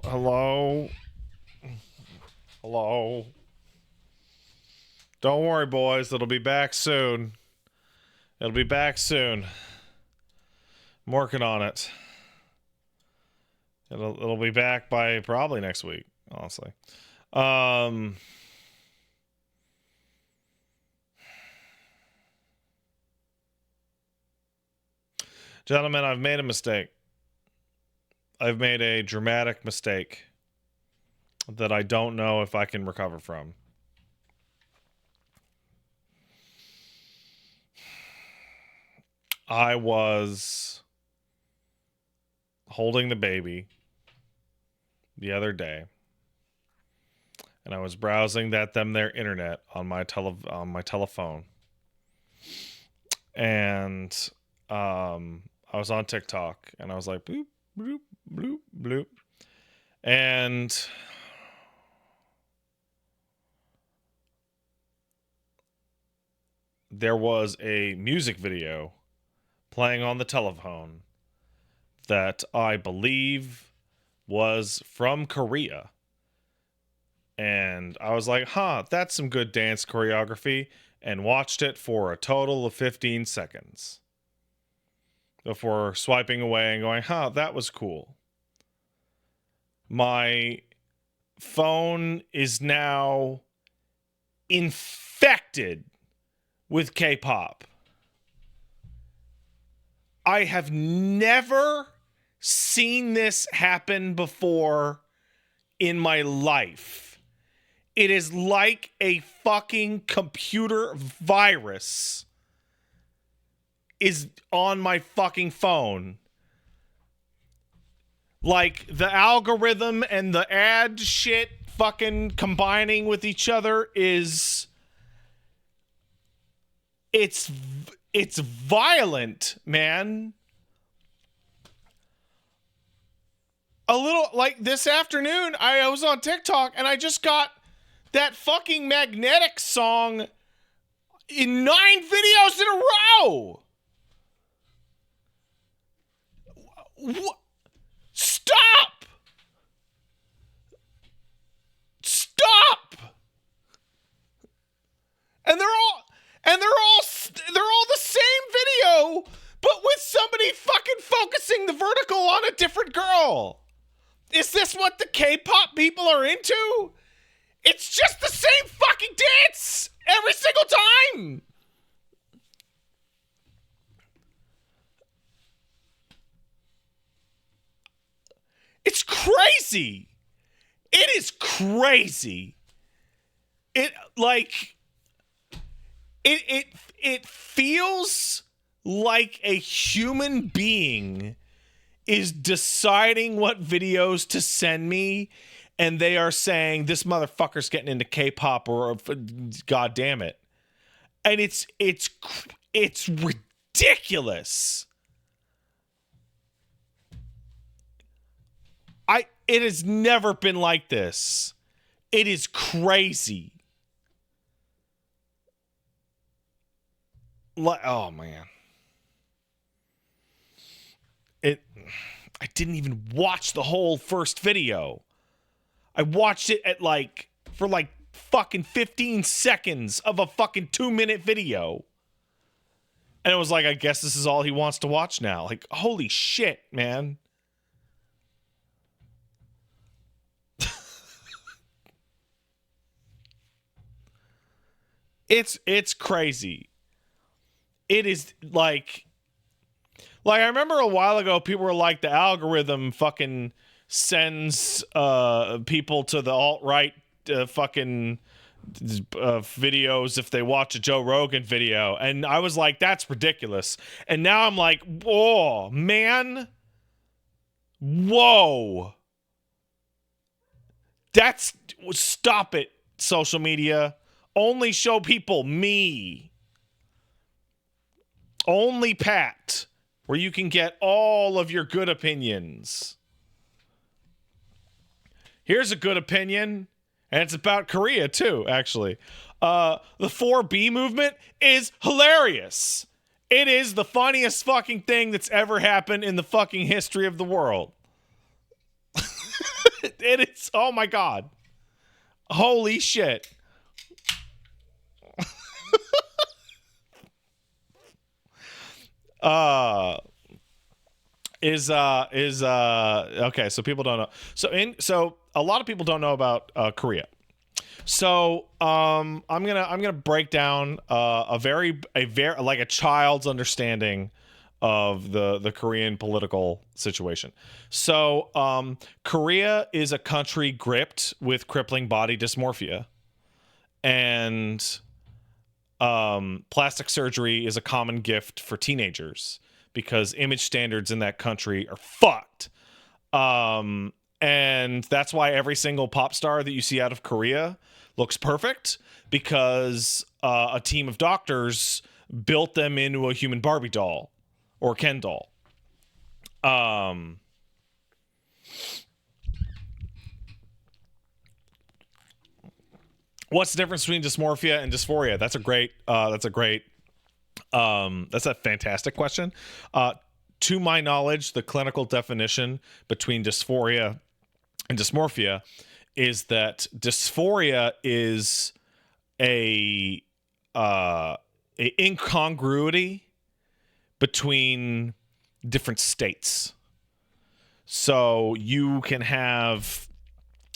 Hello? Hello? Don't worry, boys. It'll be back soon. It'll be back soon. I'm working on it. It'll be back by probably next week, honestly. Gentlemen, I've made a mistake. I've made a dramatic mistake that I don't know if I can recover from. I was holding the baby the other day, and I was browsing their internet on my telephone, and I was on TikTok, and I was like bloop bloop bloop bloop, and there was a music video playing on the telephone that I believe was from Korea. And I was like, that's some good dance choreography, and watched it for a total of 15 seconds before swiping away and going, that was cool. My phone is now infected with K-pop. I have never seen this happen before in my life. It is like a fucking computer virus is on my fucking phone. Like the algorithm and the ad shit fucking combining with each other is... It's violent, man. A little like this afternoon, I was on TikTok and I just got that fucking Magnetic song in 9 videos in a row. What? Stop! Stop! And they're all the same video, but with somebody fucking focusing the vertical on a different girl. Is this what the K-pop people are into? It's just the same fucking dance every single time. It's crazy. It is crazy. It feels like a human being is deciding what videos to send me, and they are saying this motherfucker's getting into K-pop, or god damn it. And it's ridiculous. It has never been like this. It is crazy. Oh man. I didn't even watch the whole first video. I watched it for fucking 15 seconds of a fucking 2-minute video. And it was like, I guess this is all he wants to watch now. Like, holy shit, man. It's crazy. It is like I remember a while ago people were like, the algorithm fucking sends people to the alt-right fucking videos if they watch a Joe Rogan video, and I was like, that's ridiculous. And now I'm like, oh man, whoa, stop it, social media. Only show people me. Only Pat, where you can get all of your good opinions. Here's a good opinion, and it's about Korea too, actually. The 4B movement is hilarious. It is the funniest fucking thing that's ever happened in the fucking history of the world. It is. Oh my god. Holy shit. Uh okay, so people don't know. So a lot of people don't know about Korea. So I'm gonna break down a very like a child's understanding of the Korean political situation. So Korea is a country gripped with crippling body dysmorphia, and plastic surgery is a common gift for teenagers because image standards in that country are fucked. And that's why every single pop star that you see out of Korea looks perfect, because a team of doctors built them into a human Barbie doll or Ken doll. What's the difference between dysmorphia and dysphoria? That's a fantastic question. To my knowledge, the clinical definition between dysphoria and dysmorphia is that dysphoria is a incongruity between different states. So you can have,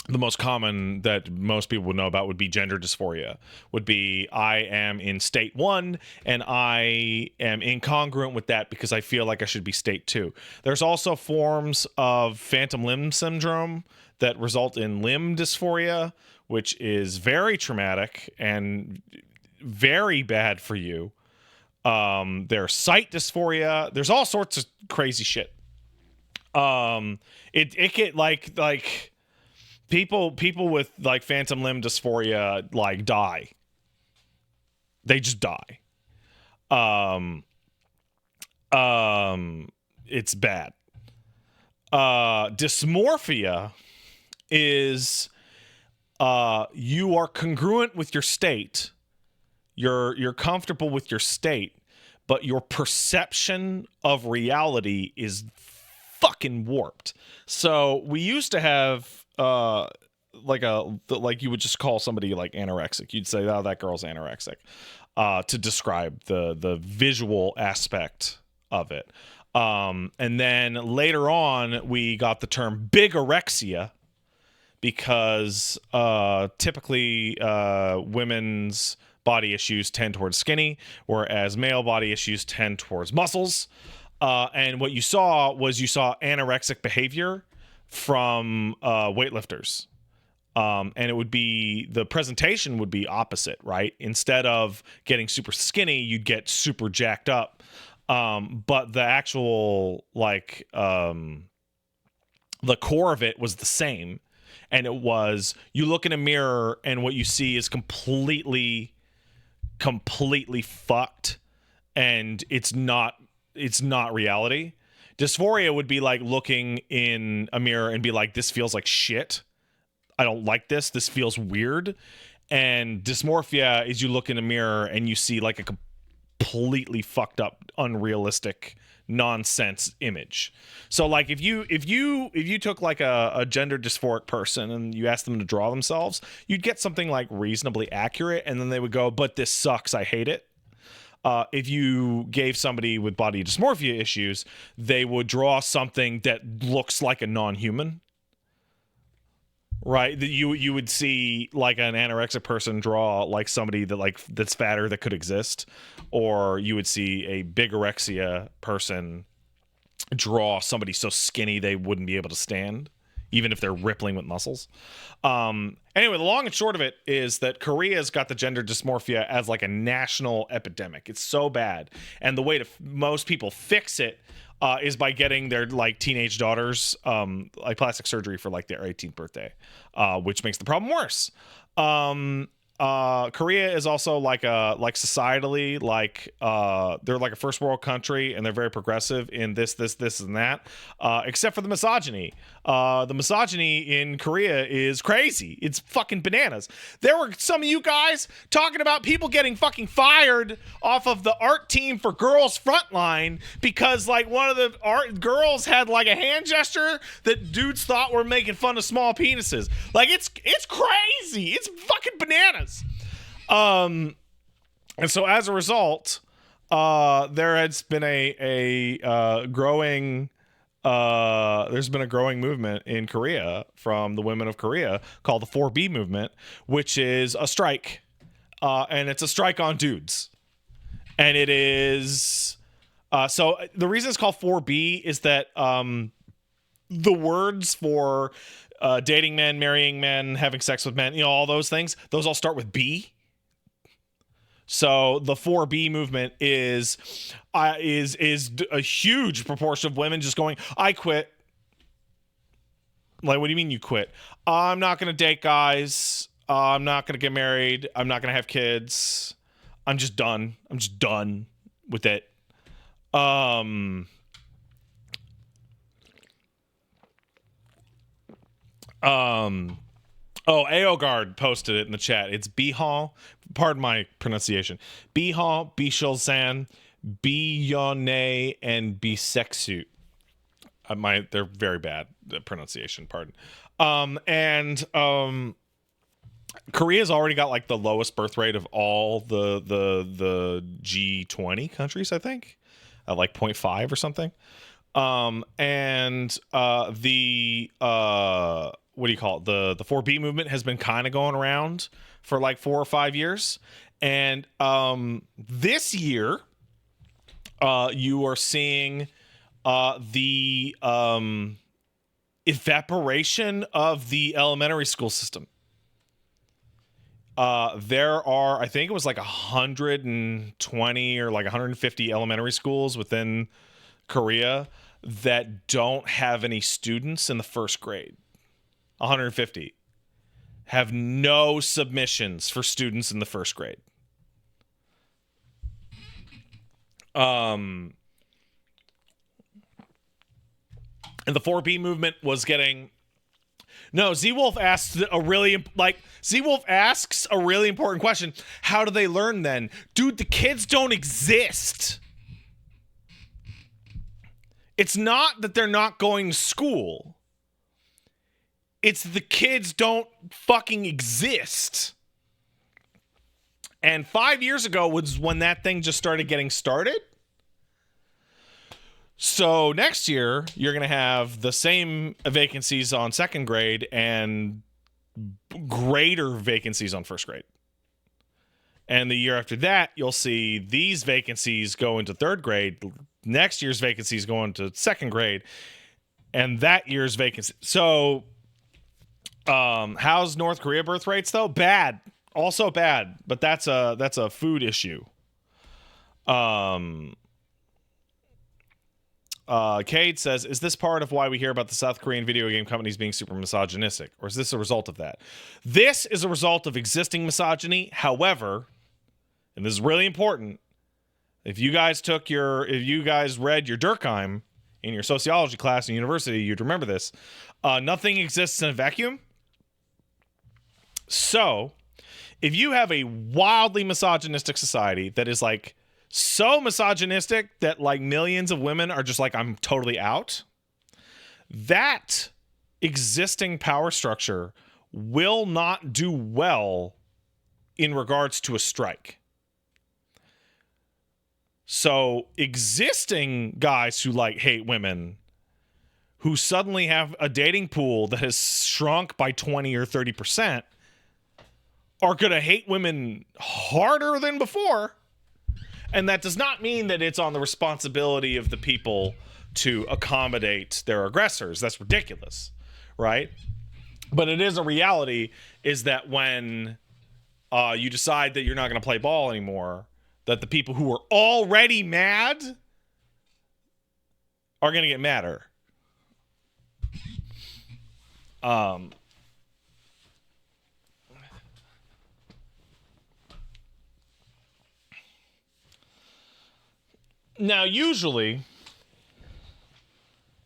the most common that most people would know about would be gender dysphoria, would be I am in state 1 and I am incongruent with that because I feel like I should be state 2. There's also forms of phantom limb syndrome that result in limb dysphoria, which is very traumatic and very bad for you. There's sight dysphoria. There's all sorts of crazy shit. It get like people with like phantom limb dysphoria like die. They just die. It's bad. Dysmorphia is you are congruent with your state. You're comfortable with your state, but your perception of reality is fucking warped. So we used to have like you would just call somebody like anorexic. You'd say, "Oh, that girl's anorexic," to describe the visual aspect of it. And then later on, we got the term bigorexia because typically women's body issues tend towards skinny, whereas male body issues tend towards muscles. And what you saw anorexic behavior from weightlifters. And it would be, the presentation would be opposite, right? Instead of getting super skinny, you'd get super jacked up. But the actual, the core of it was the same. And it was, you look in a mirror and what you see is completely fucked. And it's not reality. Dysphoria would be like looking in a mirror and be like, this feels like shit. I don't like this. This feels weird. And dysmorphia is you look in a mirror and you see like a completely fucked up, unrealistic, nonsense image. So like if you took like a gender dysphoric person and you asked them to draw themselves, you'd get something like reasonably accurate, and then they would go, but this sucks, I hate it. If you gave somebody with body dysmorphia issues, they would draw something that looks like a non-human. Right, that you would see like an anorexic person draw like somebody that's fatter that could exist, or you would see a bigorexia person draw somebody so skinny they wouldn't be able to stand, even if they're rippling with muscles. Anyway, the long and short of it is that Korea's got the gender dysmorphia as like a national epidemic. It's so bad, and the way to most people fix it is by getting their like teenage daughters like plastic surgery for like their 18th birthday, which makes the problem worse. Korea is also like societally they're like a first world country, and they're very progressive in this and that, except for the misogyny. The misogyny in Korea is crazy. It's fucking bananas. There were some of you guys talking about people getting fucking fired off of the art team for Girls Frontline because like one of the art girls had like a hand gesture that dudes thought were making fun of small penises. Like it's crazy. It's fucking bananas. And so as a result, there has been a growing there's been a growing movement in Korea from the women of Korea called the 4B movement, which is a strike, and it's a strike on dudes, and it is so the reason it's called 4B is that the words for dating men, marrying men, having sex with men, all those things, those all start with B. So the 4B movement is a huge proportion of women just going, I quit. Like, what do you mean you quit? I'm not going to date guys. I'm not going to get married. I'm not going to have kids. I'm just done. I'm just done with it. Oh, Aogard posted it in the chat. It's Bihal. Pardon my pronunciation. Bihal, Bishulzan, Biyone, and Bisexu. They're very bad, the pronunciation, pardon. Korea's already got like the lowest birth rate of all the G20 countries, I think. At like 0.5 or something. What do you call it? The 4B movement has been kind of going around for like 4 or 5 years. And this year, you are seeing the evaporation of the elementary school system. There are, I think it was like 120 or like 150 elementary schools within Korea that don't have any students in the first grade. 150 have no submissions for students in the first grade. And the 4B movement was getting... No, Z-Wolf asks Z-Wolf asks a really important question. How do they learn then? Dude, the kids don't exist. It's not that they're not going to school. It's the kids don't fucking exist. And 5 years ago was when that thing just started getting started. So next year, you're going to have the same vacancies on second grade and greater vacancies on first grade. And the year after that, you'll see these vacancies go into third grade. Next year's vacancies go into second grade. And that year's vacancy. So how's North Korea birth rates, though? Bad. Also bad. But that's a food issue. Cade says, is this part of why we hear about the South Korean video game companies being super misogynistic? Or is this a result of that? This is a result of existing misogyny. However, and this is really important, if you guys read your Durkheim in your sociology class in university, you'd remember this. Nothing exists in a vacuum. So, if you have a wildly misogynistic society that is like so misogynistic that like millions of women are just like, I'm totally out, that existing power structure will not do well in regards to a strike. So existing guys who like hate women, who suddenly have a dating pool that has shrunk by 20 or 30%, are going to hate women harder than before. And that does not mean that it's on the responsibility of the people to accommodate their aggressors. That's ridiculous, right? But it is a reality, is that when you decide that you're not going to play ball anymore, that the people who are already mad are going to get madder. Now, usually,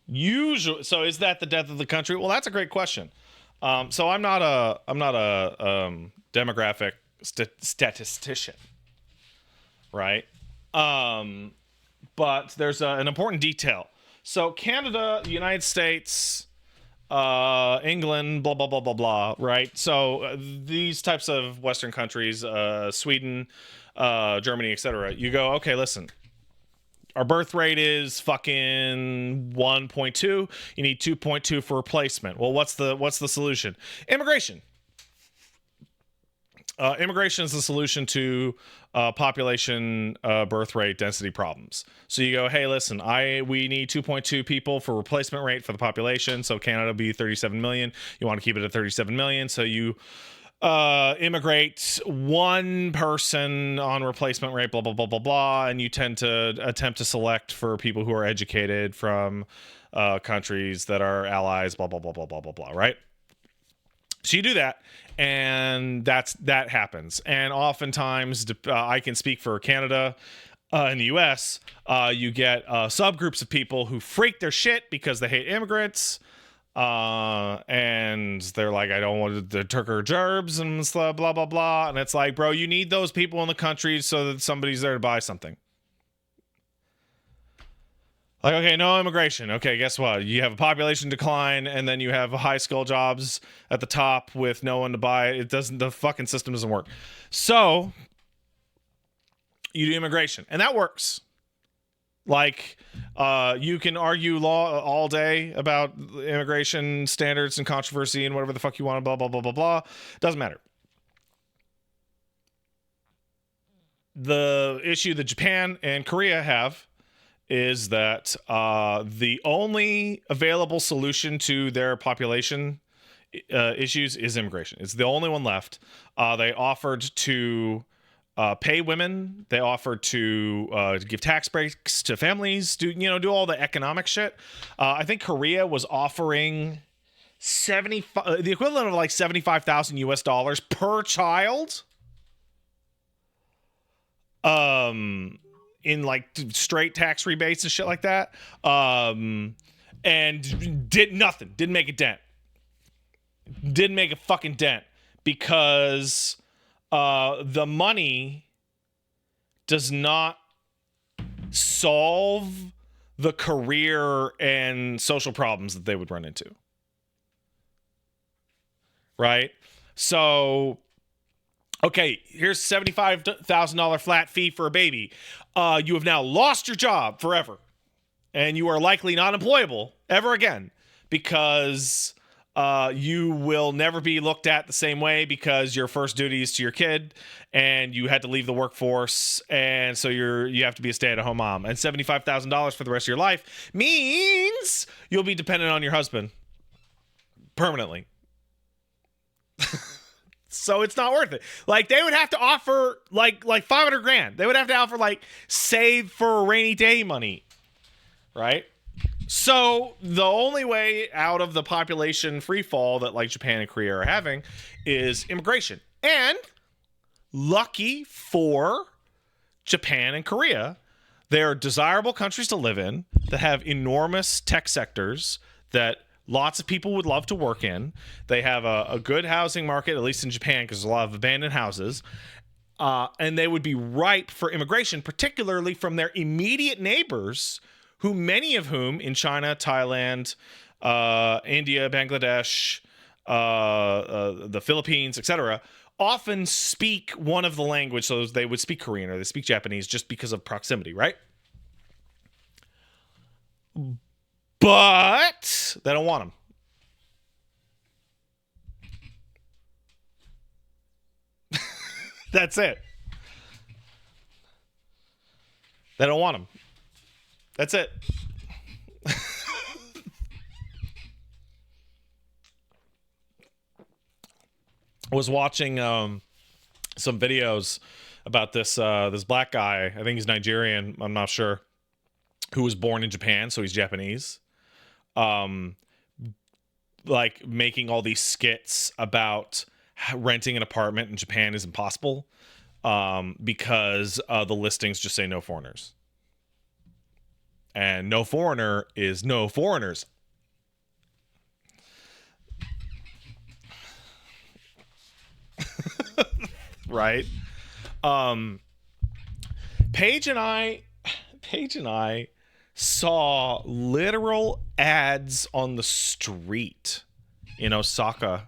so is that the death of the country? Well, that's a great question. So I'm not a demographic statistician, right? But there's an important detail. So Canada, the United States, England, blah blah blah blah blah, right? So these types of Western countries, Sweden, Germany, etc. You go, okay, listen. Our birth rate is fucking 1.2. You need 2.2 for replacement. Well, what's the solution? Immigration. Immigration is the solution to population birth rate density problems. So you go, hey, listen, we need 2.2 people for replacement rate for the population. So Canada will be 37 million. You want to keep it at 37 million. So you immigrate one person on replacement rate, blah, blah, blah, blah, blah. And you tend to attempt to select for people who are educated from countries that are allies, blah, blah, blah, blah, blah, blah, blah, right? So you do that, and that happens. And oftentimes, I can speak for Canada. In the U.S., you get subgroups of people who freak their shit because they hate immigrants. And they're like, I don't want the Turker gerbs and blah, blah, blah. And it's like, bro, you need those people in the country so that somebody's there to buy something. Like, okay, no immigration. Okay, guess what? You have a population decline, and then you have high skill jobs at the top with no one to buy it. The fucking system doesn't work. So you do immigration, and that works. Like, you can argue law all day about immigration standards and controversy and whatever the fuck you want, blah, blah, blah, blah, blah. Doesn't matter. The issue that Japan and Korea have is that the only available solution to their population issues is immigration. It's the only one left. They offered to pay women. They offered to give tax breaks to families. Do all the economic shit. I think Korea was offering the equivalent of like $75,000 US per child. In like straight tax rebates and shit like that. And did nothing. Didn't make a dent. Didn't make a fucking dent because the money does not solve the career and social problems that they would run into. Right? So, okay, here's $75,000 flat fee for a baby. You have now lost your job forever. And you are likely not employable ever again because you will never be looked at the same way because your first duty is to your kid and you had to leave the workforce. And so you have to be a stay-at-home mom. And $75,000 for the rest of your life means you'll be dependent on your husband permanently. So it's not worth it. Like, they would have to offer like $500,000. They would have to offer like save for a rainy day money. Right? So the only way out of the population free fall that like Japan and Korea are having is immigration. And lucky for Japan and Korea, they are desirable countries to live in that have enormous tech sectors that lots of people would love to work in. They have a good housing market, at least in Japan, because there's a lot of abandoned houses. And they would be ripe for immigration, particularly from their immediate neighbors, many of whom in China, Thailand, India, Bangladesh, the Philippines, etc., often speak one of the language. So they would speak Korean or they speak Japanese just because of proximity, right? But they don't want them. That's it. They don't want them. That's it. I was watching some videos about this black guy. I think he's Nigerian. I'm not sure. Who was born in Japan, so he's Japanese. Like making all these skits about renting an apartment in Japan is impossible because the listings just say no foreigners. and no foreigner is no foreigners. Right? Um, Paige and I saw literal ads on the street in Osaka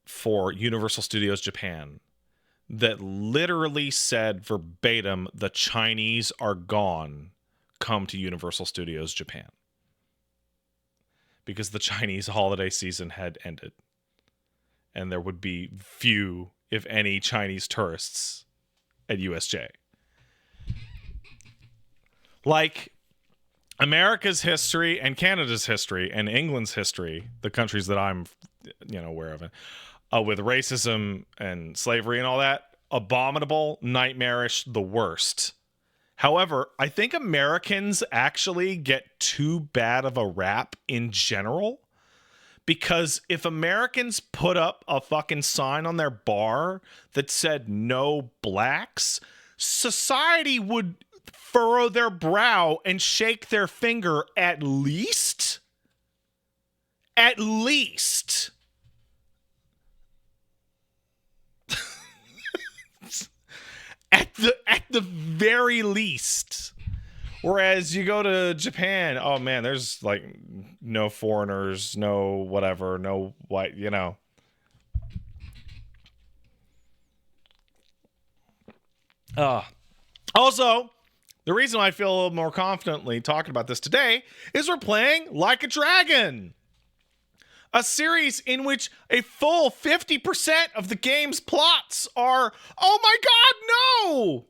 for Universal Studios Japan that literally said verbatim, "The Chinese are gone. Come to Universal Studios Japan." Because the Chinese holiday season had ended. And there would be few, if any, Chinese tourists at USJ. Like, America's history and Canada's history and England's history, the countries that I'm, aware of, with racism and slavery and all that, abominable, nightmarish, the worst. However, I think Americans actually get too bad of a rap in general, because if Americans put up a fucking sign on their bar that said no blacks, society would furrow their brow and shake their finger at least. At least. At the very least. Whereas you go to Japan, oh man, there's like no foreigners, no whatever, no white, Also, the reason I feel a little more confidently talking about this today is we're playing Like a Dragon, a series in which a full 50% of the game's plots are, oh my god, no!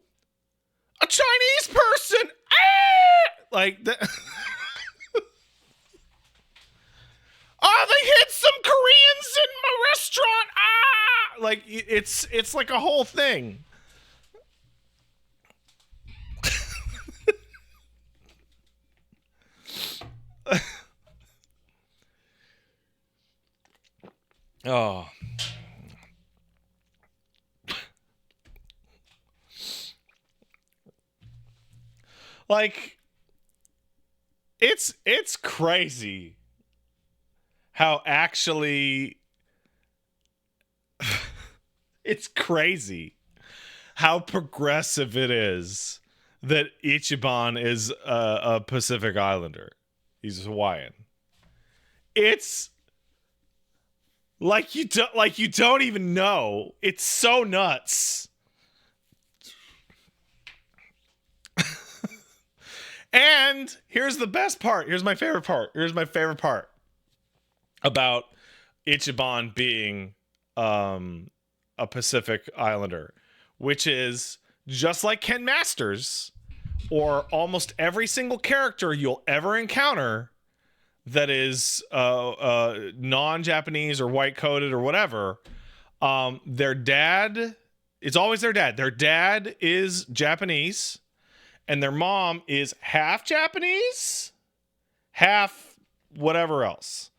A Chinese person! Ah! Like that. Oh, they hit some Koreans in my restaurant! Ah! Like, it's like a whole thing. Oh. Like, it's crazy how actually it's crazy how progressive it is that Ichiban is a Pacific Islander. He's Hawaiian. It's like you don't even know. It's so nuts. And here's the best part. Here's my favorite part. About Ichiban being a Pacific Islander, which is just like Ken Masters, or almost every single character you'll ever encounter that is non-Japanese or white-coded or whatever. Their dad, it's always their dad. Their dad is Japanese, and their mom is half Japanese, half whatever else,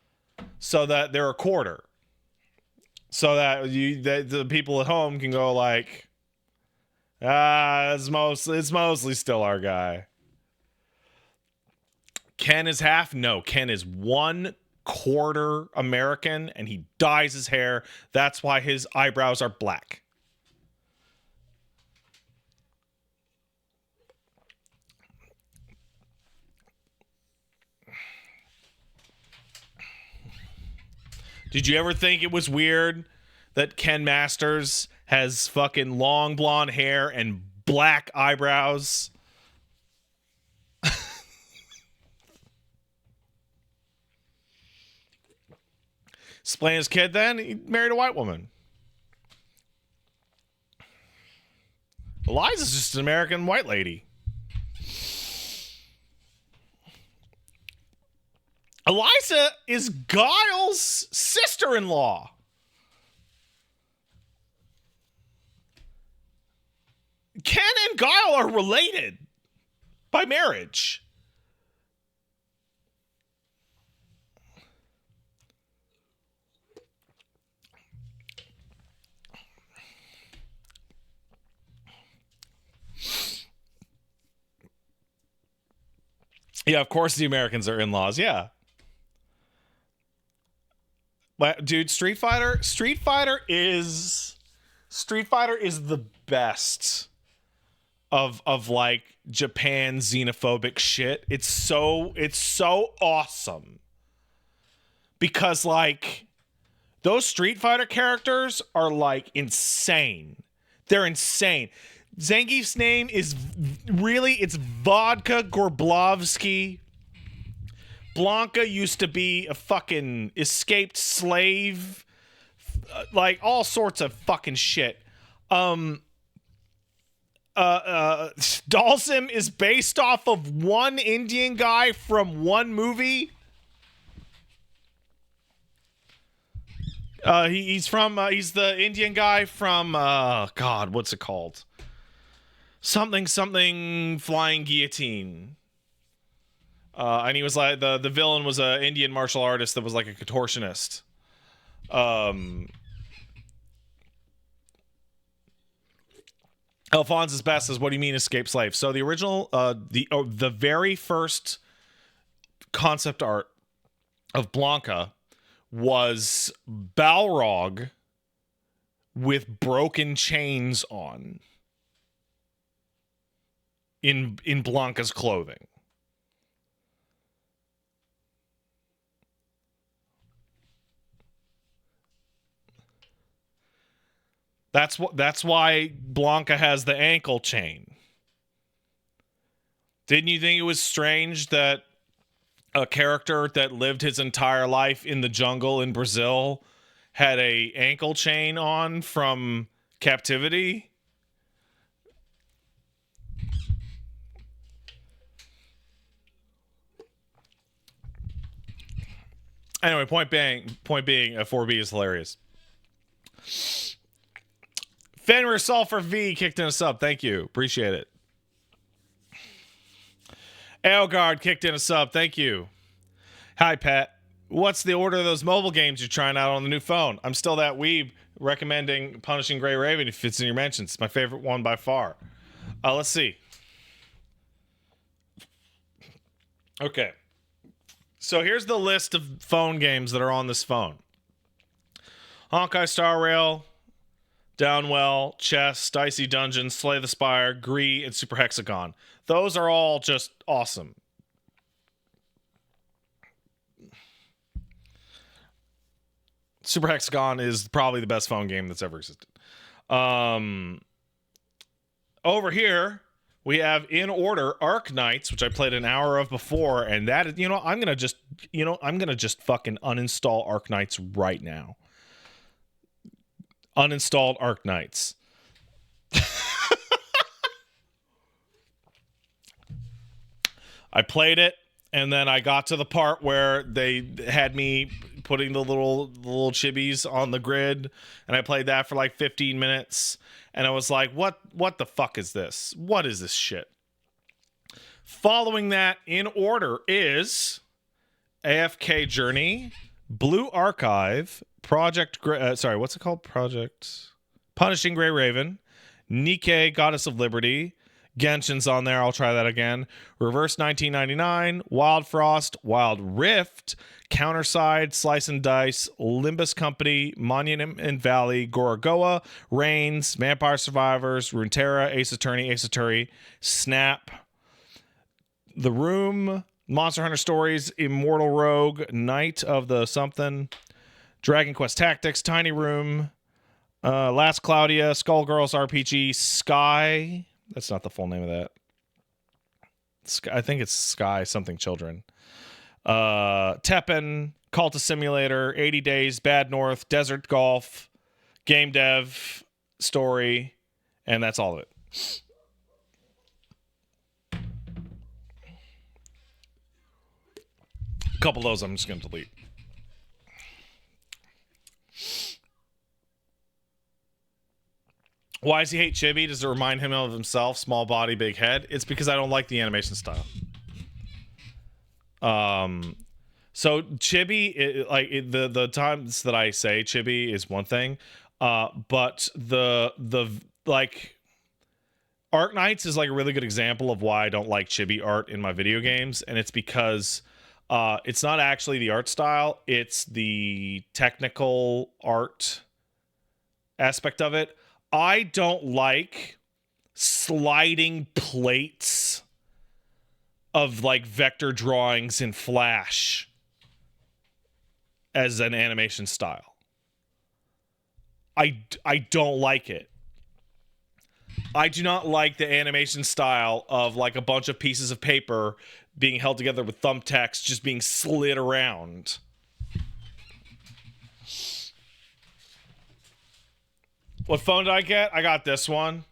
so that they're a quarter. So that the people at home can go like, it's mostly still our guy. Ken is half? No, Ken is 1/4 American, and he dyes his hair. That's why his eyebrows are black. Did you ever think it was weird that Ken Masters has fucking long blonde hair and black eyebrows? Explain his kid then. He married a white woman. Eliza's just an American white lady. Eliza is Giles' sister-in-law. Ken and Guile are related by marriage. Yeah, of course the Americans are in-laws. Yeah. But dude, Street Fighter is the best of like Japan xenophobic shit. It's so awesome. Because like those Street Fighter characters are like insane. They're insane. Zangief's name is it's Vodka Gorblovsky. Blanca used to be a fucking escaped slave. Like all sorts of fucking shit. Dalsim is based off of one Indian guy from one movie. He's the Indian guy from God, what's it called? Something flying guillotine. And he was like the villain was a Indian martial artist that was like a contortionist. Alphonse's best is what do you mean escape slave? So the original the very first concept art of Blanca was Balrog with broken chains on in Blanca's clothing. That's why Blanca has the ankle chain. Didn't you think it was strange that a character that lived his entire life in the jungle in Brazil had a ankle chain on from captivity? Anyway, point being, 4B is hilarious. Fenrir Sulfur V kicked in a sub. Thank you. Appreciate it. Elgard kicked in a sub. Thank you. Hi, Pat. What's the order of those mobile games you're trying out on the new phone? I'm still that weeb recommending Punishing Gray Raven if it's in your mentions. It's my favorite one by far. Let's see. Okay. So here's the list of phone games that are on this phone. Honkai Star Rail, Downwell, Chess, Dicey Dungeon, Slay the Spire, Gree, and Super Hexagon. Those are all just awesome. Super Hexagon is probably the best phone game that's ever existed. Over here, we have in order Arc Knights, which I played an hour of before, and that is, I'm gonna just fucking uninstall Arc Knights right now. Uninstalled Arc Knights. I played it, and then I got to the part where they had me putting the little chibis on the grid, and I played that for like 15 minutes, and I was like, what the fuck is this? What is this shit? Following that in order is AFK Journey, Blue Archive, Project what's it called? Punishing Gray Raven, Nikke, Goddess of Liberty, Genshin's on there. I'll try that again. Reverse 1999, Wild Frost, Wild Rift, Counterside, Slice and Dice, Limbus Company, Monument Valley, Gorogoa, Reigns, Vampire Survivors, Runeterra, Ace Attorney, Snap, The Room, Monster Hunter Stories, Immortal Rogue, Knight of the something, Dragon Quest Tactics, Tiny Room, Last Claudia, Skullgirls RPG, Sky. That's not the full name of that. I think it's Sky something Children. Teppen, Cultist Simulator, 80 Days, Bad North, Desert Golf, Game Dev, Story, and that's all of it. A couple of those I'm just going to delete. Why does he hate Chibi? Does it remind him of himself? Small body, big head. It's because I don't like the animation style. So Chibi, the times that I say Chibi is one thing, but the like Arknights is like a really good example of why I don't like chibi art in my video games, and it's because it's not actually the art style, it's the technical art aspect of it. I don't like sliding plates of like vector drawings in Flash as an animation style. I don't like it. I do not like the animation style of like a bunch of pieces of paper being held together with thumbtacks just being slid around. What phone did I get? I got this one.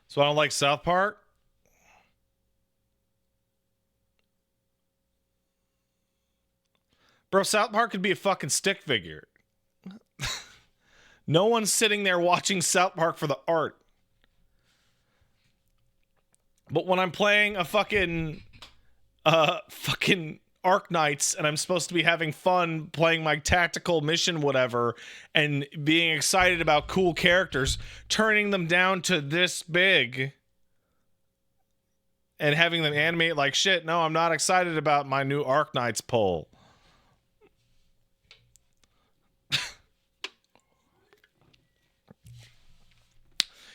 So I don't like South Park. Bro, South Park could be a fucking stick figure. No one's sitting there watching South Park for the art. But when I'm playing a fucking Arknights and I'm supposed to be having fun playing my tactical mission whatever and being excited about cool characters, turning them down to this big and having them animate like shit, no, I'm not excited about my new Arknights poll.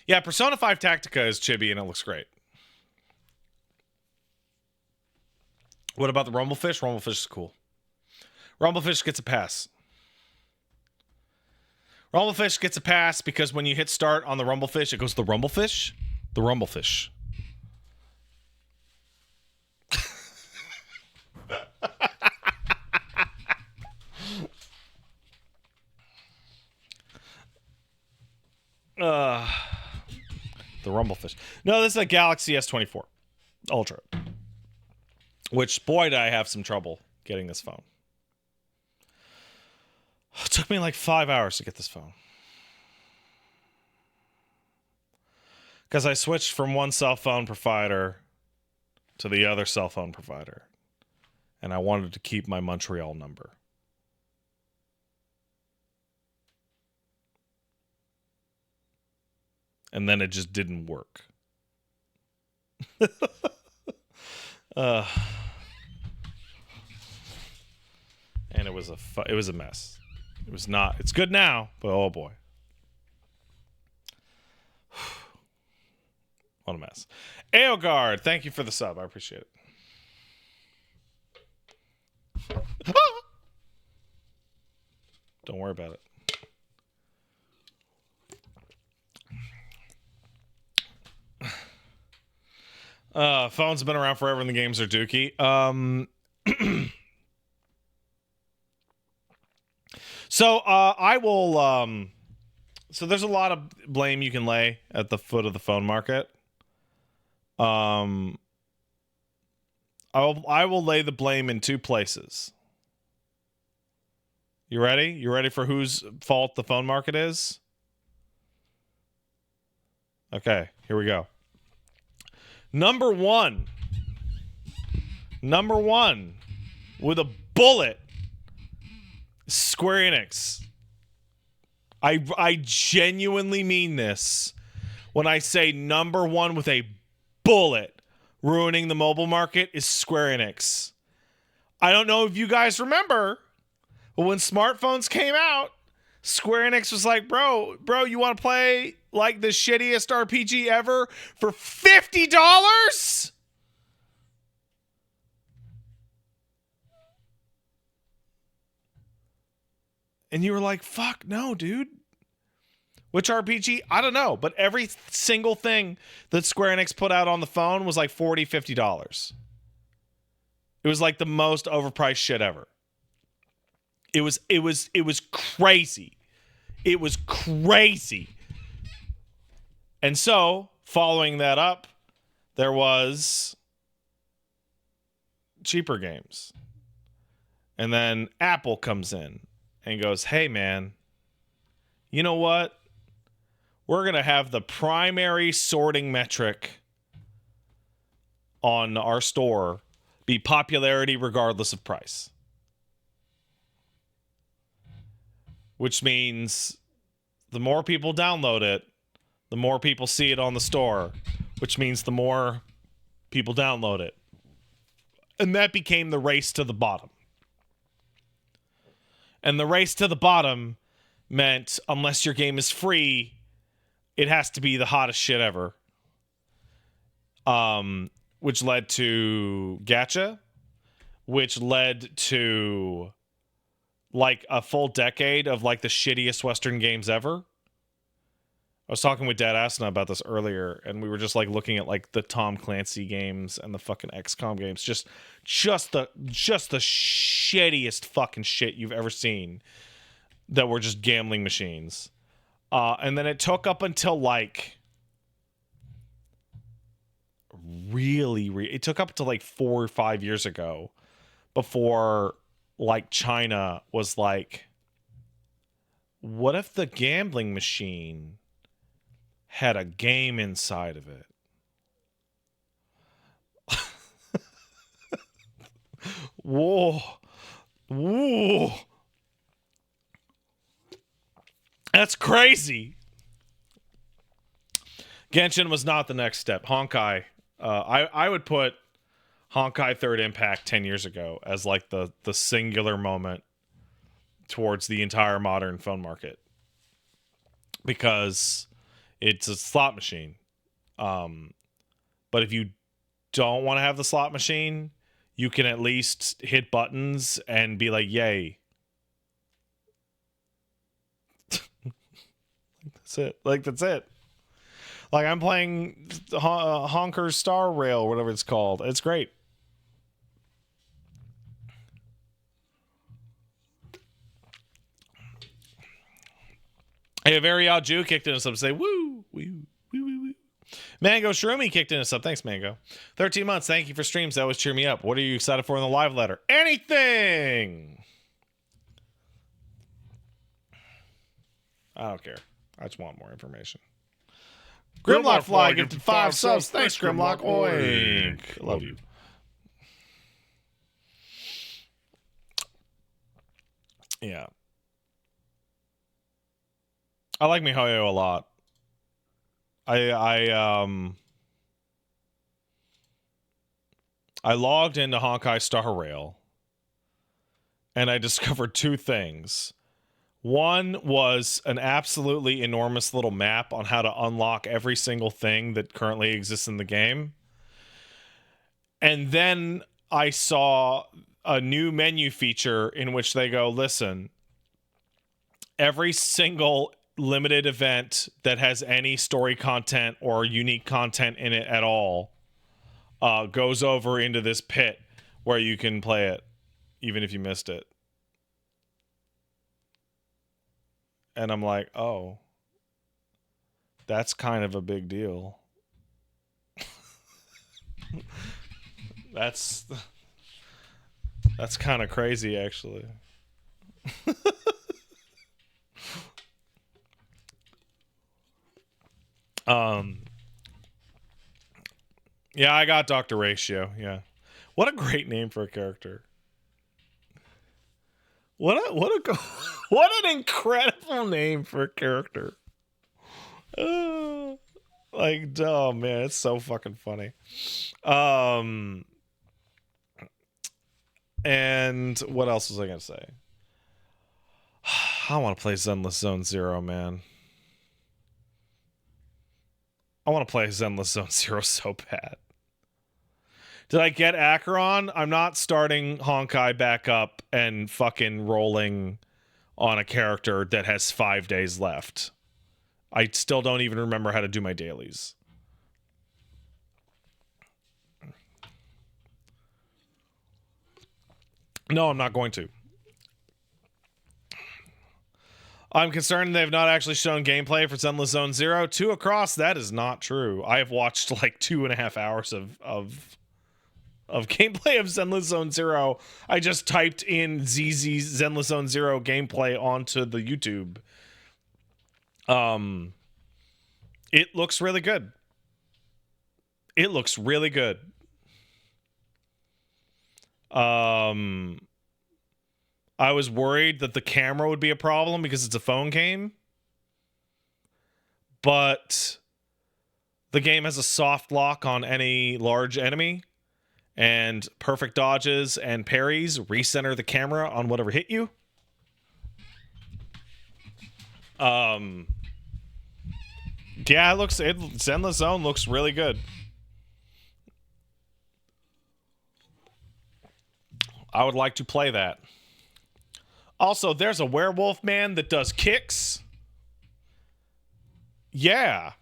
Yeah, Persona 5 Tactica is chibi and it looks great. What about the Rumblefish? Rumblefish is cool. Rumblefish gets a pass. Rumblefish gets a pass because when you hit start on the Rumblefish, it goes the Rumblefish. The Rumblefish. The Rumblefish. No, this is a Galaxy S24 Ultra. Which, boy, did I have some trouble getting this phone. It took me like 5 hours to get this phone. Because I switched from one cell phone provider to the other cell phone provider. And I wanted to keep my Montreal number. And then it just didn't work. And it was a mess. It was not. It's good now, but oh boy. What a mess. Aogard, thank you for the sub. I appreciate it. Don't worry about it. Phones have been around forever and the games are dookie. So I will so there's a lot of blame you can lay at the foot of the phone market. I will lay the blame in two places. You ready? You ready for whose fault the phone market is? Okay, here we go. Number one with a bullet, Square Enix. I genuinely mean this when I say number one with a bullet ruining the mobile market is Square Enix. I don't know if you guys remember, but when smartphones came out, Square Enix was like, bro, you want to play like the shittiest RPG ever for $50? And you were like, fuck no, dude. Which RPG? I don't know. But every single thing that Square Enix put out on the phone was like $40, $50. It was like the most overpriced shit ever. It was crazy. It was crazy. And so, following that up, there was cheaper games. And then Apple comes in and goes, hey, man, you know what? We're going to have the primary sorting metric on our store be popularity regardless of price. which means the more people download it, the more people see it on the store, which means the more people download it. And that became the race to the bottom. And the race to the bottom meant unless your game is free, it has to be the hottest shit ever. Which led to Gacha, which led to like a full decade of like the shittiest Western games ever. I was talking with Dad Asna about this earlier, and we were just like looking at like the Tom Clancy games and the fucking XCOM games, just the shittiest fucking shit you've ever seen that were just gambling machines. And then it took up until like it took up to like 4 or 5 years ago before like China was like, what if the gambling machine had a game inside of it? Whoa. That's crazy. Genshin was not the next step. Honkai. I would put Honkai Third Impact 10 years ago as like the singular moment towards the entire modern phone market, because it's a slot machine. But if you don't want to have the slot machine, you can at least hit buttons and be like, yay. That's it. Like, that's it. Like, I'm playing Honker Star Rail, whatever it's called. It's great. Hey, a Very Odd Jew kicked in us up to say, woo, woo, woo, woo, woo. Mango Shroomy kicked in us up. Thanks, Mango. 13 months. Thank you for streams. That always cheer me up. What are you excited for in the live letter? Anything! I don't care. I just want more information. Grimlock Fly gifted 5 subs. Thanks, Grimlock. Oink. Love you. Yeah. I like MiHoYo a lot. I logged into Honkai Star Rail and I discovered 2 things. One was an absolutely enormous little map on how to unlock every single thing that currently exists in the game. And then I saw a new menu feature in which they go, listen, every single limited event that has any story content or unique content in it at all goes over into this pit where you can play it even if you missed it. And I'm like, oh, that's kind of a big deal. That's kind of crazy, actually. Yeah, I got Dr. Ratio. Yeah, what a great name for a character. What an incredible name for a character. Like, oh man, it's so fucking funny. And what else was I gonna say? I want to play Zenless Zone Zero, man. I want to play Zenless Zone Zero so bad. Did I get Acheron? I'm not starting Honkai back up and fucking rolling on a character that has 5 days left. I still don't even remember how to do my dailies. No, I'm not going to. I'm concerned they've not actually shown gameplay for Zenless Zone Zero. 2 across, that is not true. I have watched like 2.5 hours of gameplay of Zenless Zone Zero. I just typed in ZZ Zenless Zone Zero gameplay onto the YouTube. It looks really good. It looks really good. I was worried that the camera would be a problem because it's a phone game. But the game has a soft lock on any large enemy, and perfect dodges and parries recenter the camera on whatever hit you. Yeah, Zenless Zone looks really good. I would like to play that. Also, there's a werewolf man that does kicks. Yeah.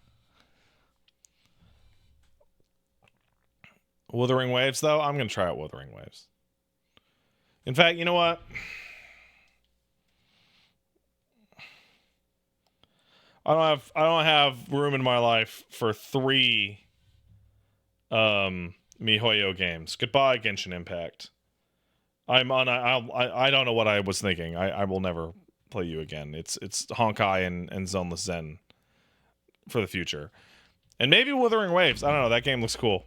Wuthering Waves, though? I'm going to try out Wuthering Waves. In fact, you know what? I don't have room in my life for 3 MiHoYo games. Goodbye, Genshin Impact. I don't know what I was thinking. I will never play you again. It's Honkai and Zoneless Zen for the future. And maybe Wuthering Waves. I don't know. That game looks cool.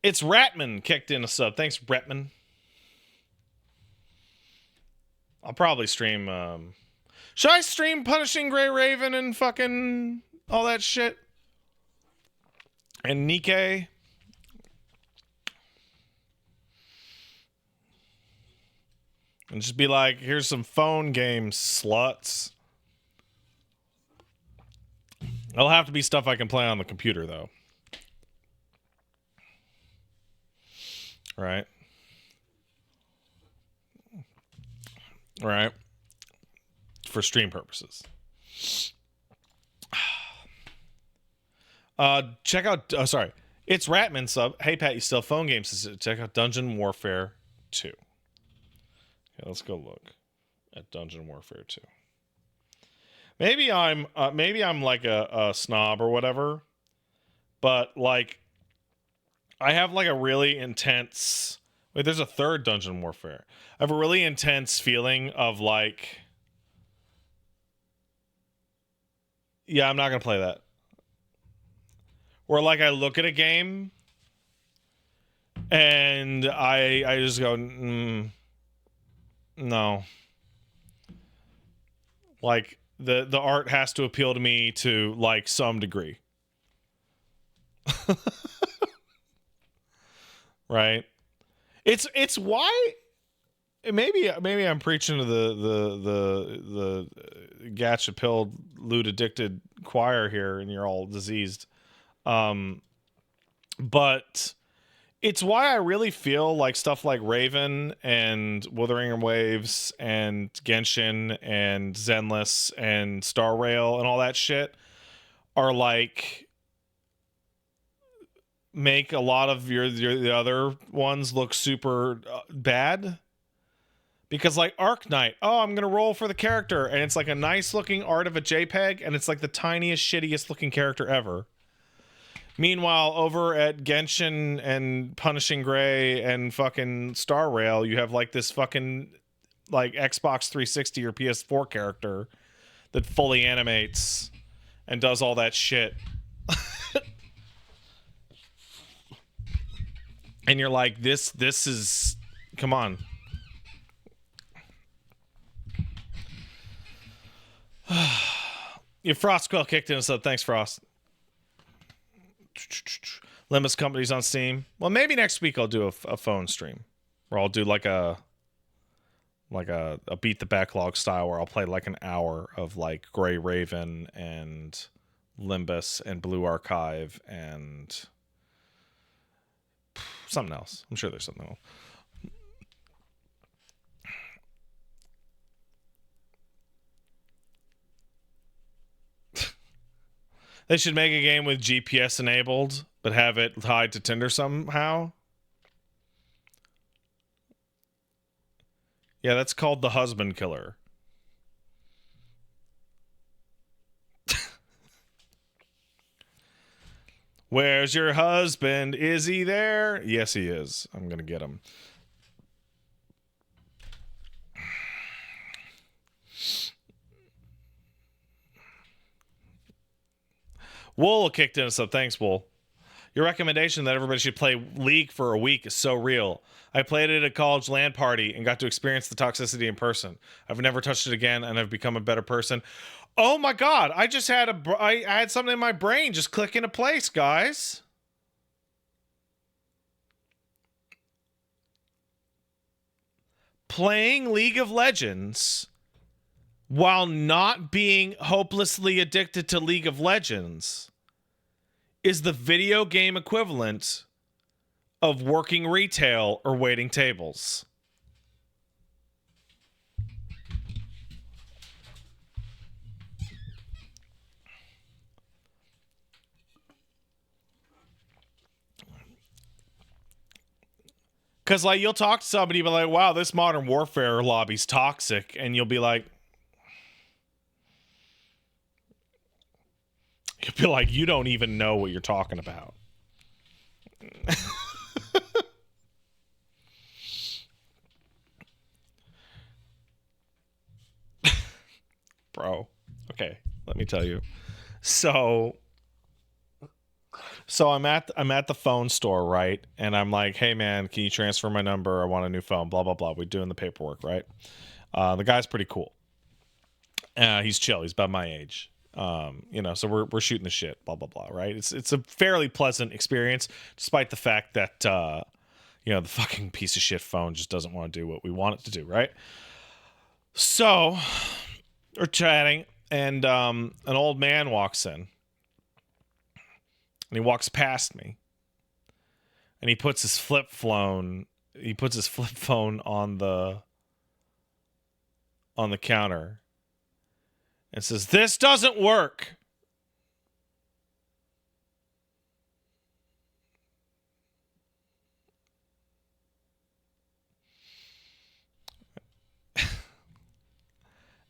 It's Ratman kicked in a sub. Thanks, Ratman. I'll probably stream. Should I stream Punishing Gray Raven and fucking all that shit? And Nikke? And just be like, here's some phone games, sluts. It'll have to be stuff I can play on the computer, though. Right? Right. For stream purposes. Check out, sorry. It's Ratman sub. Hey, Pat, you still phone games? Check out Dungeon Warfare 2. Okay, let's go look at Dungeon Warfare 2. Maybe I'm like a snob or whatever, but like I have like a really intense. Wait, there's a third Dungeon Warfare. I have a really intense feeling of like, yeah, I'm not gonna play that. Where like I look at a game and I just go, no. Like the art has to appeal to me to like some degree. Right? It's why maybe I'm preaching to the gacha pilled loot addicted choir here and you're all diseased. But it's why I really feel like stuff like Raven and Wuthering Waves and Genshin and Zenless and Star Rail and all that shit are like make a lot of the other ones look super bad. Because like Arknight, oh, I'm gonna roll for the character, and it's like a nice looking art of a JPEG, and it's like the tiniest, shittiest looking character ever. Meanwhile, over at Genshin and Punishing Gray and fucking Star Rail, you have like this fucking like Xbox 360 or PS4 character that fully animates and does all that shit. And you're like, this is, come on. Your Frostquill kicked in, so thanks, Frost. Limits companies on Steam. Well, maybe next week I'll do a phone stream where I'll do like a beat the backlog style where I'll play like an hour of like Grey Raven and Limbus and Blue Archive and something else. I'm sure there's something else. They should make a game with GPS enabled, but have it tied to Tinder somehow. Yeah, that's called The Husband Killer. Where's your husband? Is he there? Yes, he is. I'm going to get him. Wool kicked in us up. Thanks, Wool. Your recommendation that everybody should play League for a week is so real. I played it at a college LAN party and got to experience the toxicity in person. I've never touched it again, and I've become a better person. Oh my god! I just had I had something in my brain just click into place, guys. Playing League of Legends while not being hopelessly addicted to League of Legends is the video game equivalent of working retail or waiting tables. Because, like, you'll talk to somebody, but like, wow, this Modern Warfare lobby's toxic, and you'll be like, you don't even know what you're talking about. Bro, okay, let me tell you. So I'm at the phone store, right? And I'm like, hey man, can you transfer my number? I want a new phone. Blah blah blah. We're doing the paperwork, right? The guy's pretty cool. He's chill. He's about my age. So we're shooting the shit, blah blah blah, right? It's a fairly pleasant experience, despite the fact that the fucking piece of shit phone just doesn't want to do what we want it to do, right? So we're chatting, and an old man walks in, and he walks past me, and he puts his flip phone on the counter. And says, "This doesn't work."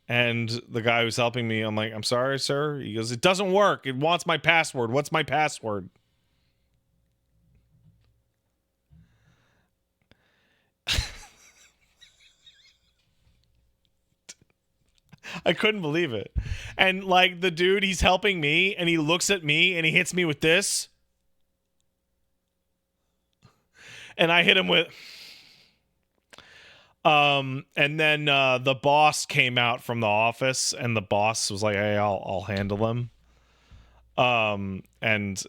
And the guy who's helping me, I'm like, "I'm sorry, sir." He goes, "It doesn't work. It wants my password. What's my password?" I couldn't believe it. And like the dude, he's helping me, and he looks at me and he hits me with this. And I hit him with and then the boss came out from the office, and the boss was like, "Hey, I'll handle him." And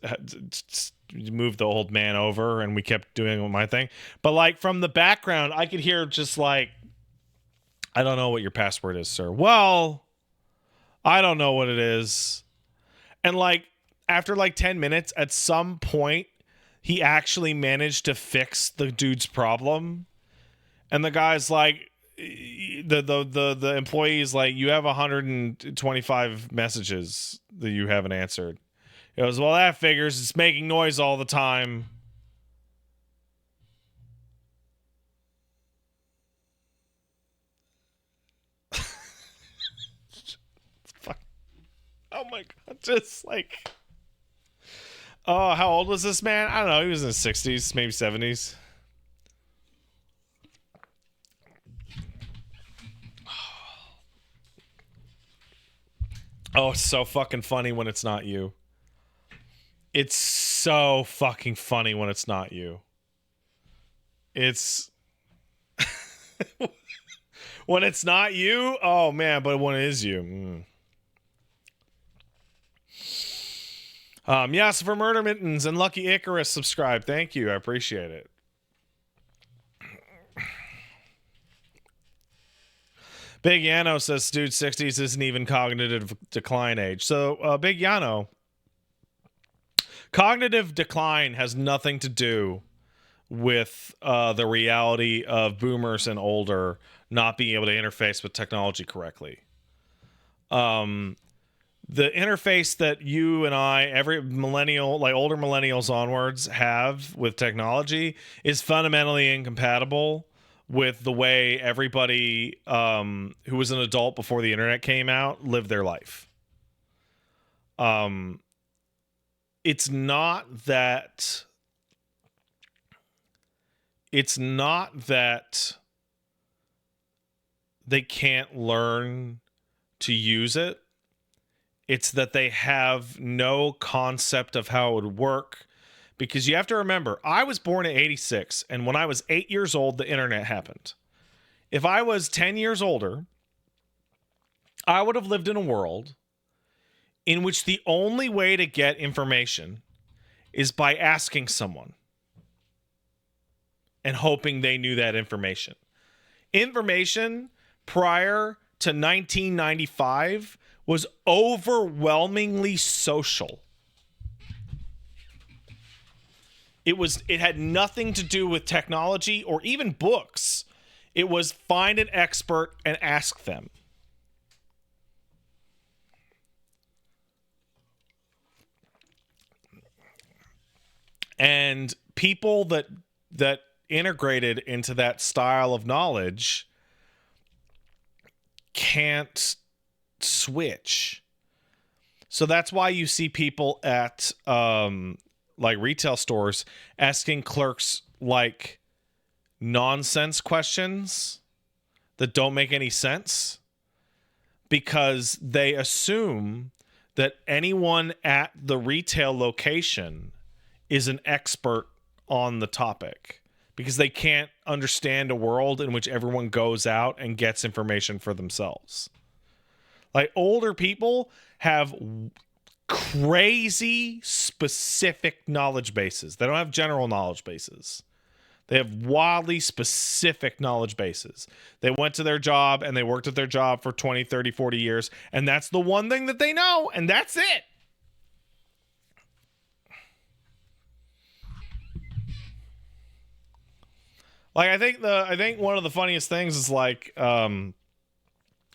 moved the old man over, and we kept doing my thing. But like from the background, I could hear just like, "I don't know what your password is, sir." "Well, I don't know what it is." And like after like 10 minutes, at some point, he actually managed to fix the dude's problem. And the guy's like, the employee's like, "You have 125 messages that you haven't answered." He goes, "Well, that figures. It's making noise all the time." Fuck. Oh my god. Just like, oh, how old was this man? I don't know. He was in his 60s, maybe 70s. Oh, it's so fucking funny when it's not you. It's so fucking funny when it's not you. It's when it's not you, oh man, but when it is you. Yes, for Murder Mittens and Lucky Icarus subscribe. Thank you. I appreciate it. Big Yano says, "Dude, 60s isn't even cognitive decline age." So, Big Yano, cognitive decline has nothing to do with the reality of boomers and older not being able to interface with technology correctly. The interface that you and I, every millennial, like older millennials onwards, have with technology is fundamentally incompatible with the way everybody who was an adult before the internet came out lived their life. It's not that they can't learn to use it. It's that they have no concept of how it would work Because you have to remember, I was born in 86, and when I was 8 years old, the internet happened. If I was 10 years older, I would have lived in a world in which the only way to get information is by asking someone and hoping they knew that information. Information prior to 1995 was overwhelmingly social. It had nothing to do with technology or even books. It was find an expert and ask them. And people that integrated into that style of knowledge can't switch. So that's why you see people at like retail stores asking clerks like nonsense questions that don't make any sense, because they assume that anyone at the retail location is an expert on the topic, because they can't understand a world in which everyone goes out and gets information for themselves. Like, older people have crazy specific knowledge bases. They don't have general knowledge bases. They have wildly specific knowledge bases. They went to their job and they worked at their job for 20, 30, 40 years, and that's the one thing that they know, and that's it. Like, I think one of the funniest things is like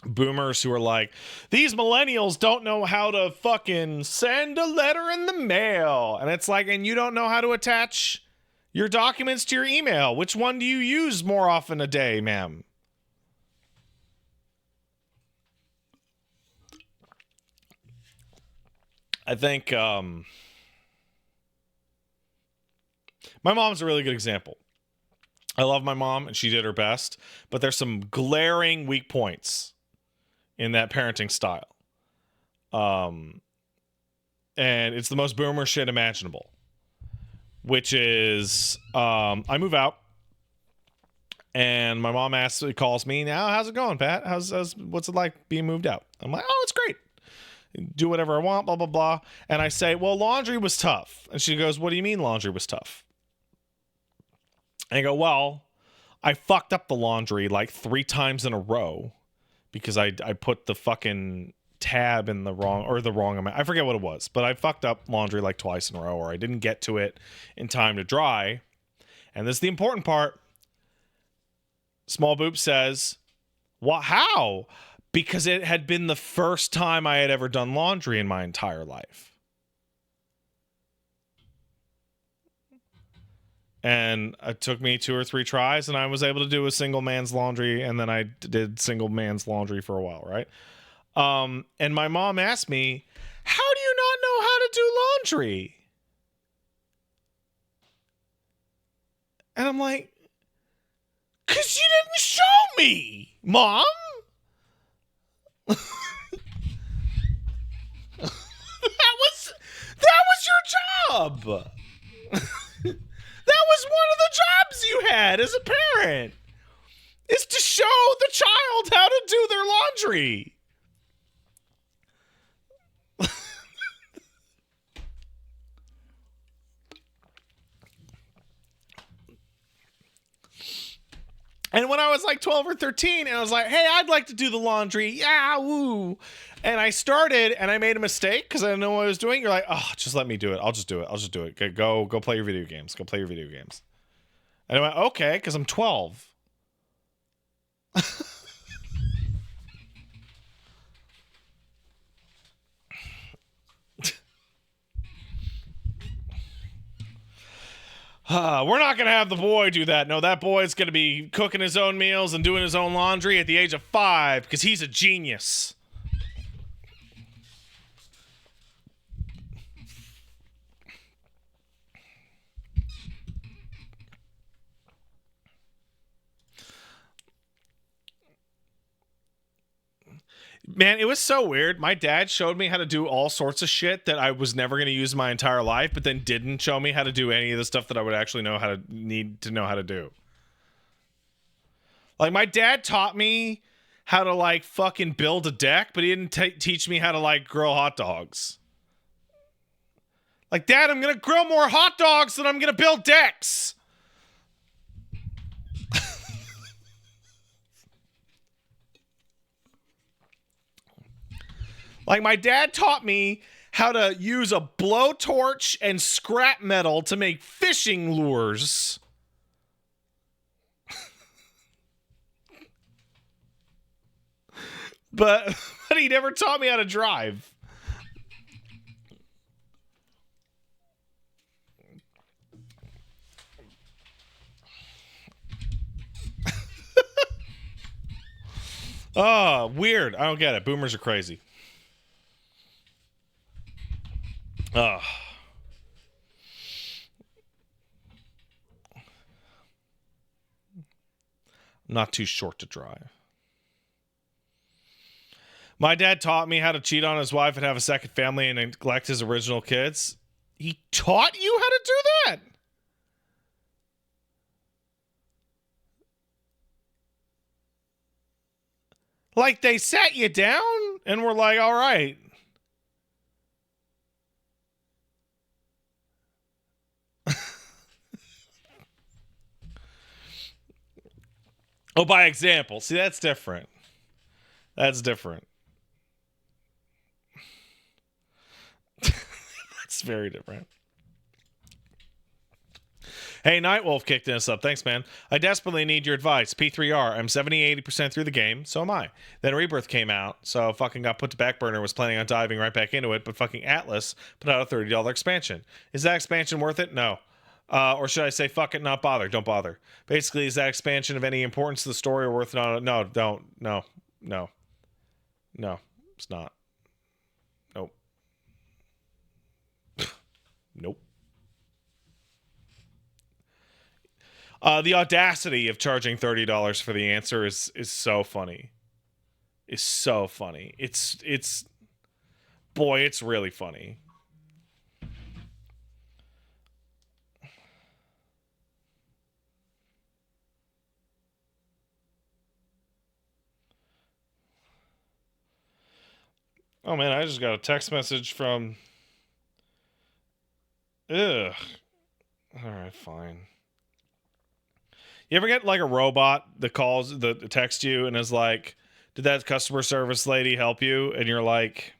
boomers who are like, these millennials don't know how to fucking send a letter in the mail. And it's like, and you don't know how to attach your documents to your email. Which one do you use more often a day, ma'am? I think my mom's a really good example. I love my mom, and she did her best, but there's some glaring weak points in that parenting style. And it's the most boomer shit imaginable, which is I move out, and my mom calls me, now, how's it going, Pat? What's it like being moved out? I'm like, oh, it's great. Do whatever I want, blah, blah, blah. And I say, well, laundry was tough. And she goes, what do you mean laundry was tough? And I go, well, I fucked up the laundry like 3 times in a row because I put the fucking tab in the wrong amount. I forget what it was, but I fucked up laundry like twice in a row, or I didn't get to it in time to dry. And this is the important part. Small Boop says, "What? How?" Because it had been the first time I had ever done laundry in my entire life. And it took me 2 or 3 tries, and I was able to do a single man's laundry, and then I did single man's laundry for a while, right? And my mom asked me, how do you not know how to do laundry? And I'm like, because you didn't show me, Mom. that was your job. That was one of the jobs you had as a parent, is to show the child how to do their laundry. And when I was like 12 or 13, and I was like, hey, I'd like to do the laundry. Yeah, woo. And I started, and I made a mistake because I didn't know what I was doing. You're like, oh, just let me do it. I'll just do it. Go play your video games. Go play your video games. And I went, okay, because I'm 12. We're not going to have the boy do that. No, that boy's going to be cooking his own meals and doing his own laundry at the age of 5 because he's a genius. Man, it was so weird. My dad showed me how to do all sorts of shit that I was never going to use my entire life, but then didn't show me how to do any of the stuff that I would actually need to know how to do. Like, my dad taught me how to, like, fucking build a deck, but he didn't teach me how to, like, grill hot dogs. Like, Dad, I'm going to grill more hot dogs than I'm going to build decks. Like, my dad taught me how to use a blowtorch and scrap metal to make fishing lures. but he never taught me how to drive. Oh, weird. I don't get it. Boomers are crazy. I'm not too short to drive. My dad taught me how to cheat on his wife and have a second family and neglect his original kids. He taught you how to do that? Like, they sat you down and were like, all right. Oh, by example. See, that's different. That's different. That's very different. Hey, Nightwolf kicked us up. Thanks, man. I desperately need your advice. P3R. I'm 70-80% through the game. So am I. Then Rebirth came out. So fucking got put to back burner. Was planning on diving right back into it. But fucking Atlas put out a $30 expansion. Is that expansion worth it? No. Or should I say, fuck it, not bother. Don't bother. Basically, is that expansion of any importance to the story or worth it? No, don't. No. No, it's not. Nope. Nope. The audacity of charging $30 for the answer is so funny. It's so funny. It's boy, it's really funny. Oh man, I just got a text message from. Ugh. All right, fine. You ever get like a robot that calls, that texts you and is like, "Did that customer service lady help you?" And you're like,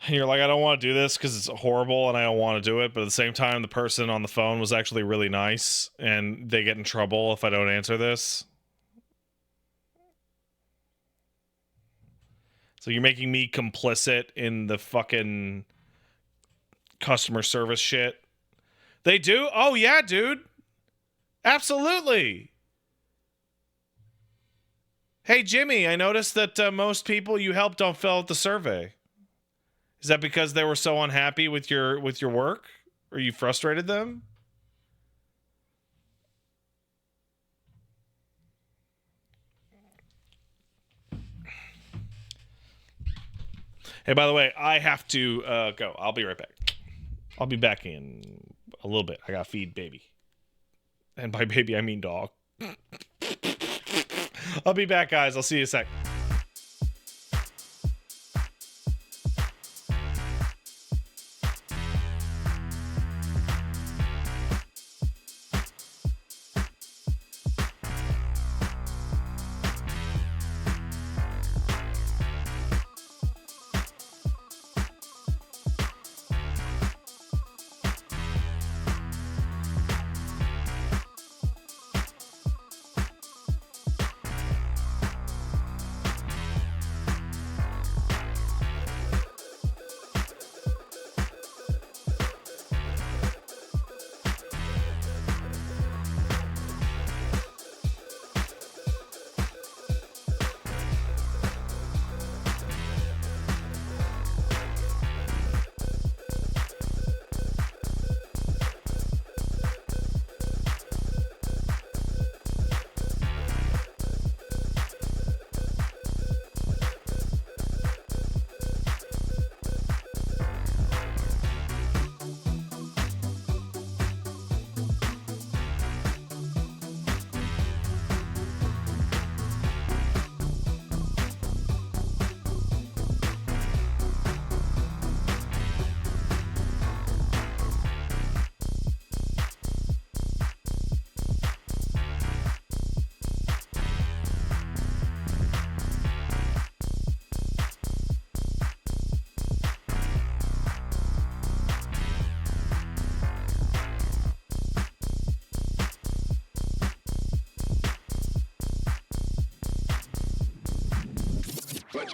I don't want to do this because it's horrible and I don't want to do it. But at the same time, the person on the phone was actually really nice and they get in trouble if I don't answer this. So you're making me complicit in the fucking customer service shit. They do? Oh, yeah, dude. Absolutely. Hey, Jimmy, I noticed that most people you helped don't fill out the survey. Is that because they were so unhappy with your work? Or you frustrated them? Hey, by the way, I have to go. I'll be right back. I'll be back in a little bit. I gotta feed baby. And by baby, I mean dog. I'll be back, guys. I'll see you in a sec.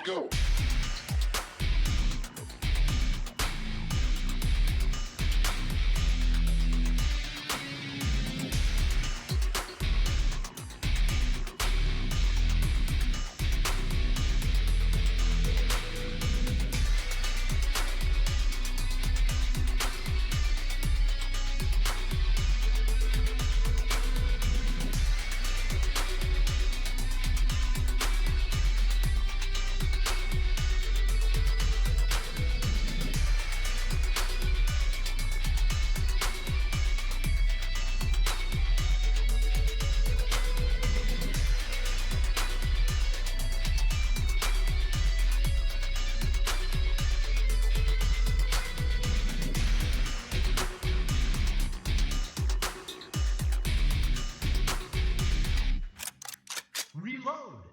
go. Reload.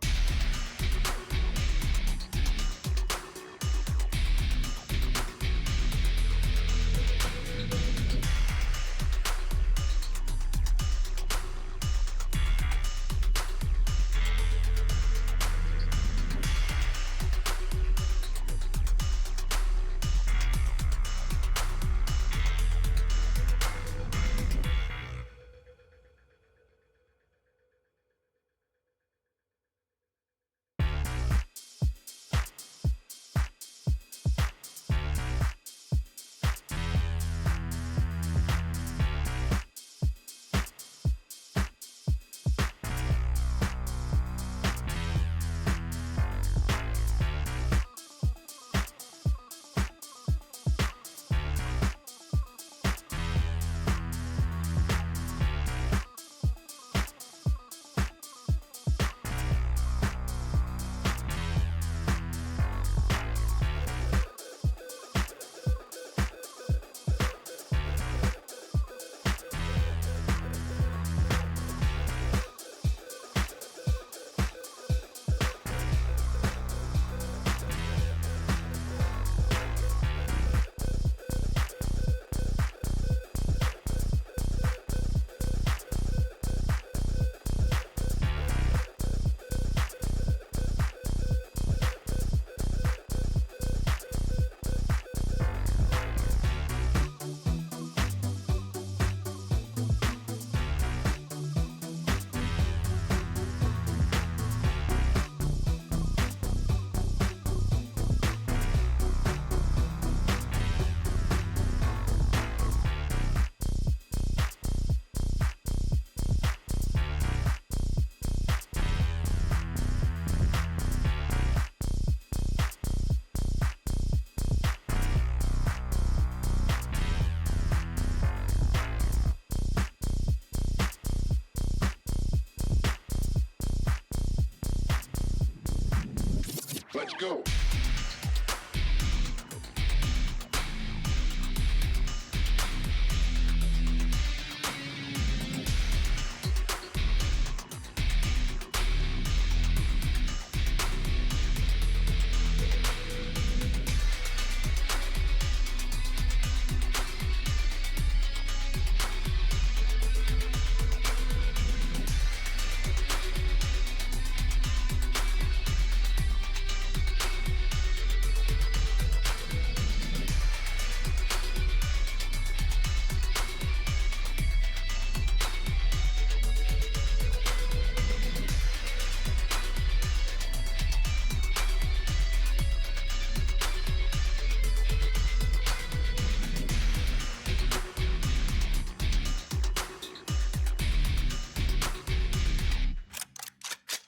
Let's go.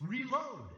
Reload.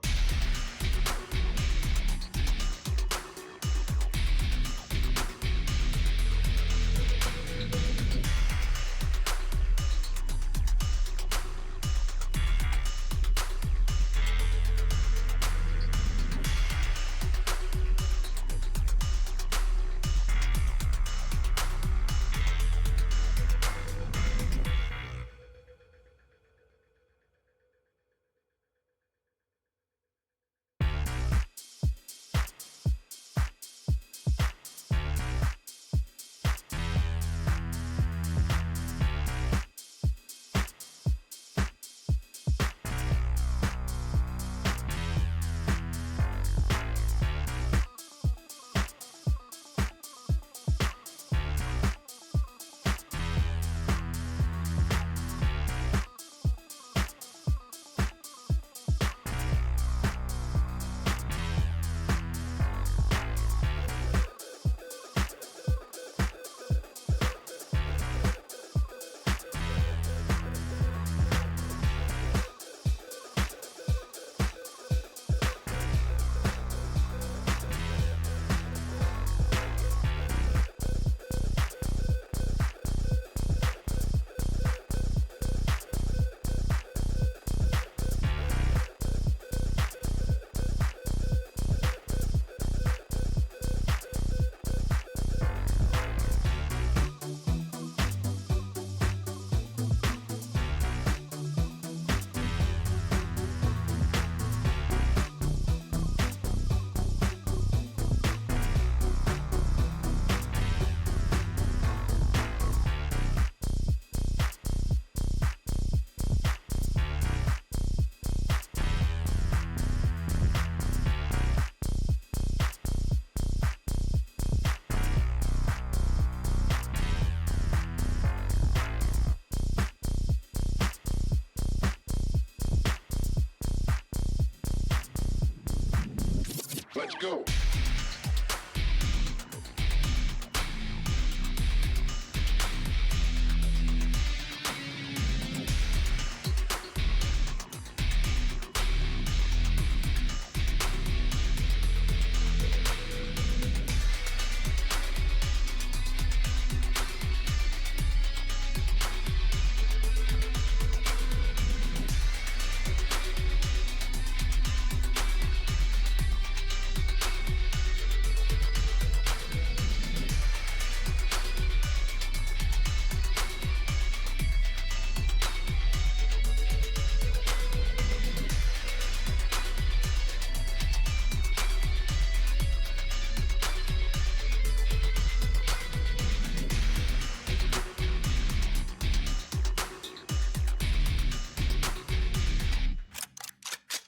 Let's go.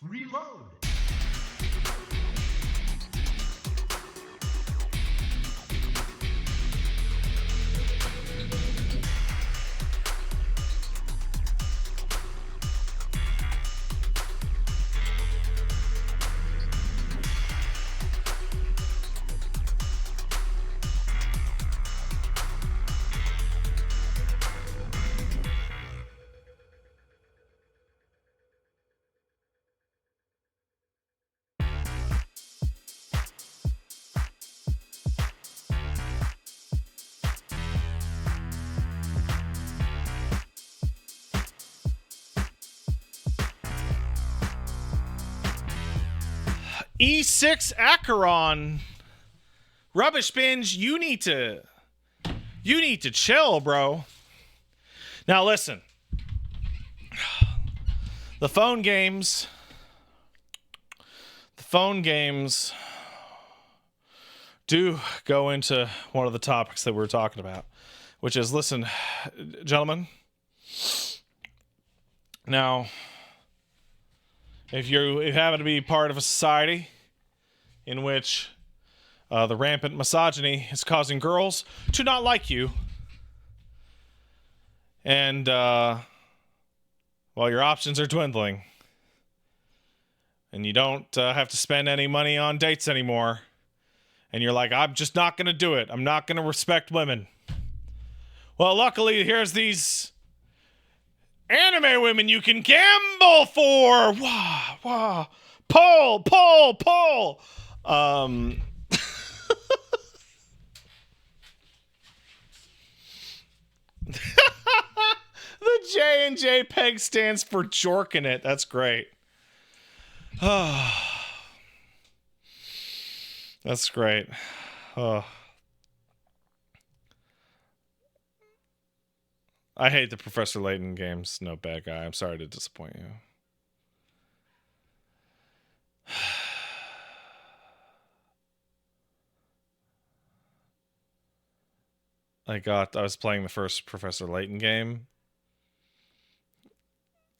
Reload. E6 Acheron. Rubbish Binge, you need to chill, bro. Now listen. The phone games do go into one of the topics that we're talking about, which is, listen, gentlemen. Now, if you happen to be part of a society in which the rampant misogyny is causing girls to not like you, and well, your options are dwindling, and you don't have to spend any money on dates anymore, and you're like, I'm just not going to do it. I'm not going to respect women. Well, luckily, here's these anime women you can gamble for. Wah, wah. Pull. The J in JPEG stands for jorking it. That's great. That's great. I hate the Professor Layton games. No bad guy. I'm sorry to disappoint you. I was playing the first Professor Layton game,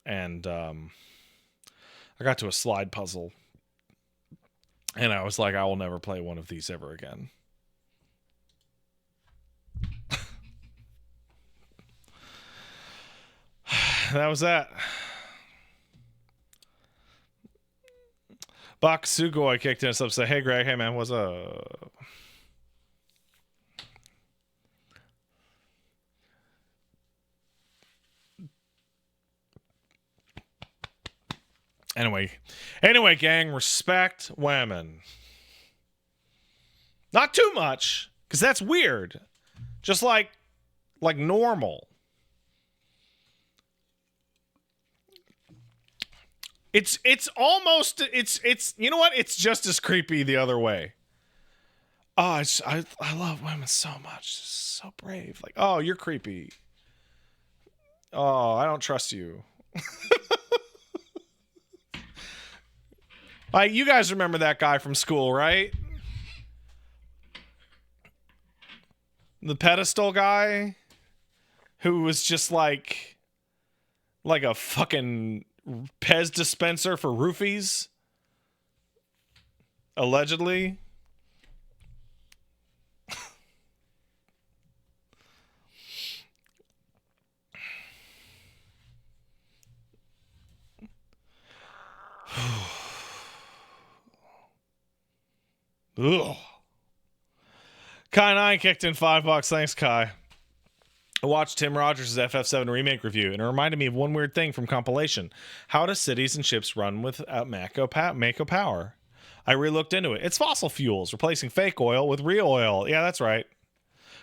and I got to a slide puzzle, and I was like, I will never play one of these ever again. That was that. Bakusugoi kicked in us up, say, hey Greg, hey man, what's up? Anyway, gang, respect women. Not too much, because that's weird. Just like normal. It's almost you know what? It's just as creepy the other way. Oh, I love women so much. So brave. Like, oh, you're creepy. Oh, I don't trust you. Like, you guys remember that guy from school, right? The pedestal guy who was just like a fucking Pez dispenser for roofies, allegedly. Ugh. Kai9 kicked in $5. Thanks, Kai. I watched Tim Rogers' FF7 remake review, and it reminded me of one weird thing from compilation. How do cities and ships run without Mako power? I re-looked into it. It's fossil fuels, replacing fake oil with real oil. Yeah, that's right.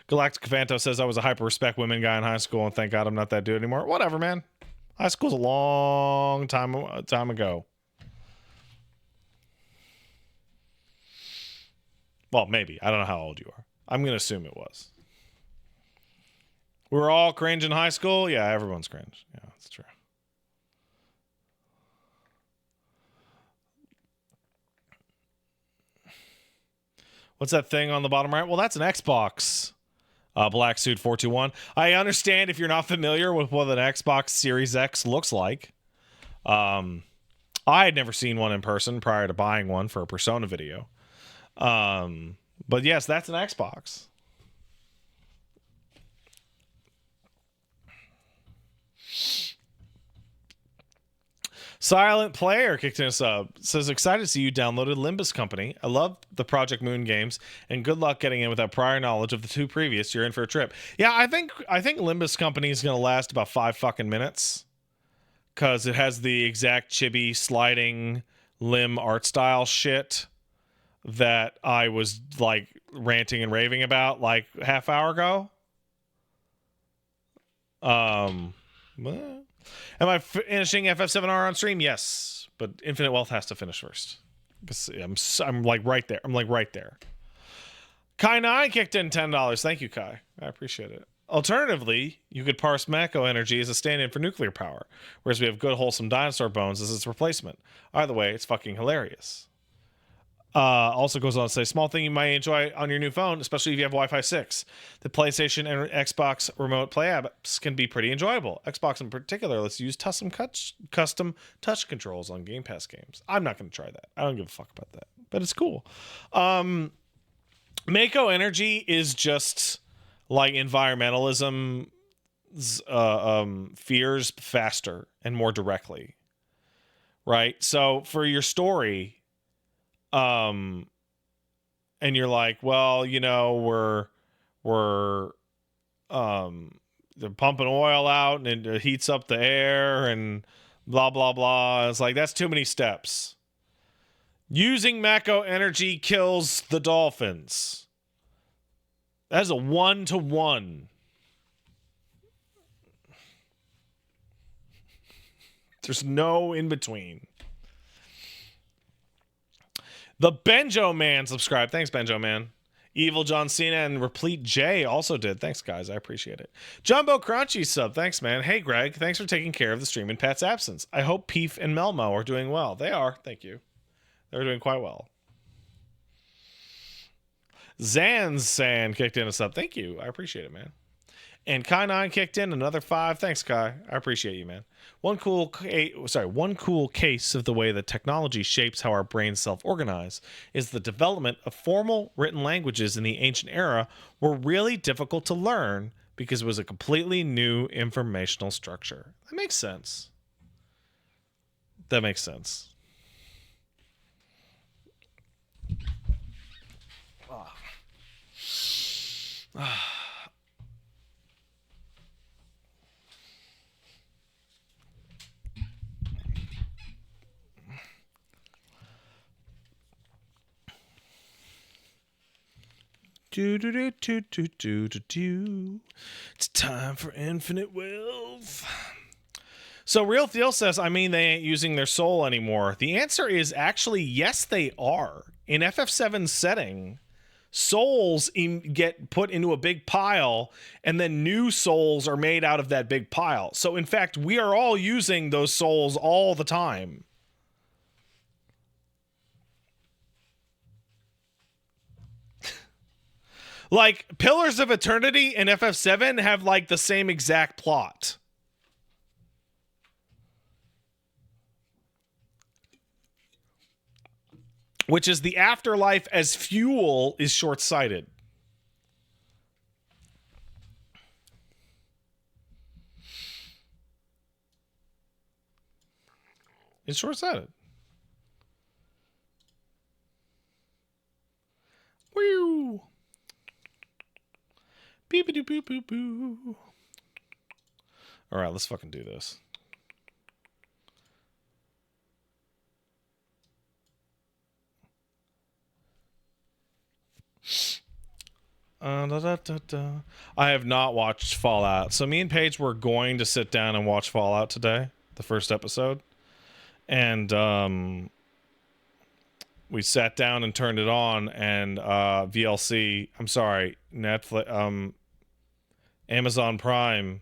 Galactic Fanto says I was a hyper-respect women guy in high school, and thank God I'm not that dude anymore. Whatever, man. High school's a long time ago. Well, maybe. I don't know how old you are. I'm going to assume it was. We were all cringe in high school? Yeah, everyone's cringe. Yeah, that's true. What's that thing on the bottom right? Well, that's an Xbox. Black Suit 421. I understand if you're not familiar with what an Xbox Series X looks like. I had never seen one in person prior to buying one for a Persona video. But yes, that's an Xbox. Silent Player kicked us up. Says, excited to see you downloaded Limbus Company. I love the Project Moon games, and good luck getting in without prior knowledge of the two previous. You're in for a trip. Yeah, I think Limbus Company is going to last about 5 fucking minutes, because it has the exact chibi sliding limb art style shit that I was like ranting and raving about like half hour ago. Well, am I finishing FF7R on stream? Yes, but Infinite Wealth has to finish first. I'm like right there. I'm like right there. Kai9 kicked in $10. Thank you, Kai. I appreciate it. Alternatively, you could parse Mako energy as a stand-in for nuclear power, whereas we have good wholesome dinosaur bones as its replacement. Either way, it's fucking hilarious. Also goes on to say, small thing you might enjoy on your new phone, especially if you have Wi-Fi 6. The PlayStation and Xbox remote play apps can be pretty enjoyable. Xbox in particular lets you use custom touch controls on Game Pass games. I'm not going to try that. I don't give a fuck about that, but it's cool. Mako Energy is just like environmentalism fears faster and more directly, right? So for your story, and you're like, well, you know, they're pumping oil out and it heats up the air and blah blah blah. It's like that's too many steps. Using Mako energy kills the dolphins. That's a 1-to-1. There's no in between. The Benjo Man subscribed. Thanks, Benjo Man. Evil John Cena and Replete J also did. Thanks, guys. I appreciate it. Jumbo Crunchy sub. Thanks, man. Hey, Greg. Thanks for taking care of the stream in Pat's absence. I hope Peef and Melmo are doing well. They are. Thank you. They're doing quite well. Zansan kicked in a sub. Thank you. I appreciate it, man. And Kai9 kicked in another 5. Thanks, Kai. I appreciate you, man. One cool case of the way that technology shapes how our brains self-organize is the development of formal written languages in the ancient era were really difficult to learn because it was a completely new informational structure. That makes sense. That makes sense. It's time for infinite wealth. So Real Deal says, I mean, they ain't using their soul anymore. The answer is actually yes, they are. In FF7's setting, souls get put into a big pile, and then new souls are made out of that big pile. So in fact, we are all using those souls all the time. Like, Pillars of Eternity and FF7 have, like, the same exact plot. Which is the afterlife as fuel is short-sighted. It's short-sighted. Woo! Beep-a-doo boo boo boo. All right, let's fucking do this. I have not watched Fallout. So me and Paige were going to sit down and watch Fallout today, the first episode. And we sat down and turned it on, and VLC, I'm sorry, Netflix, Amazon Prime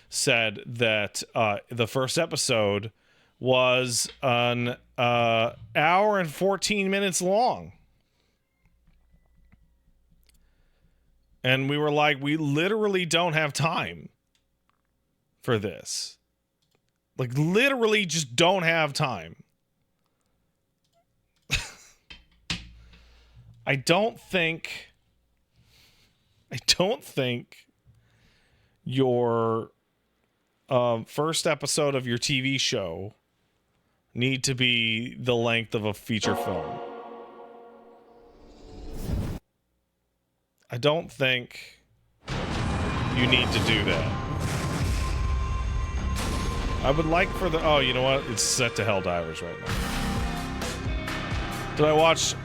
said that the first episode was an hour and 14 minutes long. And we were like, we literally don't have time for this. Like, literally just don't have time. I don't think your first episode of your TV show need to be the length of a feature film. I don't think you need to do that. I would like for the... Oh, you know what? It's set to Helldivers right now. Did I watch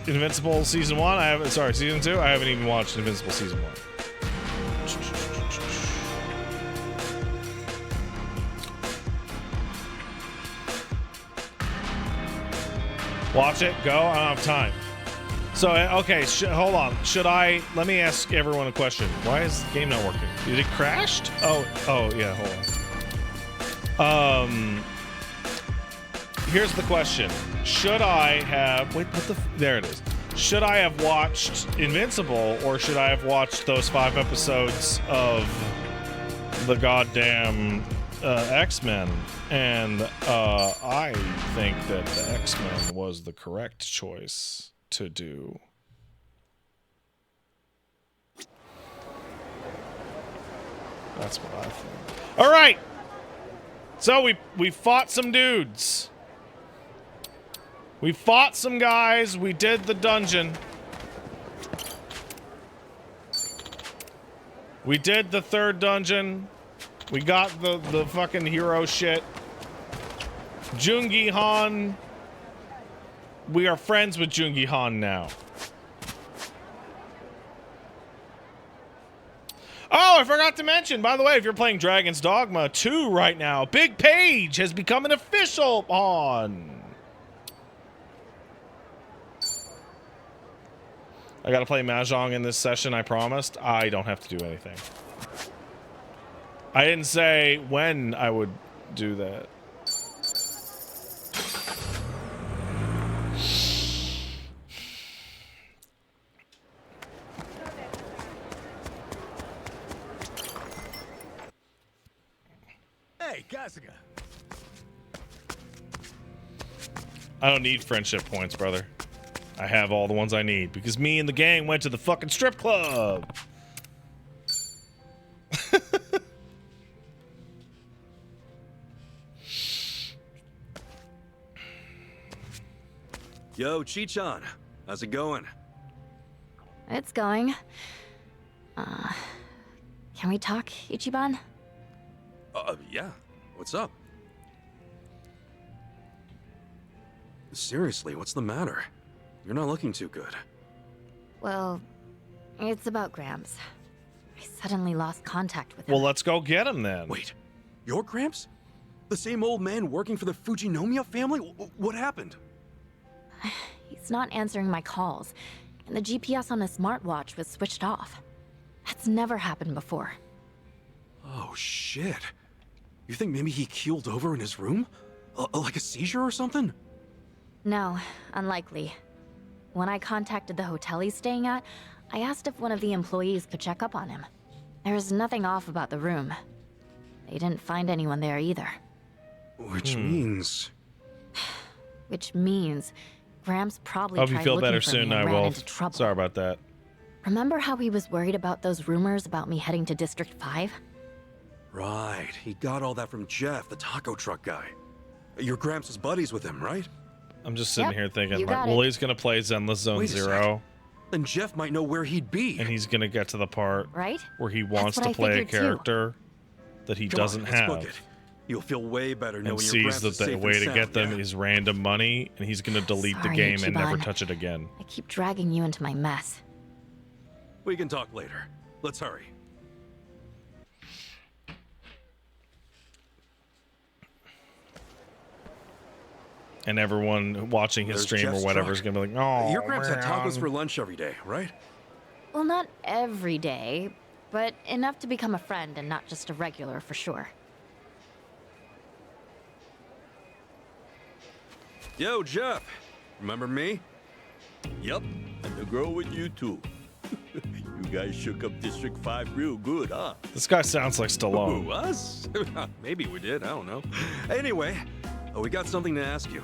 Invincible Season 1? Season 2? I haven't even watched Invincible Season 1. Watch it. Go. I don't have time. So, okay, hold on. Let me ask everyone a question. Why is the game not working? Did it crashed? Oh, yeah, hold on. Here's the question. Should I have... Wait, what the... There it is. Should I have watched Invincible, or should I have watched those 5 episodes of the goddamn X-Men? And I think that the X-Men was the correct choice to do. That's what I think. All right. So we fought some dudes. We fought some guys. We did the dungeon. We did the 3rd dungeon. We got the fucking hero shit. Joon-gi Han. We are friends with Joon-gi Han now. Oh, I forgot to mention, by the way, if you're playing Dragon's Dogma 2 right now, Big Page has become an official pawn. I gotta play Mahjong in this session, I promised. I don't have to do anything. I didn't say when I would do that. Hey, Kasuga. I don't need friendship points, brother. I have all the ones I need because me and the gang went to the fucking strip club. Yo, Chichan. How's it going? It's going. Can we talk, Ichiban? Yeah. What's up? Seriously, what's the matter? You're not looking too good. Well, it's about Gramps. I suddenly lost contact with him. Well, let's go get him then. Wait, your Gramps? The same old man working for the Fujinomiya family? What happened? He's not answering my calls, and the GPS on his smartwatch was switched off. That's never happened before. Oh, shit. You think maybe he keeled over in his room? Like a seizure or something? No, unlikely. When I contacted the hotel he's staying at, I asked if one of the employees could check up on him. There was nothing off about the room. They didn't find anyone there either. Which means... Which means Gramps probably Hope you tried feel looking better for soon, me and I ran will. into trouble. Sorry about that. Remember how he was worried about those rumors about me heading to District 5? Right, he got all that from Jeff, the taco truck guy. Your Gramps was buddies with him, right? I'm just sitting Yep, here thinking, you like, got well, it. he's gonna play Zenless Zone Wait a sec. Zero, Then Jeff might know where he'd be. and he's gonna get to the part Right? where he wants what to I play a figured too. character that he Come on, doesn't let's book have, it. You'll feel way better knowing and your sees Gramps that is the safe way and to sound, get them yeah? is random money, and he's gonna delete the Sorry, game and never Ichiban. touch it again. I keep dragging you into my mess. We can talk later. Let's hurry. And everyone watching his There's stream Jeff's or whatever truck. is gonna be like, "Oh, Your Gramps had tacos man." for lunch every day, right? Well, not every day, but enough to become a friend and not just a regular for sure. Yo, Jeff. Remember me? Yup, and the girl with you too. You guys shook up District 5 real good, huh? This guy sounds like Stallone. Who, us? Maybe we did, I don't know. Anyway, we got something to ask you.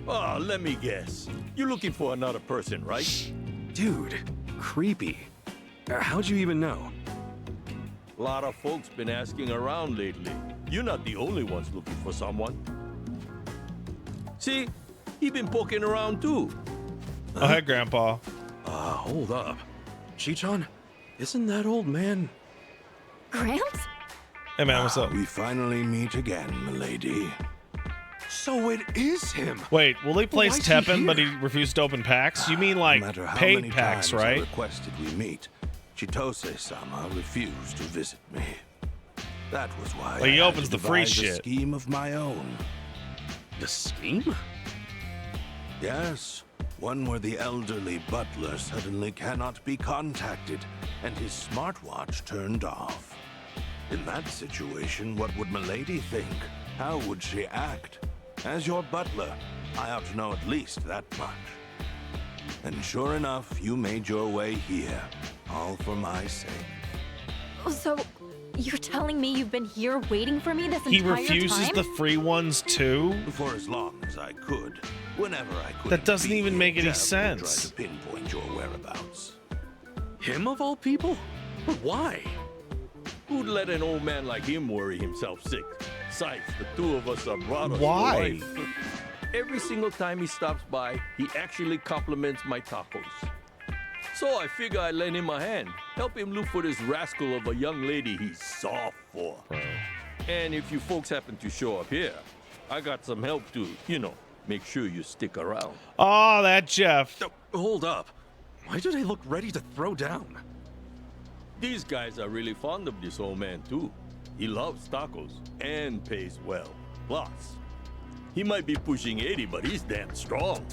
Oh, let me guess. You're looking for another person, right? Dude, creepy. How'd you even know? A lot of folks been asking around lately. You're not the only ones looking for someone. See, he been poking around too. Oh, hey, Grandpa. Hold up. Chichon, isn't that old man? Gramps? Hey, man, what's up? We finally meet again, milady. So it is him! Wait, well, he plays why is he Teppen, but he here? refused to open packs? You mean like No matter how paid many packs, times I right? requested we meet, Chitose-sama refused to visit me. That was why Well, he I had opens to the free devise a shit. scheme of my own. The scheme? Yes, one where the elderly butler suddenly cannot be contacted and his smartwatch turned off. In that situation, what would milady think? How would she act? As your butler, I ought to know at least that much. And sure enough, you made your way here, all for my sake. So, you're telling me you've been here waiting for me this He entire refuses time? the free ones too? For as long as I could, whenever I could. That doesn't even make any sense. Try to pinpoint your whereabouts. Him of all people? But why? Who'd let an old man like him worry himself sick? Besides, the two of us are brothers. for Why? life. Every single time he stops by, he actually compliments my tacos. So I figure I lend him a hand, help him look for this rascal of a young lady he's soft for. And if you folks happen to show up here, I got some help to, make sure you stick around. Oh, that Jeff. Hold up. Why do they look ready to throw down? These guys are really fond of this old man too. He loves tacos and pays well. Plus, he might be pushing 80, but he's damn strong.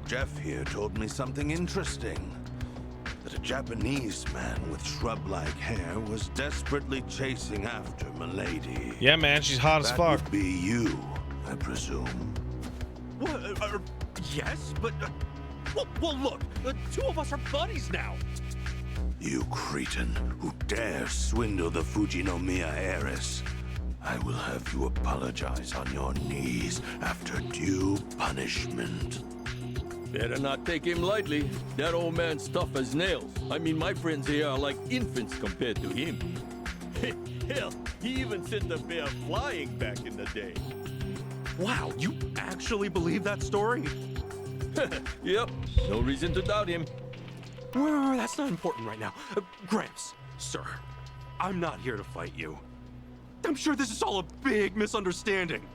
Jeff here told me something interesting. That a Japanese man with shrub-like hair was desperately chasing after milady. Yeah, man, she's hot as That fuck. would be you, I presume. What? Yes, but... well, look, the two of us are buddies now. You cretin who dare swindle the Fujinomiya heiress. I will have you apologize on your knees after due punishment. Better not take him lightly. That old man's tough as nails. I mean, my friends here are like infants compared to him. Hell, he even sent the bear flying back in the day. Wow, you actually believe that story? Yep, no reason to doubt him. That's not important right now. Gramps, sir, I'm not here to fight you. I'm sure this is all a big misunderstanding.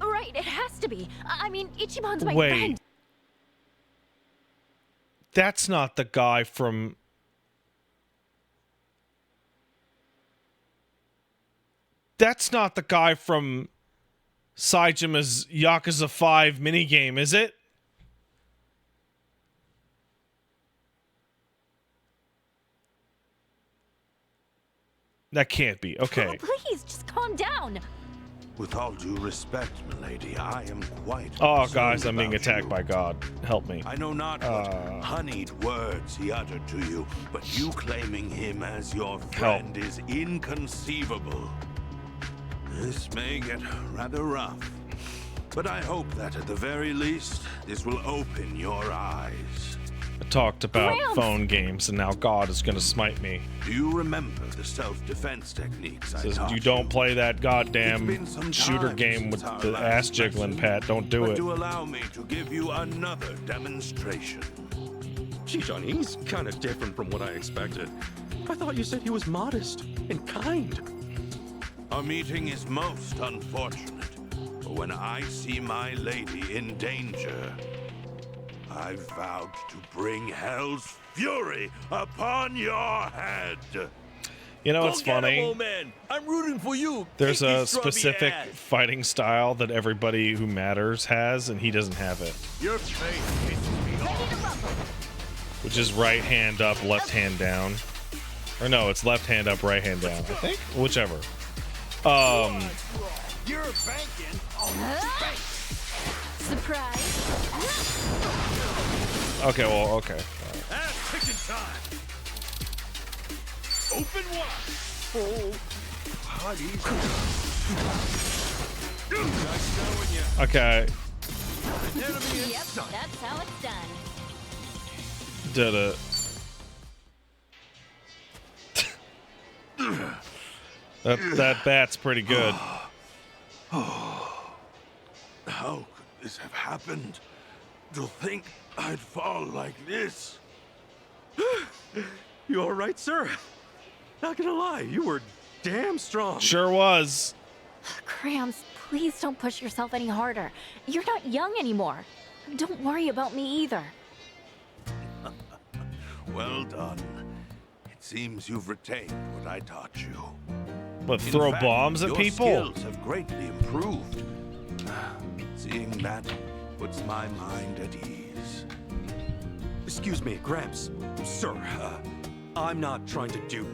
Right, it has to be. I mean, Ichiban's my Wait. friend. That's not the guy from... That's not the guy from Saijima's Yakuza 5 minigame, is it? That can't be. Okay. Oh, please, just calm down. With all due respect, milady, I am quite Oh, concerned guys, I'm being about attacked you. by God. Help me. I know not what honeyed words he uttered to you, but you claiming him as your friend is inconceivable. This may get rather rough, but I hope that at the very least, this will open your eyes. talked about Gramps! phone games, and now God is gonna smite me. Do you remember the self-defense techniques I Says taught you don't play that It's goddamn been some shooter time game since with our the last ass jiggling, lesson, Pat. Don't do but it. do allow me to give you another demonstration. Chichon, he's kind of different from what I expected. I thought you said he was modest and kind. Our meeting is most unfortunate, for when I see my lady in danger, I vowed to bring hell's fury upon your head. You know Go what's get him, funny? old man. I'm rooting for you. There's Kick a his scrubby specific ass. fighting style that everybody who matters has, and he doesn't have it, Your fate pisses me off. which is right hand up, left hand down. Or no, it's left hand up, right hand down. I think, whichever. You're banking on Surprise! Okay, well, okay. Ass kicking time. Open wide. Oh, hot easy. Nice knowing you. Okay, An enemy in Yep, sight. that's how it's done. did it. That bat's pretty good. How could this have happened? To think I'd fall like this. You all right, sir? Not gonna lie, you were damn strong. Sure was. Gramps, please don't push yourself any harder. You're not young anymore. Don't worry about me either. Well done. It seems you've retained what I taught you. But In throw fact, bombs at your people? skills have greatly improved. Seeing that puts my mind at ease. Excuse me, Gramps. Sir, I'm not trying to do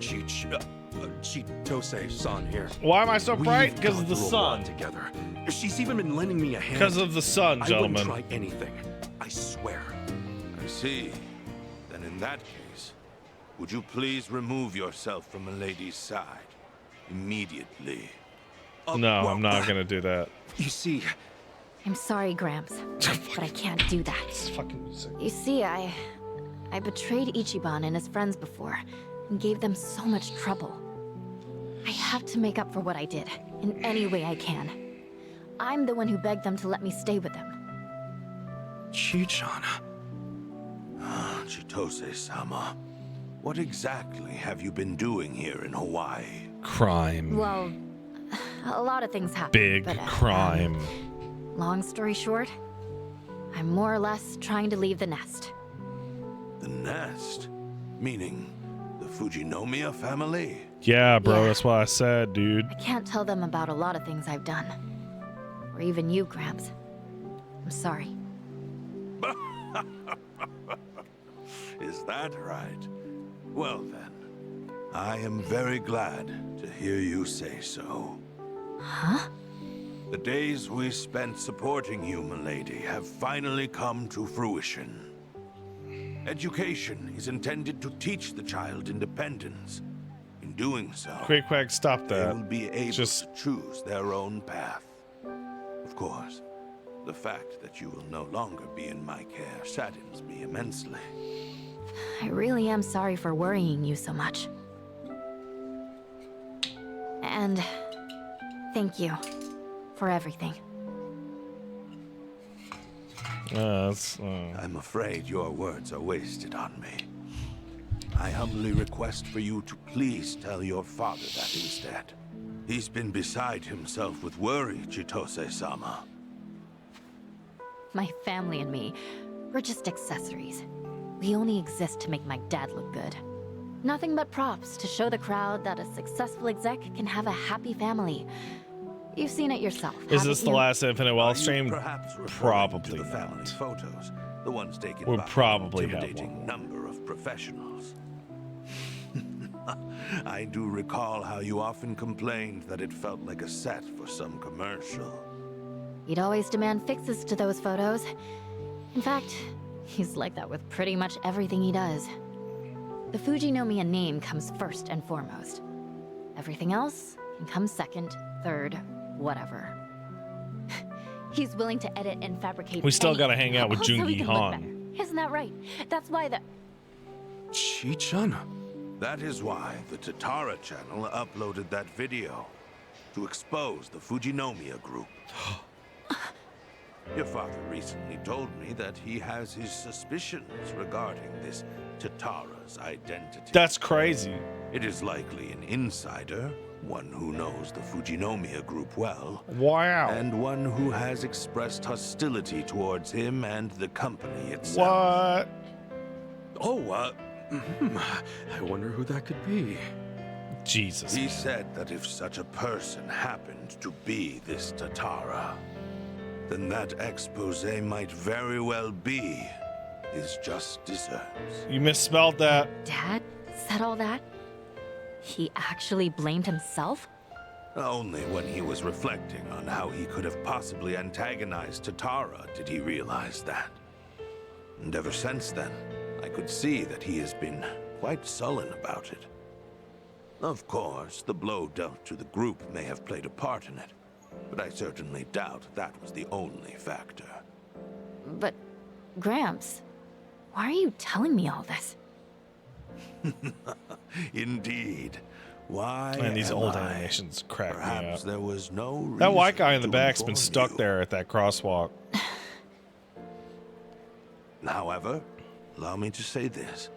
Chitose-san here. Why am I so bright? We've Because gone of the through a sun. lot together. She's even been lending me a hand. Because of the sun, I gentlemen. wouldn't try anything. I swear. I see. Then in that case, would you please remove yourself from a lady's side? Immediately. No, well, I'm not gonna do that. You see, I'm sorry, Gramps, but I can't do that. It's fucking music. You see, I betrayed Ichiban and his friends before, and gave them so much trouble. I have to make up for what I did, in any way I can. I'm the one who begged them to let me stay with them. Chichon. Chitose-sama, what exactly have you been doing here in Hawaii? Crime. Well, a lot of things happened. Big but, crime. Long story short, I'm more or less trying to leave the nest. The nest? Meaning the Fujinomiya family? Yeah, bro, Yeah. that's what I said, dude. I can't tell them about a lot of things I've done. Or even you, Gramps. I'm sorry. Is that right? Well then, I am very glad to hear you say so. Huh? The days we spent supporting you, milady, have finally come to fruition. Education is intended to teach the child independence. In doing so, Quick, quick, stop they that. will be able Just- to choose their own path. Of course, the fact that you will no longer be in my care saddens me immensely. I really am sorry for worrying you so much. And thank you for everything. I'm afraid your words are wasted on me. I humbly request for you to please tell your father that instead. He's been beside himself with worry, Chitose-sama. My family and me, we're just accessories. We only exist to make my dad look good. Nothing but props to show the crowd that a successful exec can have a happy family. You've seen it yourself. Is haven't this the you? last Infinite Are Wealth you stream? perhaps referring Probably to the family not. photos, the ones taken We'll by probably an have intimidating one. number of professionals. I do recall how you often complained that it felt like a set for some commercial. He'd always demand fixes to those photos. In fact, he's like that with pretty much everything he does. The Fujinomiya name comes first and foremost. Everything else can come second, third, whatever. He's willing to edit and fabricate. We still anything, gotta hang out with all so he Jungi can look Han. better. Isn't that right? That's why the... Chi-chan? That is why the Tatara channel uploaded that video. To expose the Fujinomiya group. Your father recently told me that he has his suspicions regarding this Tatara's identity. That's crazy. It is likely an insider, one who knows the Fujinomiya group well, Wow. and one who has expressed hostility towards him and the company itself. What? Oh, I wonder who that could be. Jesus. He said that if such a person happened to be this Tatara, then that expose might very well be his just desserts. You misspelled that. Dad said all that? He actually blamed himself? Only when he was reflecting on how he could have possibly antagonized Tatara did he realize that. And ever since then, I could see that he has been quite sullen about it. Of course, the blow dealt to the group may have played a part in it, but I certainly doubt that was the only factor. But, Gramps, why are you telling me all this? Indeed. Why Man, these am old I? animations crack me up. Perhaps there was no reason That white guy in the to back's been inform stuck you. there at that crosswalk. However, allow me to say this.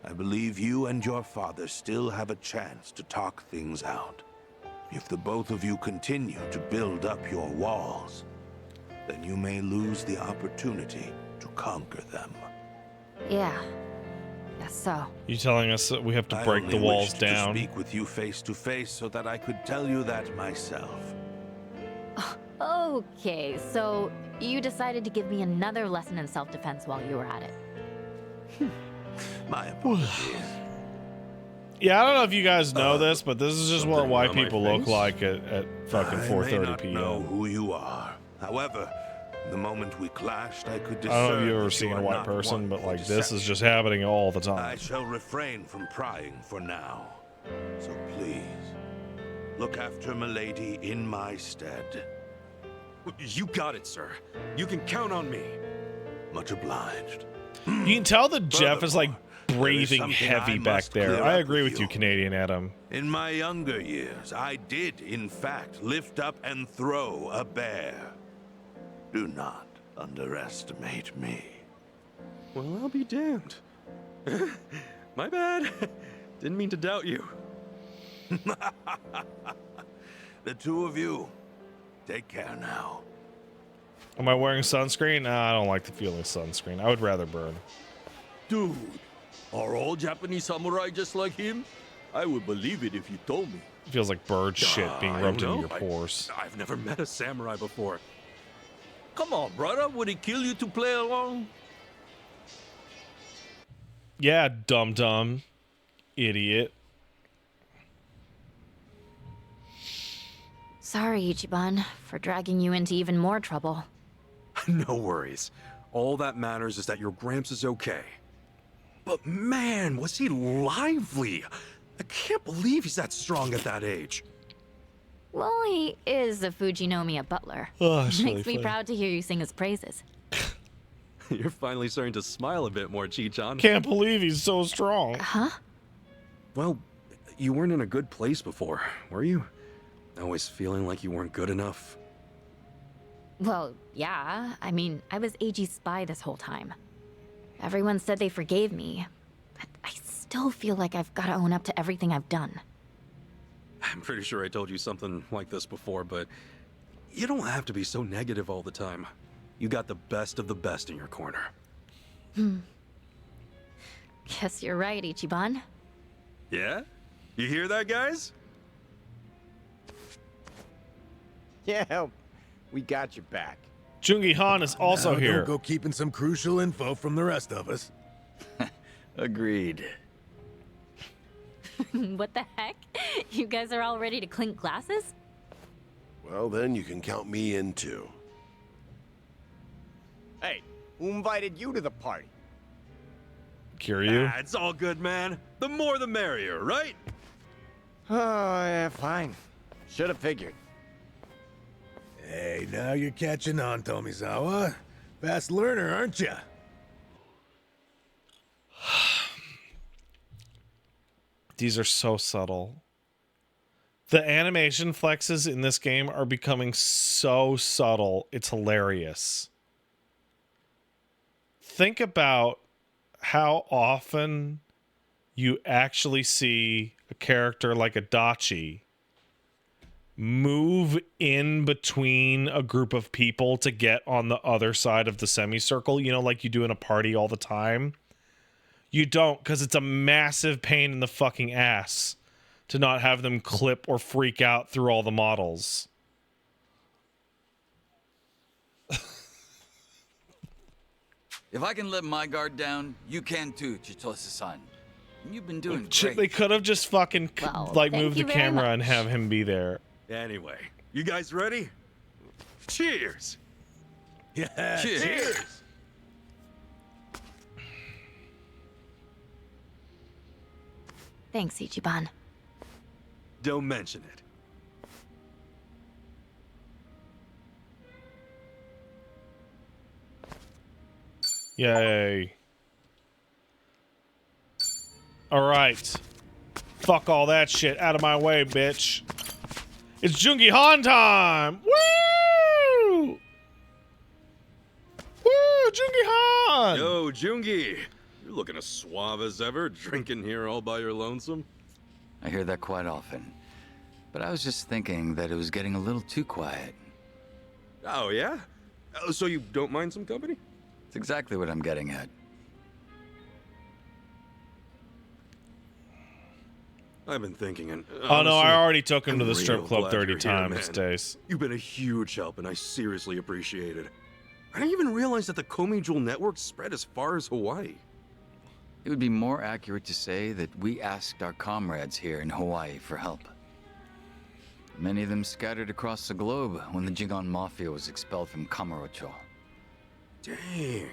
I believe you and your father still have a chance to talk things out. If the both of you continue to build up your walls, then you may lose the opportunity to conquer them. Yeah. Guess so. You telling us that we have to I break only the walls wished down? to speak with you face to face so that I could tell you that myself. Okay, so you decided to give me another lesson in self-defense while you were at it. My apologies. Yeah, I don't know if you guys know this, but this is just what something white on my people look face? like at fucking I may 4:30 not know p.m. who you are. However, the moment we clashed, I could discern I don't know if you've ever that you seen are a white not person, one but for like this is deception. just happening all the I time. shall refrain from prying for now. So please, look after Milady in my stead. You got it, sir. You can count on me. Much obliged. You can tell that Jeff is like Furthermore, there is breathing something heavy I back must there. clear I up agree with with you, you. Canadian Adam. In my younger years, I did, in fact, lift up and throw a bear. Do not underestimate me. Well, I'll be damned. My bad. Didn't mean to doubt you. The two of you, take care now. Am I wearing sunscreen? Nah, I don't like the feeling of sunscreen. I would rather burn. Dude, are all Japanese samurai just like him? I would believe it if you told me. It feels like bird shit being I rubbed don't into your know. pores. I've never met a samurai before. Come on, brother. Would it kill you to play along? Yeah, dum-dum. Idiot. Sorry, Ichiban, for dragging you into even more trouble. No worries. All that matters is that your Gramps is okay. But man, was he lively! I can't believe he's that strong at that age. Well, he is a Fujinomiya butler. Oh, that's really Makes me funny. proud to hear you sing his praises. You're finally starting to smile a bit more, Chi-chan. Can't believe he's so strong. Huh? Well, you weren't in a good place before, were you? Always feeling like you weren't good enough. Well, yeah. I mean, I was AG's spy this whole time. Everyone said they forgave me, but I still feel like I've got to own up to everything I've done. I'm pretty sure I told you something like this before, but you don't have to be so negative all the time. You got the best of the best in your corner. Guess you're right, Ichiban. Yeah? You hear that, guys? Yeah, we got your back. Jungi Han is also Now, here. Don't go keeping some crucial info from the rest of us. Agreed. What the heck? You guys are all ready to clink glasses? Well, then you can count me in too. Hey, who invited you to the party? Kiryu. It's all good, man. The more the merrier, right? Oh, yeah, fine. Should have figured. Hey, now you're catching on, Tomizawa. Fast learner, aren't you? These are so subtle. The animation flexes in this game are becoming so subtle. It's hilarious. Think about how often you actually see a character like Adachi move in between a group of people to get on the other side of the semicircle, you know, like you do in a party all the time. You don't, because it's a massive pain in the fucking ass to not have them clip or freak out through all the models. If I can let my guard down, you can too, Chitose-san. You've been doing Shit, great. they could have just fucking Well, like thank moved the you very camera and much. have him be there. Anyway, you guys ready? Cheers! Yeah. Cheers. Thanks, Ichiban. Don't mention it. Yay. Alright. Fuck all that shit out of my way, bitch. It's Jungi Han time! Woo! Woo! Jungi Han! Yo, Jungi! You're looking as suave as ever, drinking here all by your lonesome. I hear that quite often. But I was just thinking that it was getting a little too quiet. Oh, yeah? Oh, so you don't mind some company? It's exactly what I'm getting at. I've been thinking, and Oh no, I honestly, already took him I'm to the strip real club glad 30 you're here, times, man. Stace. You've been a huge help, and I seriously appreciate it. I didn't even realize that the Komi Jewel network spread as far as Hawaii. It would be more accurate to say that we asked our comrades here in Hawaii for help. Many of them scattered across the globe when the Jigon Mafia was expelled from Kamurocho. Dang.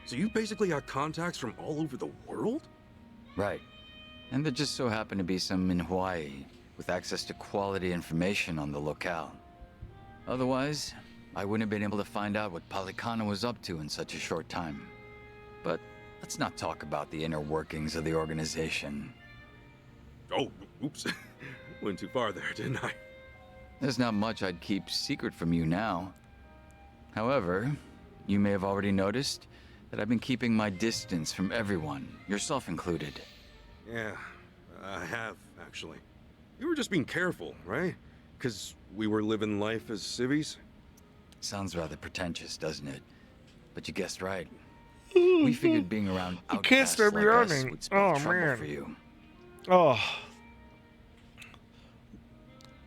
So you basically got contacts from all over the world? Right. And there just so happened to be some in Hawaii with access to quality information on the locale. Otherwise, I wouldn't have been able to find out what Palikana was up to in such a short time. But let's not talk about the inner workings of the organization. Oh, oops. Went too far there, didn't I? There's not much I'd keep secret from you now. However, you may have already noticed that I've been keeping my distance from everyone, yourself included. Yeah, I have, actually. You were just being careful, right? Because we were living life as civvies? Sounds rather pretentious, doesn't it? But you guessed right. We figured being around outcasts stop like us yawning. would spell Oh, trouble man. for you. Oh.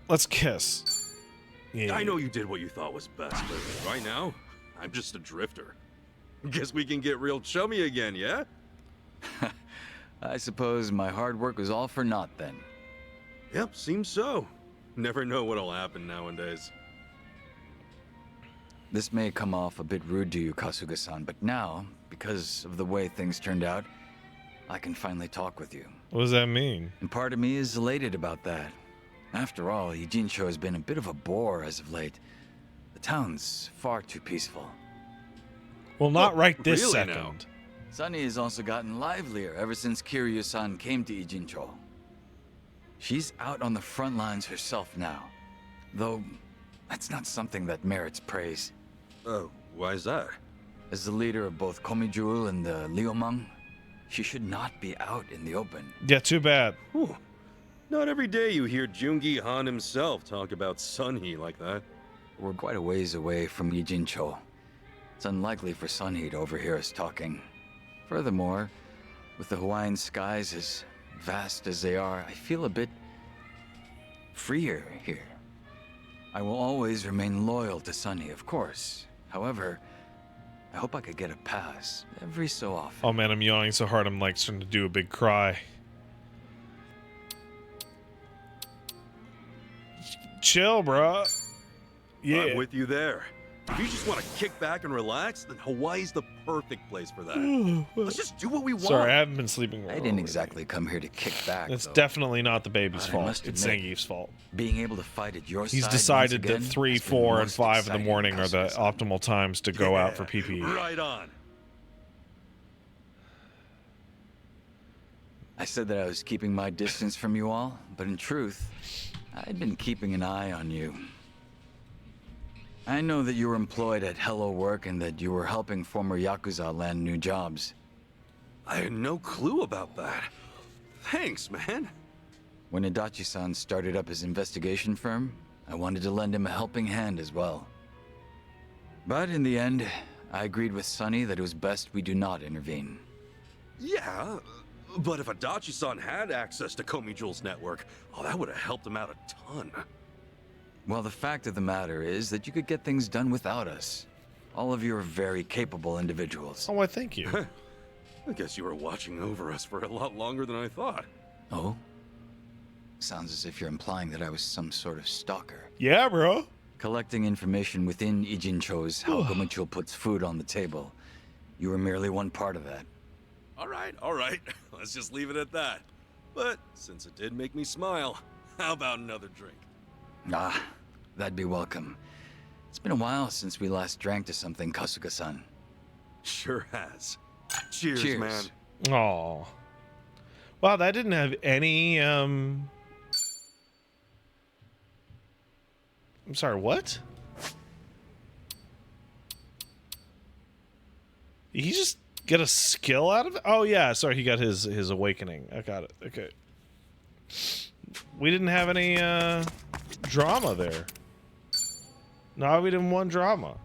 Let's kiss. Yeah. I know you did what you thought was best, but right now, I'm just a drifter. Guess we can get real chummy again, yeah? I suppose my hard work was all for naught then. Yep, seems so. Never know what'll happen nowadays. This may come off a bit rude to you, Kasuga-san, but now, because of the way things turned out, I can finally talk with you. What does that mean? And part of me is elated about that. After all, Ijincho has been a bit of a bore as of late. The town's far too peaceful. Well, not right this really second. now? Sunny has also gotten livelier ever since Kiryu-san came to Ijincho. She's out on the front lines herself now. Though, that's not something that merits praise. Oh, why is that? As the leader of both Komi Jewel and the Liumang, she should not be out in the open. Yeah, too bad. Whew. Not every day you hear Jungi Han himself talk about Sunhee like that. We're quite a ways away from Ijincho. It's unlikely for Sunhee to overhear us talking. Furthermore, with the Hawaiian skies as vast as they are, I feel a bit freer here. I will always remain loyal to Sunhee, of course. However, I hope I could get a pass every so often. Oh man, I'm yawning so hard I'm like starting to do a big cry. Chill, bro. Yeah. I'm with you there. If you just want to kick back and relax, then Hawaii's the perfect place for that. Let's just do what we want. Sorry, I haven't been sleeping well. I didn't exactly come here to kick back. It's though. definitely not the baby's I fault. must It's admit, Zangief's fault. Being able to fight at your He's side decided once that again 3, has been 4, and most 5 in the exciting, morning are the Kasuga-san. optimal times to go out for PPE. Right on. I said that I was keeping my distance from you all, but in truth, I'd been keeping an eye on you. I know that you were employed at Hello Work and that you were helping former Yakuza land new jobs. I had no clue about that. Thanks, man. When Adachi-san started up his investigation firm, I wanted to lend him a helping hand as well. But in the end, I agreed with Sunny that it was best we do not intervene. Yeah, but if Adachi-san had access to Komi Jewel's network, oh, that would have helped him out a ton. Well, the fact of the matter is that you could get things done without us. All of you are very capable individuals. Oh, I thank you. I guess you were watching over us for a lot longer than I thought. Oh? Sounds as if you're implying that I was some sort of stalker. Yeah, bro. Collecting information within Ijincho's how Gomichul puts food on the table. You were merely one part of that. All right. Let's just leave it at that. But since it did make me smile, how about another drink? Ah, that'd be welcome. It's been a while since we last drank to something, Kasuga-san. Sure has. Cheers, Cheers. man. Oh. Wow, that didn't have any, I'm sorry, what? Did he just get a skill out of it? Oh, yeah, sorry, he got his awakening. I got it. Okay. We didn't have any, drama there. No, we didn't want drama.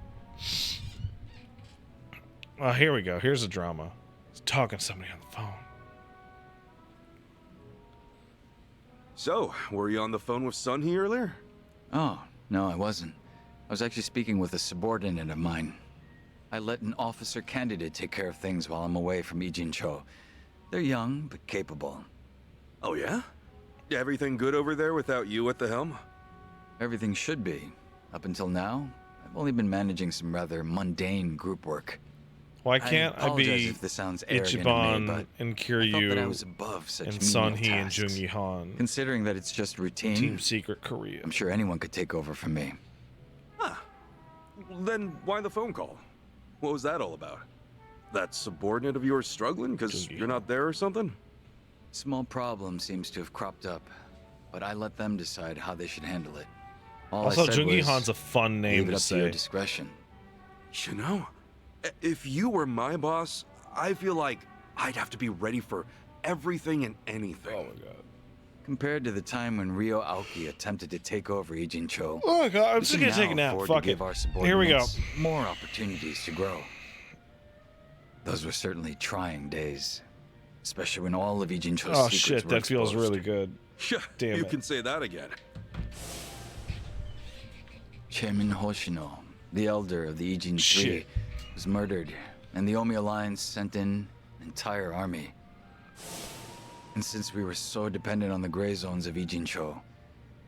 Oh, here we go. Here's a drama. He's talking to somebody on the phone. So, were you on the phone with Sunhee earlier? Oh, no, I wasn't. I was actually speaking with a subordinate of mine. I let an officer candidate take care of things while I'm away from Ijincho. They're young, but capable. Oh, yeah? Everything good over there without you at the helm? Everything should be. Up until now, I've only been managing some rather mundane group work. Why can't I apologize be if this sounds arrogant of me, Ichiban but and I thought that I Kiryu was above such and menial Sunhee and tasks. Jungi Han? Considering that it's just routine, Team Secret Korea. I'm sure anyone could take over from me. Then why the phone call? What was that all about? That subordinate of yours struggling because you're not there or something? Small problem seems to have cropped up, but I let them decide how they should handle it. All Also, I said Jungi was, Han's a fun name leave it to up to your say. discretion. You know, if you were my boss, I feel like I'd have to be ready for everything and anything. Oh my god. Compared to the time when Ryo Aoki attempted to take over Ijincho, Oh my god, I'm we just can gonna take now a nap. afford Fuck to it. give our Here we go. subordinates more opportunities to grow. Those were certainly trying days, especially when all of Ijincho's Oh secrets shit, were that feels exposed. really good. Yeah, Damn you it. can say that again. Chairman Hoshino, the elder of the Ijin Shit. Three, was murdered, and the Omi Alliance sent in an entire army. And since we were so dependent on the gray zones of Ijincho,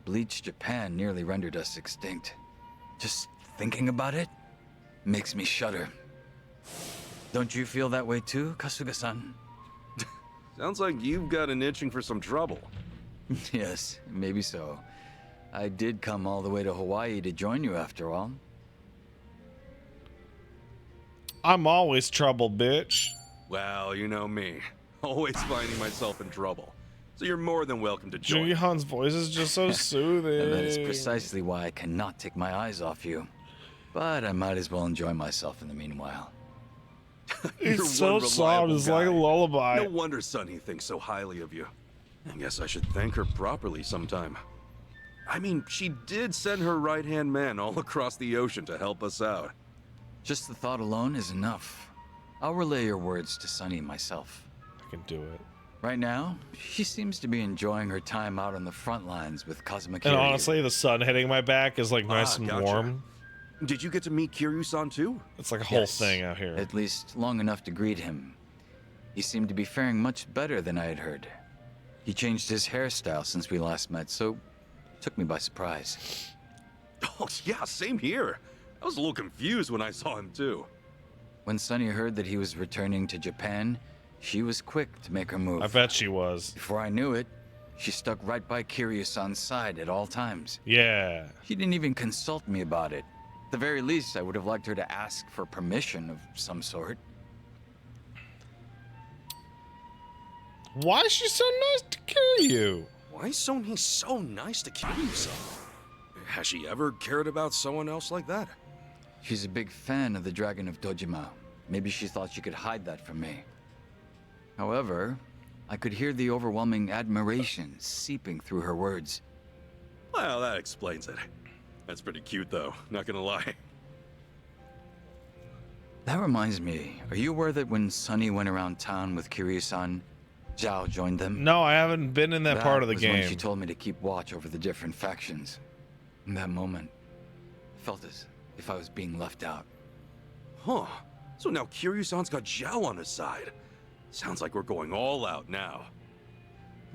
Bleach Japan nearly rendered us extinct. Just thinking about it makes me shudder. Don't you feel that way too, Kasuga-san? Sounds like you've got an itching for some trouble. Yes, maybe so. I did come all the way to Hawaii to join you after all. I'm always trouble, bitch. Well, you know me. Always finding myself in trouble. So you're more than welcome to join. Jungi Han's voice is just so soothing. And that is precisely why I cannot take my eyes off you. But I might as well enjoy myself in the meanwhile. You're It's so one soft, reliable it's like a guy. lullaby. No wonder Sunhee thinks so highly of you. I guess I should thank her properly sometime. I mean, she did send her right-hand man all across the ocean to help us out. Just the thought alone is enough. I'll relay your words to Sunny myself. I can do it. Right now, she seems to be enjoying her time out on the front lines with Kazuma And Kiryu. honestly, the sun hitting my back is like nice and gotcha. warm. Did you get to meet Kiryu-san too? It's like a whole Yes, thing out here. At least long enough to greet him. He seemed to be faring much better than I had heard. He changed his hairstyle since we last met, so took me by surprise. Oh, yeah, same here. I was a little confused when I saw him too. When Sunny heard that he was returning to Japan, she was quick to make her move. I bet she was. Before I knew it, she stuck right by Kiryu-san's side at all times. Yeah. She didn't even consult me about it. At the very least, I would have liked her to ask for permission of some sort. Why is she so nice to Kiryu? Why is Sony so nice to Kiryu-san? Has she ever cared about someone else like that? She's a big fan of the Dragon of Dojima. Maybe she thought she could hide that from me. However, I could hear the overwhelming admiration seeping through her words. Well, that explains it. That's pretty cute, though, not gonna lie. That reminds me, are you aware that when Sunny went around town with Kiryu-san, Zhao joined them? No, I haven't been in that part of the was game. when she told me to keep watch over the different factions. In that moment, I felt as if I was being left out. Huh. So now Kiryu-san's got Zhao on his side. Sounds like we're going all out now.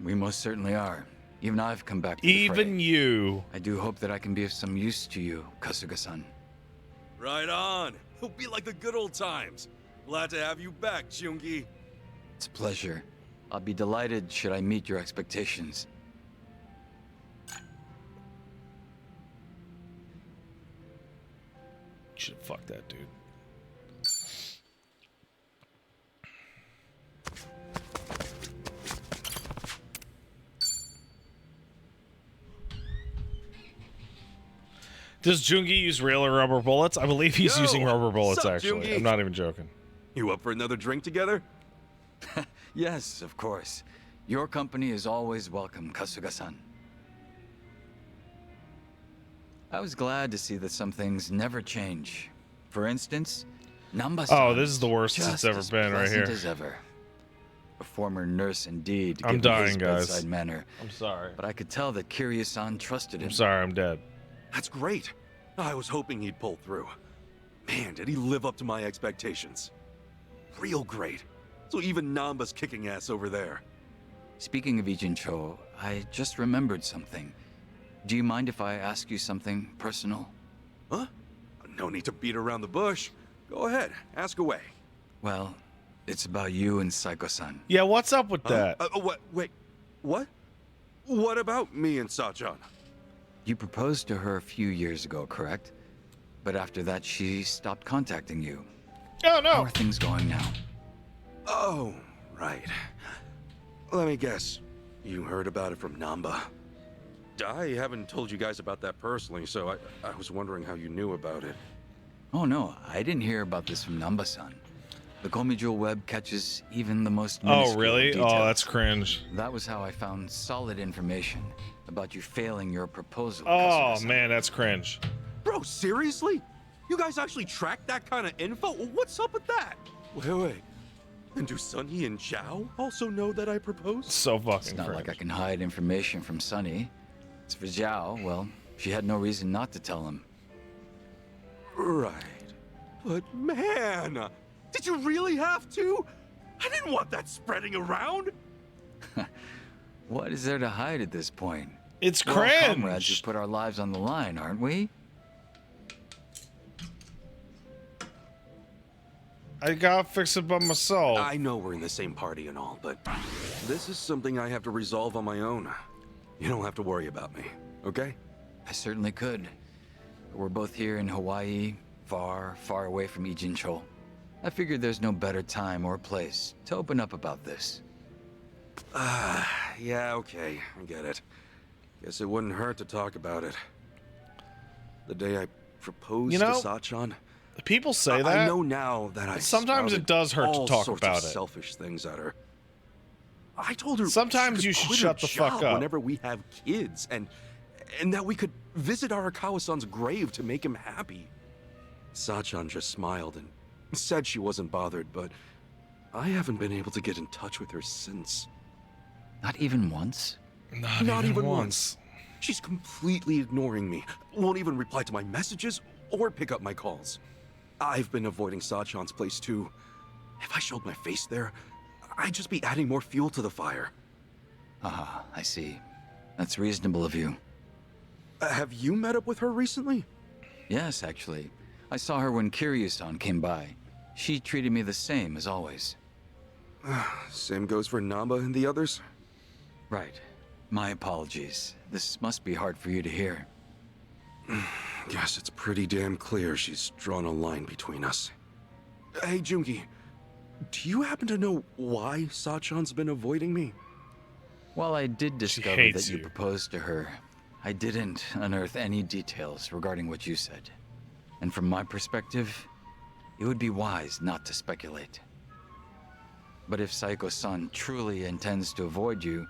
We most certainly are. Even I've come back to the fray. Even you. I do hope that I can be of some use to you, Kasuga-san. Right on. It'll be like the good old times. Glad to have you back, Jungi. It's a pleasure. I'll be delighted should I meet your expectations. Should have fucked that dude. Does Jungi use real or rubber bullets? I believe he's Yo, using rubber bullets, sup, actually. Jungi? I'm not even joking. You up for another drink together? Yes, of course. Your company is always welcome, Kasuga-san. I was glad to see that some things never change. For instance, Namba-san. Oh, this is the worst it's just ever as been right pleasant here. as ever. A former nurse indeed. I'm given dying, his guys. bedside manner. I'm sorry. But I could tell that Kiryu-san trusted him. I'm sorry, I'm dead. That's great. I was hoping he'd pull through. Man, did he live up to my expectations. Real great. So even Namba's kicking ass over there. Speaking of Ijincho, I just remembered something. Do you mind if I ask you something personal? Huh? No need to beat around the bush. Go ahead, ask away. Well, it's about you and Saiko-san. Yeah, what's up with that? What? Wait, what? What about me and Sachan? You proposed to her a few years ago, correct? But after that, she stopped contacting you. Oh, How no. are things going now? Oh, right. Let me guess. You heard about it from Namba. I haven't told you guys about that personally, so I was wondering how you knew about it. Oh no, I didn't hear about this from Namba-san. The Komijul web catches even the most Oh, minuscule really? details. Oh, that's cringe. That was how I found solid information about you failing your proposal. Oh, Kasuga-san. man, that's cringe. Bro, seriously? You guys actually track that kind of info? What's up with that? Wait. And do Sunny and Zhao also know that I proposed? So fucking It's not cringe. like I can hide information from Sunny. As for Zhao, well, she had no reason not to tell him. Right. But man, did you really have to? I didn't want that spreading around. What is there to hide at this point? It's We're all comrades who cringe. put our lives on the line, aren't we? I gotta fix it by myself. I know we're in the same party and all, but this is something I have to resolve on my own. You don't have to worry about me, okay? I certainly could. But we're both here in Hawaii, far, far away from Ijincho. I figured there's no better time or place to open up about this. Yeah, okay, I get it. Guess it wouldn't hurt to talk about it. The day I proposed You know, to Sachan, People say that. I know now that I Sometimes it spouted does hurt to all talk sorts about of it. selfish things at her. I told her Sometimes she you could should quit shut her the fuck job up. whenever we have kids, and that we could visit Arakawa-san's grave to make him happy. Sachan just smiled and said she wasn't bothered, but I haven't been able to get in touch with her since. Not even once? Not even once. She's completely ignoring me. Won't even reply to my messages or pick up my calls. I've been avoiding Sachan's place too. If I showed my face there, I'd just be adding more fuel to the fire. Ah, I see. That's reasonable of you. Have you met up with her recently? Yes, actually. I saw her when Kiryu-san came by. She treated me the same as always. Same goes for Namba and the others? Right. My apologies. This must be hard for you to hear. Yes, it's pretty damn clear she's drawn a line between us. Hey, Jungi. do you happen to know why Sachan's been avoiding me? While I did discover hates that you you. proposed to her, I didn't unearth any details regarding what you said. And from my perspective, it would be wise not to speculate. But if Saiko-san truly intends to avoid you,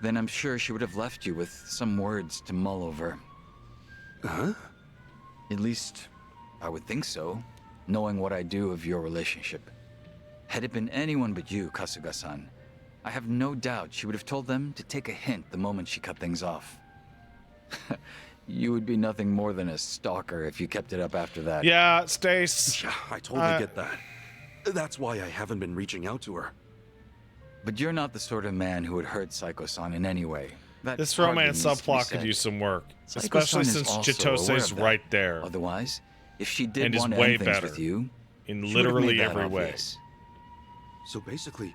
then I'm sure she would have left you with some words to mull over. Huh? At least, I would think so, knowing what I do of your relationship. Had it been anyone but you, Kasuga-san, I have no doubt she would have told them to take a hint the moment she cut things off. You would be nothing more than a stalker if you kept it up after that. Yeah, Stace. Yeah, I totally get that. That's why I haven't been reaching out to her. But you're not the sort of man who would hurt Saiko-san in any way. That This hardly romance needs to be subplot could said. use some work, Saiko-san especially is since also aware Chitose's of that. right there Otherwise, if she did and is want to way end things better with you, in she would have made literally that every way. obvious. So basically,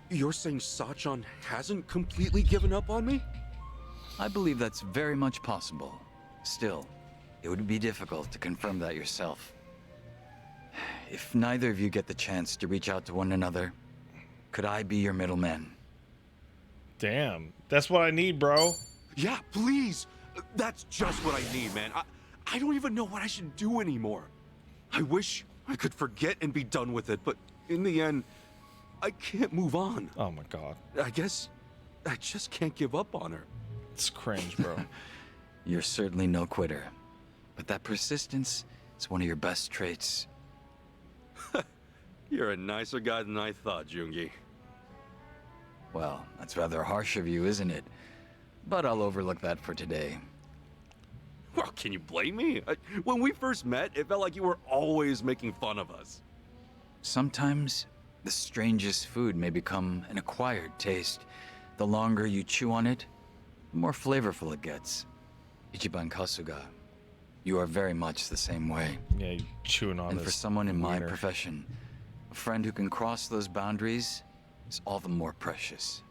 you're saying Sachan hasn't completely given up on me? I believe that's very much possible. Still, it would be difficult to confirm that yourself. If neither of you get the chance to reach out to one another, could I be your middleman? Damn, that's what I need, bro. Yeah, please. That's just what I need, man. I don't even know what I should do anymore. I wish I could forget and be done with it, but in the end, I can't move on. Oh my god, I guess I just can't give up on her. it's cringe, bro. You're certainly no quitter. But that persistence is one of your best traits. You're a nicer guy than I thought, Jungi. Well, that's rather harsh of you, isn't it? But I'll overlook that for today. Well, can you blame me? When we first met, it felt like you were always making fun of us. Sometimes, the strangest food may become an acquired taste. The longer you chew on it, the more flavorful it gets. Ichiban Kasuga, you are very much the same way. Yeah, you chewing on And this. for someone in my wiener. profession, a friend who can cross those boundaries is all the more precious.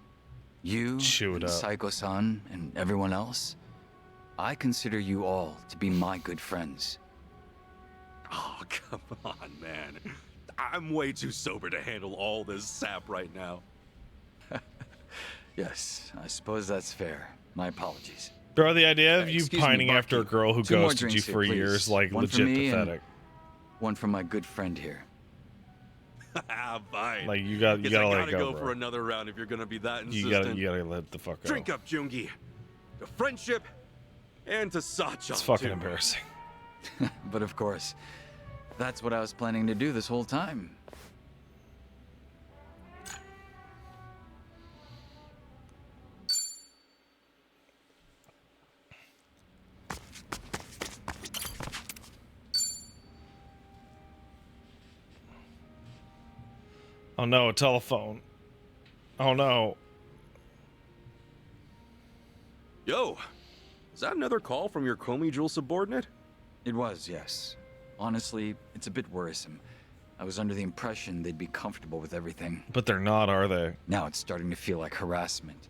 You, Chew it and up. Saiko-san, and everyone else, I consider you all to be my good friends. Oh, come on, man. I'm way too sober to handle all this sap right now. Yes, I suppose that's fair. My apologies. Bro, the idea of you Excuse me, pining after a barkeep. girl who 2 more ghosted you drinks here, for please. years, like One for legit me and pathetic. one from my good friend here. Fine. Like you gotta Guess let I it gotta go, for bro. another round if you're gonna be that You insistent. gotta let the fuck go. Drink up, Jungi. To friendship and to Sachan. It's fucking too. embarrassing. But of course, that's what I was planning to do this whole time. Oh no, a telephone. Oh no. Yo, is that another call from your Comey Jewel subordinate? It was, yes. Honestly, it's a bit worrisome. I was under the impression they'd be comfortable with everything. But they're not, are they? Now it's starting to feel like harassment,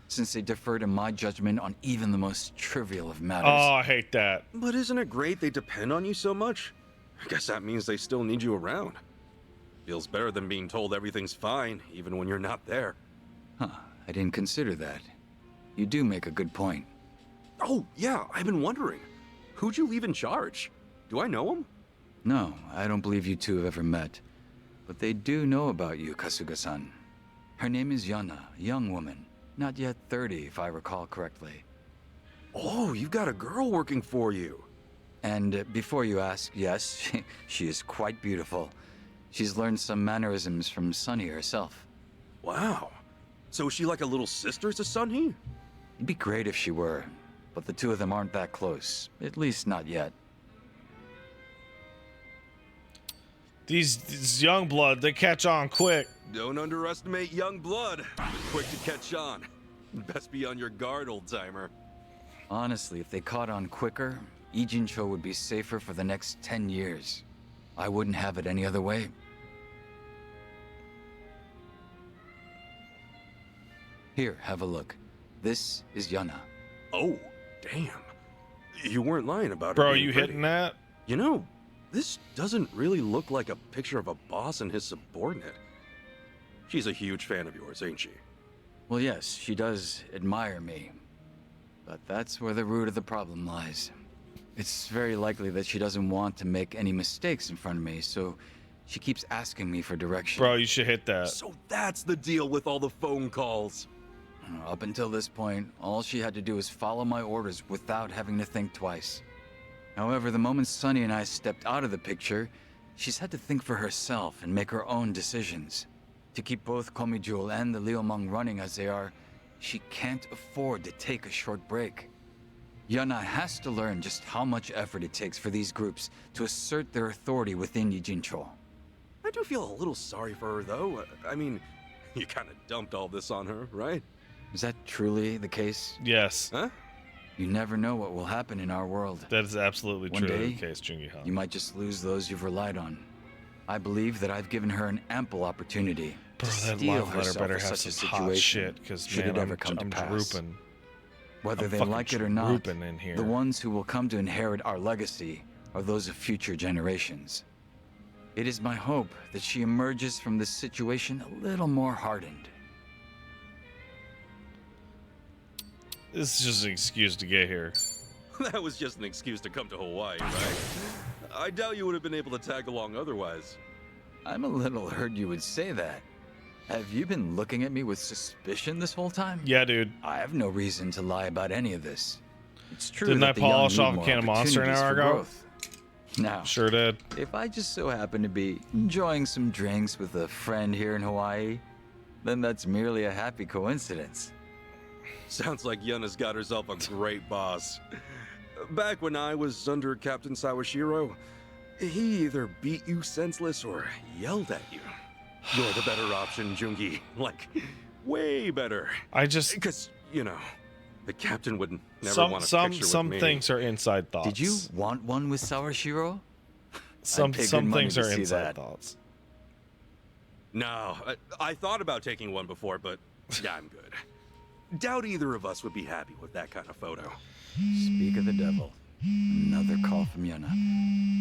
since they defer to my judgment on even the most trivial of matters. Oh, I hate that. But isn't it great they depend on you so much? I guess that means they still need you around. Feels better than being told everything's fine, even when you're not there. Huh, I didn't consider that. You do make a good point. Oh, yeah, I've been wondering. Who'd you leave in charge? Do I know him? No, I don't believe you two have ever met. But they do know about you, Kasuga-san. Her name is Yana, a young woman. Not yet 30, if I recall correctly. Oh, you've got a girl working for you. And before you ask, yes, she is quite beautiful. She's learned some mannerisms from Sunny herself. Wow. So is she like a little sister to Sunhee? It'd be great if she were, but the two of them aren't that close. At least not yet. These young blood, they catch on quick. Don't underestimate young blood. Quick to catch on. Best be on your guard, old-timer. Honestly, if they caught on quicker, Ijincho would be safer for the next 10 years. I wouldn't have it any other way. Here, have a look. This is Yana. Oh, damn. You weren't lying about her Bro, being you pretty. hitting that? You know, This doesn't really look like a picture of a boss and his subordinate. She's a huge fan of yours, ain't she? Well, yes, she does admire me. But that's where the root of the problem lies. It's very likely that she doesn't want to make any mistakes in front of me, so she keeps asking me for direction. Bro, you should hit that. So that's the deal with all the phone calls. Up until this point, all she had to do was follow my orders without having to think twice. However, the moment Sunny and I stepped out of the picture, she's had to think for herself and make her own decisions. To keep both Komijul and the Liumang running as they are, she can't afford to take a short break. Yana has to learn just how much effort it takes for these groups to assert their authority within Yijincho. I do feel a little sorry for her, though. I mean, you kind of dumped all this on her, right? Is that truly the case? Yes. Huh? You never know what will happen in our world. That is absolutely One true day, the case, Jungi Han. You might just lose those you've relied on. I believe that I've given her an ample opportunity Bro, to that steel love letter herself better for have such a some hot situation shit, because should man, it ever come to I'm pass. drooping. Whether I'm they fucking like it or not, drooping in here. the ones who will come to inherit our legacy are those of future generations. It is my hope that she emerges from this situation a little more hardened. This is just an excuse to get here. That was just an excuse to come to Hawaii, right? I doubt you would have been able to tag along otherwise. I'm a little hurt you would say that. Have you been looking at me with suspicion this whole time? Yeah, dude. I have no reason to lie about any of this. It's true Didn't that I the young polish need off a more can of Monster an opportunities hour for ago? growth. Now, Sure did. if I just so happen to be enjoying some drinks with a friend here in Hawaii, then that's merely a happy coincidence. Sounds like Yuna's got herself a great boss. Back when I was under Captain Sawashiro, he either beat you senseless or yelled at you. You're the better option, Jungi. Like, way better. I just Because, you know, the captain would never some want a some picture some with me. things are inside thoughts. Did you want one with Sawashiro? Some I'd pay good some money things to are see inside that. thoughts. No, I thought about taking one before, but yeah, I'm good. Doubt either of us would be happy with that kind of photo. Speak of the devil. Another call from Yuna.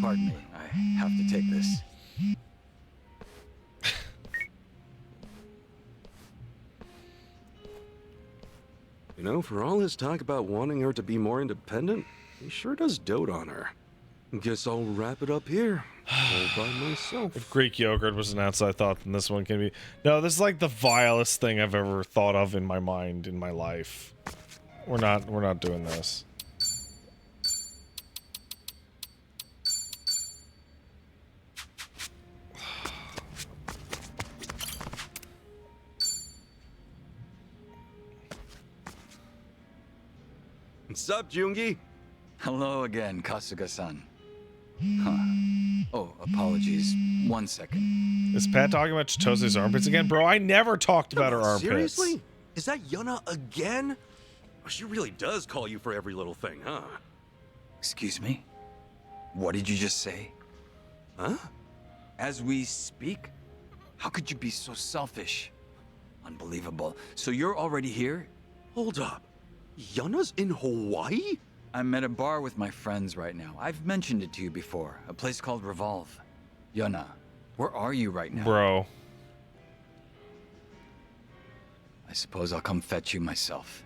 Pardon me, I have to take this. You know, for all his talk about wanting her to be more independent, he sure does dote on her. Guess I'll wrap it up here, all by myself. If Greek yogurt was an outside thought, then this one can be. No, this is like the vilest thing I've ever thought of in my mind in my life. We're not doing this. What's up, Jungi? Hello again, Kasuga-san. Huh. Oh, apologies. 1 second. Is Pat talking about Chitose's armpits again? Bro, I never talked about her armpits. Seriously? Is that Yuna again? Oh, she really does call you for every little thing, huh? Excuse me? What did you just say? Huh? As we speak? How could you be so selfish? Unbelievable. So you're already here? Hold up. Yuna's in Hawaii? I'm at a bar with my friends right now. I've mentioned it to you before. A place called Revolve. Yuna, where are you right now? Bro. I suppose I'll come fetch you myself.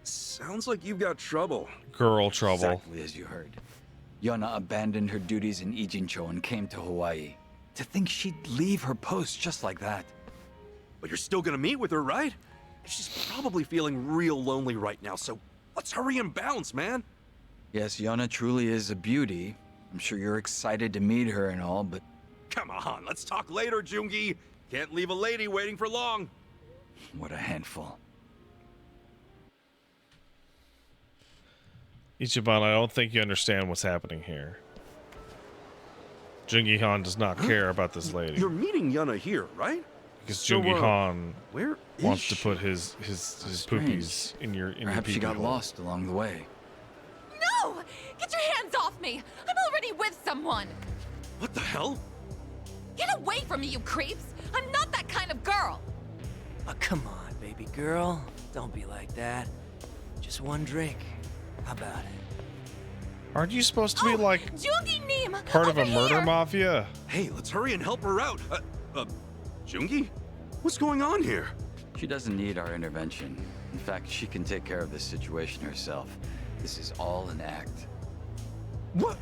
Sounds like you've got trouble. Girl trouble. Exactly as you heard. Yuna abandoned her duties in Ijincho and came to Hawaii. To think she'd leave her post just like that. But you're still gonna meet with her, right? She's probably feeling real lonely right now, so let's hurry and bounce, man. Yes, Yuna truly is a beauty. I'm sure you're excited to meet her and all, but Come on, let's talk later, Jungi. Can't leave a lady waiting for long. what a handful. Ichiban, I don't think you understand what's happening here. Jungi Han does not care about this lady. You're meeting Yuna here, right? Because So, Jungi Han Where is wants to she? put his Strange. poopies in your Perhaps she pee-pee got hole. lost along the way. No! Get your hands off me! I'm already with someone! What the hell? Get away from me, you creeps! I'm not that kind of girl! Oh, come on, baby girl. Don't be like that. Just one drink. How about it? Aren't you supposed to be like Jungi Neem, part of a over murder here. mafia? Hey, let's hurry and help her out. Jungi? What's going on here? She doesn't need our intervention. In fact, she can take care of this situation herself. This is all an act. What?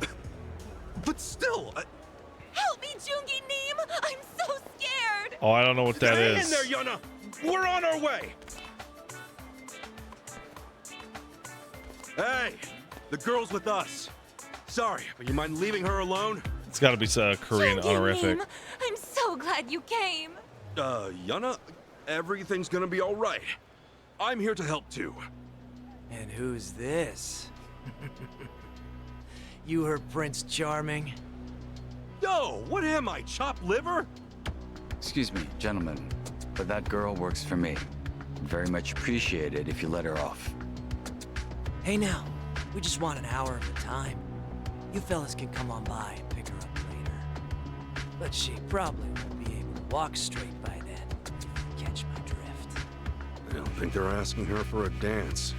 But still, Help me, Jungi Neem. I'm so scared. Oh, I don't know what that hang is. in there, Yuna. We're on our way. Hey, the girl's with us. Sorry, but you mind leaving her alone? It's got to be Korean Jungi honorific. Neem, I'm so glad you came. Yuna, everything's gonna be all right. I'm here to help too. And who's this? You her Prince Charming? Yo, what am I, chopped liver? Excuse me, gentlemen, but that girl works for me. Very much appreciated if you let her off. Hey now, we just want an hour of the time. You fellas can come on by and pick her up later. But she probably won't be able to walk straight by then, if you catch my drift. I don't think they're asking her for a dance.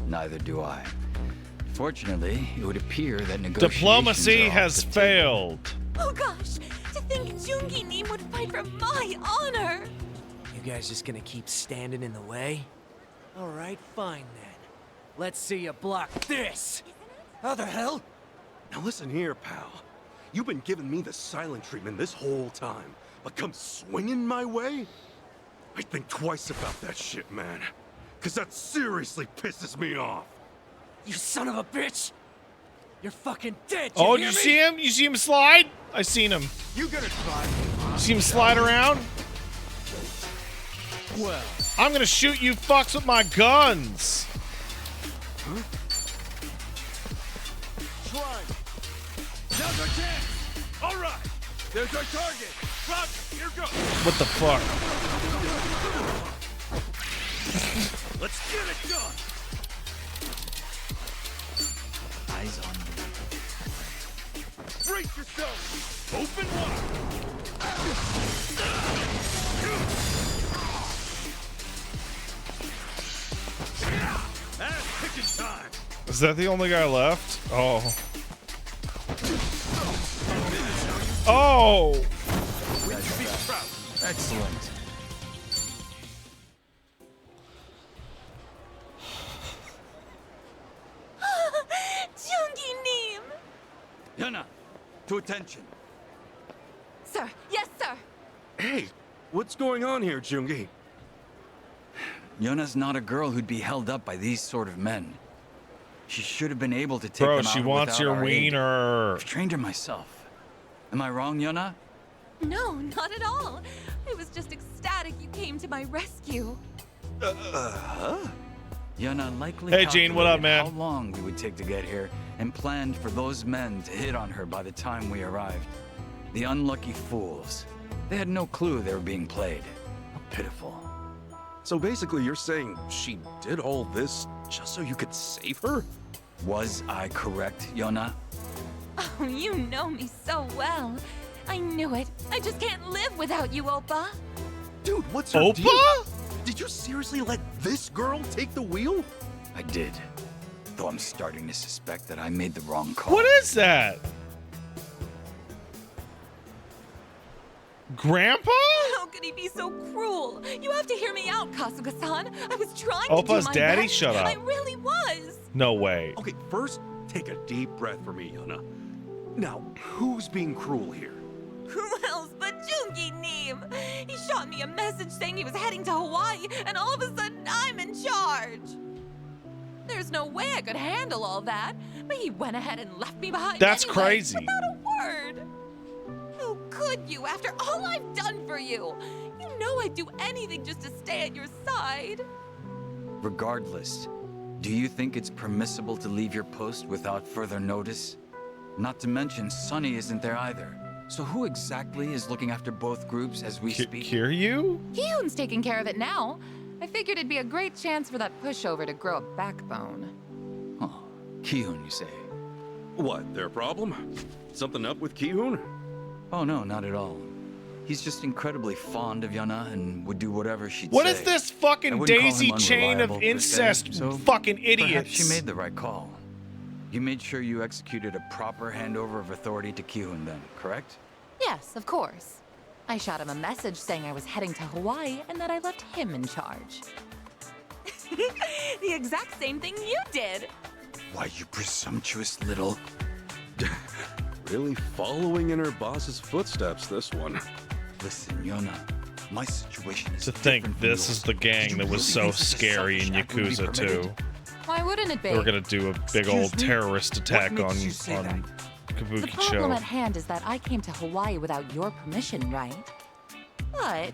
Neither do I. Fortunately, it would appear that negotiations Diplomacy are off has the table. failed. Oh gosh, to think Jungi Neem would fight for my honor. You guys just gonna keep standing in the way? All right, fine then. Let's see you block this. How the hell? Now listen here, pal. You've been giving me the silent treatment this whole time, but come swinging my way? I think twice about that shit, man. Cause that seriously pisses me off. You son of a bitch! You're fucking dead. Oh, you did you hear see me? him? You see him slide? I seen him. You gonna try? You see him slide around? Well, I'm gonna shoot you fucks with my guns. Try. now's our chance. All right, there's our target. Roger, here goes. What the fuck? Let's get it done. Eyes on me. Brace yourself. Open wide. That's picking time. Is that the only guy left? Oh. Oh! Excellent. Jungi Neem. Yuna, to attention. Sir, yes, sir. Hey, what's going on here, Jungi? Yuna's not a girl who'd be held up by these sort of men. She should have been able to take Bro, them she out wants without your our aid. wiener. I've trained her myself. Am I wrong, Yuna? No, not at all. I was just ecstatic you came to my rescue. Yuna likely Hey, Gene, what up, calculated man? how long we would take to get here and planned for those men to hit on her by the time we arrived. The unlucky fools. They had no clue they were being played. How pitiful. So basically you're saying she did all this just so you could save her? Was I correct, Yuna? Oh, you know me so well. I knew it. I just can't live without you, Oppa. Dude, what's her Oppa? deal? Did you seriously let this girl take the wheel? I did. Though I'm starting to suspect that I made the wrong call. What is that? Grandpa? How could he be so cruel? You have to hear me out, Kasuga-san. I was trying Oppa's to do my daddy? best. Shut up. I really was. No way. Okay, first, take a deep breath for me, Yuna. Now, who's being cruel here? Who else but Jungi Neem? He shot me a message saying he was heading to Hawaii, and all of a sudden I'm in charge. There's no way I could handle all that, but he went ahead and left me behind. That's anyway, crazy. Without a word. How could you, after all I've done for you? You know I'd do anything just to stay at your side. Regardless, do you think it's permissible to leave your post without further notice? Not to mention, Sunny isn't there either. So who exactly is looking after both groups as we speak? Kiryu? Hyun's taking care of it now. I figured it'd be a great chance for that pushover to grow a backbone. Oh, Ki-hoon, you say? What, their problem? Something up with Ki-hoon? Oh no, not at all. He's just incredibly fond of Yuna and would do whatever she'd What say. is this I fucking wouldn't call daisy him chain of unreliable, per se, incest so fucking Perhaps idiots? she made the right call. You made sure you executed a proper handover of authority to Ki-hoon then, correct? Yes, of course. I shot him a message saying I was heading to Hawaii and that I left him in charge. The exact same thing you did. Why, you presumptuous little... Really following in her boss's footsteps, this one. Listen, Yona, my situation is To think different from this yours. is the gang Did that you was really so think such a scary in selfish act would be Yakuza permitted? 2. Why wouldn't it be? They were gonna do a big old Excuse me? terrorist attack What on makes you say that? The Kabuki problem Cho. at hand is that I came to Hawaii without your permission, right? But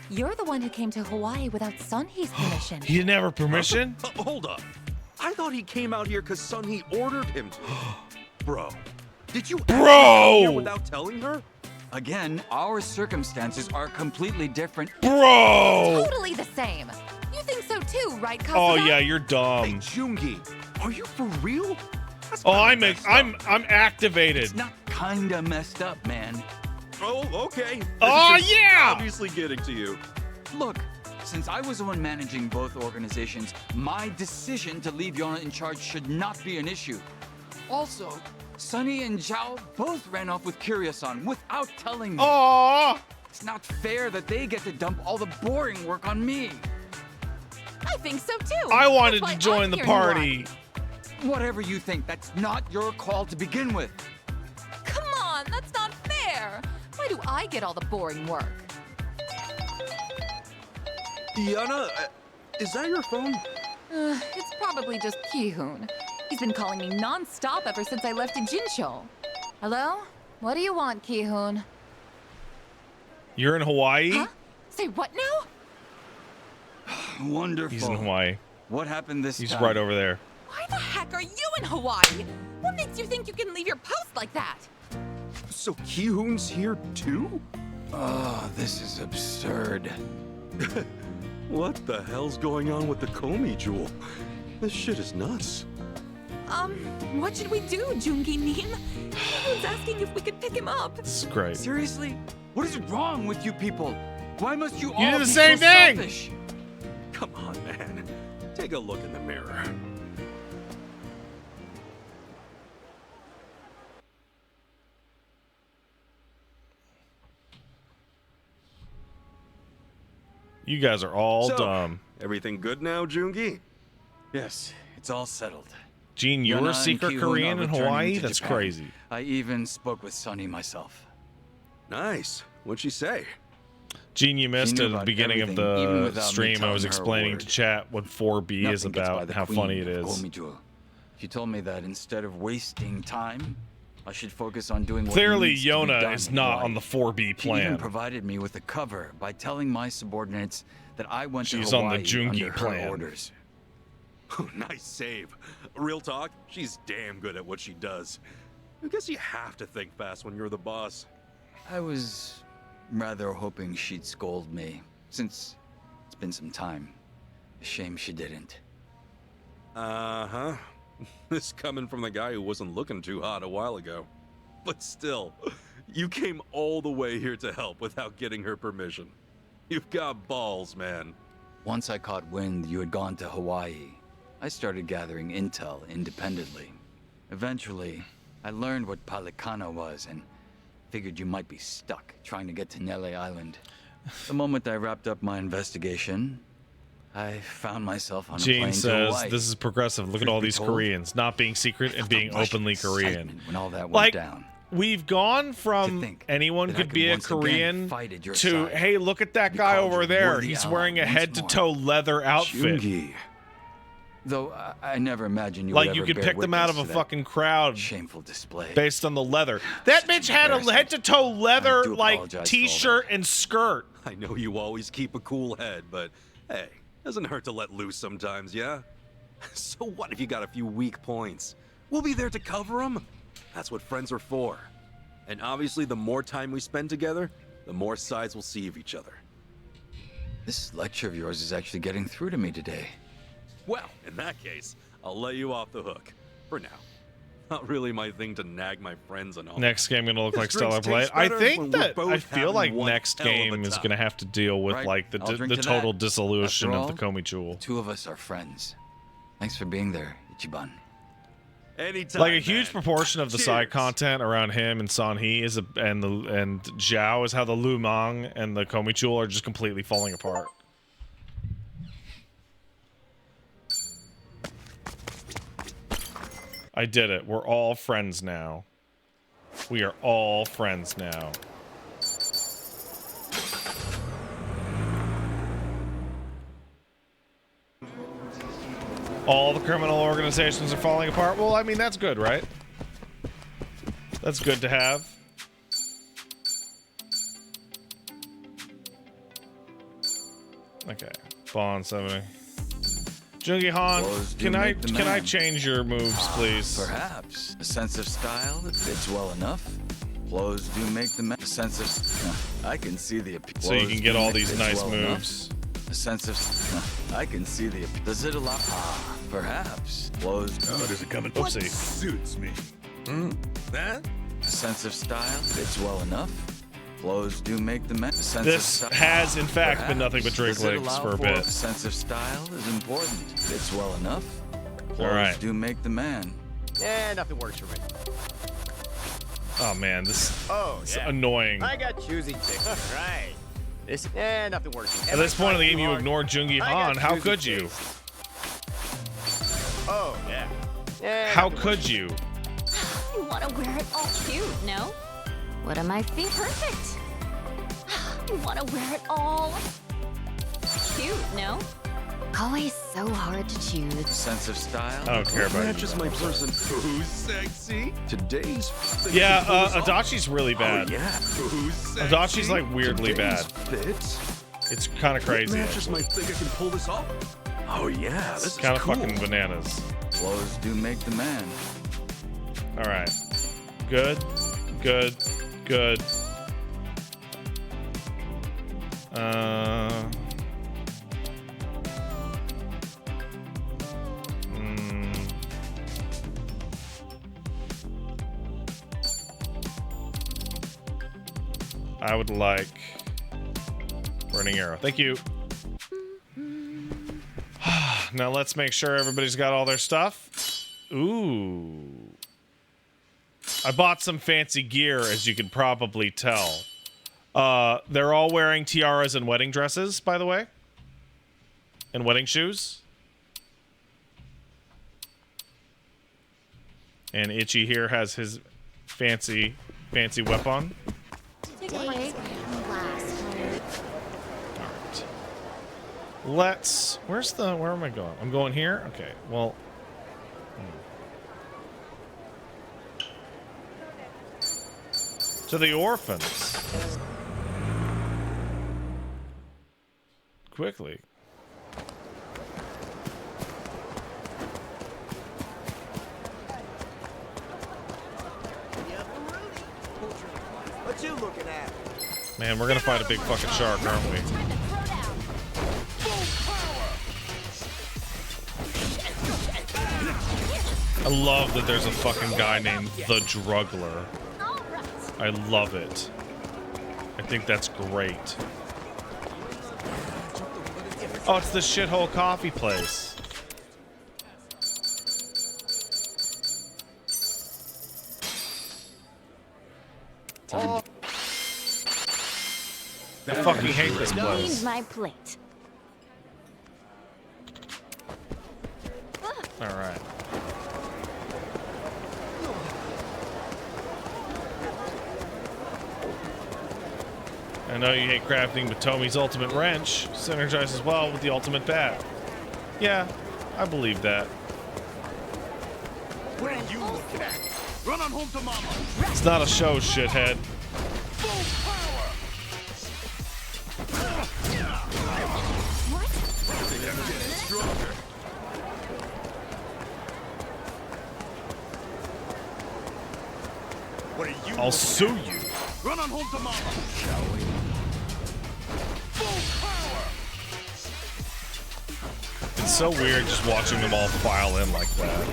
you're the one who came to Hawaii without Sunhee's permission. He didn't have her permission? Hold up. I thought he came out here because Sunhee ordered him to. Bro, did you actually come here without telling her? Again, our circumstances are completely different. Bro! Totally the same. You think so too, right, Kasuga? Oh yeah, you're Hey, dumb. Jungi, are you for real? That's Oh, kinda I'm messed up. I'm activated. It's not kinda messed up, man. Oh, okay. Oh, This is yeah! Obviously getting to you. Look, since I was the one managing both organizations, my decision to leave Yona in charge should not be an issue. Also, Sunny and Zhao both ran off with Kiryu-san without telling me. Aww. It's not fair that they get to dump all the boring work on me. I think so too. I wanted That's to why join I'm the here in Hawaii. party. Whatever you think, that's not your call to begin with. Come on, that's not fair. Why do I get all the boring work? Yana, is that your phone? It's probably just Ki-hoon. He's been calling me non-stop ever since I left Jincho. Hello? What do you want, Ki-hoon? You're in Hawaii? Huh? Say what now? Wonderful. He's in Hawaii. What happened this He's time? right over there. Why the heck are you in Hawaii? What makes you think you can leave your post like that? So Ki-hoon's here too? Oh, this is absurd. What the hell's going on with the Komi jewel? This shit is nuts. What should we do, Jungi Neem? Everyone's asking if we could pick him up. This is great. Seriously? What is wrong with you people? Why must you all did the be same so thing! selfish? Come on, man. Take a look in the mirror. You guys are all So, dumb. Everything good now, Jungi? Yes, it's all settled. Gene, you Yona were a and secret Ki-hoon Korean are in returning Hawaii? to That's Japan. crazy. I even spoke with Sunny myself. Nice. What'd she say? Gene, you missed knew it at the about beginning of everything, even the without me stream. I telling was her a explaining word. to chat what 4B is Nothing gets by about, the how queen funny it of is. Gomi-jewel. She told me that instead of wasting time, I should focus on doing what Clearly, needs to be Yona done is in not life. on the 4B She even plan. provided me with a cover by telling my subordinates that I went She's to on the Hawaii Jungi under her plan. orders. Nice save. Real talk, she's damn good at what she does. I guess you have to think fast when you're the boss. I was rather hoping she'd scold me, since it's been some time. A shame she didn't. Uh-huh. This coming from the guy who wasn't looking too hot a while ago. But still, you came all the way here to help without getting her permission. You've got balls, man. Once I caught wind you had gone to Hawaii, I started gathering intel independently. Eventually, I learned what Palikana was and figured you might be stuck trying to get to Nele Island. The moment I wrapped up my investigation, I found myself on a plane Gene to says, Hawaii. this is progressive. Look at Truth all be these told, Koreans not being secret and being felt a rush of openly Korean. excitement when all that went Like, down. we've gone To from think anyone that I could could be a once again Korean fight at your to, side. hey, look at that Be guy called over your there. worthy He's ally wearing a once head-to-toe leather outfit. Jungi. Though I never imagined you Like, would you ever could bear pick them out of a witness to that fucking crowd shameful display. based on the leather. That Such bitch had a embarrassment. head-to-toe leather, I do like, apologize for all t-shirt that. and skirt. I know you always keep a cool head, but hey, doesn't hurt to let loose sometimes, yeah? So what if you got a few weak points? We'll be there to cover them. That's what friends are for. And obviously, the more time we spend together, the more sides we'll see of each other. This lecture of yours is actually getting through to me today. Well, in that case, I'll let you off the hook. For now. Not really my thing to nag my friends and all. Next game gonna look This like Stellar drinks Blade. taste I better think when we're that both I feel having like one next hell of a game is time. gonna have to deal with Right, like the I'll drink to total that. dissolution After of the all, Komi Jewel. Two of us are friends. Thanks for being there, Ichiban. Anytime. Like a huge man. proportion of the side Cheers. content around him and San He is and Zhao is how the Lu Meng and the Komichul are just completely falling apart. I did it. We're all friends now. We are all friends now. All the criminal organizations are falling apart. Well, I mean, that's good, right? That's good to have. Okay. Bond 70. Jungi Han, Blows do can I make the can I man. change your moves, please? Perhaps. A sense of style that fits well enough. Blows do make the man. A sense of... I can see the appeal. So you can get all these nice moves. A sense of... I can see the appeal. Does it allow... Perhaps. Blows... Oh, does it come in? Oopsie. Suits me. That? A sense of style fits well enough. Blows do make the man. A sense This of style. has, in fact, been nothing but drink Does it legs allow for a bit. A sense of style is important. Fits well enough. Blows All right. do make the man. Yeah, nothing works for me. Oh man, this Oh, is yeah. annoying. I got choosy chicks. Right. This, nothing works. At this point in the game, you ignore Jungi I got Han. How choosy could you? chicks. Oh, yeah. Yeah. How nothing could you? You want to wear it all cute, no? What am I think? Perfect. You want to wear it all cute, no? Always so hard to choose. Sense of style. I don't care about you. Matches my person. Who's sexy? Today's. Yeah, Adachi's really bad. Oh, yeah. Who's sexy? Adachi's like weirdly bad. Fits. It's kind of crazy. Matches Actually. my think I can pull this off. Oh yeah, this is Kind of cool. fucking bananas. Blows do make the man. All right. Good. Good. Good. I would like Burning Arrow. Thank you. Now let's make sure everybody's got all their stuff. Ooh. I bought some fancy gear, as you can probably tell. They're all wearing tiaras and wedding dresses, by the way. And wedding shoes. And Itchy here has his fancy weapon. Alright. Where am I going? I'm going here? Okay, well. To the orphans. Quickly. What you looking at? Man, we're gonna fight a big fucking shark, aren't we? I love that there's a fucking guy named The Druggler. I love it. I think that's great. Oh, it's the shithole coffee place. I fucking hate this Need place. my plate. All right. I know you hate crafting, but Tomi's ultimate wrench synergizes well with the ultimate bat. Yeah, I believe that. What are you looking at? Run on home to mama. It's not a show, shithead. What are you? I'll sue you. Run on home to mama. Shall we? It's so weird just watching them all file in like that.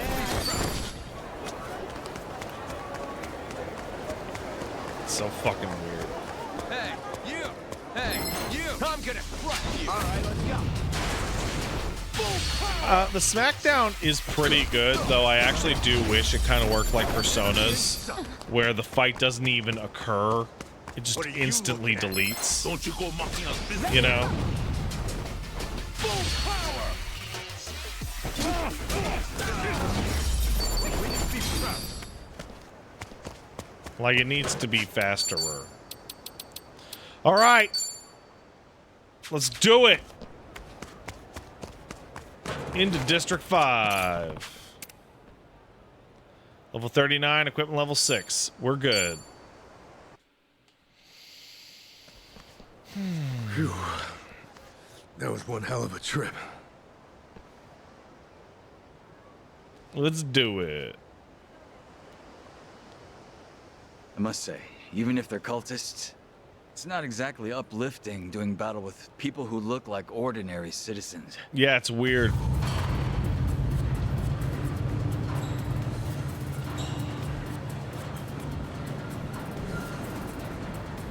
It's so fucking weird. Hey, you! Hey, you! I'm gonna crush you! All right, let's go. The SmackDown is pretty good, though I actually do wish it kind of worked like Personas, where the fight doesn't even occur. It just instantly deletes. Don't you go mocking us, business. You know? Like, it needs to be faster. All right. Let's do it. Into District 5. Level 39, equipment level 6. We're good. Phew. That was one hell of a trip. Let's do it. I must say, even if they're cultists, it's not exactly uplifting doing battle with people who look like ordinary citizens. Yeah, it's weird.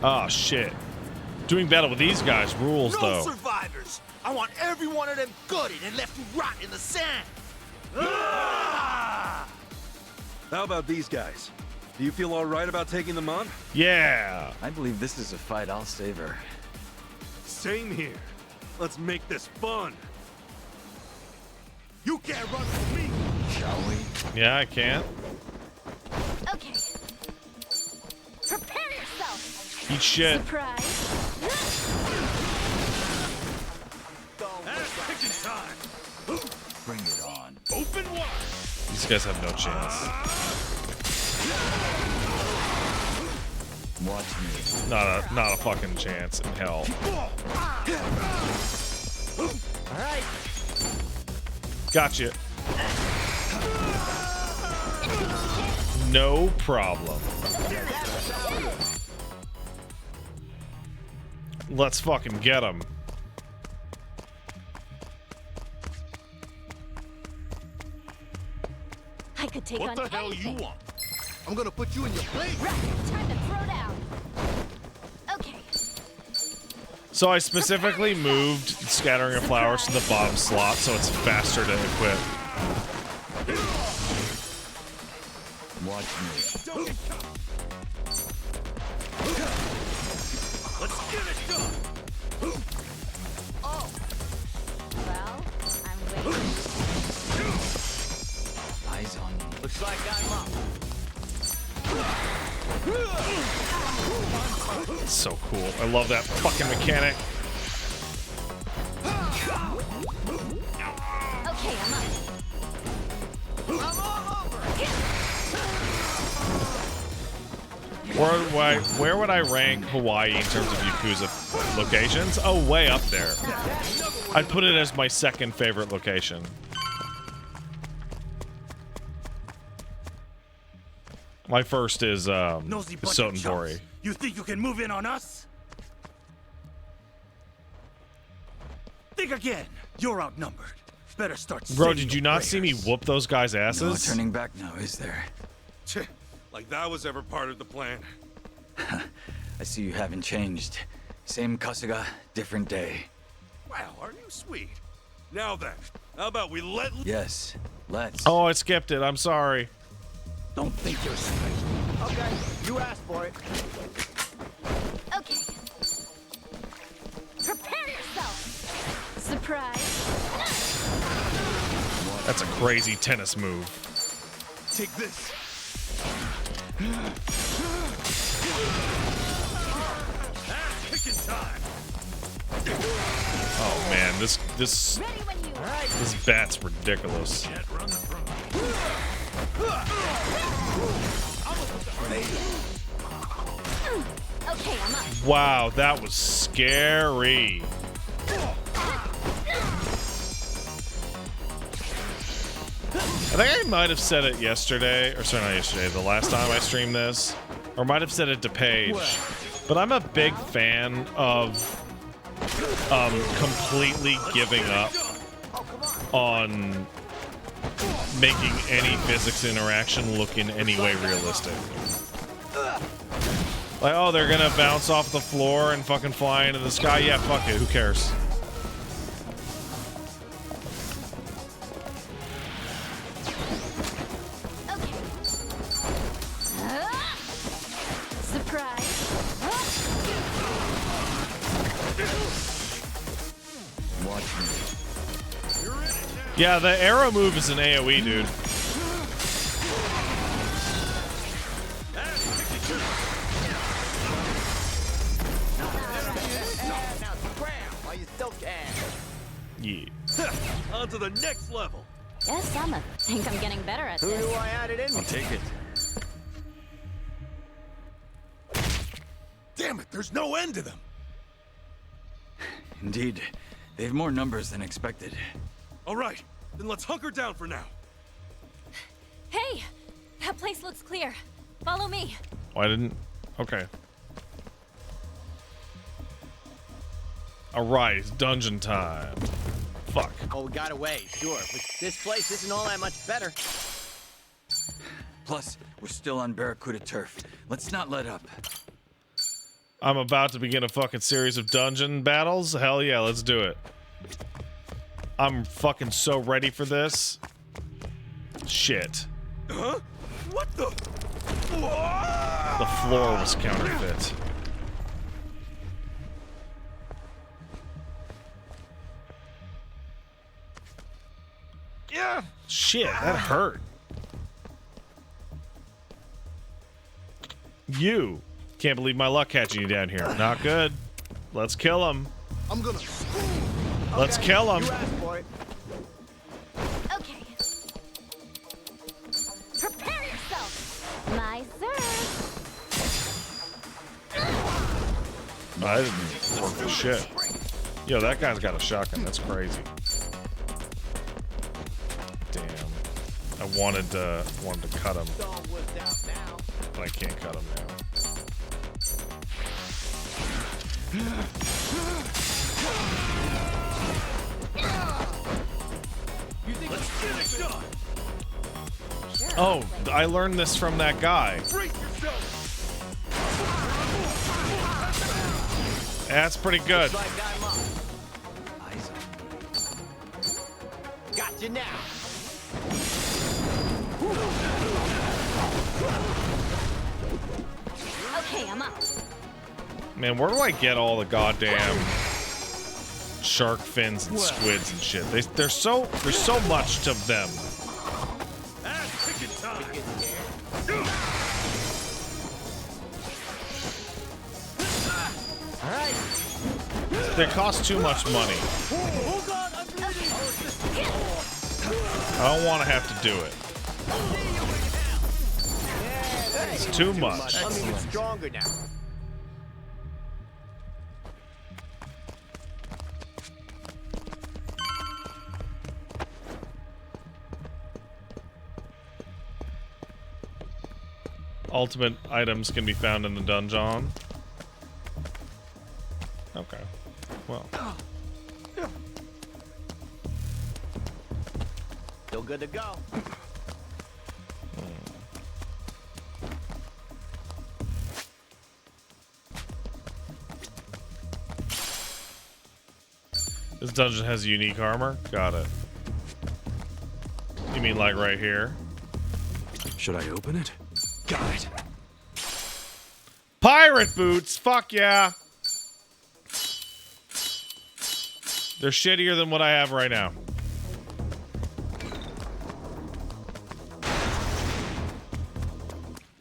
Oh, shit. Doing battle with these guys rules, though. No survivors! I want every one of them gutted and left to rot in the sand! How about these guys? Do you feel all right about taking them on? Yeah. I believe this is a fight I'll savor. Same here. Let's make this fun. You can't run from me! Shall we? Yeah, I can. Okay. Prepare yourself. Eat shit. Surprise. Bring it on. Open wide! These guys have no chance. Watch me. Not a fucking chance in hell. Alright. Gotcha. No problem. Let's fucking get him. I could take What on the hell anything. you want? I'm gonna put you in your place! Right, time to throw down. Okay. So I specifically moved Scattering of Flowers to the bottom slot so it's faster to equip. Watch me. Let's get it done! Oh. Well, I'm waiting. Eyes on me. Looks like I'm up. It's so cool. I love that fucking mechanic. Okay, I'm up. I'm all over! Where would I rank Hawaii in terms of Yakuza locations? Oh, way up there. I'd put it as my second favorite location. My first is Nosy bunch of Sotenbori. chumps. You think you can move in on us? Think again. You're outnumbered. Better start. Bro, saying did you your not see me prayers. whoop those guys' No asses? turning back now, is there? Like that was ever part of the plan. I see you haven't changed. Same Kasuga, different day. Wow, are you sweet? Now then, how about we let... Yes, let's. Oh, I skipped it. I'm sorry. Don't think you're special. Okay, you asked for it. Okay. Prepare yourself. Surprise. That's a crazy tennis move. Take this. Kicking time. Oh man, this Ready when you are. this bat's ridiculous. Can't run from. Okay, I'm up. Wow, that was scary. I think I might have said it yesterday, or sorry, not yesterday, the last time I streamed this, or might have said it to Paige, but I'm a big fan of completely giving up on making any physics interaction look in any way realistic. Like, oh, they're gonna bounce off the floor and fucking fly into the sky? Yeah, fuck it, who cares? Yeah, the arrow move is an AoE, dude. Yeah. On to the next level. Guess I think I'm getting better at Who this. do I add it in? I'll take it. Damn it, there's no end to them. Indeed, they have more numbers than expected. All right, then let's hunker down for now. Hey! That place looks clear. Follow me. Why didn't... Okay. Alright, it's dungeon time. Fuck. Oh, we got away, sure. But this place isn't all that much better. Plus, we're still on Barracuda turf. Let's not let up. I'm about to begin a fucking series of dungeon battles. Hell yeah, let's do it. I'm fucking so ready for this. Shit. Huh? What the? The floor was counterfeit. Yeah. Shit, that hurt. You. Can't believe my luck catching you down here. Not good. Let's kill him. I'm gonna. Let's kill him. You asked for it. Okay. Prepare yourself. My serve. I didn't work for shit. Yo, that guy's got a shotgun. That's crazy. Damn. I wanted to cut him, but I can't cut him now. Let's get it done. Oh, I learned this from that guy. Brace yourself. That's pretty good. Like I'm up. Got you now. Okay, I'm up. Man, where do I get all the goddamn shark fins and squids and shit? There's so much to them. Ass kicking time. All right. They cost too much money. Oh God, I'm bleeding. I don't want to have to do it. It's too much. I'm even stronger now. Ultimate items can be found in the dungeon. Okay. Well. Still good to go. This dungeon has unique armor? Got it. You mean like right here? Should I open it? Got it. Pirate boots! Fuck yeah! They're shittier than what I have right now.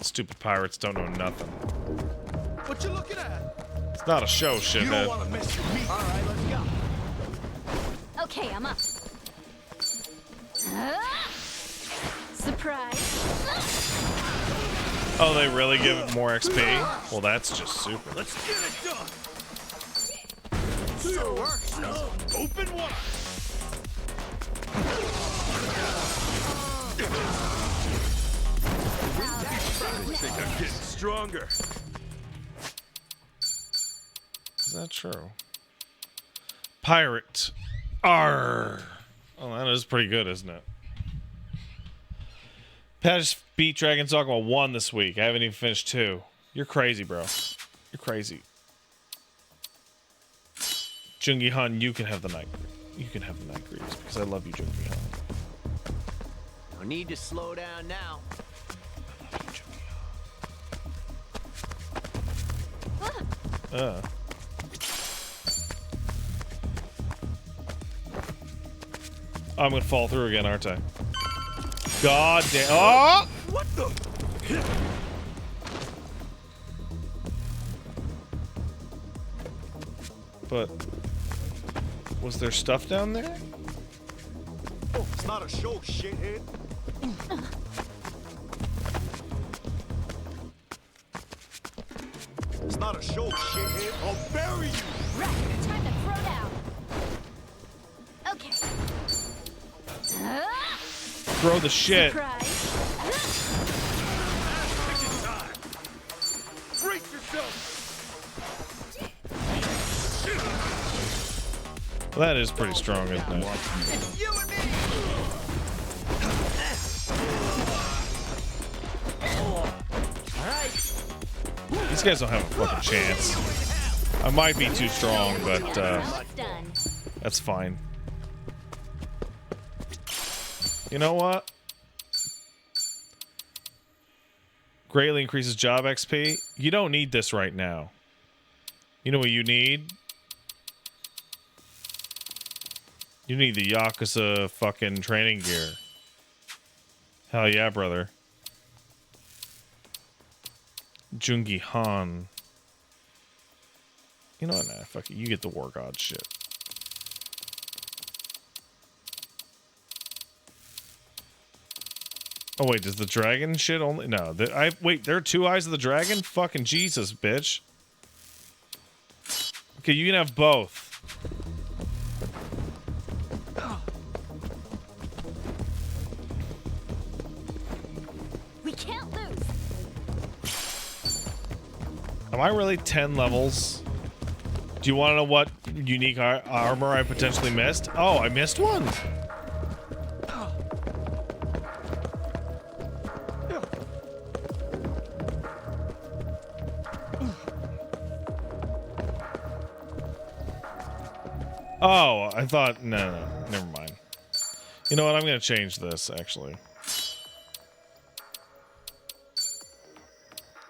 Stupid pirates don't know nothing. What you looking at? It's not a show, You don't shithead. want to mess with me. All right, let's go. Okay, I'm up. Surprise. Oh, they really give it more XP? Well, that's just super. Let's get it done. So works. Open wide. I think I'm getting stronger. Is that true? Pirate. Arr. Oh, that is pretty good, isn't it? Pat just beat Dragon's Dogma 1 this week. I haven't even finished 2. You're crazy, bro. You're crazy. Jungi Han, you can have the night. You can have the night greaves because I love you, Jungi Han. No need to slow down now. I love you, Jungi Han. I'm gonna fall through again, aren't I? God damn. Oh! What the? But was there stuff down there? Oh, it's not a show, shithead. It's not a show, shithead. I'll bury you. Right, time to throw down. Okay. Throw the shit. Brace yourself. Well, that is pretty strong, isn't it? It's you and me. These guys don't have a fucking chance. I might be too strong, but that's fine. You know what? Greatly increases job XP. You don't need this right now. You know what you need? You need the Yakuza fucking training gear. Hell yeah, brother. Jungi Han. You know what? Nah, fuck it. You get the War God shit. Oh wait, does the dragon shit only? No, wait. There are 2 eyes of the dragon. Fucking Jesus, bitch. Okay, you can have both. We can't lose. Am I really 10 levels? Do you want to know what unique armor I potentially missed? Oh, I missed one. Oh, I thought... No, never mind. You know what? I'm going to change this, actually.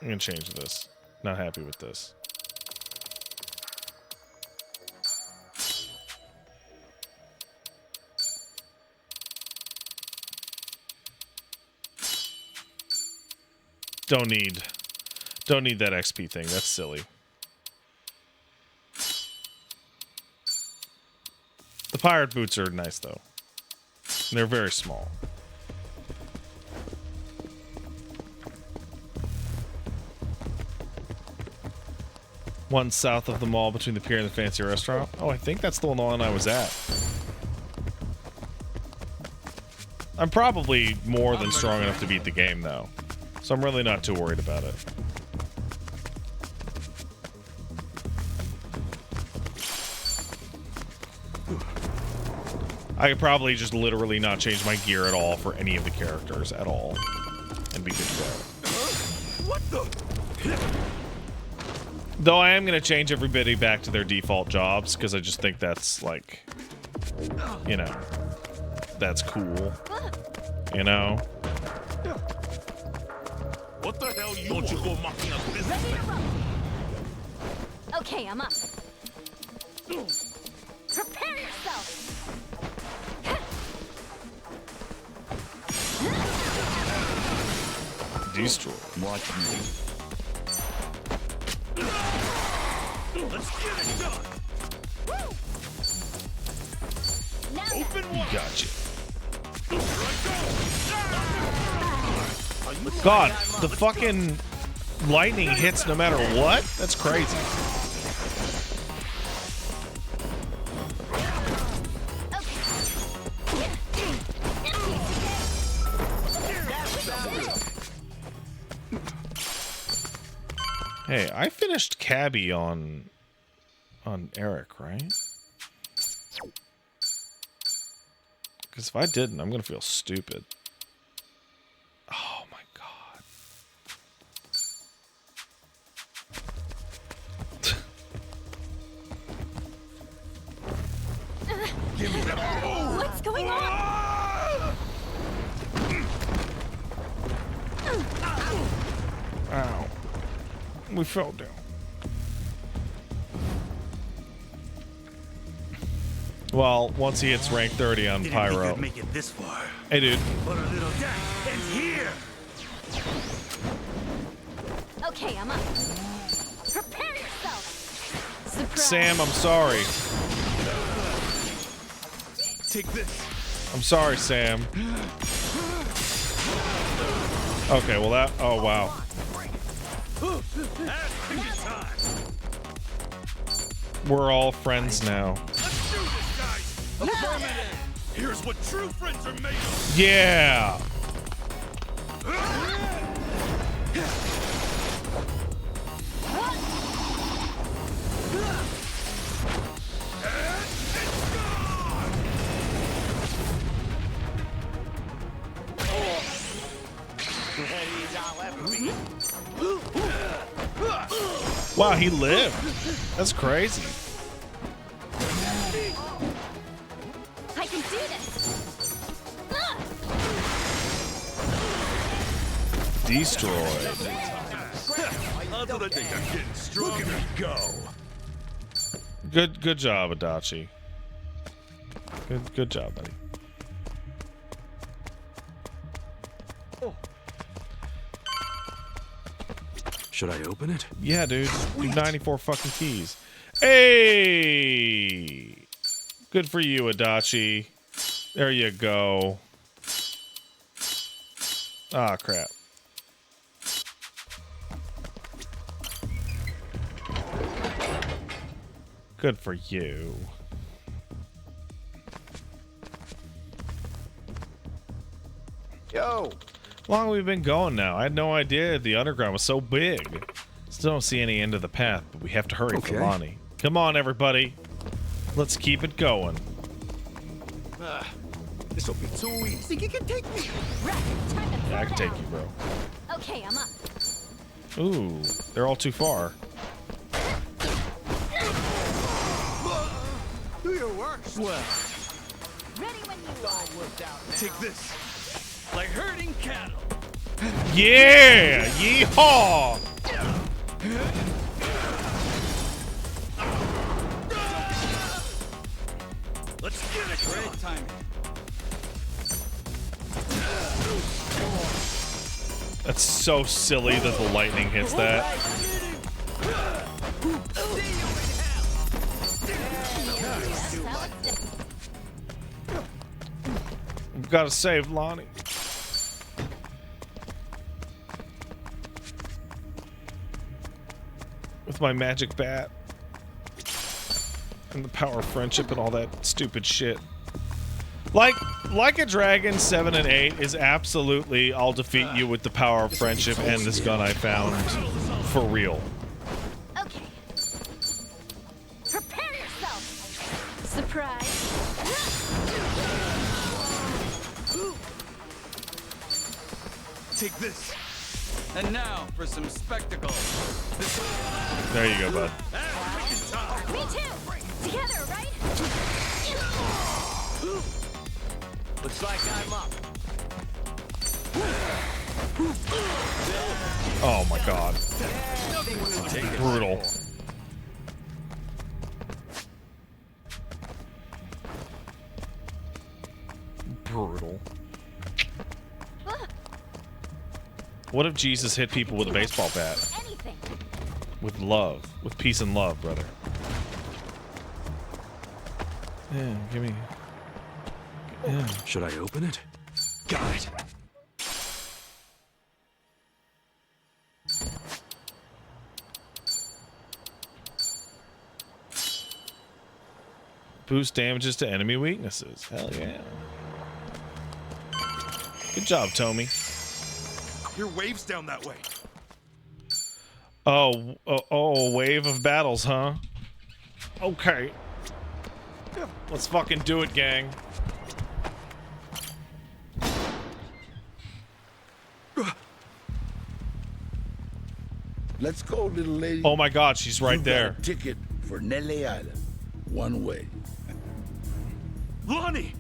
I'm going to change this. Not happy with this. Don't need that XP thing. That's silly. The pirate boots are nice though. They're very small. One south of the mall between the pier and the fancy restaurant. Oh, I think that's the one I was at. I'm probably more than strong enough to beat the game though. So I'm really not too worried about it. I could probably just literally not change my gear at all for any of the characters at all. And be good to go. What the? Though I am going to change everybody back to their default jobs, because I just think that's, like, you know, that's cool. You know? What the hell you want? You go mocking us business? Okay, I'm up. Prepare yourself. Destroy. Watch me. Let's get it done. Open wide. Gotcha. God, the fucking lightning hits no matter what? That's crazy. Hey, I finished Cabby on Eric, right? Because if I didn't, I'm gonna feel stupid. Oh my god. What's going on? Ow. We fell down. Well, once he hits rank 30 on Didn't think Pyro. I'd make it this far. Hey, dude. But our little dance ends here. Okay, I'm up. Prepare yourself. Surprise. Sam, I'm sorry. Take this. I'm sorry, Sam. Okay, well that... Oh, wow. We're all friends now. Let's do this, guys. Affirmative. Here's what true friends are made of. Yeah! Wow, he lived. That's crazy. I can do this. Destroyed. Until the day I'm getting stronger. Look at me go. Good job, Adachi. Good job, buddy. Should I open it? Yeah, dude. 94 fucking keys. Hey! Good for you, Adachi. There you go. Ah, crap. Good for you. Yo. How long have we been going now? I had no idea the underground was so big. Still don't see any end of the path, but we have to hurry for Lonnie. Come on, everybody. Let's keep it going. This will be too easy. Think you can take me? Yeah, I can take you, bro. Okay, I'm up. Ooh, they're all too far. Do your worst. Well, Ready when you are. take this. Like herding cattle. Yeah! Yeehaw! Let's get it. Great timing. That's so silly that the lightning hits that. We've got to save Lonnie. With my magic bat. And the power of friendship and all that stupid shit. Like a Dragon 7 and 8 is absolutely I'll defeat you with the power of friendship and this gun I found for real. Okay. Prepare yourself. Surprise. Take this. And now for some spectacle. There you go, bud. Me too. Together, right? Looks like I'm up. Oh my god. Brutal. Brutal. What if Jesus hit people with a baseball bat? Anything. With love. With peace and love, brother. Yeah, give me... Yeah. Should I open it? Got it. Boost damages to enemy weaknesses. Hell yeah. Good job, Tommy. Your wave's down that way. Oh, a wave of battles, huh? Okay. Let's fucking do it, gang. Let's go, little lady. Oh my god, she's right You there. got a ticket for Nelly Island. One way. Lonnie!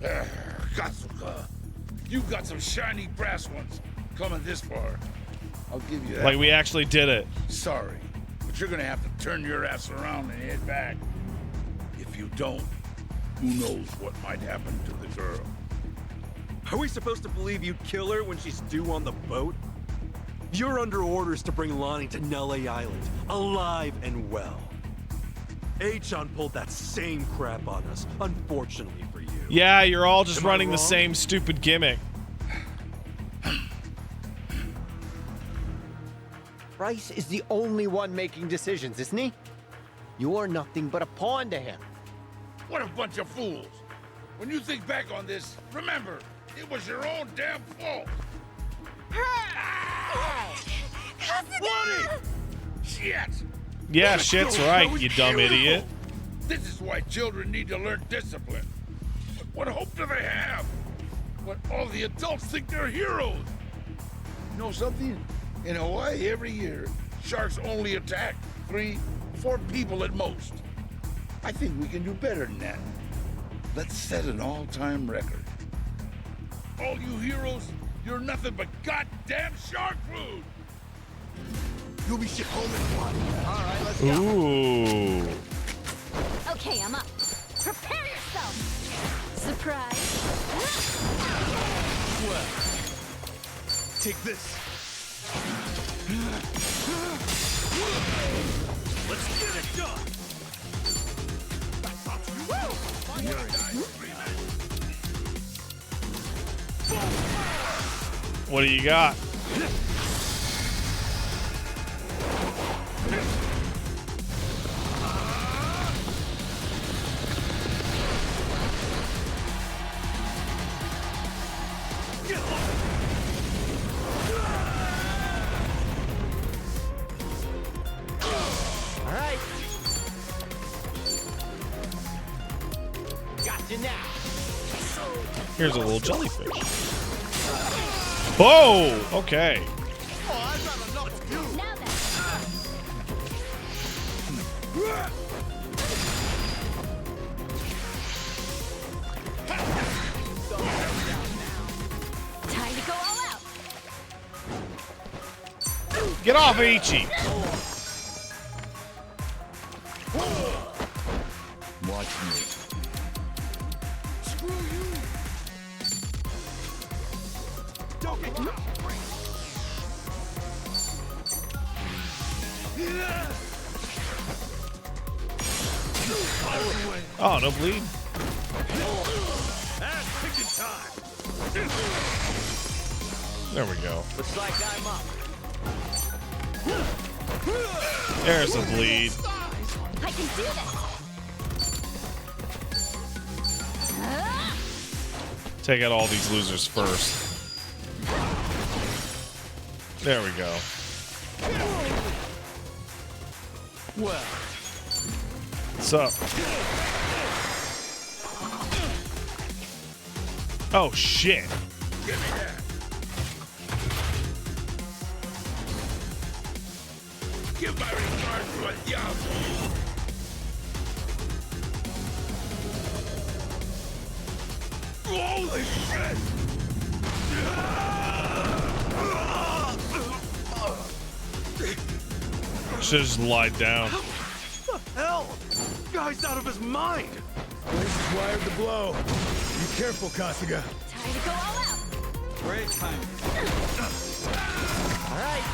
Katsuka, you got some shiny brass ones coming this far. I'll give you that. Like we actually did it. Sorry, but you're gonna have to turn your ass around and head back. If you don't, Who knows what might happen to the girl? Are we supposed to believe you'd kill her when she's due on the boat? You're under orders to bring Lonnie to Nelle Island, alive and well. Achan pulled that same crap on us, unfortunately for you. Yeah, you're all just Am I running the wrong? same stupid gimmick. Bryce is the only one making decisions, isn't he? You're nothing but a pawn to him. What a bunch of fools! When you think back on this, remember, it was your own damn fault. Kasuga! Shit! Yeah, shit's right, you dumb idiot. This is why children need to learn discipline. But what hope do they have when all the adults think they're heroes? You know something? In Hawaii, every year, sharks only attack 3, 4 people at most. I think we can do better than that. Let's set an all-time record. All you heroes, you're nothing but goddamn shark food! You'll be shipped home in one. All right, let's go. Ooh. Okay, I'm up. Prepare yourself! Surprise! Well, take this. Let's get it done! What do you got? All right. Gotcha now. Here's a little jellyfish. Whoa! Okay. Now then. Time to go all out. Get off, Ichi! Watch me. Don't get caught. Oh, no bleed. That's picking time. There we go. Looks like I'm up. There's a bleed. I can do this. Take out all these losers first. There we go. Well, What's up? Oh, shit. Give me that! Give my regards to a Diablo! Holy shit! Should've just lied down. What the hell? Guy's out of his mind. Place is wired to blow. Be careful, Kasuga. Time to go all out. great time. All right.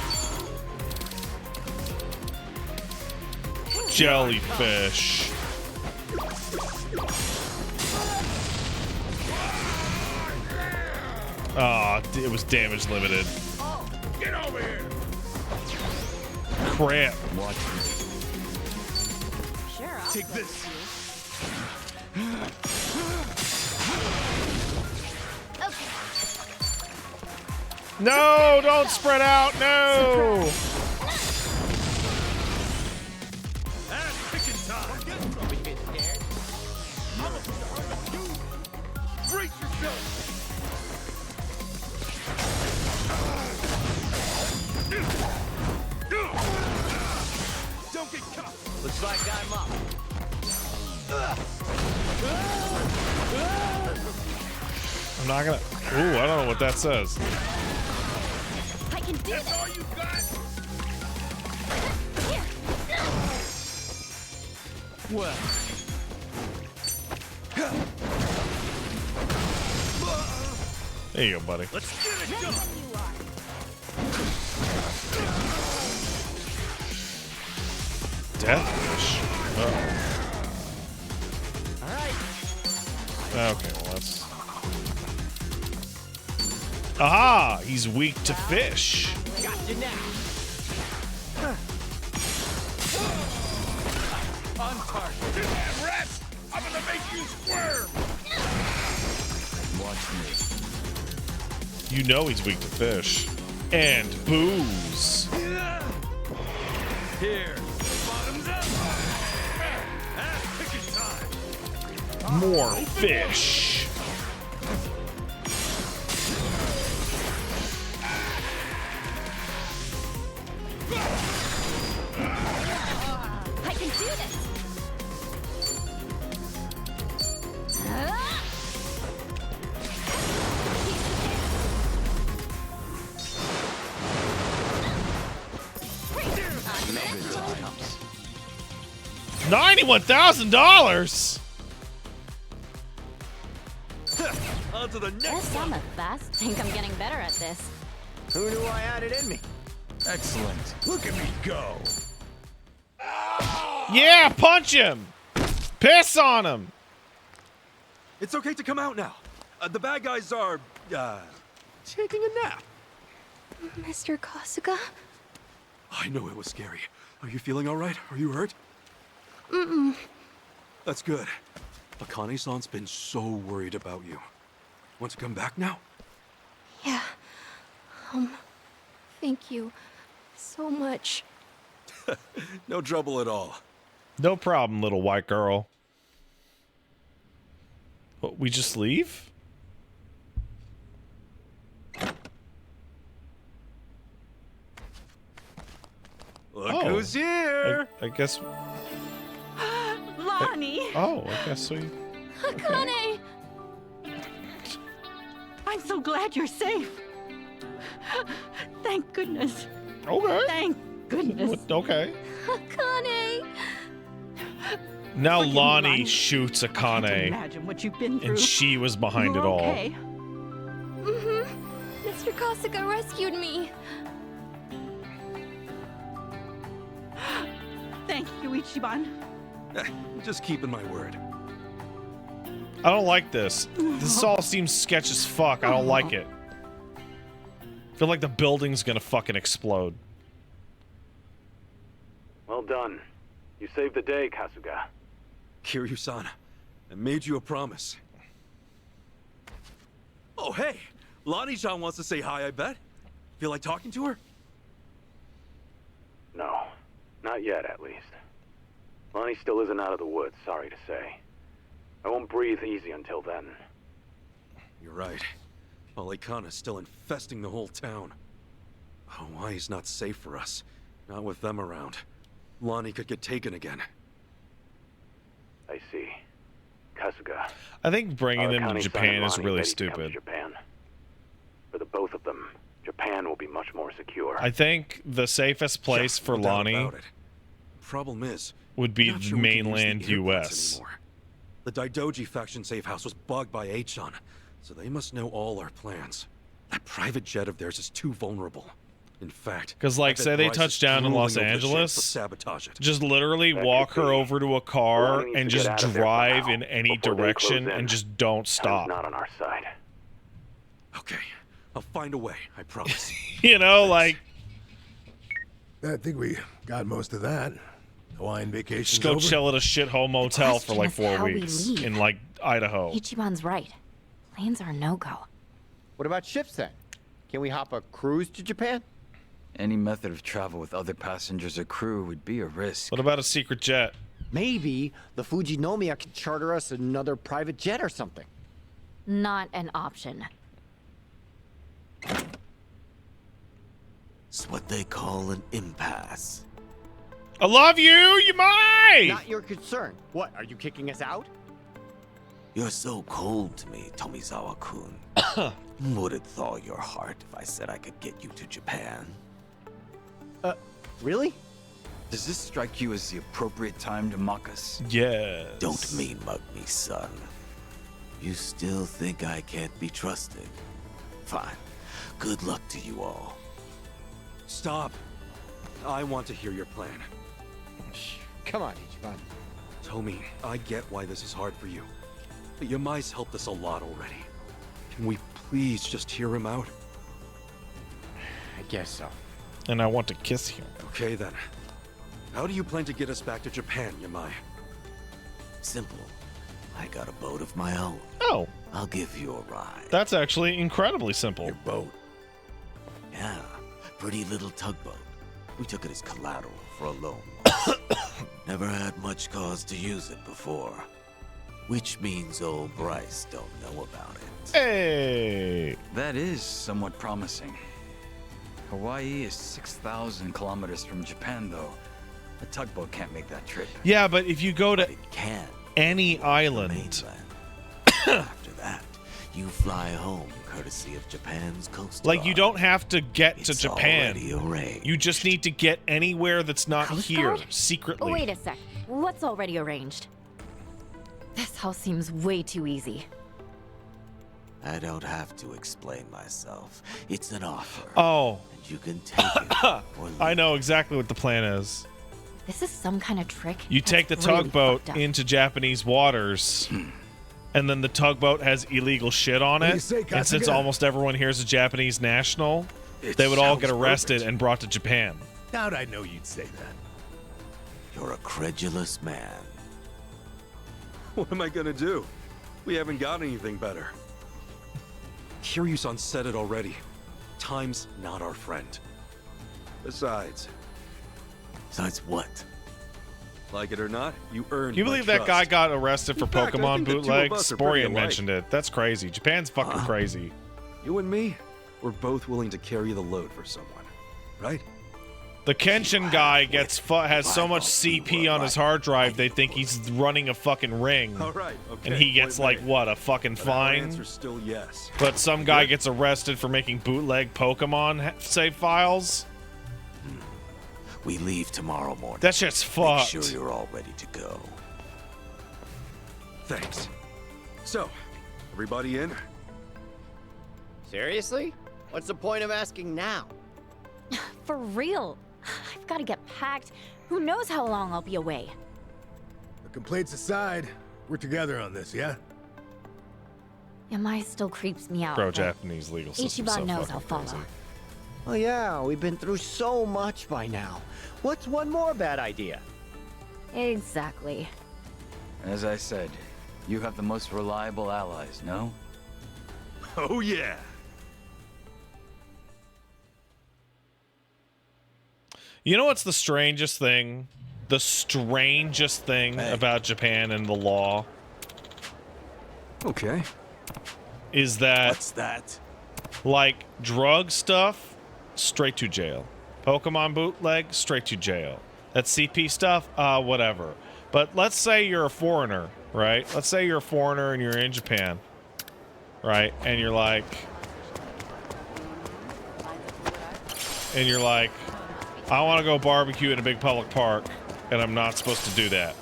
Jellyfish. Ah, it was damage limited. Get over here! Crap. Watch me. Sure, I'll Take play this. Okay. No, don't spread out. No. That's picking time. Brace yourself. Don't get caught. Looks like I'm up. I'm not gonna. Ooh, I don't know what that says. I can do That's this. all you got? Well, There you go, buddy. Let's get it done. Deathwish. Oh. All right. Okay, well that's. Aha! He's weak to fish. Got you now. On target. Rats! I'm gonna make you squirm! Watch me. You know he's weak to fish. And booze. Here. Bottoms up. Picking time. More fish. I can do this! $91,000. On to the next Guess one. I'm a fast. Think I'm getting better at this. Who knew I had it in me? Excellent. Look at me go! Yeah, punch him. Piss on him. It's okay to come out now. The bad guys are, taking a nap. Mr. Kasuga? I know it was scary. Are you feeling all right? Are you hurt? Mm-mm. That's good. Akane-san's been so worried about you. Want to come back now? Yeah. Thank you so much. No trouble at all. No problem, little white girl. What, we just leave? Look who's here! I guess. Lonnie! Oh, I guess we. Akane! I'm so glad you're safe. Thank goodness. Okay. Thank goodness. Okay. Akane! Now Forgive me, Lonnie Lonnie. shoots I can't Akane, imagine what you've been through. and she was behind You're it all. okay. Mm-hmm. Mr. Kasuga rescued me. Thank you, Ichiban. Just keeping my word. I don't like this. This all seems sketch as fuck. I don't like it. I feel like the building's gonna fucking explode. Well done. You saved the day, Kasuga. Kiryu-san, I made you a promise. Oh, hey! Lonnie-chan wants to say hi, I bet. Feel like talking to her? No. Not yet, at least. Lonnie still isn't out of the woods, sorry to say. I won't breathe easy until then. You're right. Alikana's still infesting the whole town. Hawaii's not safe for us. Not with them around. Lonnie could get taken again. I see. Kasuga. I think bringing them to Arakane-san Japan and is Lonnie really ready to come to stupid. Japan. For the both of them, Japan will be much more secure. I think the safest place for no doubt Lonnie about it. Problem is, would be I'm not sure we can use the mainland airports US. anymore. The Daidoji faction safe house was bugged by Achan, so they must know all our plans. That private jet of theirs is too vulnerable. In fact, 'Cause, I like, bet say they Bryce touch is down in drooling Los over the chance Angeles, to sabotage it. just literally That walk could her be. over to a car Lonnie needs and to just get out of there drive somehow, in any before they direction close in. and just don't Time's stop. not on our side. Okay, I'll find a way, I promise. You know, like, I think we got most of that. Hawaiian vacation. just go chill at a shithole motel for question like is 4 how we weeks leave. in like Idaho. Ichiban's right. Planes are no-go. What about ships then? Can we hop a cruise to Japan? Any method of travel with other passengers or crew would be a risk. What about a secret jet? Maybe the Fujinomiya can charter us another private jet or something. Not an option. It's what they call an impasse. I love you, you might! Not your concern. What, are you kicking us out? You're so cold to me, Tomizawa-kun. Would it thaw your heart if I said I could get you to Japan? Really? Does this strike you as the appropriate time to mock us? Yes. Don't mean mug me, son. You still think I can't be trusted? Fine. Good luck to you all. Stop. I want to hear your plan. Come on, Ichiban. Tomi, I get why this is hard for you. But Yamai's helped us a lot already. Can we please just hear him out? I guess so. And I want to kiss him. Okay then. How do you plan to get us back to Japan, Yamai? Simple. I got a boat of my own. Oh. I'll give you a ride. That's actually incredibly simple. Your boat? Yeah. Pretty little tugboat. We took it as collateral for a loan. Never had much cause to use it before. Which means old Bryce don't know about it. Hey! That is somewhat promising. Hawaii is 6,000 kilometers from Japan, though. A tugboat can't make that trip. Yeah, but if you go to any The island, mainland. After that, you fly home courtesy of Japan's coast like you guard. don't have to get to It's Japan. already arranged. You just need to get anywhere that's not Coast here Guard? secretly. Wait a sec. What's already arranged? This house seems way too easy. I don't have to explain myself. It's an offer. Oh. And you can take it or leave. I know exactly what the plan is. This is some kind of trick. You that's take the really tugboat fucked up. into Japanese waters, and then the tugboat has illegal shit on What do it. you say, And since Kasuga? almost everyone here is a Japanese national, It they would all sounds get arrested perfect. and brought to Japan. How'd I know you'd say that? You're a credulous man. What am I gonna do? We haven't got anything better. Kiryu-san said it already. Time's not our friend. Besides, what? Like it or not, you earned Can you my believe that trust. guy got arrested for In fact, I Pokemon think the two of bootlegs? us are pretty Sporian alike. mentioned it. That's crazy. Japan's fucking crazy. You and me, we're both willing to carry the load for someone, right? The Kenshin guy has so much CP on his hard drive they think he's running a fucking ring. All right, okay. And he gets point like made. what, a fucking But our fine? answer's still yes. But some guy gets arrested for making bootleg Pokemon save files. We leave tomorrow morning. That shit's Make fucked. sure you're all ready to go. Thanks. So, everybody in? Seriously? What's the point of asking now? For real. I've got to get packed. Who knows how long I'll be away? The complaints aside, we're together on this, yeah? Yamai still creeps me out. Bro, but Japanese legal system. Ichiban So knows fucking I'll follow. crazy. Oh yeah, we've been through so much by now. What's one more bad idea? Exactly. As I said, you have the most reliable allies, no? Oh yeah. You know what's the strangest thing? The strangest thing about Japan and the law Okay. is that What's that? like drug stuff, straight to jail. Pokemon bootleg, straight to jail. That CP stuff, whatever. But let's say you're a foreigner, right? Let's say you're a foreigner and you're in Japan, right? And you're like, I want to go barbecue in a big public park, and I'm not supposed to do that,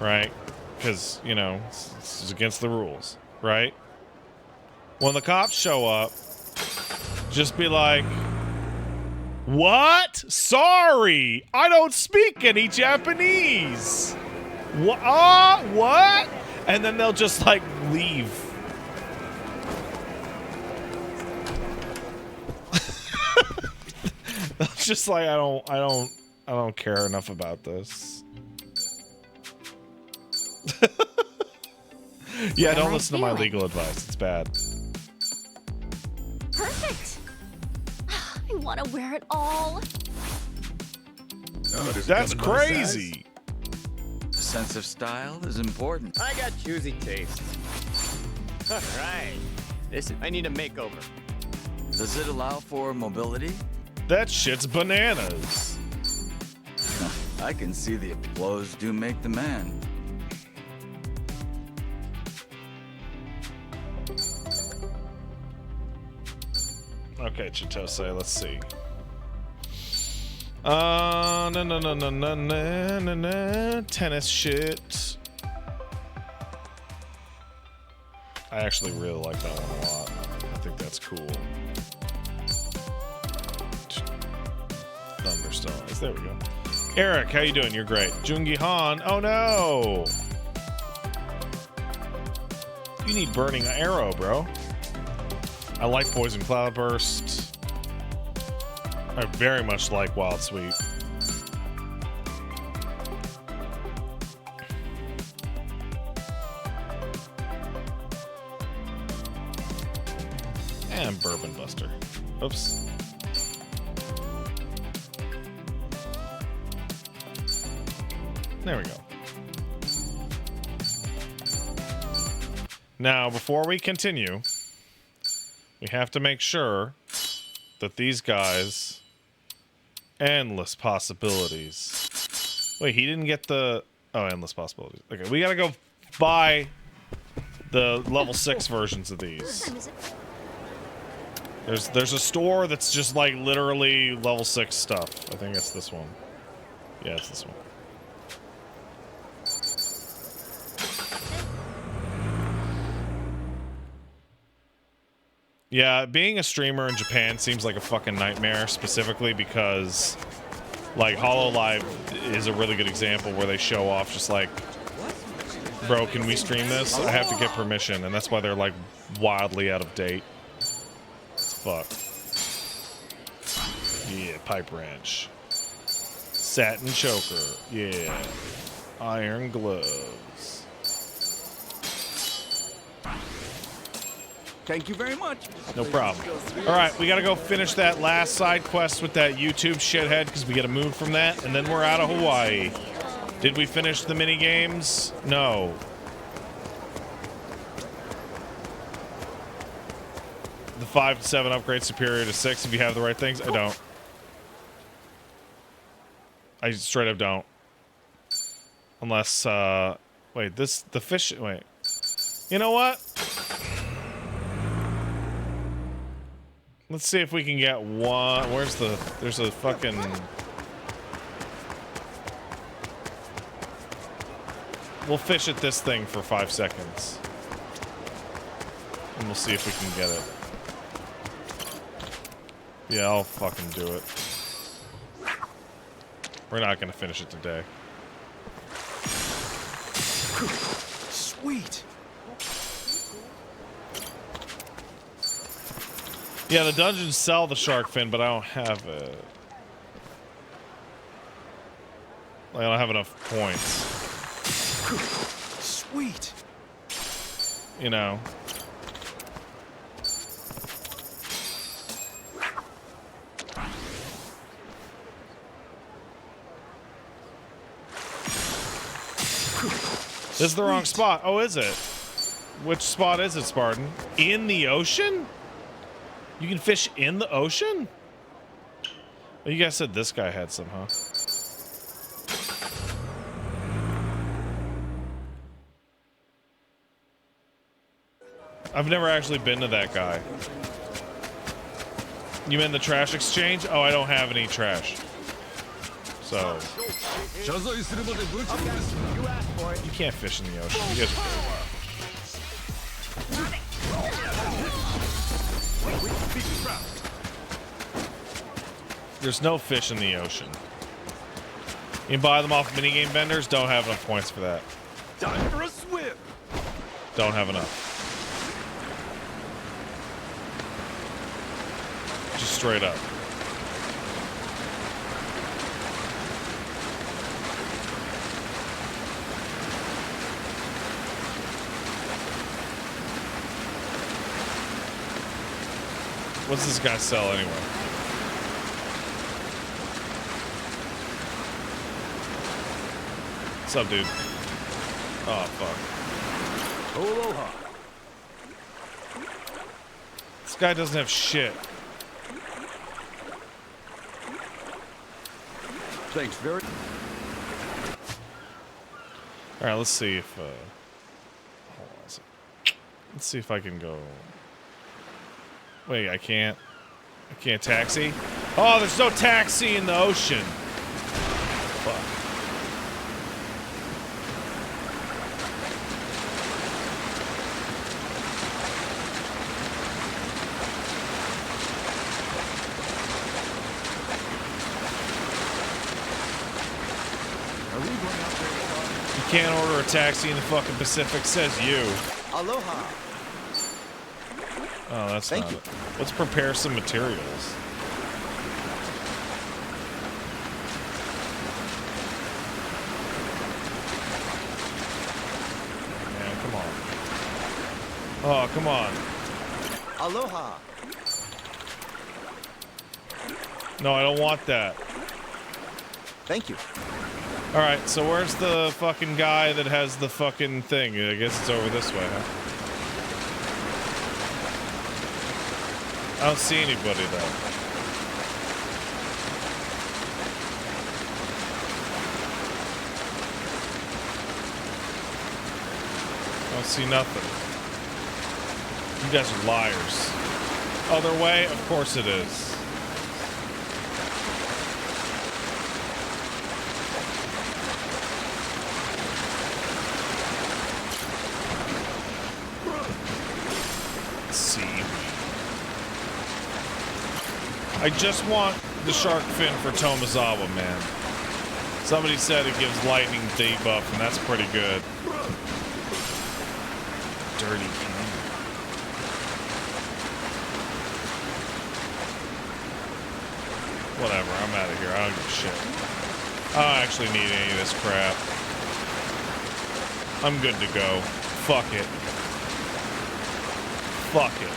right? Because, you know, it's against the rules, right? When the cops show up, just be like, what? Sorry, I don't speak any Japanese. What? And then they'll just like leave. It's just like I don't care enough about this. Yeah, don't listen to my legal advice. It's bad. Perfect. I want to wear it all. Oh, does it That's come in my size? crazy. A sense of style is important. I got choosy taste. All right. I need a makeover. Does it allow for mobility? That shit's bananas. I can see the clothes do make the man. Okay, Chitose, let's see. No. Tennis shit. I actually really like that one a lot. I think that's cool. Thunderstones. There we go. Eric, how you doing? You're great. Jungi Han. Oh no! You need burning arrow, bro. I like poison cloudburst. I very much like wild sweep. And bourbon buster. Oops. There we go. Now, before we continue, we have to make sure that these guys... Endless possibilities. Wait, he didn't get the... Oh, endless possibilities. Okay, we gotta go buy the level 6 versions of these. There's a store that's just like literally level 6 stuff. I think it's this one. Yeah, it's this one. Yeah, being a streamer in Japan seems like a fucking nightmare, specifically because, like, HoloLive is a really good example where they show off just like, bro, can we stream this? I have to get permission, and that's why they're, like, wildly out of date. Fuck. Yeah, pipe wrench. Satin choker. Yeah. Iron gloves. Thank you very much. No problem. All right, we got to go finish that last side quest with that YouTube shithead because we got to move from that, and then we're out of Hawaii. Did we finish the mini games? No. The 5 to 7 upgrade superior to 6 if you have the right things. I don't. I straight up don't. Unless, wait, the fish, wait. You know what? Let's see if we can get one. There's a fucking... We'll fish at this thing for 5 seconds. And we'll see if we can get it. Yeah, I'll fucking do it. We're not gonna finish it today. Sweet. Yeah, the dungeons sell the shark fin, but I don't have it. Like, I don't have enough points. Sweet. You know. This is the wrong spot. Oh, is it? Which spot is it, Spartan? In the ocean? You can fish in the ocean? Well, you guys said this guy had some, huh? I've never actually been to that guy. You mean the trash exchange? Oh, I don't have any trash. So... You can't fish in the ocean. You guys are There's no fish in the ocean. You can buy them off minigame vendors. Don't have enough points for that. Time for a swim. Don't have enough. Just straight up. What's this guy sell anyway? What's up, dude? Oh, fuck. Aloha. This guy doesn't have shit. Thanks very. All right, let's see if. Hold on a second. Let's see if I can go. Wait, I can't. I can't taxi. Oh, there's no taxi in the ocean. Fuck. Can't order a taxi in the fucking Pacific, says you. Aloha. Oh, that's Thank not you. it. Let's prepare some materials. Man, come on. Oh, come on. Aloha. No, I don't want that. Thank you. Alright, so where's the fucking guy that has the fucking thing? I guess it's over this way, huh? I don't see anybody, though. I don't see nothing. You guys are liars. Other way? Of course it is. I just want the shark fin for Tomizawa, man. Somebody said it gives lightning debuff, and that's pretty good. Dirty candy. Whatever, I'm out of here. I don't give a shit. I don't actually need any of this crap. I'm good to go. Fuck it. Fuck it.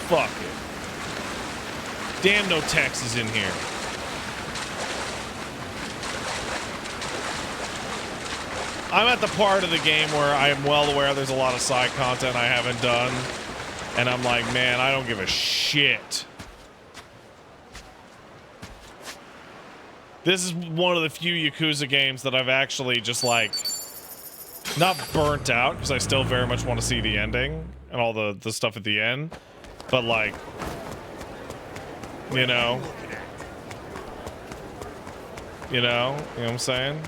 Fuck it. Damn, no text is in here. I'm at the part of the game where I am well aware there's a lot of side content I haven't done. And I'm like, man, I don't give a shit. This is one of the few Yakuza games that I've actually just like, not burnt out, because I still very much want to see the ending and all the stuff at the end. But like, you know what I'm saying?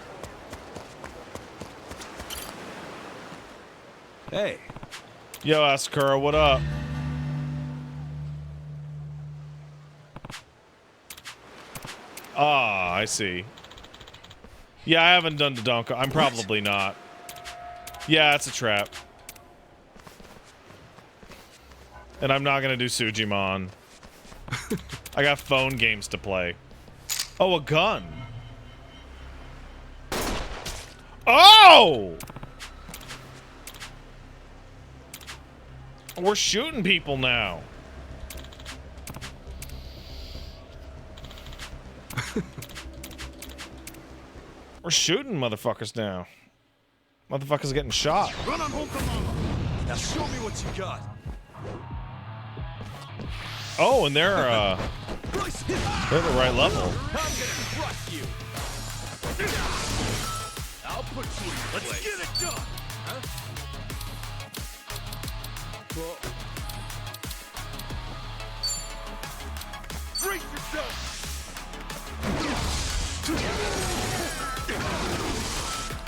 Hey. Yo, Asakura, what up? Ah, I see. Yeah, I haven't done Dodonka. I'm probably not. Yeah, it's a trap. And I'm not gonna do Sujimon. I got phone games to play. Oh, a gun. Oh! We're shooting people now. We're shooting motherfuckers now. Motherfuckers getting shot. Run on home for mama. Now show me what you got. Oh, and they're the right level. I'm gonna crush you. I'll put you in place. Let's get it done. Huh? Brace yourself.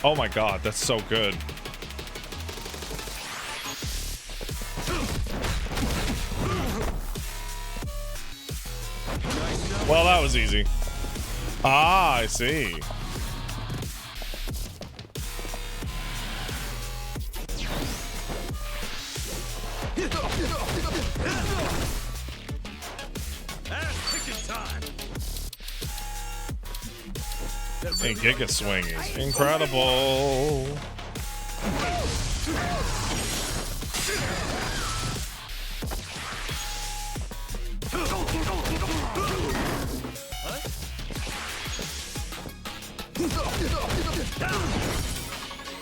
Oh my god, that's so good. Well, that was easy. Ah, I see. Hey, Giga Swing is incredible.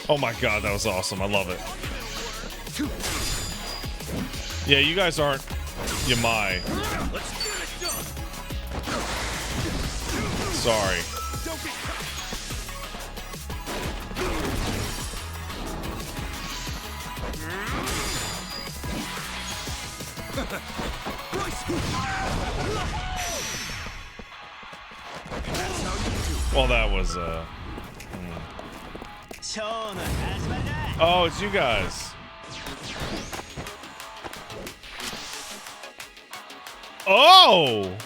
Oh my god, that was awesome. I love it. Yeah, you guys aren't Yamai. Sorry. Well, that was Oh, it's you guys. Oh!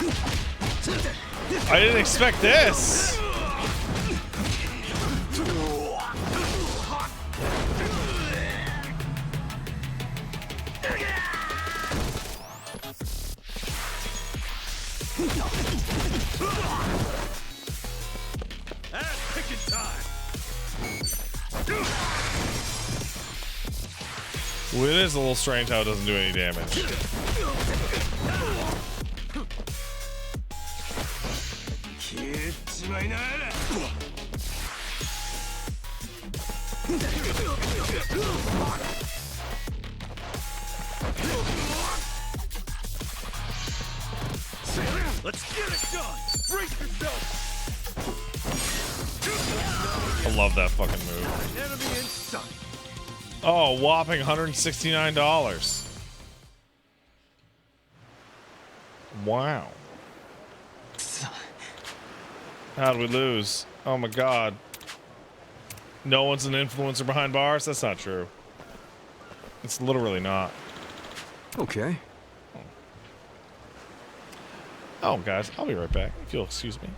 I didn't expect this. Well, it is a little strange how it doesn't do any damage. Let's get it done! Brace yourself! I love that fucking move. Enemy in sight! Oh, whopping $169. Wow. How'd we lose? Oh my god. No one's an influencer behind bars? That's not true. It's literally not. Okay. Oh, guys, I'll be right back. If you'll excuse me.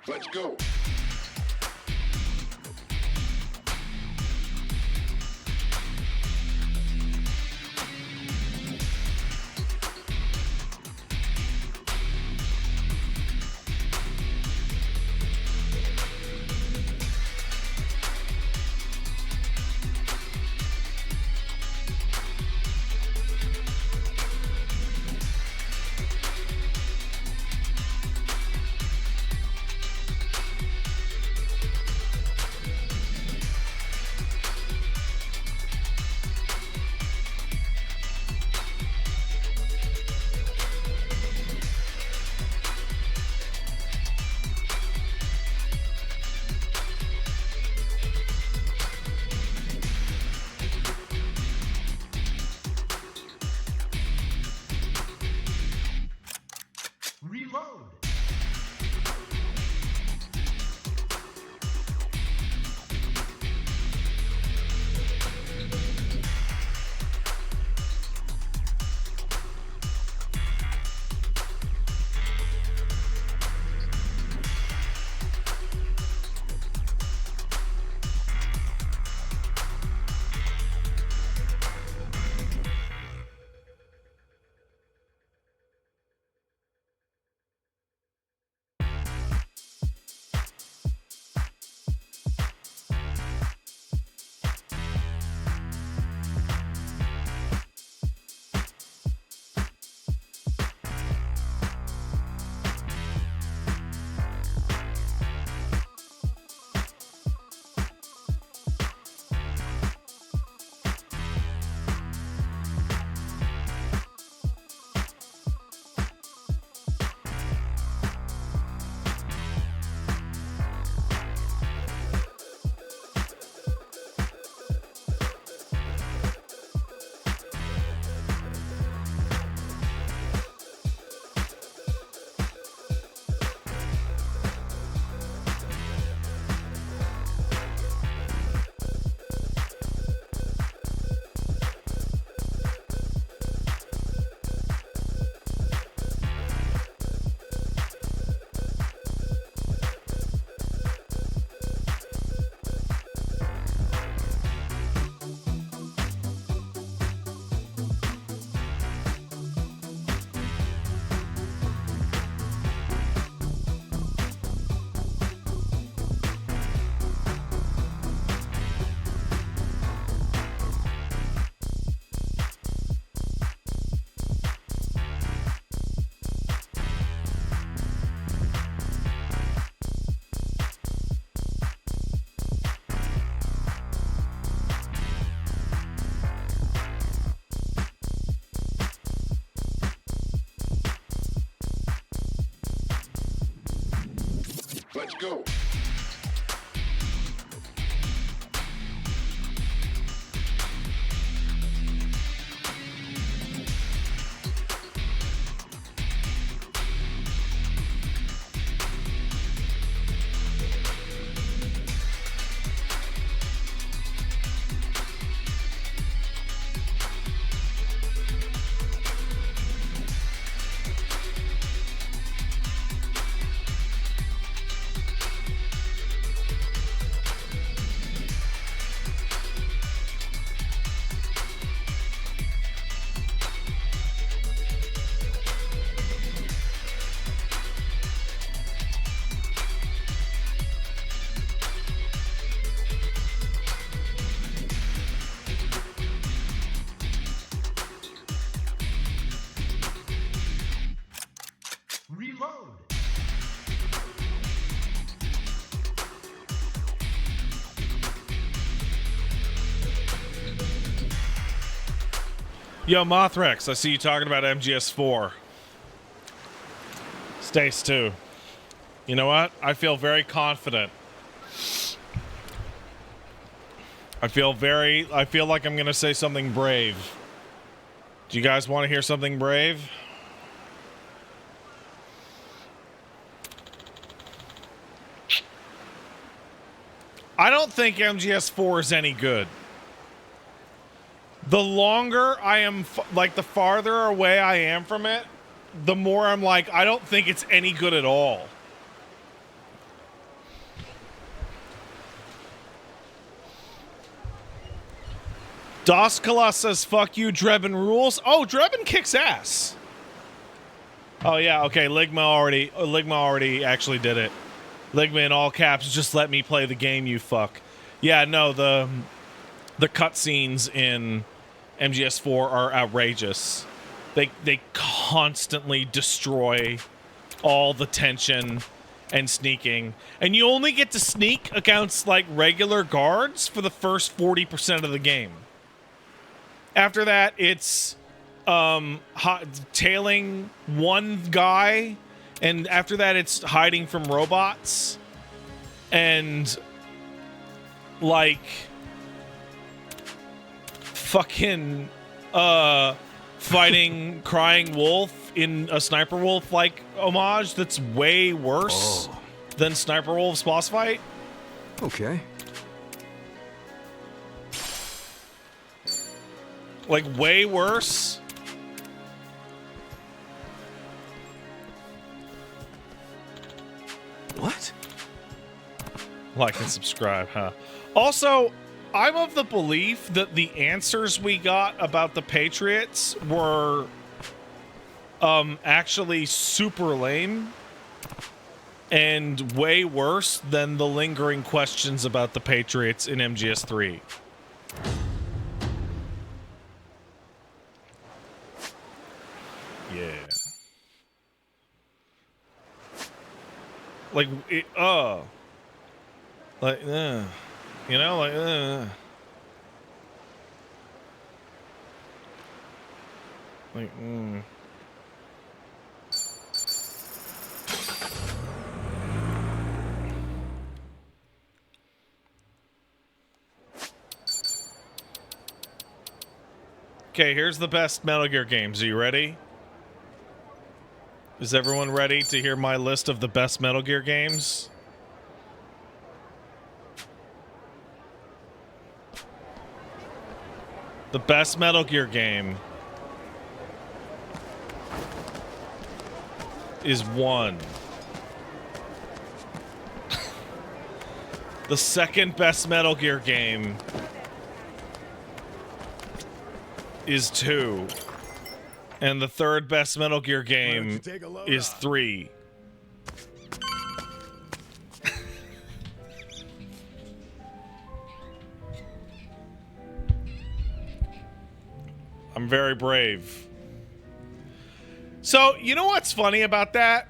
Let's go! go. Yo, Mothrex, I see you talking about MGS4. Stace 2. You know what? I feel very confident. I feel like I'm gonna say something brave. Do you guys want to hear something brave? I don't think MGS4 is any good. The longer I am, like, the farther away I am from it, the more I'm like, I don't think it's any good at all. Doskala says, fuck you, Drebin rules. Oh, Drebin kicks ass. Oh, yeah, okay, Ligma already actually did it. Ligma in all caps, just let me play the game, you fuck. Yeah, no, the cutscenes in MGS4 are outrageous. They constantly destroy all the tension and sneaking. And you only get to sneak against, like, regular guards for the first 40% of the game. After that, it's tailing one guy, and after that, it's hiding from robots. And, like, fucking fighting Crying Wolf in a Sniper Wolf like homage that's way worse than Sniper Wolf's boss fight. Okay. Like, way worse. What? Like and subscribe, huh? Also, I'm of the belief that the answers we got about the Patriots were actually super lame and way worse than the lingering questions about the Patriots in MGS3. Yeah. Like, you know, like, Okay, here's the best Metal Gear games. Are you ready? Is everyone ready to hear my list of the best Metal Gear games? The best Metal Gear game is 1. The second best Metal Gear game is 2. And the third best Metal Gear game is 3. I'm very brave. So, you know what's funny about that?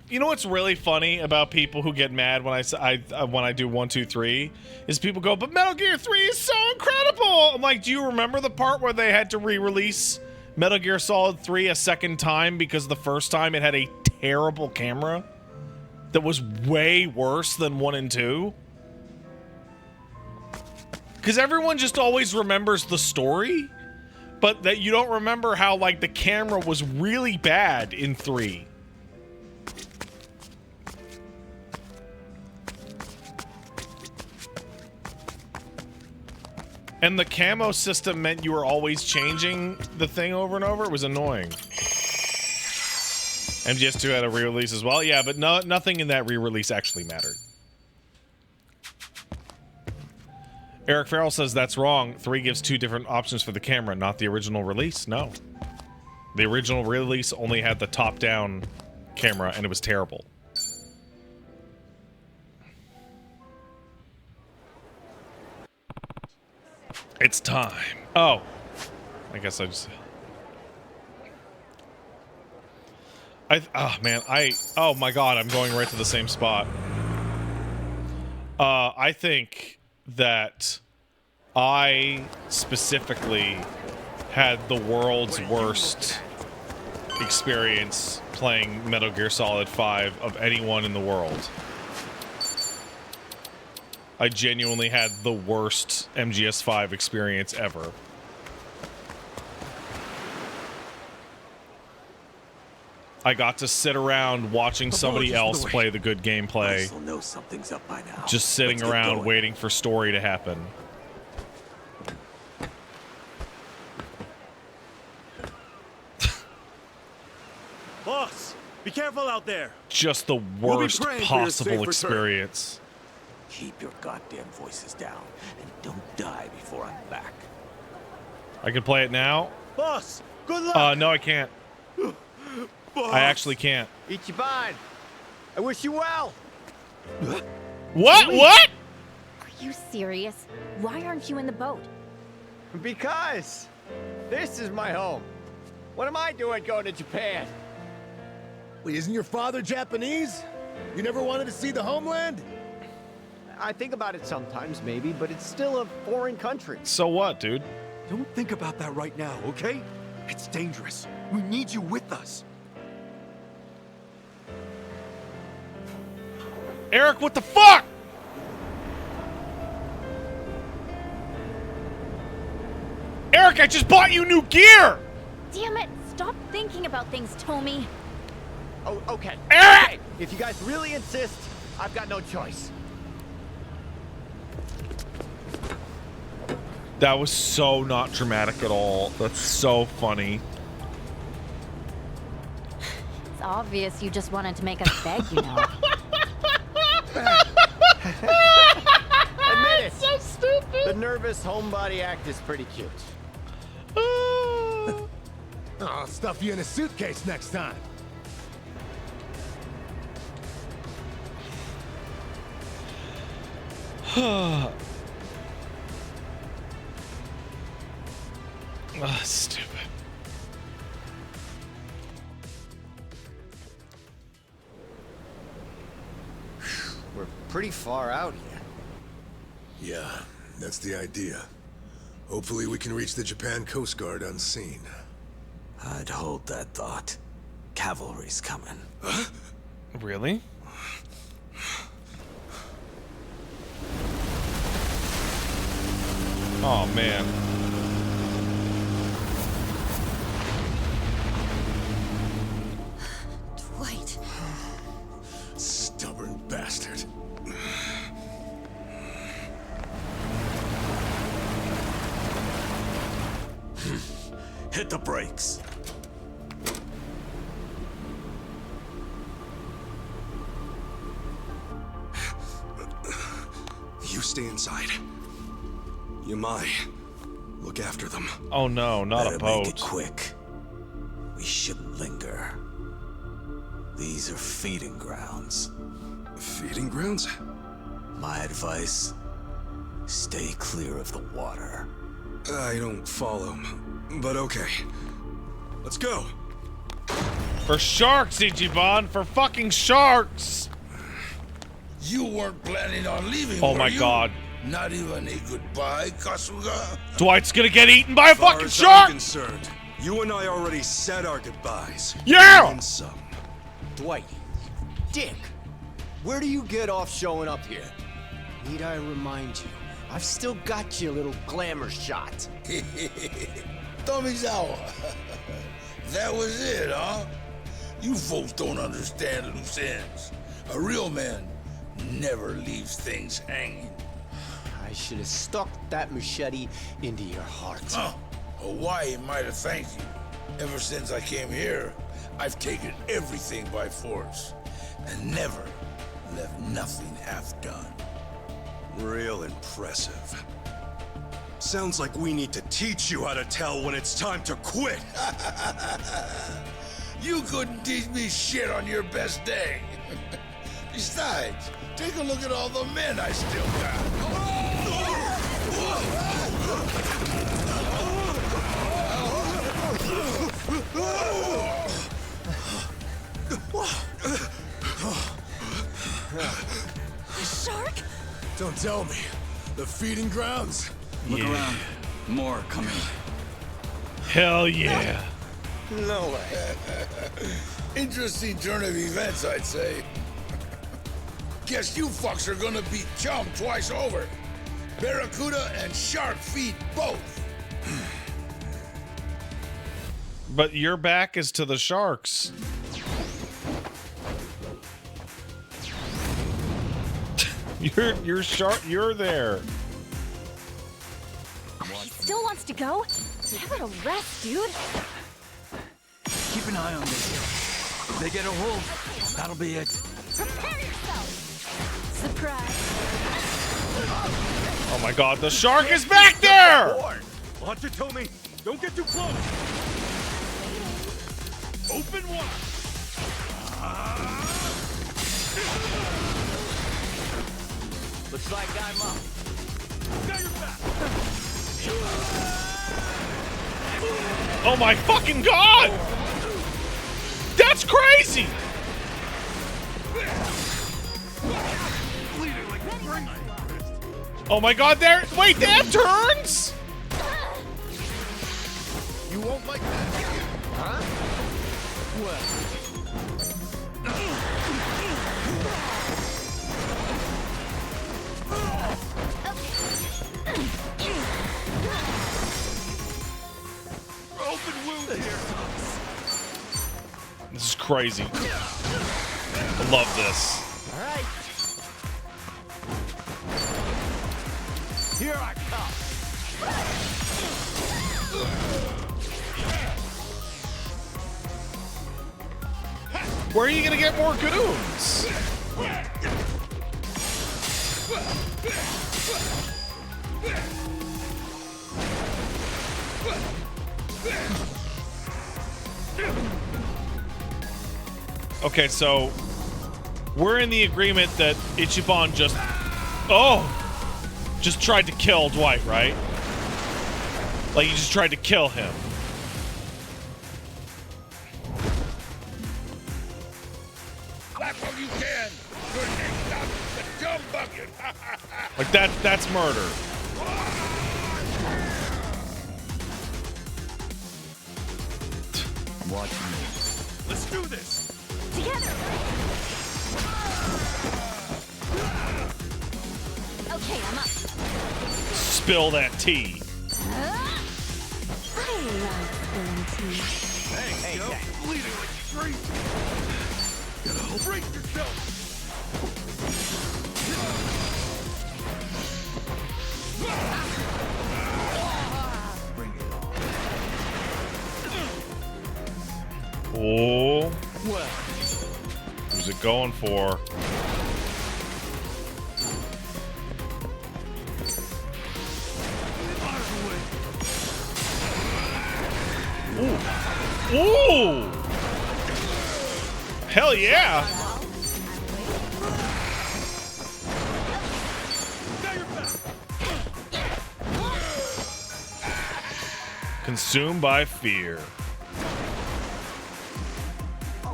You know what's really funny about people who get mad when I do 1, 2, 3 is people go, but Metal Gear 3 is so incredible. I'm like, do you remember the part where they had to re-release Metal Gear Solid 3 a second time because the first time it had a terrible camera? that was way worse than 1 and 2? Because everyone just always remembers the story, but that you don't remember how, like, the camera was really bad in 3. And the camo system meant you were always changing the thing over and over. It was annoying. MGS2 had a re-release as well. Yeah, but nothing in that re-release actually mattered. Eric Farrell says that's wrong. 3 gives 2 different options for the camera, not the original release. No. The original release only had the top-down camera, and it was terrible. It's time. Oh. I guess I just... oh, man. Oh, my God. I'm going right to the same spot. I think that I specifically had the world's worst experience playing Metal Gear Solid 5 of anyone in the world. I genuinely had the worst MGS5 experience ever. I got to sit around watching somebody else play the good gameplay. Know something's up by now. Just sitting around waiting for story to happen. Boss, be careful out there. Just the worst possible experience. Keep your goddamn voices down and don't die before I'm back. I can play it now? Boss, good luck. No, I can't. Boss. I actually can't. Ichiban, I wish you well. What? What? Are you serious? Why aren't you in the boat? Because this is my home. What am I doing going to Japan? Wait, isn't your father Japanese? You never wanted to see the homeland? I think about it sometimes, maybe, but it's still a foreign country. So what, dude? Don't think about that right now, okay? It's dangerous. We need you with us. Eric, what the fuck? Eric, I just bought you new gear! Damn it! Stop thinking about things, Tommy. Oh, okay. Eric! Okay, if you guys really insist, I've got no choice. That was so not dramatic at all. That's so funny. It's obvious you just wanted to make us beg, you know. Admit it. So stupid. The nervous homebody act is pretty cute. I'll stuff you in a suitcase next time. Stupid. We're pretty far out here. Yeah, that's the idea. Hopefully we can reach the Japan Coast Guard unseen. I'd hold that thought. Cavalry's coming. Huh? Really? Oh, man. Dwight. Stubborn bastard. Hit the brakes. You stay inside. Yamai, look after them. Oh no, not Better a boat. Make it quick. We shouldn't linger. These are feeding grounds. Feeding grounds? My advice, stay clear of the water. I don't follow, but okay. Let's go. For sharks, Ichiban! For fucking sharks! You weren't planning on leaving, Oh were my you? God. Not even a goodbye, Kasuga? Dwight's gonna get eaten by a Far fucking as shark! I'm concerned, you and I already said our goodbyes. Yeah! And some. Dwight, dick. Where do you get off showing up here? Need I remind you, I've still got you a little glamour shot. Tomizawa. That was it, huh? You folks don't understand loose ends. A real man never leaves things hanging. I should have stuck that machete into your heart. Huh. Hawaii might have thanked you. Ever since I came here, I've taken everything by force and never left nothing half done. Real impressive. Sounds like we need to teach you how to tell when it's time to quit. You couldn't teach me shit on your best day. Besides, take a look at all the men I still got. A shark? Don't tell me. The feeding grounds? Look around. More coming. Hell yeah. No way. Interesting turn of events, I'd say. Guess you fucks are gonna beat Chum twice over. Barracuda and shark feed both. But your back is to the sharks. You're there. He still wants to go? Give it a rest, dude. Keep an eye on this. If they get a hold, that'll be it. Prepare yourself. Surprise. Oh my god, the shark is back there! Watch it, Tommy. Don't get too close. Open wide. Looks like I'm up. Got your back. Oh my fucking god! That's crazy! Oh my god, wait, they have turns? You won't like that, huh? Open wound here. This is crazy. I love this. All right. Here I come. Where are you gonna get more goons? Okay, so we're in the agreement that Ichiban just tried to kill Dwight, right? Like he just tried to kill him. Clap all you can. Your next stop is the dumb bucket. Like that's murder. Watch me. Let's do this. Together. Okay, I'm up. Spill that tea. I love spilling tea. Thanks, yo. Bleeding like crazy. Gotta brace yourself. Bring it on. Oh. Well. Who's it going for? Ooh. Ooh. Hell yeah. Consumed by fear.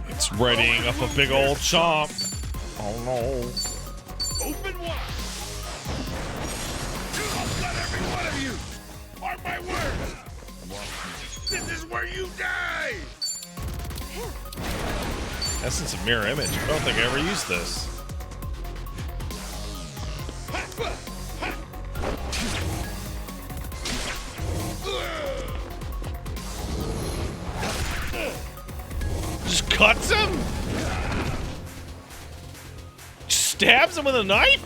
It's readying up a big old chomp. Oh no. Open wide. I'll cut every one of you. Mark my words. This is where you die. Essence of mirror image. I don't think I ever used this. Just cuts him? Just stabs him with a knife?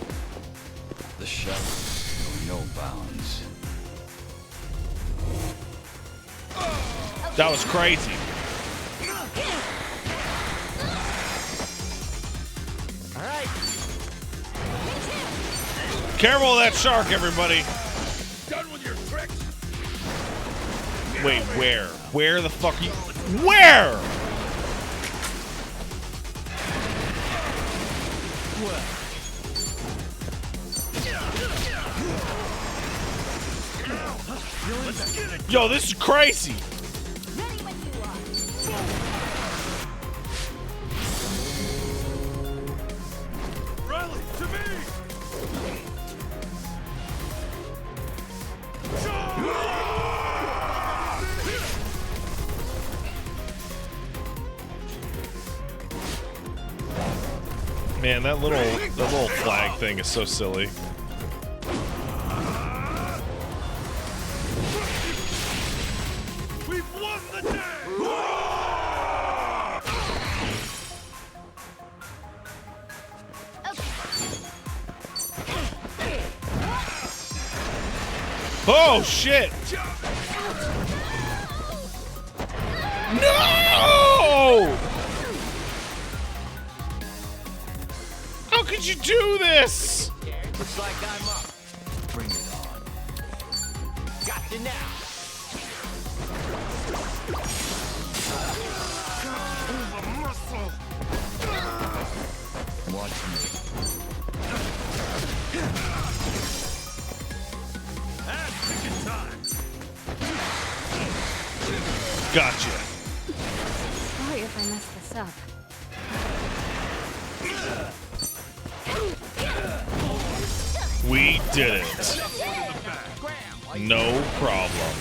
The shadows know no bounds. That was crazy. All right. Careful of that shark, everybody. Done with your tricks? Wait, where? Where the fuck are you? Where? Yo, this is crazy. Riley, to me! Man, that little flag thing is so silly. We've won the day! Oh shit! No! How could you do this? Looks like I'm up. Bring it on. Got you now. Watch me. Gotcha. Sorry if I messed this up. We did it. No problem.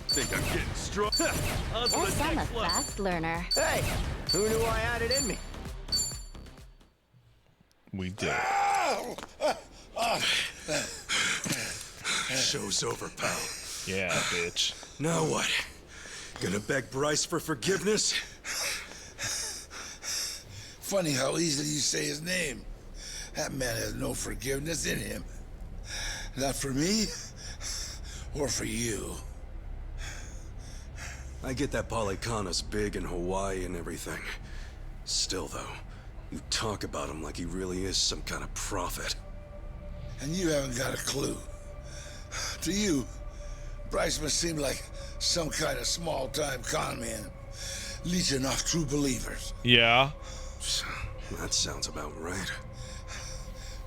Think I'm getting strong. Guess I'm a fast learner. Hey, who knew I had it in me? We did. Show's over, pal. Yeah, bitch. Now what? Gonna beg Bryce for forgiveness? Funny how easily you say his name. That man has no forgiveness in him. Not for me, or for you. I get that Polycana's big in Hawaii and everything. Still, though, you talk about him like he really is some kind of prophet. And you haven't got a clue. To you, Bryce must seem like some kind of small-time con man, leeching off true believers. Yeah. That sounds about right.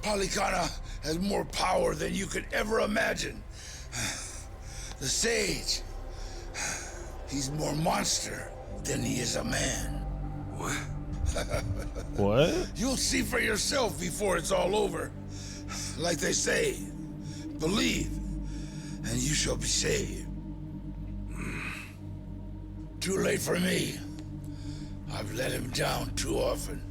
Polycana has more power than you could ever imagine. The Sage, he's more monster than he is a man. What? What? You'll see for yourself before it's all over. Like they say, believe, and you shall be saved. Too late for me. I've let him down too often.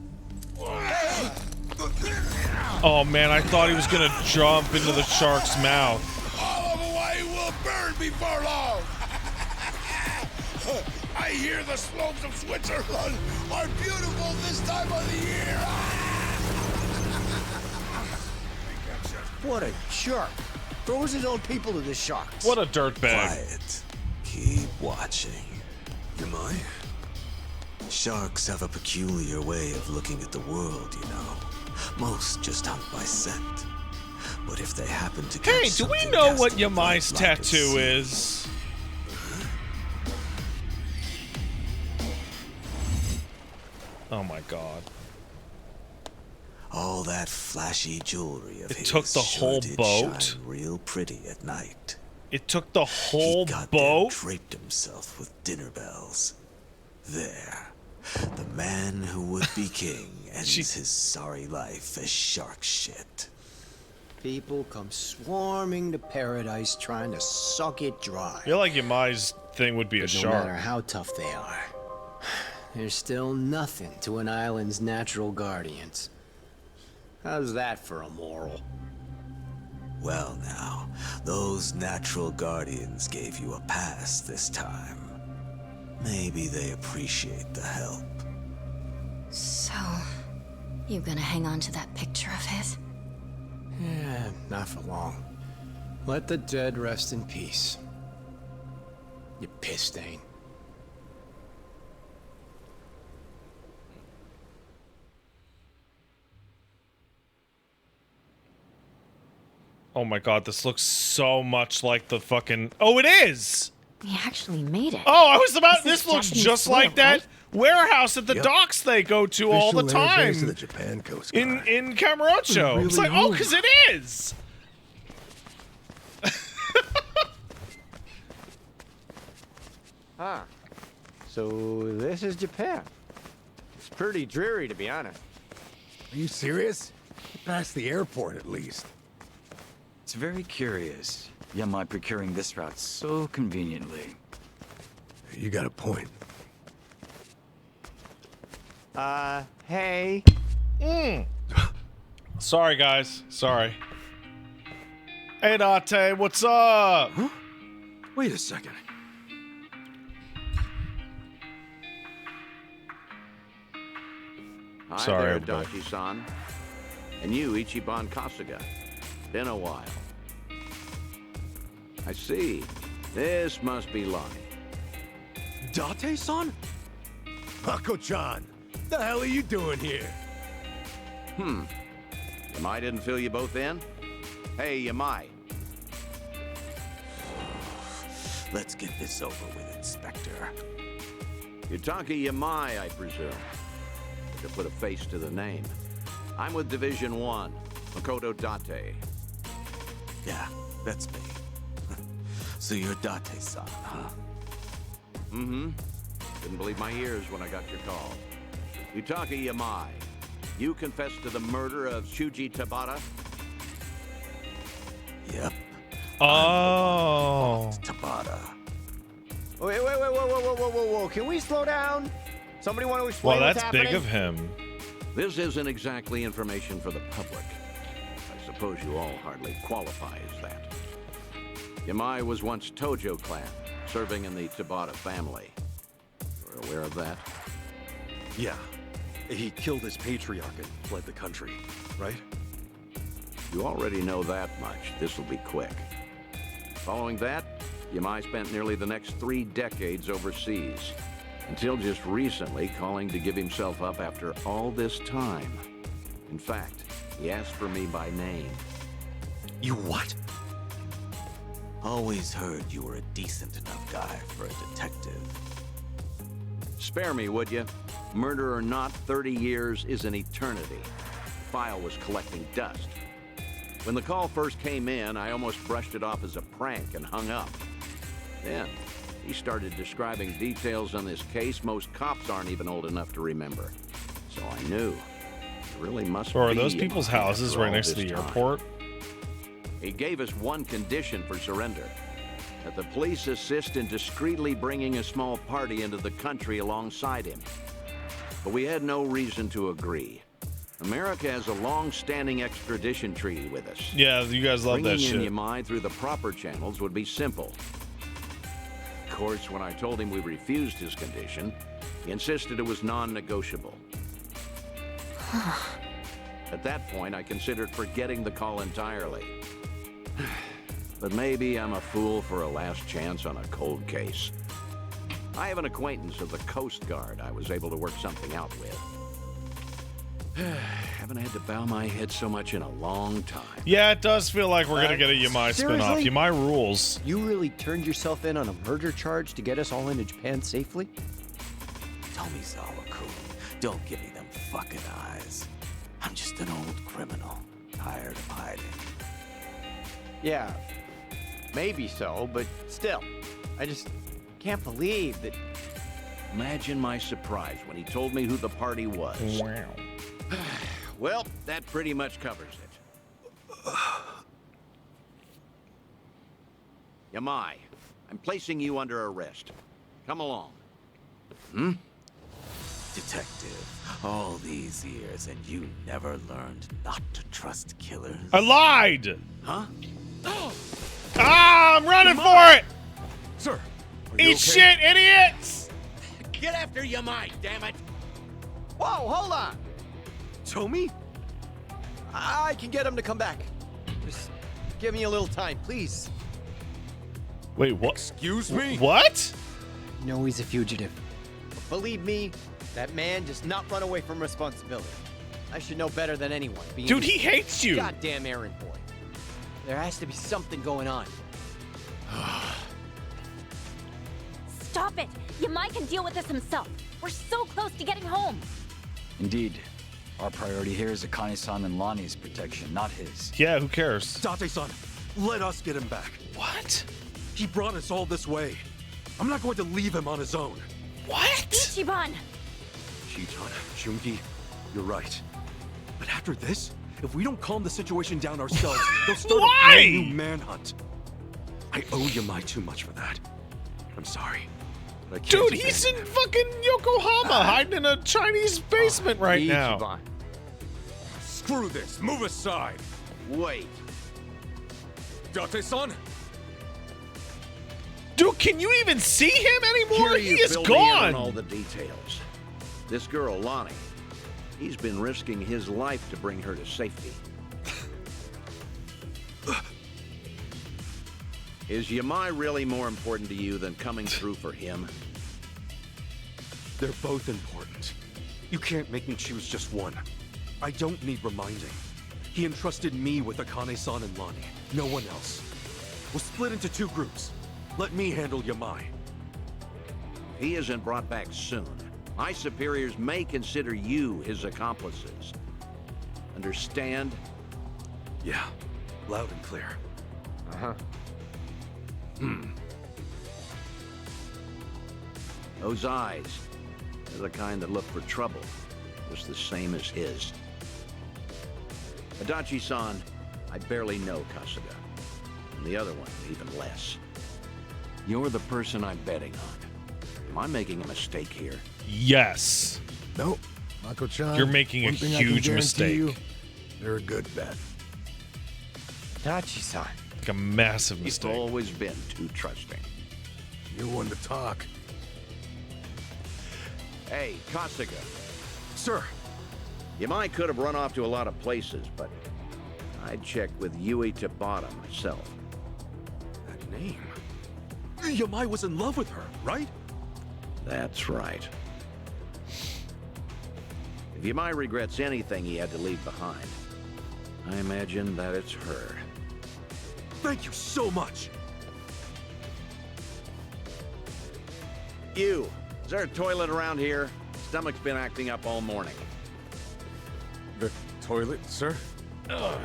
Oh man, I thought he was gonna jump into the shark's mouth. All of Hawaii will burn before long. I hear the slopes of Switzerland are beautiful this time of the year. What a jerk. Throws his own people to the sharks. What a dirtbag. Quiet. Keep watching. Am I? Sharks have a peculiar way of looking at the world, you know. Most just hunt by scent. But if they happen to catch Hey, do we something know what casting Yamai's bright like a tattoo sea- is? Oh my god. All that flashy jewelry of It his took the sure whole did boat? shine real pretty at night. It took the whole He got boat? draped himself with dinner bells. There, the man who would be king ends his sorry life as shark shit. People come swarming to paradise trying to suck it dry. I feel like Yamai's thing would be a No shark. matter how tough they are, there's still nothing to an island's natural guardians. How's that for a moral? Well now, those natural guardians gave you a pass this time. Maybe they appreciate the help. So, you gonna hang on to that picture of his? Yeah, not for long. Let the dead rest in peace. You piss stain. Oh my god, this looks so much like the fucking... Oh, it is! He actually made it. Oh, I was about... This is looks Japanese just soil, like that right? warehouse at the Yep. docks they go to all the Official air time. base of the Japan Coast Guard. In Kamurocho. Really It's like, oh, rude. because it is! Ah, so this is Japan. It's pretty dreary, to be honest. Are you serious? Past the airport, at least. It's very curious. Yamai procuring this route so conveniently. You got a point. Hey. Sorry, guys. Sorry. Hey, Date, what's up? Huh? Wait a second. Hi Sorry, there, everybody. Dachi-san. And you, Ichiban Kasuga. Been a while. I see. This must be Lonnie. Date-san? Mako-chan, the hell are you doing here? Yamai didn't fill you both in? Hey, Yamai. Let's get this over with, Inspector. Yutaka Yamai, I presume. To put a face to the name. I'm with Division 1, Makoto Date. Yeah, that's me. So you're Date-san, huh? Mm-hmm. Didn't believe my ears when I got your call. Yutaka Yamai, you confessed to the murder of Shuji Tabata? Yep. Oh. Tabata. Wait, whoa. Can we slow down? Somebody want to explain Well, what's that's happening? big of him. This isn't exactly information for the public. I suppose you all hardly qualify as that. Yamai was once Tojo clan, serving in the Tabata family. You're aware of that? Yeah. He killed his patriarch and fled the country, right? You already know that much. This will be quick. Following that, Yamai spent nearly the next 3 decades overseas, until just recently calling to give himself up after all this time. In fact, he asked for me by name. You what? Always heard you were a decent enough guy for a detective. Spare me, would you? Murder or not, 30 years is an eternity. The file was collecting dust. When the call first came in, I almost brushed it off as a prank and hung up. Then, he started describing details on this case most cops aren't even old enough to remember. So I knew. It really must So are be those Yamai people's houses after right all next to this the time. airport? He gave us one condition for surrender. That the police assist in discreetly bringing a small party into the country alongside him. But we had no reason to agree. America has a long-standing extradition treaty with us. Yeah, you guys love that Bringing shit. in Yamai through the proper channels would be simple. Of course, when I told him we refused his condition, he insisted it was non-negotiable. At that point, I considered forgetting the call entirely. But maybe I'm a fool for a last chance on a cold case. I have an acquaintance of the Coast Guard I was able to work something out with. Haven't had to bow my head so much in a long time. Yeah, it does feel like we're gonna get a Yamai spinoff. seriously? Yamai rules. You really turned yourself in on a murder charge to get us all into Japan safely? Tomizawa-kun, don't give me them fucking eyes. I'm just an old criminal, tired of hiding. Yeah, maybe so, but still. I just can't believe that... Imagine my surprise when he told me who the party was. Wow. Well, that pretty much covers it. Yamai, I'm placing you under arrest. Come along. Detective, all these years and you never learned not to trust killers? I lied! Huh? Ah, I'm running for it! Sir, Eat shit, idiots! Get after Yamai, damn it! Whoa, hold on! Tomy? I can get him to come back. Just give me a little time, please. Wait, what? Excuse me? What? You know he's a fugitive. But believe me, that man does not run away from responsibility. I should know better than anyone. being Dude, his he hates you. Goddamn errand boy. There has to be something going on. Stop it! Yamai can deal with this himself. We're so close to getting home. Indeed. Our priority here is Akane-san and Lonnie's protection, not his. Yeah, who cares? Date-san, let us get him back. What? He brought us all this way. I'm not going to leave him on his own. What? Ichiban! Shitan, Jungi, you're right. But after this, if we don't calm the situation down ourselves, they'll start a brand new manhunt. I owe Yamai too much for that. I'm sorry. But I can't Dude, he's in fucking Yokohama, hiding in a Chinese basement right now. Screw this. Move aside. Wait. Date-san? Dude, can you even see him anymore? Here He you is fill me in on gone. all the details. This girl, Lonnie, he's been risking his life to bring her to safety. Is Yamai really more important to you than coming through for him? They're both important. You can't make me choose just one. I don't need reminding. He entrusted me with Akane-san and Lonnie. No one else. We'll split into two groups. Let me handle Yamai. If he isn't brought back soon, my superiors may consider you his accomplices. Understand? Yeah, loud and clear. Uh-huh. Those eyes, they're the kind that look for trouble, just the same as his. Adachi-san, I barely know Kasuga. And the other one, even less. You're the person I'm betting on. Am I making a mistake here? Yes. Nope. Mako-chan, You're making a one thing I can huge guarantee mistake. you, they're a good bet. Dachi-san. Like a massive You've mistake. always been too trusting. You're one to talk. Hey, Kasuga. Sir. Yamai could have run off to a lot of places, but I'd check with Yui Tabata myself. That name. Yamai was in love with her, right? That's right. If Yamai regrets anything he had to leave behind, I imagine that it's her. Thank you so much. You, is there a toilet around here? Stomach's been acting up all morning. The toilet, sir? Ugh.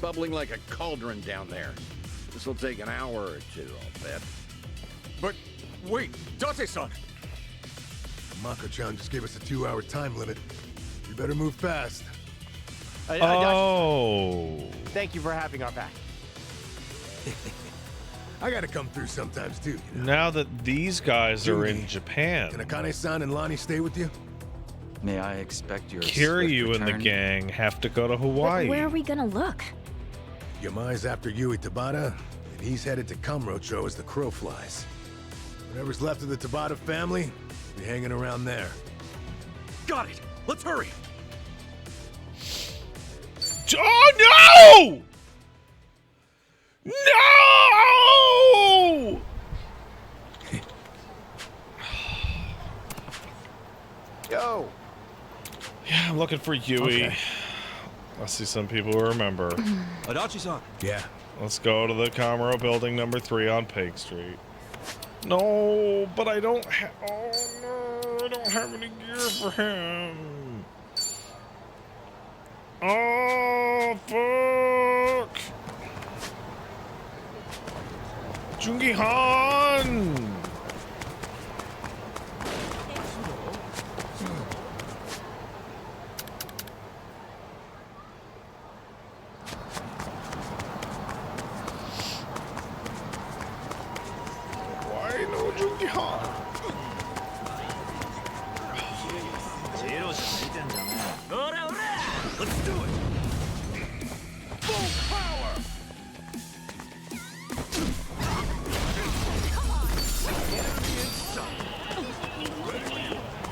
Bubbling like a cauldron down there. This'll take an hour or two, I'll bet. But wait, Date-san! Mako-chan just gave us a 2-hour time limit. You better move fast. Oh. Thank you for having our back. I gotta come through sometimes too. You know? Now that these guys are in Can Japan, Akane-san and Lonnie stay with you? May I expect your Kiryu swift and the return? gang have to go to Hawaii. But where are we gonna look? Yamai's after Yui Tabata, and he's headed to Kamurocho as the crow flies. Whatever's left of the Tabata family, be hanging around there. Got it! Let's hurry! Oh no! No! Yo! Yeah, I'm looking for Yui. Okay. I see some people who remember. Adachi-san. Yeah. Let's go to the Kamuro building number 3 on Peg Street. No, but I don't have. Oh no, I don't have any gear for him. Oh fuck! Jungi Han. Why no Jungi Han? do it! Full power!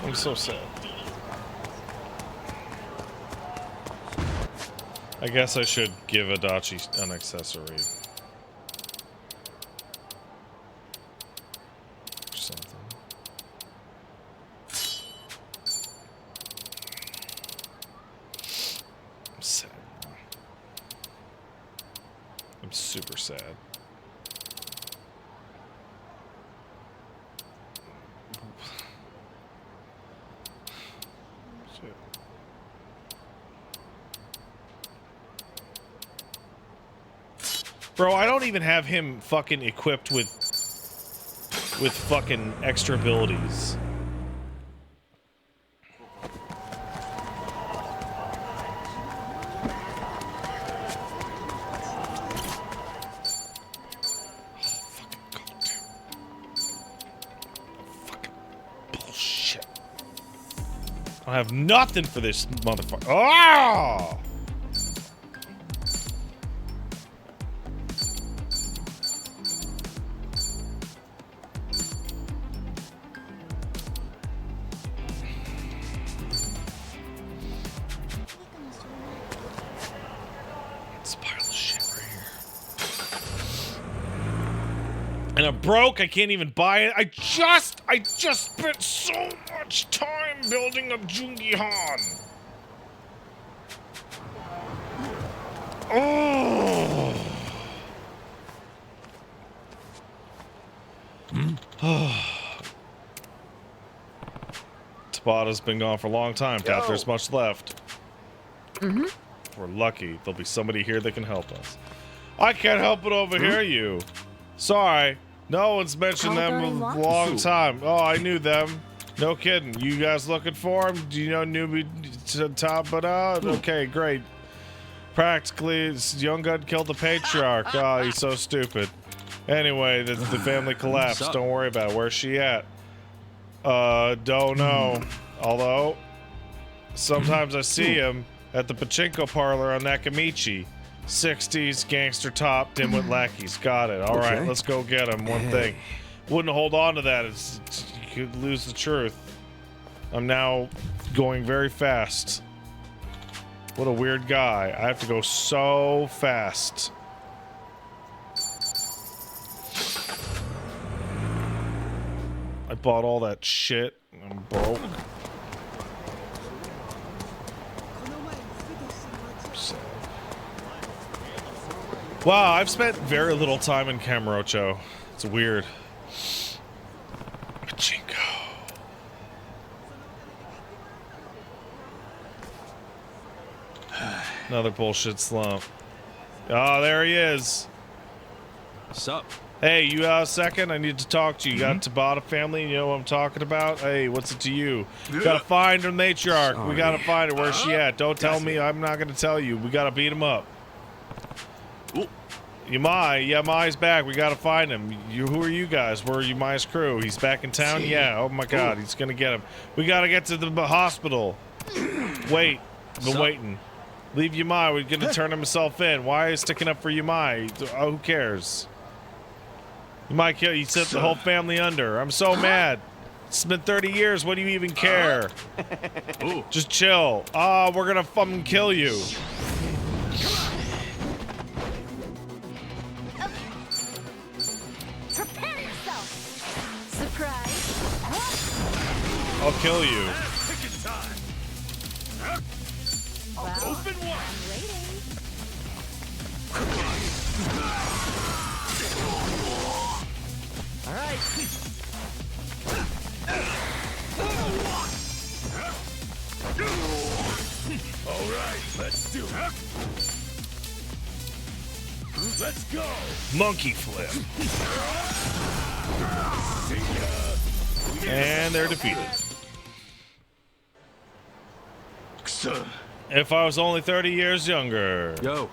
I'm so sad. I guess I should give Adachi an accessory. Or something. I'm sad. I'm super sad. Bro, I don't even have him fucking equipped with fucking extra abilities. Bullshit. I have nothing for this motherfucker. Oh! And I'm broke, I can't even buy it. I just spent so much time building up Jungi Han. Oh. Tabata's been gone for a long time. Doubt there's much left. We're lucky. There'll be somebody here that can help us. I can't help but overhear you. Sorry. No one's mentioned them in a long time. Oh, I knew them. No kidding. You guys looking for him? Do you know Newbie Tabata? Okay, great. Practically, Young Gun killed the patriarch. Oh, he's so stupid. Anyway, the family collapsed. Don't worry about it. Where's she at? Don't know. Although, sometimes I see him at the pachinko parlor on Nakamichi. 60s, gangster top, dimwit lackeys. Got it. All right, let's go get him. One thing. Wouldn't hold on to that. You could lose the truth. I'm now going very fast. What a weird guy. I have to go so fast. I bought all that shit. I'm broke. Wow, I've spent very little time in Kamurocho. It's weird. Pachinko. Another bullshit slump. Oh, there he is. Sup? Hey, you a second? I need to talk to you. You got a Tabata family? You know what I'm talking about? Hey, what's it to you? Gotta find her matriarch. We gotta find her. Where's she at? Don't tell me. I'm not gonna tell you. We gotta beat him up. Yamai's back. We gotta find him. Who are you guys? We're Yamai's crew. He's back in town? Yeah. Oh my god, he's gonna get him. We gotta get to the hospital. Wait. Been waiting. Leave Yamai. We're gonna turn himself in. Why are you sticking up for Yamai? Oh, who cares? Yamai kill. You set the whole family under. I'm so mad. It's been 30 years. What do you even care? Just chill. Oh, we're gonna fucking kill you. Prepare yourself. Surprise. I'll kill you. Well, Open one. I'm waiting. All right. All right, let's do it. Let's go. Monkey flip. And they're defeated. If I was only 30 years younger. Yo.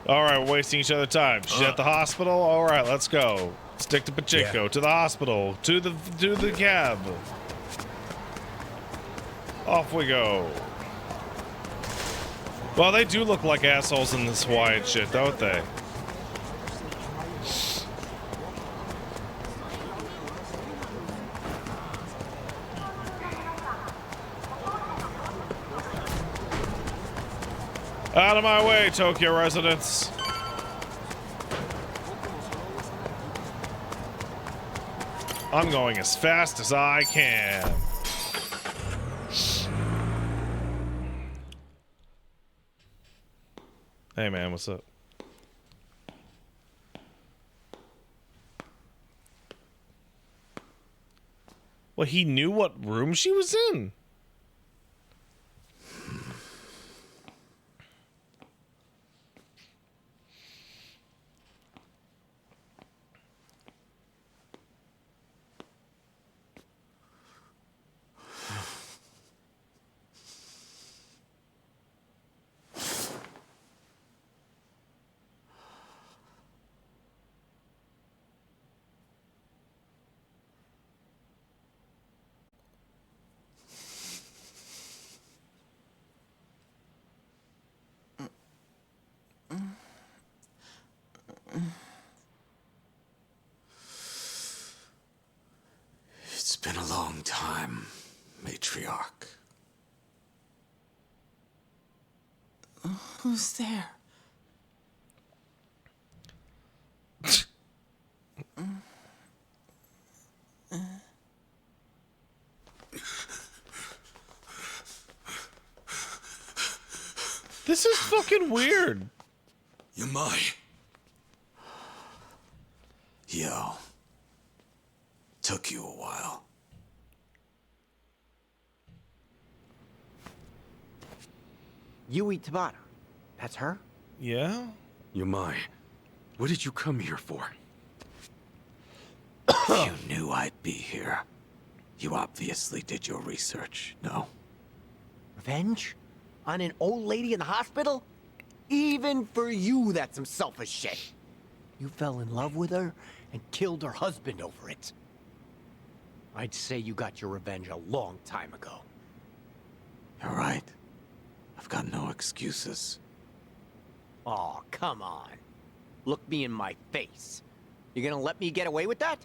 All right, we're wasting each other's time. She's at the hospital. All right, let's go. Stick to Pachinko. To the hospital. To the cab. Off we go. Well, they do look like assholes in this Hawaiian shit, don't they? Out of my way, Tokyo residents. I'm going as fast as I can. Hey man, what's up? Well, he knew what room she was in. It's been a long time, matriarch. Who's there? This is fucking weird. Yamai. Yo. Took you a while. Yui Tabata. That's her? Yeah? Yamai, what did you come here for? You knew I'd be here. You obviously did your research, no? Revenge? On an old lady in the hospital? Even for you, that's some selfish shit. You fell in love with her and killed her husband over it. I'd say you got your revenge a long time ago. You're right. I've got no excuses. Aw, come on. Look me in my face. You gonna let me get away with that?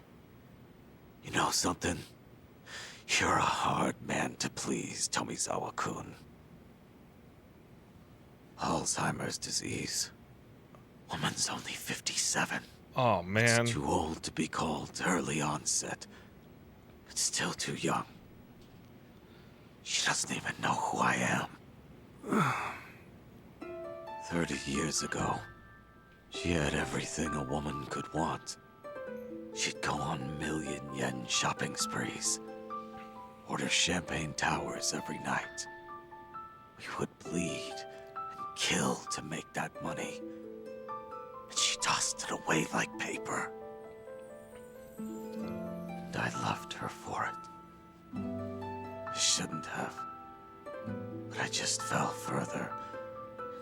You know something? You're a hard man to please, Tomizawa-kun. Alzheimer's disease. Woman's only 57. Oh, man. It's too old to be called early onset, but still too young. She doesn't even know who I am. 30 years ago, she had everything a woman could want. She'd go on million-yen shopping sprees, order champagne towers every night. We would bleed and kill to make that money. And she tossed it away like paper. And I loved her for it. I shouldn't have. But I just fell further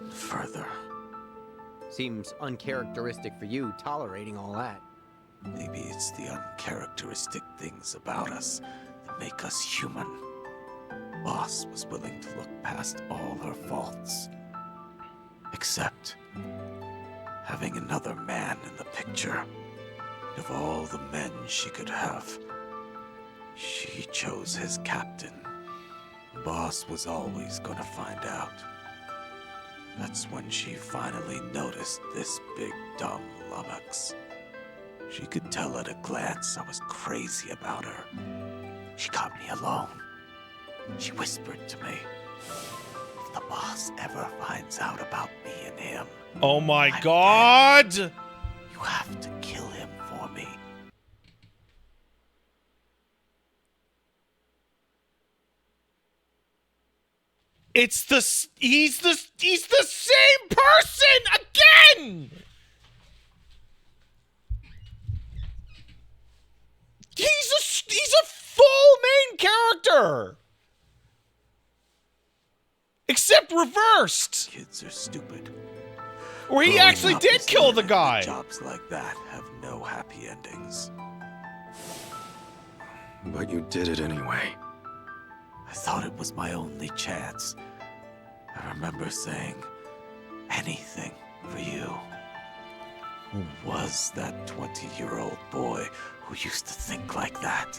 and further. Seems uncharacteristic for you, tolerating all that. Maybe it's the uncharacteristic things about us that make us human. Boss was willing to look past all her faults. Except having another man in the picture. And of all the men she could have, she chose his captain. Boss was always gonna find out. That's when she finally noticed this big dumb lummox. She could tell at a glance I was crazy about her. She got me alone. She whispered to me, if the boss ever finds out about me and him, Oh my god! you have to kill him for me. It's he's the same person again! He's a full main character! Except reversed! Kids are stupid. Or he Growing actually up did is kill the learning that guy. Jobs like that have no happy endings. But you did it anyway. I thought it was my only chance. I remember saying, Anything for you. Who was that 20-year-old boy who used to think like that?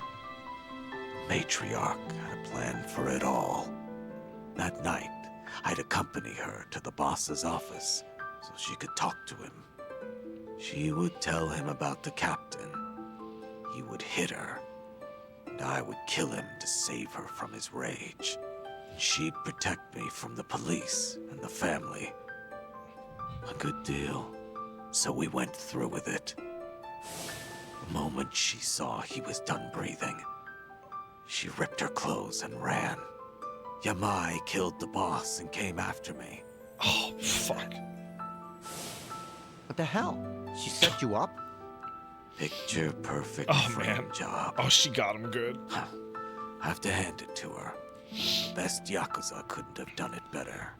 Matriarch had a plan for it all. That night, I'd accompany her to the boss's office so she could talk to him. She would tell him about the captain. He would hit her, and I would kill him to save her from his rage. She'd protect me from the police and the family. A good deal. So we went through with it. The moment she saw he was done breathing, she ripped her clothes and ran. Yamai killed the boss and came after me. Oh, fuck. What the hell? She set you up? Picture perfect frame job. Oh, she got him good. I have to hand it to her. The best Yakuza couldn't have done it better.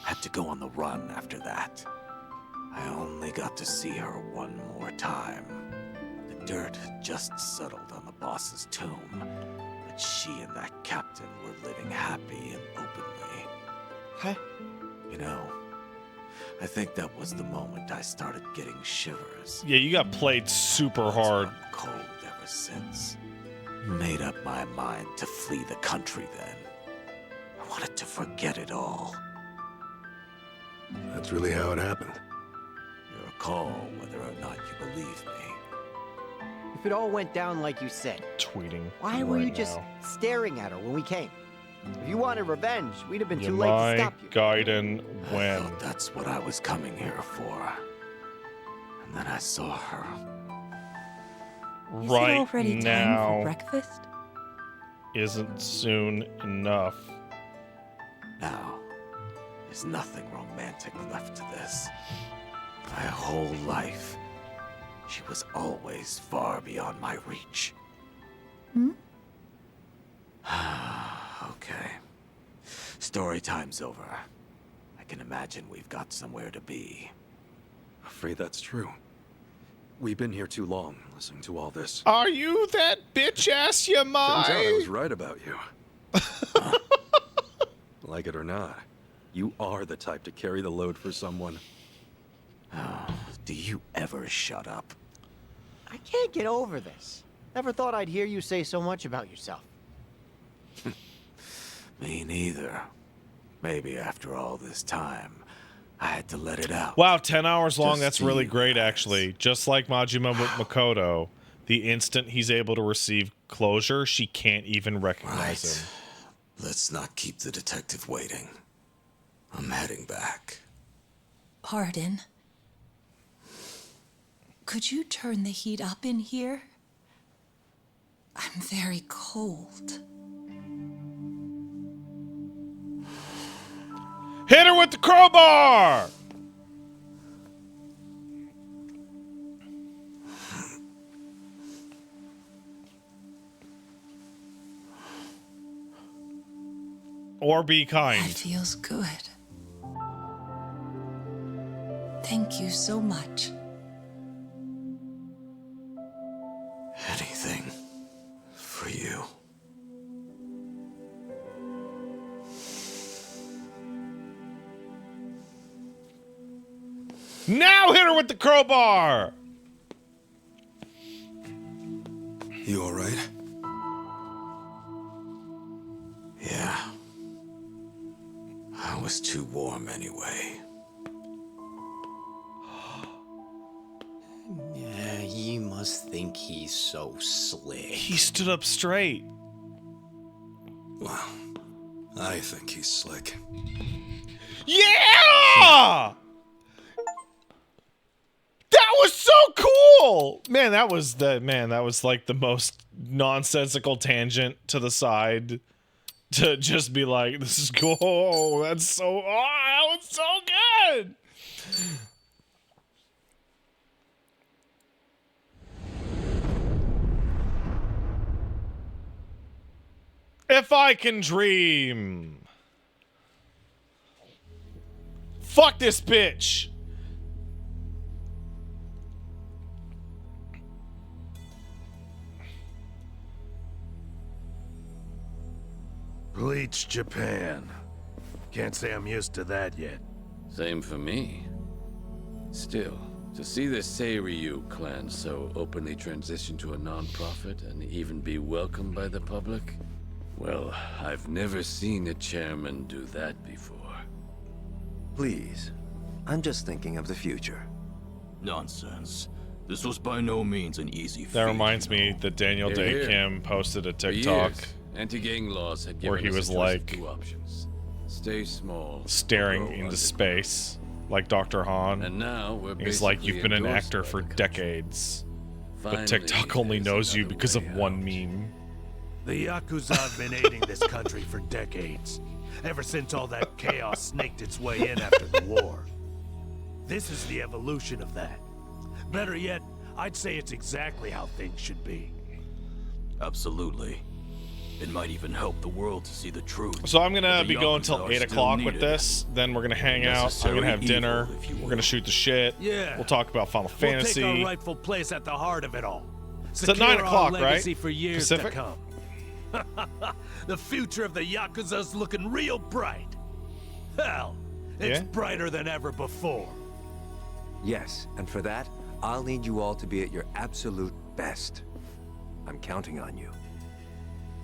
Had to go on the run after that. I only got to see her one more time. The dirt had just settled on the boss's tomb, but she and that captain were living happy and openly. Huh? You know, I think that was the moment I started getting shivers. Yeah, you got played super hard. Cold ever since. Made up my mind to flee the country then. I wanted to forget it all. That's really how it happened. Your call whether or not you believe me. If it all went down like you said, tweeting. why were you just staring at her when we came? If you wanted revenge, we'd have been too late to stop you. Gaiden, when? I thought that's what I was coming here for. And then I saw her. Is Right it already now time for breakfast? isn't soon enough. Now, there's nothing romantic left to this. My whole life, she was always far beyond my reach. Hmm? Okay. Story time's over. I can imagine we've got somewhere to be. Afraid that's true. We've been here too long, listening to all this. Are you that bitch ass Yamai? Turns out I was right about you. Like it or not, you are the type to carry the load for someone. Oh, do you ever shut up? I can't get over this. Never thought I'd hear you say so much about yourself. Me neither. Maybe after all this time, I had to let it out. Wow, 10 hours long. Just That's to really you great, guys. actually. Just like Majima with Makoto, the instant he's able to receive closure, she can't even recognize him. Let's not keep the detective waiting. I'm heading back. Pardon? Could you turn the heat up in here? I'm very cold. Hit her with the crowbar! Or be kind. That feels good. Thank you so much. Anything for you. Now hit her with the crowbar! You all right? Yeah. I was too warm anyway. Yeah, you must think he's so slick. He stood up straight. Well, I think he's slick. Yeah! That was so cool! Man, that was like the most nonsensical tangent to the side to just be like, this is cool. That was so good! If I can dream. Fuck this bitch. Bleach Japan. Can't say I'm used to that yet. Same for me. Still, to see the Seiryu clan so openly transition to a non-profit and even be welcomed by the public, well, I've never seen a chairman do that before. Please, I'm just thinking of the future. Nonsense. This was by no means an easy feat. That reminds me that Daniel Day Here, here. Kim posted a For TikTok years, anti-gang laws had given where he us was a choice of like two options. Stay small, staring or grow into underground. space like Dr. Han. And now we're He's like, basically you've been an endorsed actor by for the decades, but Finally, TikTok only there's knows you another because of way one meme. The Yakuza have been aiding this country for decades, ever since all that chaos snaked its way in after the war. This is the evolution of that. Better yet, I'd say it's exactly how things should be. Absolutely. It might even help the world to see the truth. So I'm gonna But the be going Yakuza till are 8 still o'clock with needed. this. Then we're gonna hang out. I'm gonna have Necessary dinner. evil, if you We're gonna shoot the shit. Yeah. We'll talk about Final We'll Fantasy. take our rightful place at the heart of it all. It's at Secure 9 our o'clock, right? legacy for years Pacific? to come. The future of the Yakuza's looking real bright. Hell, it's Yeah? brighter than ever before. Yes, and for that, I'll need you all to be at your absolute best. I'm counting on you.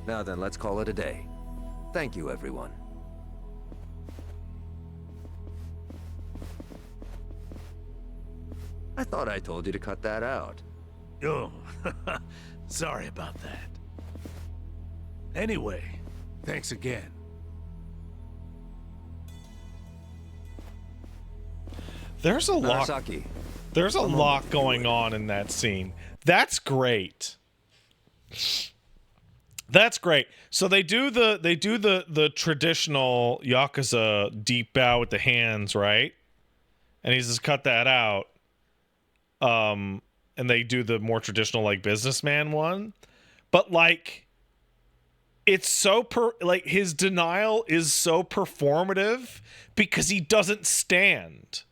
Now then, let's call it a day. Thank you, everyone. I thought I told you to cut that out. Oh, sorry about that. Anyway, thanks again. There's a lot. Narasaki, There's a lot going on in that scene. That's great. That's great. So they do the traditional Yakuza deep bow with the hands, right? And he's just cut that out. And they do the more traditional like businessman one. But like it's so like his denial is so performative because he doesn't stand.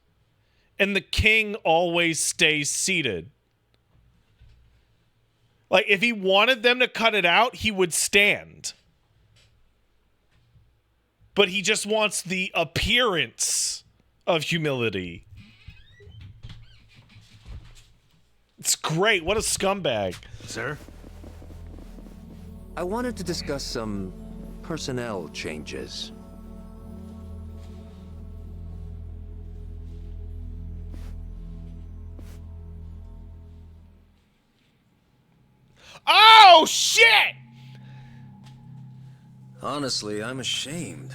And the king always stays seated. Like, if he wanted them to cut it out, he would stand. But he just wants the appearance of humility. It's great. What a scumbag. Sir? I wanted to discuss some personnel changes. Oh, shit! Honestly, I'm ashamed.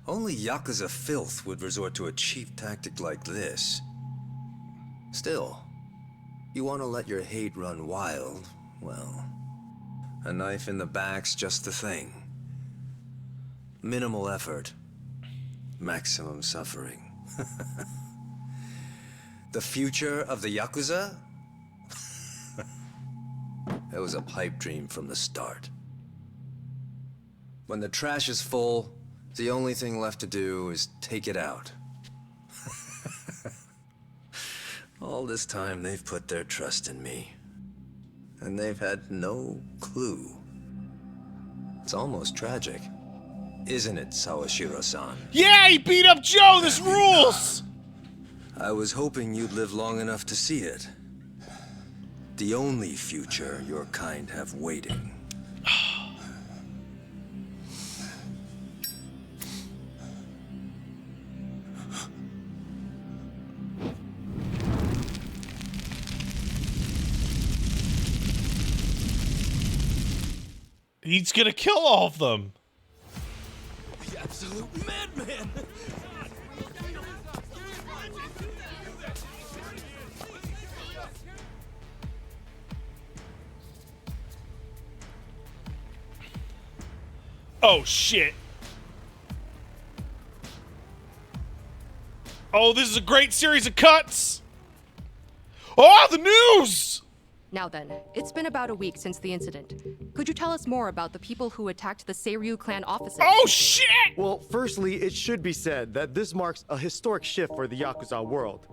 Only Yakuza filth would resort to a cheap tactic like this. Still, you want to let your hate run wild, well, a knife in the back's just the thing. Minimal effort, maximum suffering. The future of the Yakuza? It was a pipe dream from the start. When the trash is full, the only thing left to do is take it out. All this time, they've put their trust in me. And they've had no clue. It's almost tragic. Isn't it, Sawashiro-san? Yeah, he beat up Joe! This rules! I was hoping you'd live long enough to see it. The only future your kind have waiting. He's gonna kill all of them. The absolute madman! Oh, shit. Oh, this is a great series of cuts. Oh, the news! Now then, it's been about a week since the incident. Could you tell us more about the people who attacked the Seiryu clan offices? Oh, shit! Well, firstly, it should be said that this marks a historic shift for the Yakuza world.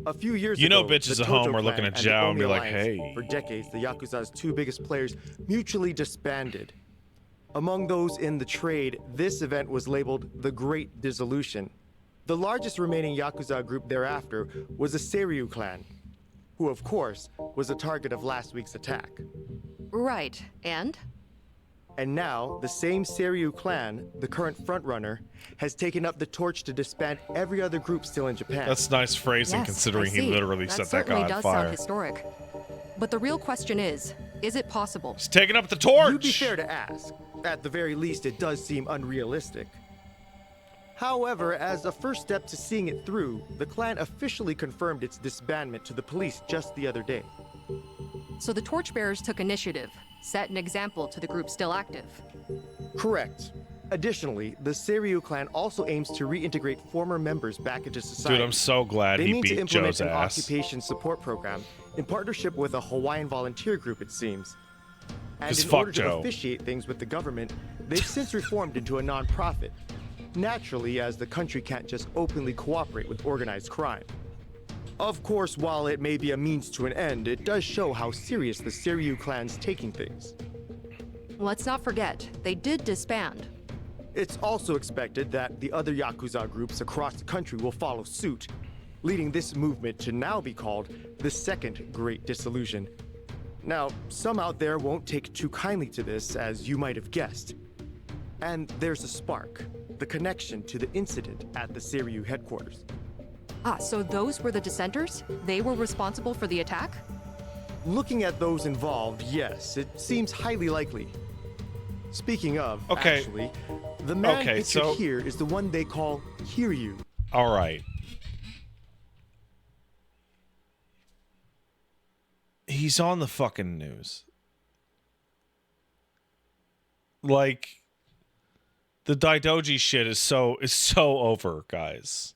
A few years You know ago, bitches the at home Tojo are looking clan at and the Zhao and Omi be like, Alliance, hey. For decades, the Yakuza's two biggest players mutually disbanded. Among those in the trade, this event was labeled the Great Dissolution. The largest remaining Yakuza group thereafter was the Seiryu clan, who of course was the target of last week's attack. Right, and? And now, the same Seiryu clan, the current frontrunner, has taken up the torch to disband every other group still in Japan. That's nice phrasing, Yes, considering I he see. literally set that guy certainly on does fire. sound historic. But the real question is it possible? He's taking up the torch! You'd be fair to ask. At the very least, it does seem unrealistic. However, as a first step to seeing it through, the clan officially confirmed its disbandment to the police just the other day. So the torchbearers took initiative, set an example to the group still active. Correct. Additionally, the Seiryu clan also aims to reintegrate former members back into society. Dude, I'm so glad They he mean to beat implement Joe's an ass. occupation support program in partnership with a Hawaiian volunteer group, it seems. And 'Cause in fuck order to Joe. officiate things with the government, they've since reformed into a non-profit. Naturally, as the country can't just openly cooperate with organized crime. Of course, while it may be a means to an end, it does show how serious the Seiryu clan's taking things. Let's not forget, they did disband. It's also expected that the other Yakuza groups across the country will follow suit, leading this movement to now be called the Second Great Dissolution. Now, some out there won't take too kindly to this, as you might have guessed. And there's a spark, the connection to the incident at the Seiryu headquarters. Ah, so those were the dissenters? They were responsible for the attack? Looking at those involved, yes, it seems highly likely. Speaking of, Okay. actually, the man Okay, pictured so- here is the one they call Kiryu. All right. He's on the fucking news. Like, the Daidoji shit is so over, guys.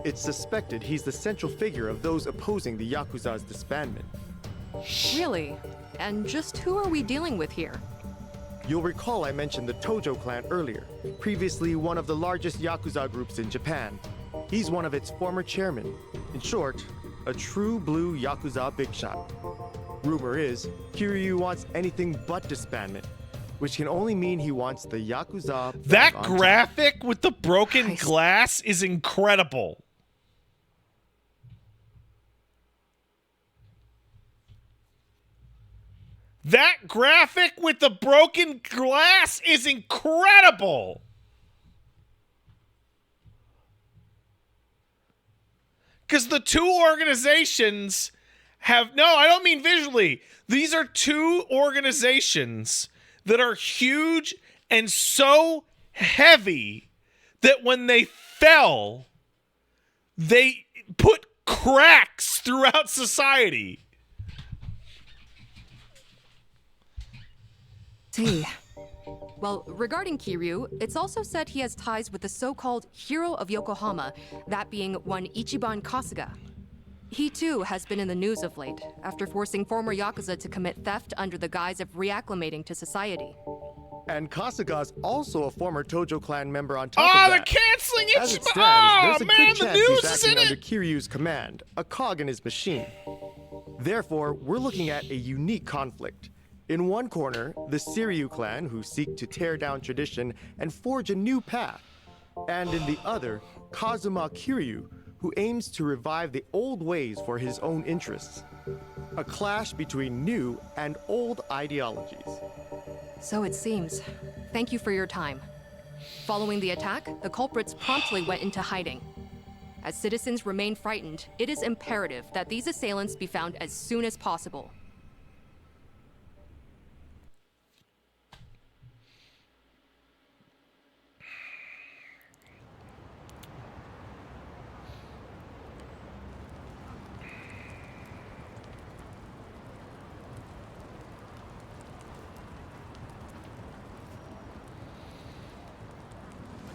It's suspected he's the central figure of those opposing the Yakuza's disbandment. Really? And just who are we dealing with here? You'll recall I mentioned the Tojo clan earlier, previously one of the largest Yakuza groups in Japan. He's one of its former chairmen. In short, a true blue Yakuza big shot. Rumor is, Kiryu wants anything but disbandment, which can only mean he wants the Yakuza That back on top. graphic with the broken glass is incredible. That graphic with the broken glass is incredible. Because the two organizations have... No, I don't mean visually. These are two organizations that are huge and so heavy that when they fell, they put cracks throughout society. See. Well, regarding Kiryu, it's also said he has ties with the so-called Hero of Yokohama, that being one Ichiban Kasuga. He too has been in the news of late, after forcing former Yakuza to commit theft under the guise of reacclimating to society. And Kasuga's also a former Tojo clan member on top Oh, of they're that. canceling it! As it Oh, stands, there's a man, good the chance news he's is acting in under it! Kiryu's command, a cog in his machine. Therefore, we're looking at a unique conflict. In one corner, the Seiryu clan, who seek to tear down tradition and forge a new path. And in the other, Kazuma Kiryu, who aims to revive the old ways for his own interests. A clash between new and old ideologies. So it seems. Thank you for your time. Following the attack, the culprits promptly went into hiding. As citizens remain frightened, it is imperative that these assailants be found as soon as possible.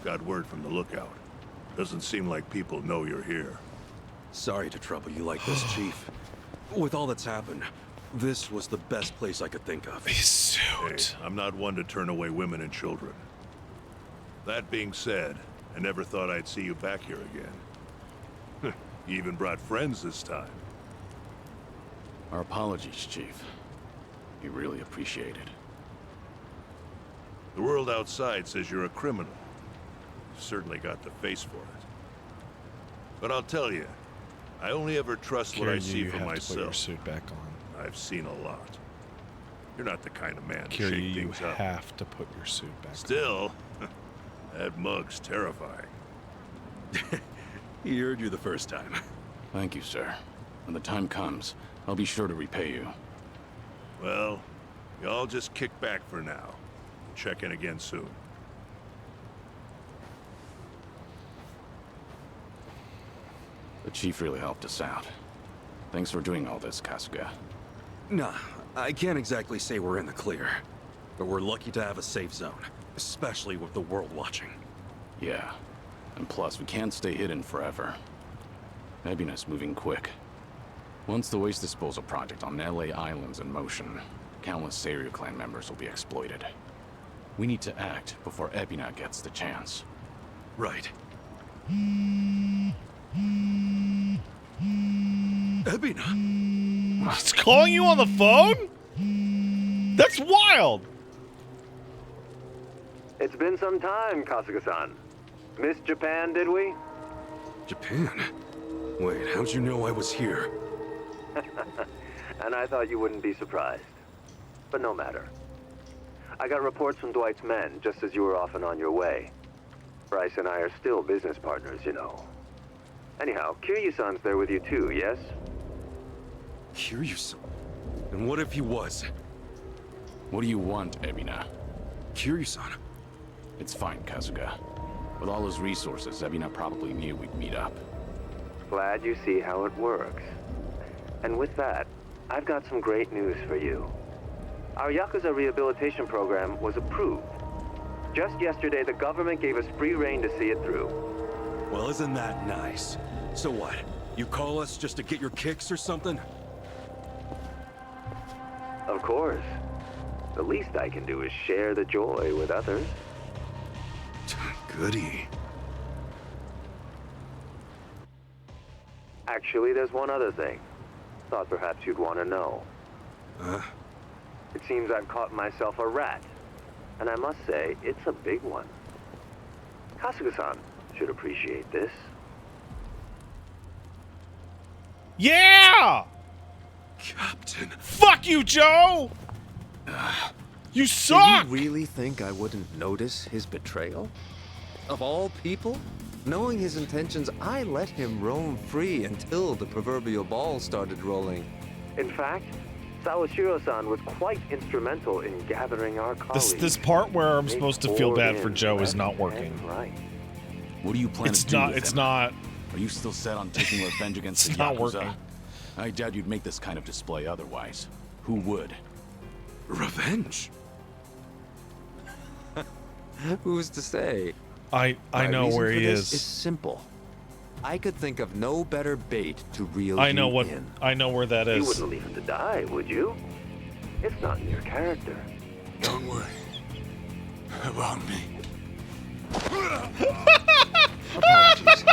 Got word from the lookout. Doesn't seem like people know you're here. Sorry to trouble you like this, Chief. With all that's happened, this was the best place I could think of. Hey, I'm not one to turn away women and children. That being said, I never thought I'd see you back here again. You even brought friends this time. Our apologies, Chief. We really appreciate it. The world outside says you're a criminal. You certainly got the face for it. But I'll tell you, I only ever trust what I see for myself. To put your suit back on. I've seen a lot. You're not the kind of man to Kiryu, shake you things up. have to put your suit back on. Still, that mug's terrifying. He heard you the first time. Thank you, sir. When the time comes, I'll be sure to repay you. Well, y'all just kick back for now. Check in again soon. The chief really helped us out. Thanks for doing all this, Kasuga. Nah, I can't exactly say we're in the clear. But we're lucky to have a safe zone, especially with the world watching. Yeah. And plus, we can't stay hidden forever. Ebuna's moving quick. Once the waste disposal project on LA Island's in motion, countless Seiryu clan members will be exploited. We need to act before Ebuna gets the chance. Right. Ebuna? It's calling you on the phone? That's wild! It's been some time, Kasuga-san. Missed Japan, did we? Japan? Wait, how'd you know I was here? And I thought you wouldn't be surprised. But no matter. I got reports from Dwight's men just as you were off and on your way. Bryce and I are still business partners, you know. Anyhow, Kiryu-san's there with you too, yes? Kiryu-san? And what if he was? What do you want, Ebuna? Kiryu-san. It's fine, Kasuga. With all his resources, Ebuna probably knew we'd meet up. Glad you see how it works. And with that, I've got some great news for you. Our Yakuza rehabilitation program was approved. Just yesterday, the government gave us free rein to see it through. Well, isn't that nice? So what? You call us just to get your kicks or something? Of course. The least I can do is share the joy with others. Goody. Actually, there's one other thing. Thought perhaps you'd want to know. Huh? It seems I've caught myself a rat. And I must say, it's a big one. Kasuga-san should appreciate this. Yeah! Captain. Fuck you, Joe! You suck! Do you really think I wouldn't notice his betrayal? Of all people? Knowing his intentions, I let him roam free until the proverbial ball started rolling. In fact, Sawashiro-san was quite instrumental in gathering our colleagues. This part where I'm supposed to feel bad for Joe is not working. Right. What do you plan to do with It's him? not. Are you still set on taking revenge against the It's not Yakuza? working. I doubt you'd make this kind of display otherwise. Who would? Revenge? Who's to say? I know reason where for he this is. simple. I could think of no better bait to reel I know you what. in. I know where that You is. wouldn't leave him to die, would you? It's not in your character. Don't worry about me. Apologies.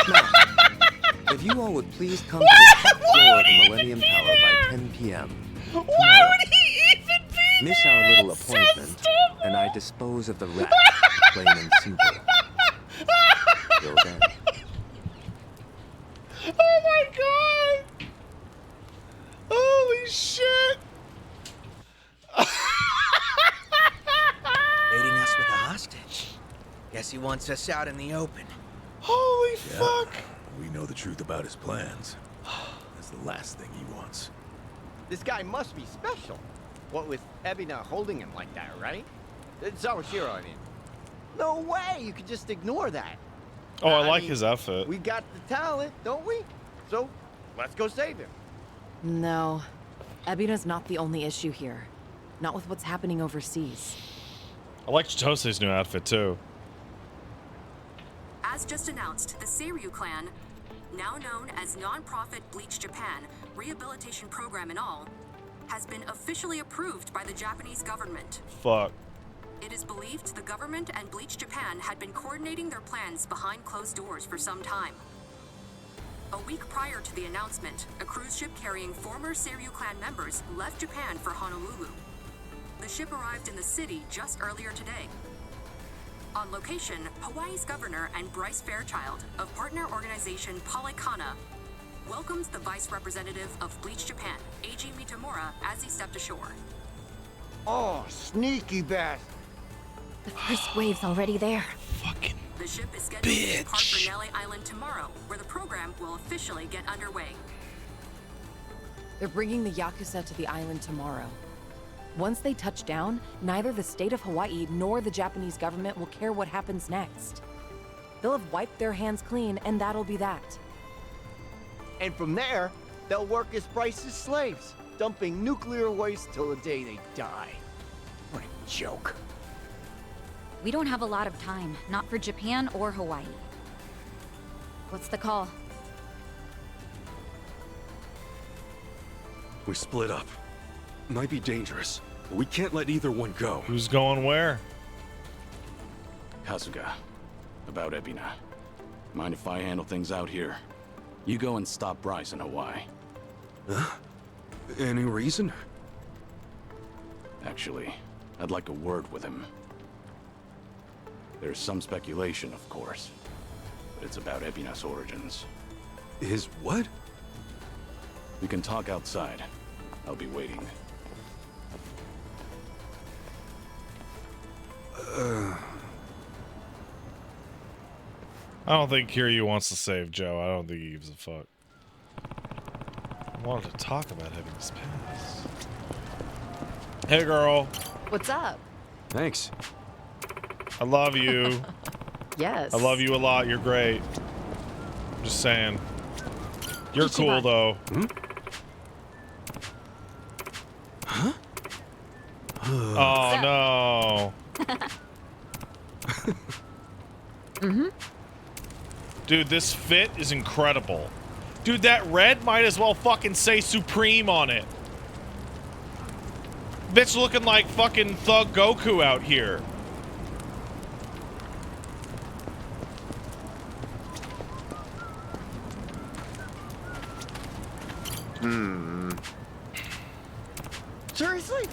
Now, if you all would please come to the top floor of the Millennium Tower by 10 p.m. Why would he even be Miss our little appointment, and I dispose of the rat, plain and simple. Till then. Oh my god! Holy shit! Aiding us with a hostage. Guess he wants us out in the open. Holy Yeah, fuck! we know the truth about his plans. That's the last thing he wants. This guy must be special. What with Ebuna holding him like that, right? Sawashiro, I mean. No way you could just ignore that. Oh, I like mean, his outfit. We got the talent, don't we? So, let's go save him. No. Ebuna's not the only issue here. Not with what's happening overseas. I like Chitose's new outfit too. As just announced, the Seiryu clan, now known as non-profit Bleach Japan, rehabilitation program and all, has been officially approved by the Japanese government. Fuck. It is believed the government and Bleach Japan had been coordinating their plans behind closed doors for some time. A week prior to the announcement, a cruise ship carrying former Seiryu clan members left Japan for Honolulu. The ship arrived in the city just earlier today. On location, Hawaii's governor and Bryce Fairchild of partner organization Polycana welcomes the vice representative of Bleach Japan, Eiji Mitamura, as he stepped ashore. Oh, sneaky bastard. The first wave's already there. The ship is scheduled to depart for Nelly Island tomorrow, where the program will officially get underway. They're bringing the Yakuza to the island tomorrow. Once they touch down, neither the state of Hawaii nor the Japanese government will care what happens next. They'll have wiped their hands clean, and that'll be that. And from there, they'll work as Bryce's slaves, dumping nuclear waste till the day they die. What a joke. We don't have a lot of time, not for Japan or Hawaii. What's the call? We split up. Might be dangerous, but we can't let either one go. Who's going where? Kasuga, about Ebina. Mind if I handle things out here? You go and stop Bryce in Hawaii. Huh? Any reason? Actually, I'd like a word with him. There's some speculation, of course, but it's about Ebina's origins. His what? We can talk outside. I'll be waiting. I don't think Kiryu wants to save Joe. I don't think he gives a fuck. I wanted to talk about having this pass. Hey, girl. What's up? Thanks. I love you. Yes. I love you a lot. You're great. Just saying. You're cool, Ichiban. though. Hmm? Huh? Oh, no. Mm-hmm. Dude, this fit is incredible. Dude, that red might as well fucking say Supreme on it. Bitch looking like fucking Thug Goku out here. Seriously?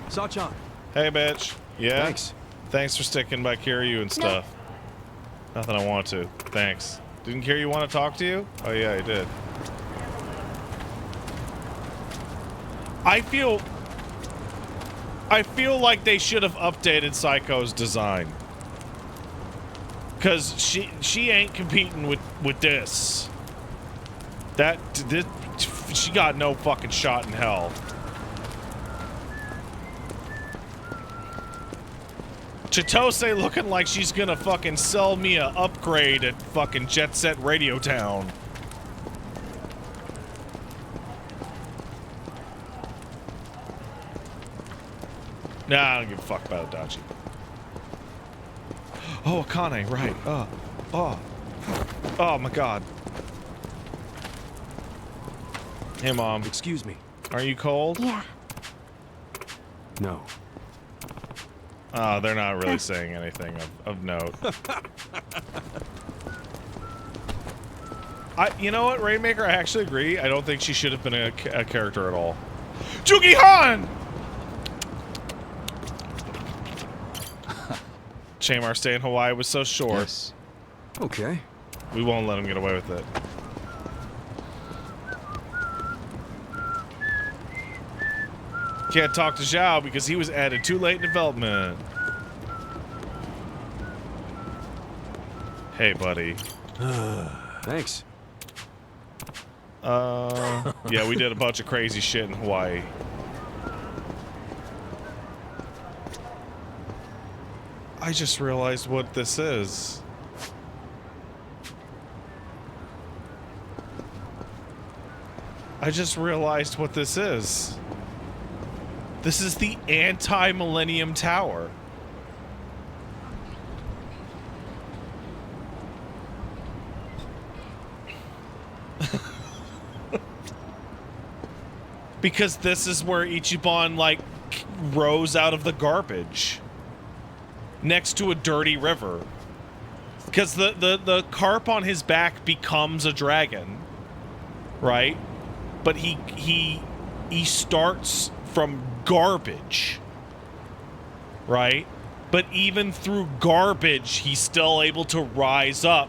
Sachan. Hey, bitch. Yeah? Thanks. Thanks for sticking by Kiryu and stuff. Nothing I want to. Thanks. Didn't Kiryu want to talk to you? Oh, yeah, he did. I feel like they should have updated Psycho's design. Cause she ain't competing with this. She got no fucking shot in hell. Chitose looking like she's gonna fucking sell me a upgrade at fucking Jet Set Radio Town. Nah, I don't give a fuck about Adachi. Oh, Akane, right. Oh my god. Hey, Mom. Excuse me. Are you cold? Yeah. No. Oh, they're not really saying anything of note. You know what, Rainmaker? I actually agree. I don't think she should have been a character at all. Jugi Han! Shame our stay in Hawaii was so short. Yes. Okay. We won't let him get away with it. Can't talk to Zhao because he was added too late in development. Hey, buddy. Thanks. Yeah, we did a bunch of crazy shit in Hawaii. I just realized what this is. I just realized what this is. This is the anti-Millennium Tower. Because this is where Ichiban, like, rose out of the garbage. Next to a dirty river. Because the carp on his back becomes a dragon. Right? But he starts from garbage, right? But even through garbage, he's still able to rise up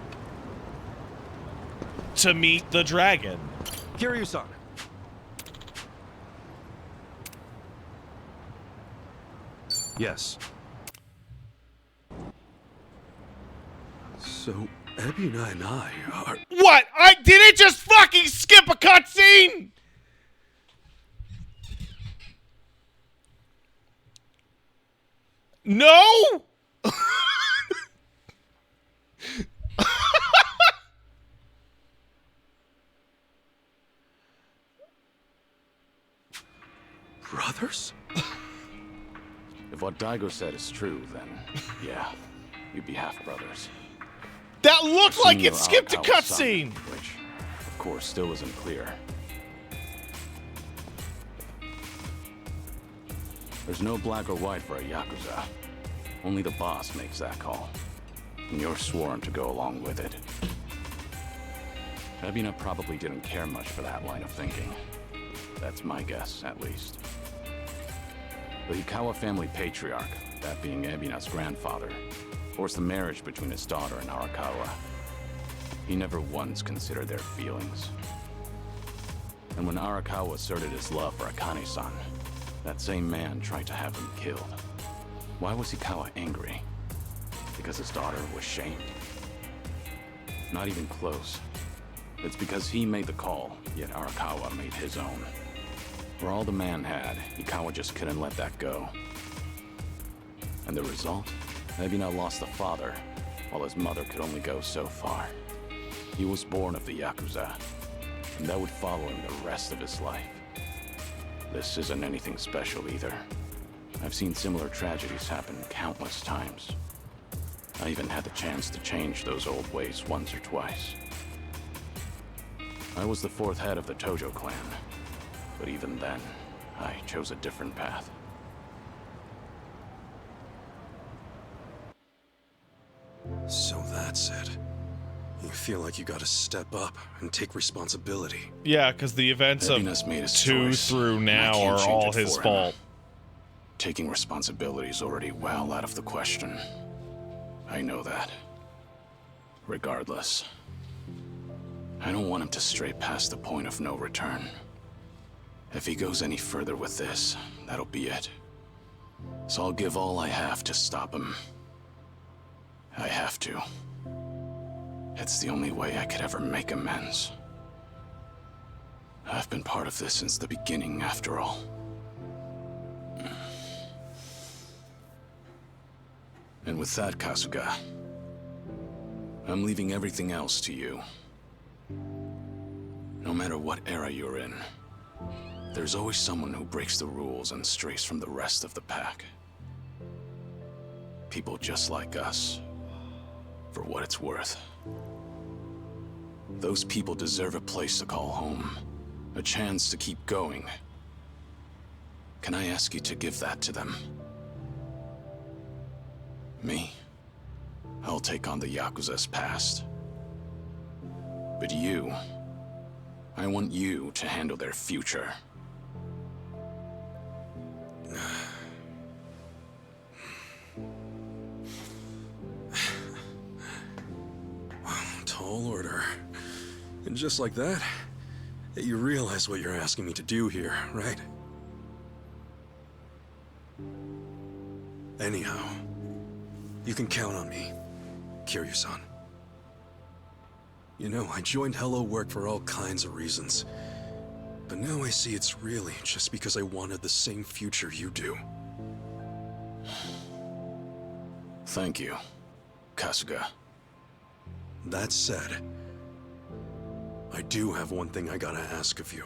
to meet the dragon. Kiryu-san. Yes. So, Ebina and I are... What? Did it just fucking skip a cutscene? No? Brothers? If what Daigo said is true, then yeah, you'd be half-brothers. That looked like Senior it skipped a Arakawa son, cutscene. Which, of course, still isn't clear. There's no black or white for a Yakuza. Only the boss makes that call. And you're sworn to go along with it. Ebina probably didn't care much for that line of thinking. That's my guess, at least. The Hikawa family patriarch, that being Ebina's grandfather, forced the marriage between his daughter and Arakawa. He never once considered their feelings. And when Arakawa asserted his love for Akane-san, that same man tried to have him killed. Why was Hikawa angry? Because his daughter was shamed? Not even close. It's because he made the call, yet Arakawa made his own. For all the man had, Hikawa just couldn't let that go. And the result? Ebina lost a father, while his mother could only go so far. He was born of the Yakuza, and that would follow him the rest of his life. This isn't anything special either. I've seen similar tragedies happen countless times. I even had the chance to change those old ways once or twice. I was the fourth head of the Tojo clan, but even then, I chose a different path. So that's it. You feel like you gotta step up and take responsibility. Yeah, because the events of Ebina's made his 2 choice, through and I now can't are change all it his for him. fault. Taking responsibility is already well out of the question. I know that. Regardless, I don't want him to stray past the point of no return. If he goes any further with this, that'll be it. So I'll give all I have to stop him. I have to. It's the only way I could ever make amends. I've been part of this since the beginning, after all. And with that, Kasuga, I'm leaving everything else to you. No matter what era you're in, there's always someone who breaks the rules and strays from the rest of the pack. People just like us, for what it's worth. Those people deserve a place to call home, a chance to keep going. Can I ask you to give that to them? Me? I'll take on the Yakuza's past. But you, I want you to handle their future. Tall order. And just like that, you realize what you're asking me to do here, right? Anyhow, you can count on me, Kiryu-san. You know, I joined Hello Work for all kinds of reasons. But now I see it's really just because I wanted the same future you do. Thank you, Kasuga. That said, I do have one thing I gotta ask of you.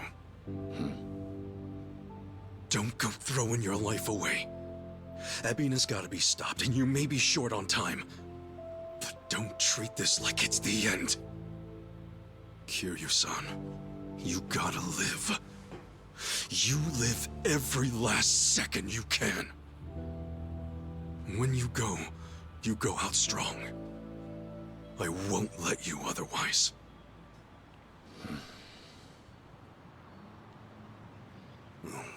Don't go throwing your life away. Ebina's gotta be stopped, and you may be short on time. But don't treat this like it's the end. Kiryu-san, you gotta live. You live every last second you can. When you go out strong. I won't let you otherwise.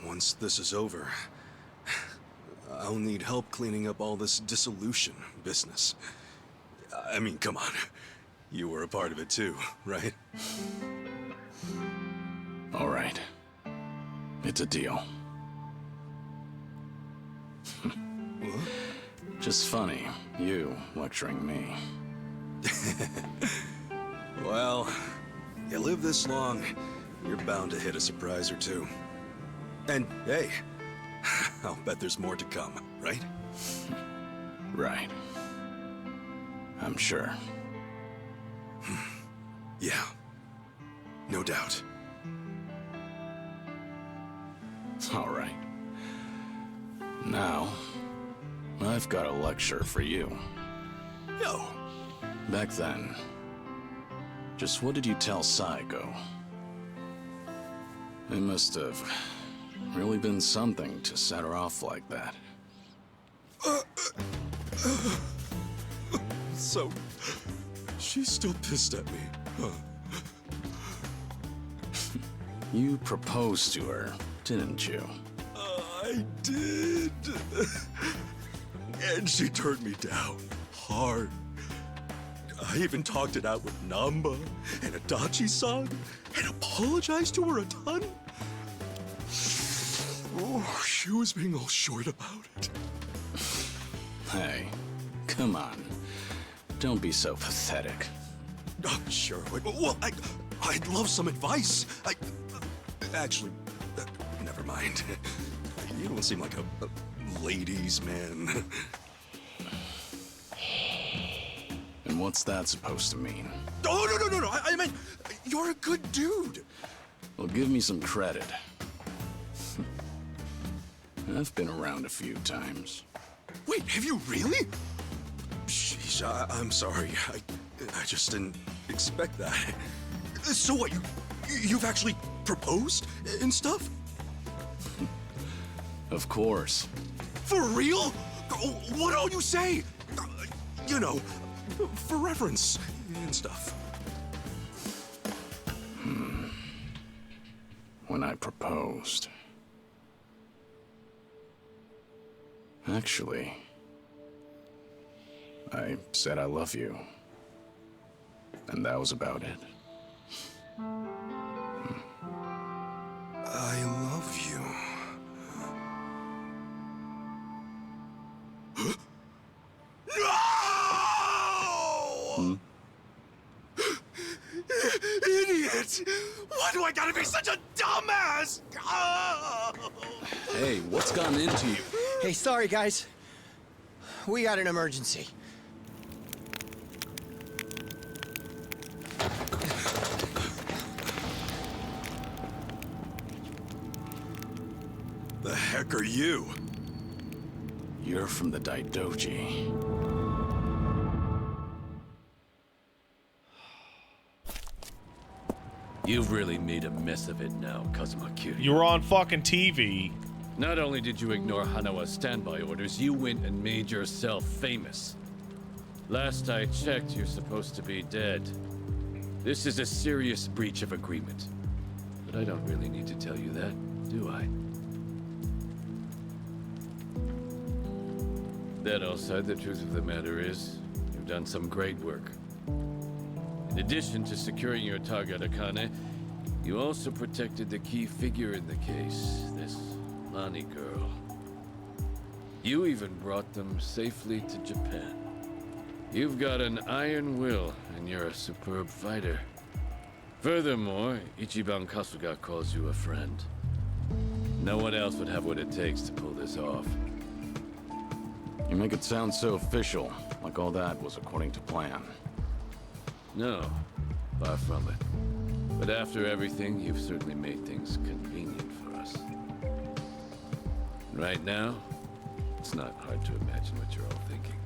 Once this is over, I'll need help cleaning up all this dissolution business. I mean, come on. You were a part of it too, right? All right. It's a deal. Just funny, you lecturing me. Well, you live this long, you're bound to hit a surprise or two. And hey, I'll bet there's more to come, right? Right. I'm sure. Yeah, no doubt. All right. Now, I've got a lecture for you. Yo! Back then, just what did you tell Saigo? It must have really been something to set her off like that. So, she's still pissed at me, huh? You proposed to her, didn't you? I did. And she turned me down hard. I even talked it out with Namba and Adachi-san and apologized to her a ton. Oh, she was being all short about it. Hey, come on. Don't be so pathetic. Oh, sure. Well, I'd love some advice. Actually, never mind. You don't seem like a ladies' man. And what's that supposed to mean? Oh, no. I meant, you're a good dude. Well, give me some credit. I've been around a few times. Wait, have you really? Sheesh, I'm sorry. I just didn't expect that. So what, you've actually proposed and stuff? Of course. For real? What all you say? You know, for reference and stuff. When I proposed. Actually, I said I love you. And that was about it. I love you. No! Idiot! Why do I gotta be such a dumbass? Oh! Hey, what's gotten into you? Hey, sorry, guys. We got an emergency. The heck are you? You're from the Daidoji. You've really made a mess of it now, Kazuma Kiryu. You were on fucking TV. Not only did you ignore Hanawa's standby orders, you went and made yourself famous. Last I checked, you're supposed to be dead. This is a serious breach of agreement. But I don't really need to tell you that, do I? That aside, the truth of the matter is, you've done some great work. In addition to securing your target, Akane, you also protected the key figure in the case, this Lani girl. You even brought them safely to Japan. You've got an iron will, and you're a superb fighter. Furthermore, Ichiban Kasuga calls you a friend. No one else would have what it takes to pull this off. You make it sound so official, like all that was according to plan. No, far from it. But after everything, you've certainly made things convenient for us. Right now, it's not hard to imagine what you're all thinking.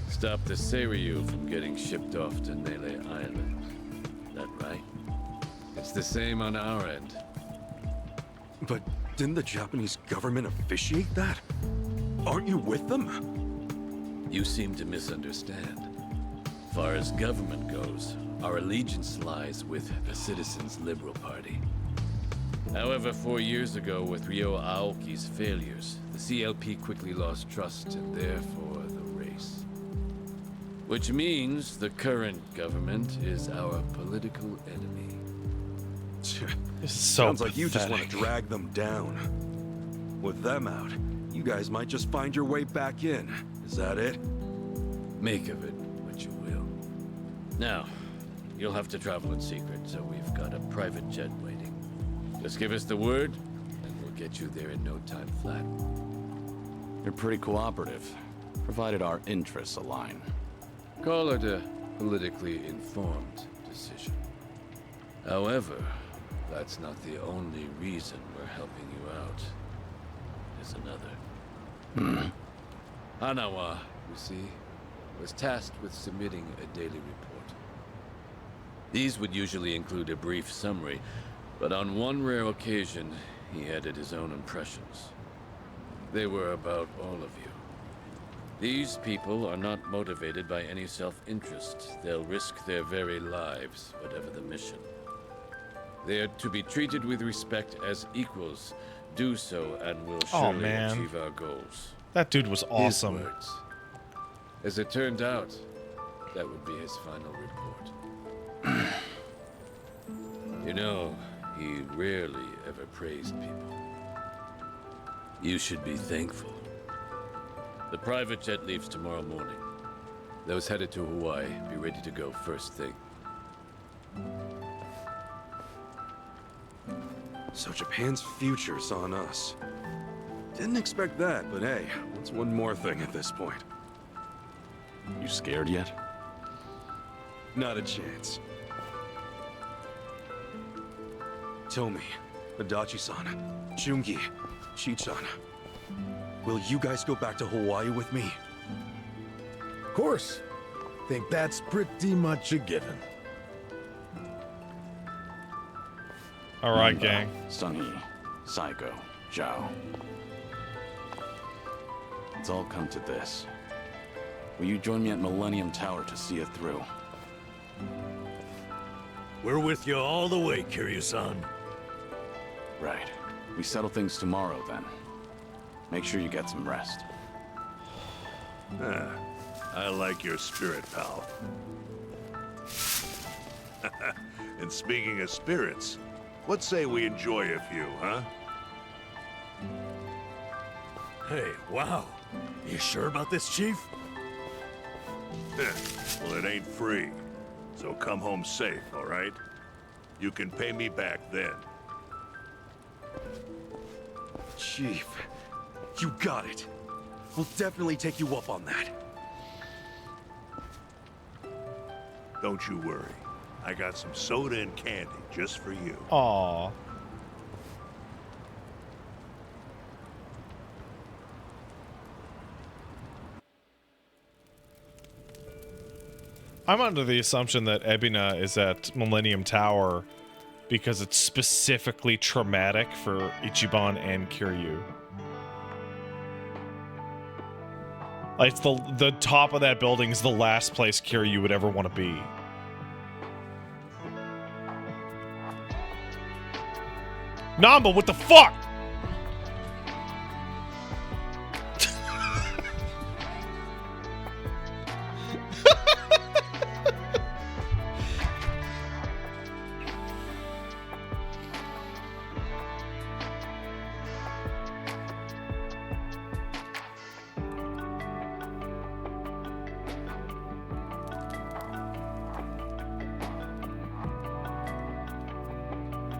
Stop the Seiryu from getting shipped off to Nele Island. That right? It's the same on our end. But didn't the Japanese government officiate that? Aren't you with them? You seem to misunderstand. Far as government goes, our allegiance lies with the Citizens Liberal Party. However, 4 years ago, with Ryo Aoki's failures, the CLP quickly lost trust and therefore the race. Which means the current government is our political enemy. Sounds like you just want to drag them down. With them out, you guys might just find your way back in. Is that it? Make of it what you will. Now, you'll have to travel in secret, so we've got a private jet waiting. Just give us the word, and we'll get you there in no time flat. They're pretty cooperative, provided our interests align. Call it a politically informed decision. However, that's not the only reason we're helping you out. There's another. Hanawa, you see, was tasked with submitting a daily report. These would usually include a brief summary, but on one rare occasion, he added his own impressions. They were about all of you. These people are not motivated by any self-interest. They'll risk their very lives, whatever the mission. They are to be treated with respect as equals. Do so, and we'll surely achieve our goals. That dude was awesome. His words. As it turned out, that would be his final report. You know, he rarely ever praised people. You should be thankful. The private jet leaves tomorrow morning. Those headed to Hawaii, be ready to go first thing. So Japan's future's on us. Didn't expect that, but hey, what's one more thing at this point? You scared yet? Not a chance. Tomi, Adachi-san, Jungi, Chi-chan. Will you guys go back to Hawaii with me? Of course. Think that's pretty much a given. All right, gang. Sunhee, Saiko, Zhao. It's all come to this. Will you join me at Millennium Tower to see it through? We're with you all the way, Kiryu-san. Right. We settle things tomorrow, then. Make sure you get some rest. I like your spirit, pal. And speaking of spirits, what say we enjoy a few, huh? Hey, wow. You sure about this, Chief? Well, it ain't free. So come home safe, all right? You can pay me back then. Chief, you got it. We'll definitely take you up on that. Don't you worry. I got some soda and candy just for you. Aww. I'm under the assumption that Ebina is at Millennium Tower because it's specifically traumatic for Ichiban and Kiryu. Like, it's the top of that building is the last place Kiryu would ever want to be. Namba, what the fuck?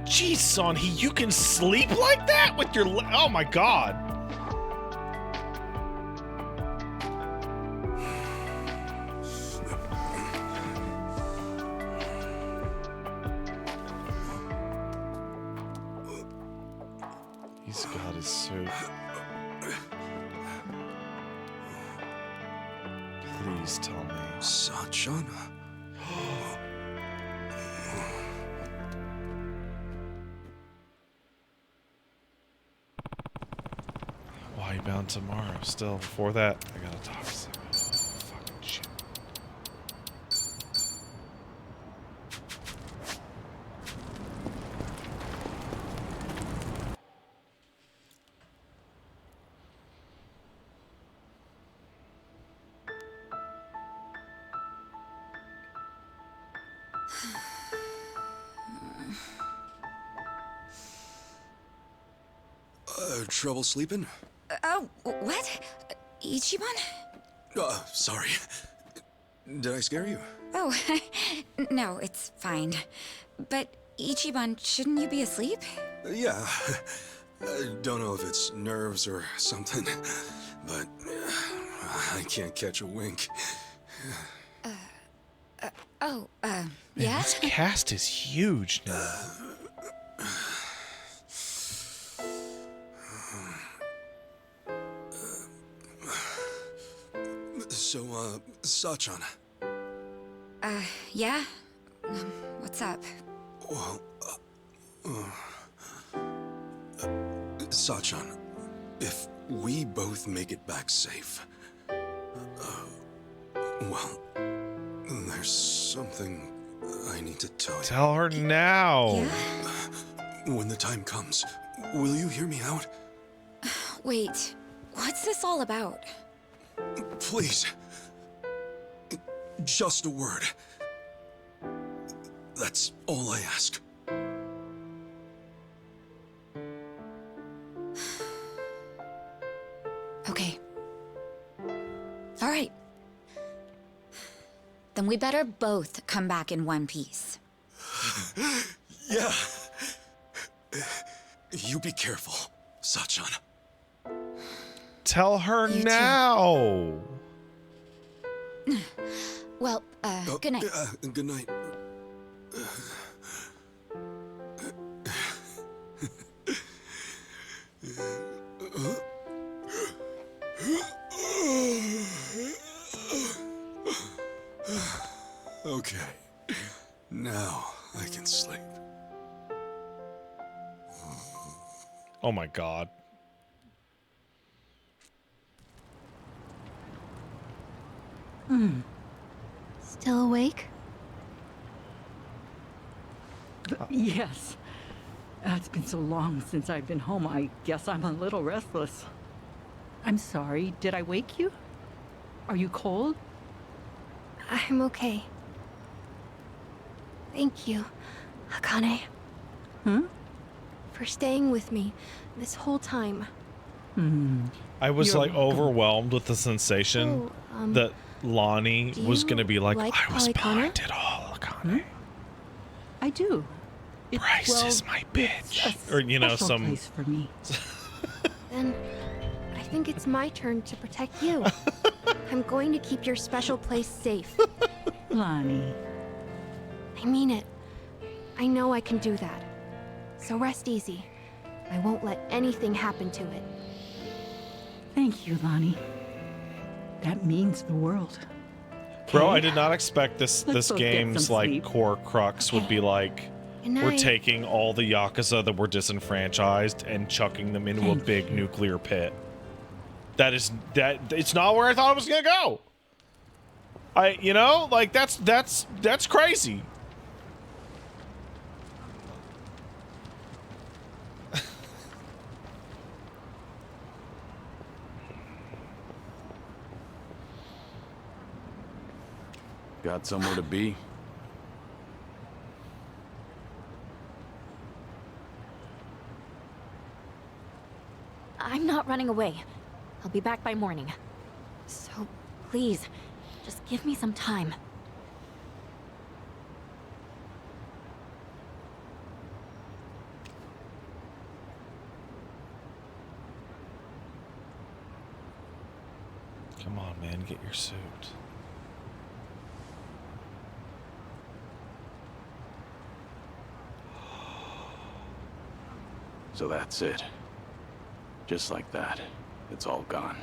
Jeez, Sunhee, you can sleep like that with your oh my god. He's got his suit. Please tell me. Sachan? Why bound tomorrow? Still, before that, I gotta talk to him. Fucking shit. Trouble sleeping? Oh, what? Ichiban? Sorry. Did I scare you? Oh, no, it's fine. But Ichiban, shouldn't you be asleep? Yeah. I don't know if it's nerves or something, but I can't catch a wink. Yeah? This cast is huge now. So, Sachan. Yeah? What's up? Well, Sachan, if we both make it back safe, well, there's something I need to tell you. Tell her now. When the time comes, will you hear me out? Wait, what's this all about? Please. Just a word. That's all I ask. Okay. All right. Then we better both come back in one piece. Yeah. You be careful, Sachan. Tell her now. Well, good night. Good night. Okay. Now I can sleep. Oh my god. Still awake? Yes. It's been so long since I've been home, I guess I'm a little restless. I'm sorry, did I wake you? Are you cold? I'm okay. Thank you, Akane. For staying with me this whole time. I was You're like welcome. overwhelmed with the sensation that Lonnie do was you going to be like, like I was Polyconnor? behind it all, Akane. I do. Bryce is my bitch. Or, you know, some... place for me. Then I think it's my turn to protect you. I'm going to keep your special place safe. Lonnie. I mean it. I know I can do that. So rest easy. I won't let anything happen to it. Thank you, Lonnie. That means the world. Bro, Okay? I did not expect this Let's both get game's some like sleep. core crux would be like Good we're night. taking all the Yakuza that were disenfranchised and chucking them into a big nuclear pit. That it's not where I thought it was gonna go. You know, like that's crazy. Got somewhere to be? I'm not running away. I'll be back by morning. So, please, just give me some time. Come on, man, get your suit. So that's it. Just like that, it's all gone.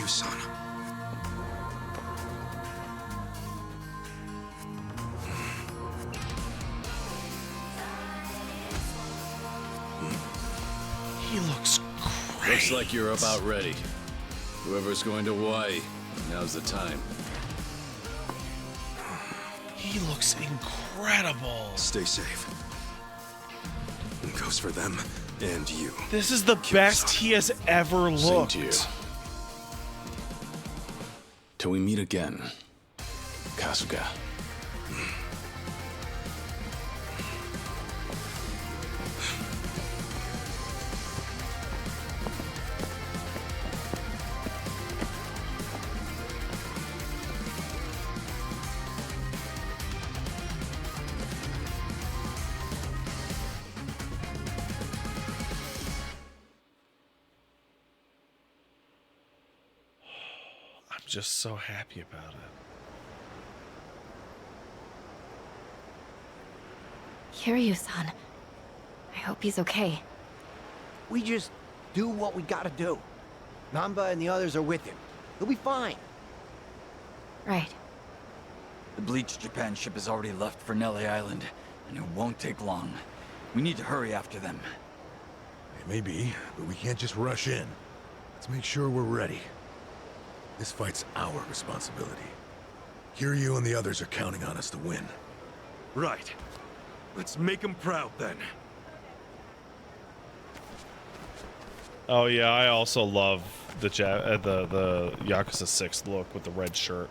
you, son. He looks great. Looks like you're about ready. Whoever's going to Hawaii, now's the time. He looks incredible. Stay safe. It goes for them and you. This is the best he has ever Same looked. to you. Till we meet again, Kasuga. I'm just so happy about it. Kiryu-san. I hope he's okay. We just do what we gotta do. Namba and the others are with him. He'll be fine. Right. The Bleach Japan ship has already left for Nelly Island, and it won't take long. We need to hurry after them. It may be, but we can't just rush in. Let's make sure we're ready. This fight's our responsibility. Kiryu and the others are counting on us to win. Right. Let's make them proud then. Oh yeah, I also love the the Yakuza 6 look with the red shirt.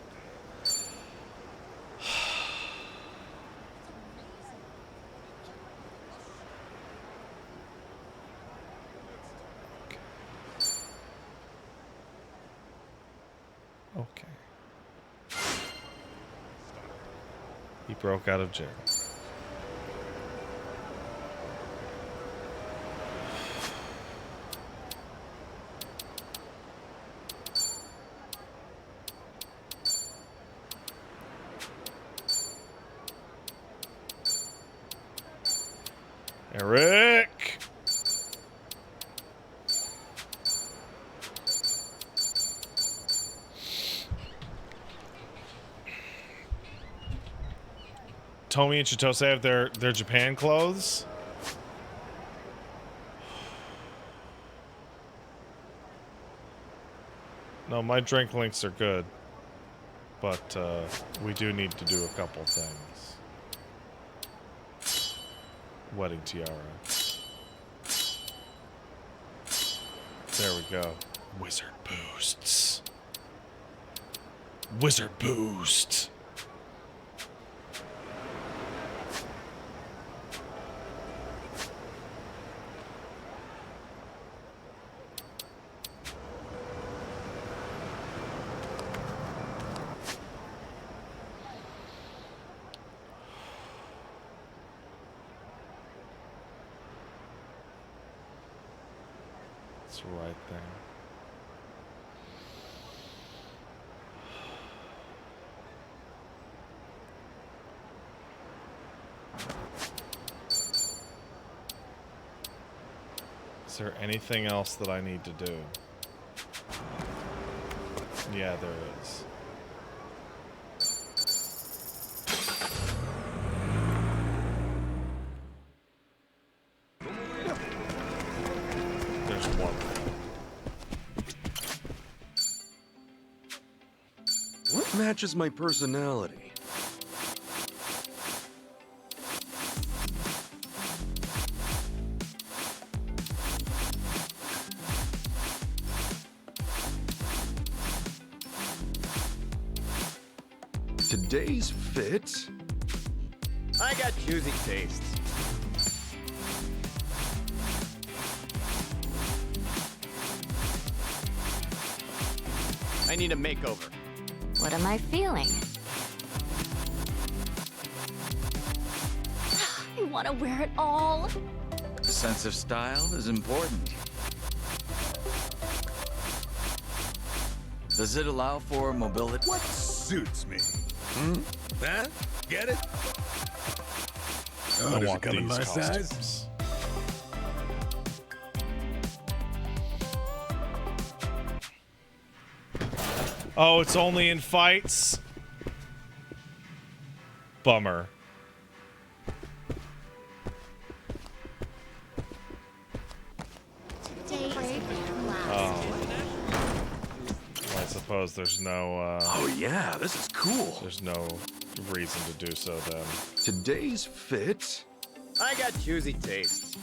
Okay. He broke out of jail. Eric! Tomi and Chitose have their Japan clothes. No, my drink links are good. But we do need to do a couple things. Wedding tiara. There we go. Wizard boosts. Wizard boost. It's right there. Is there anything else that I need to do? Yeah, there is. There's one. What matches my personality? Today's fit? I got choosy tastes. I need a makeover. What am I feeling? I want to wear it all. A sense of style is important. Does it allow for mobility? What suits me? Hmm? Huh? Get it? Oh, I does want it come in these my costumes. size? Oh, it's only in fights? Bummer. Oh. I suppose there's no, Oh yeah, this is cool. There's no reason to do so then. Today's fit. I got choosy tastes.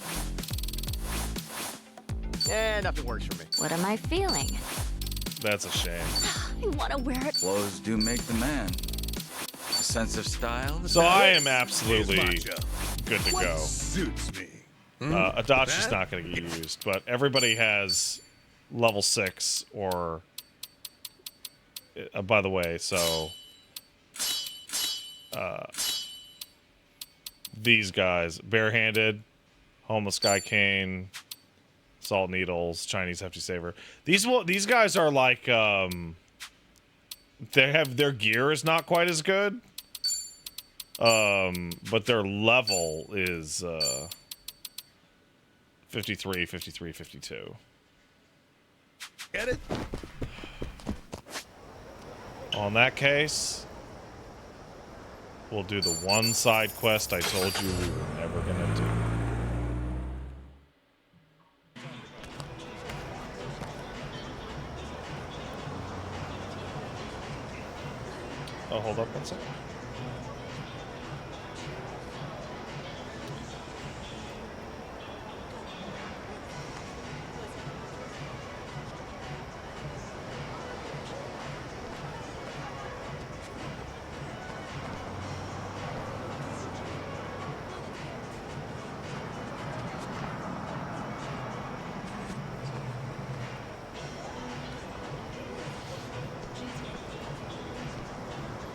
Nothing works for me. What am I feeling? That's a shame. I want to wear it. Clothes do make the man. A sense of style. So I am absolutely good to go. Suits me. Adachi's not going to get used, but everybody has level 6 or... by the way, so... these guys, barehanded, homeless guy cane, salt needles, Chinese hefty saver. These guys are like their gear is not quite as good. But their level is 53, 53, 52. Get it? On that case, we'll do the one side quest I told you we were never gonna do. Oh, hold up one second.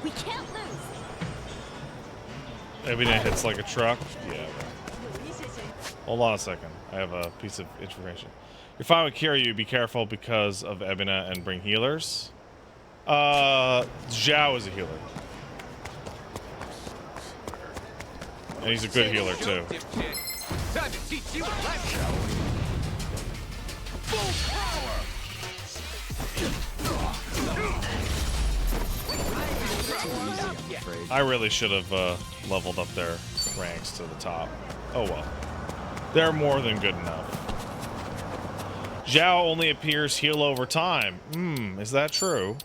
We can't lose. Maybe it hits like a truck. Yeah. Hold on a second. I have a piece of information. You're fine with Kiryu. Be careful because of Ebina and bring healers. Zhao is a healer. And he's a good healer too. Time to teach you a lesson. Full power. I really should have leveled up their ranks to the top. Oh well. They're more than good enough. Zhao only appears heal over time. Is that true?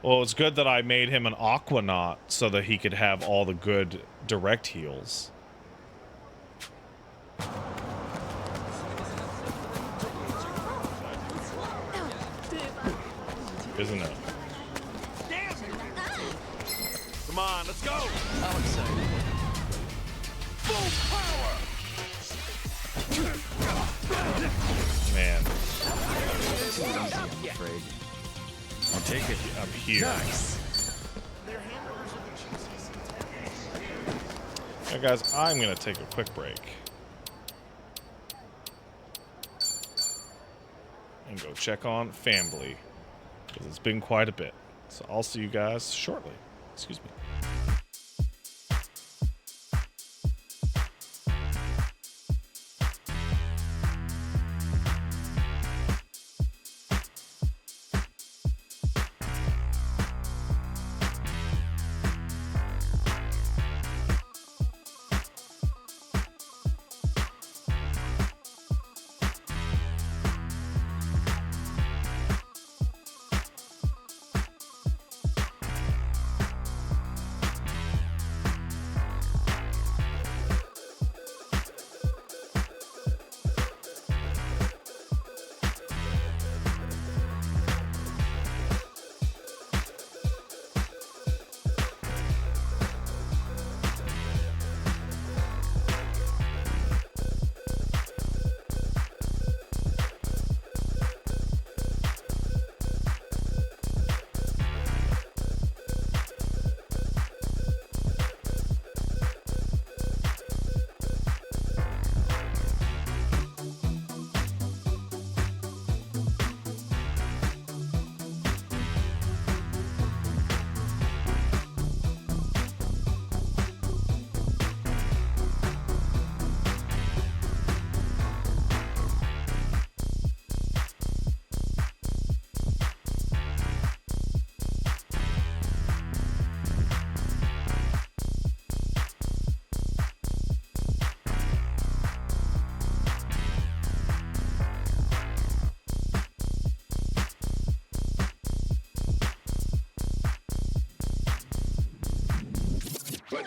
Well, it's good that I made him an Aquanaut so that he could have all the good direct heals. Isn't it? Come on, let's go. I'm excited. Full power. Man. I'm afraid. I'll take it up here. Nice. Alright guys, I'm gonna take a quick break. And go check on family. Because it's been quite a bit. So I'll see you guys shortly. Excuse me.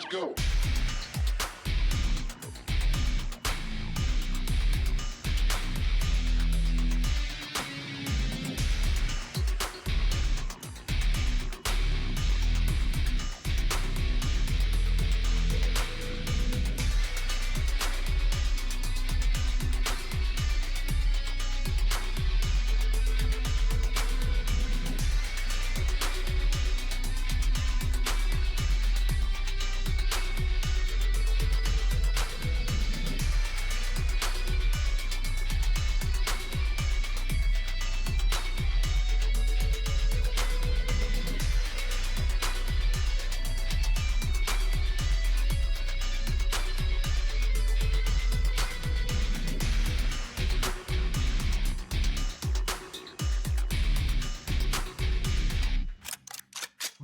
go.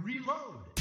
Reload!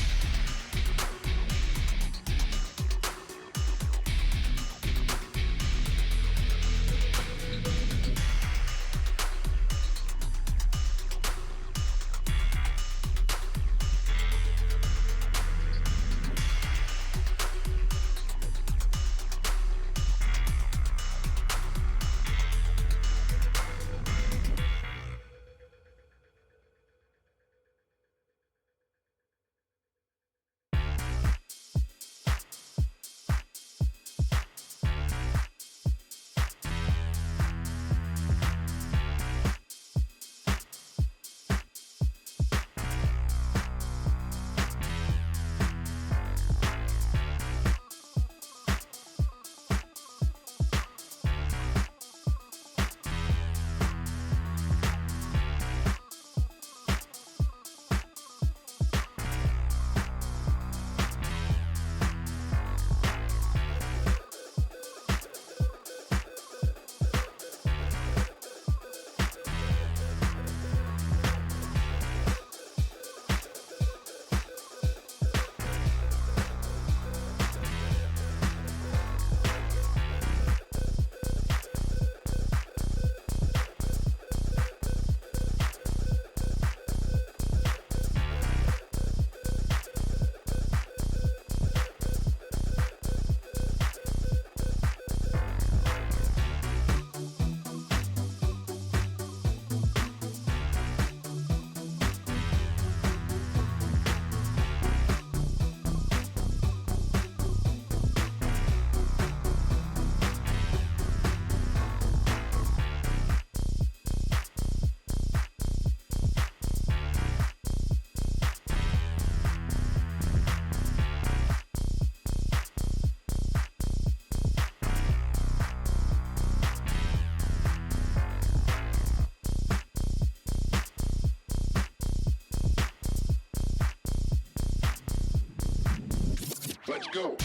Let's go.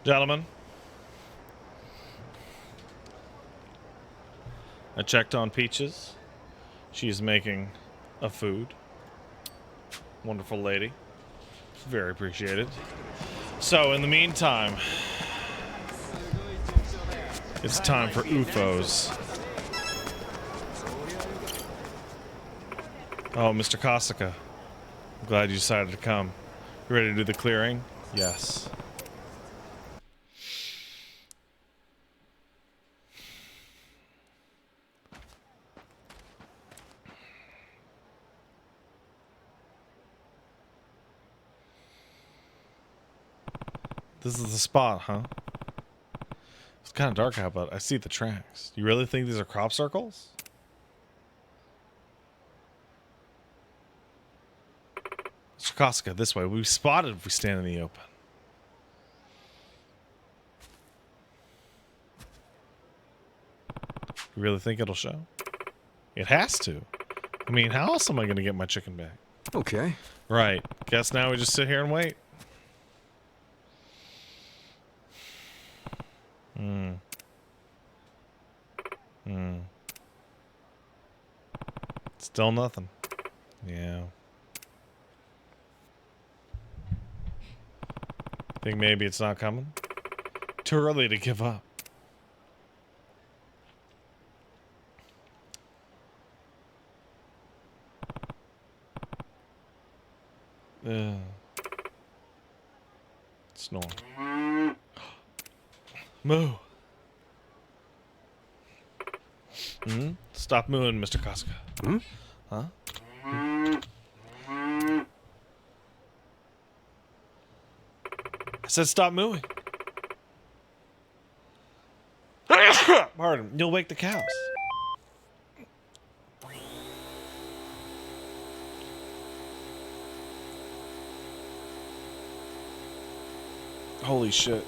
Gentlemen, I checked on Peaches. She's making a food. Wonderful lady. Very appreciated. So, in the meantime, it's time for UFOs. Oh, Mr. Kosaka. I'm glad you decided to come. You ready to do the clearing? Yes. This is the spot, huh? It's kind of dark out, but I see the tracks. You really think these are crop circles? Mr. Kosaka, this way. We've spotted if we stand in the open. You really think it'll show? It has to. I mean, how else am I going to get my chicken back? Okay. Right. Guess now we just sit here and wait. Still nothing. Yeah. Think maybe it's not coming? Too early to give up. Snore. Moo. Stop mooing, Mr. Kosaka. Huh? I said stop mooing. Pardon. You'll wake the cows. Holy shit.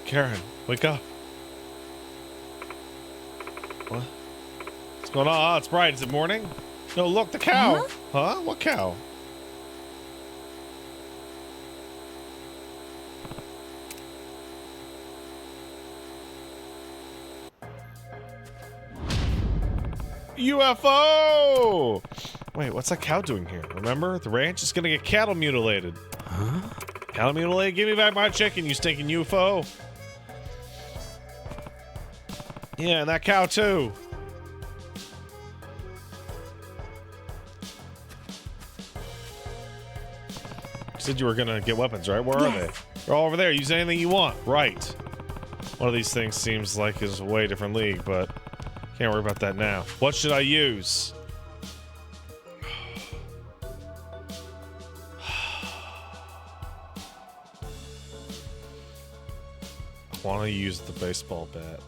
Karen, wake up. What? What's going on? Oh, it's bright. Is it morning? No, look, the cow. Huh? What cow? UFO! Wait, what's that cow doing here? Remember? The ranch is gonna get cattle mutilated. Huh? Cattle mutilated? Give me back my chicken, you stinking UFO. Yeah, and that cow too. You said you were gonna get weapons, right? Where are they? They're all over there. Use anything you want. Right. One of these things seems like it's a way different league, but can't worry about that now. What should I use? I want to use the baseball bat.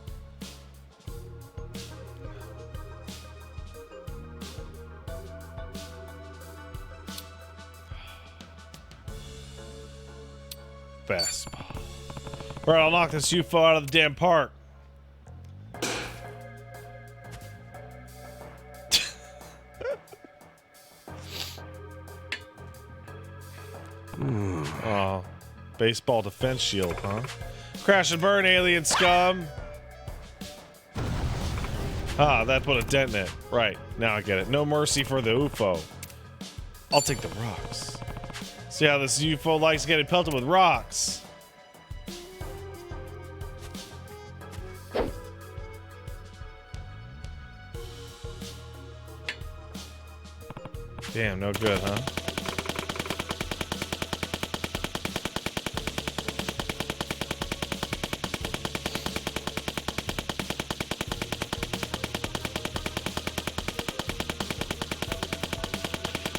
Fastball. Alright, I'll knock this UFO out of the damn park. Oh, baseball defense shield, huh? Crash and burn, alien scum. Ah, that put a dent in it. Right, now I get it. No mercy for the UFO. I'll take the rocks. See how this UFO likes getting pelted with rocks. Damn, no good, huh?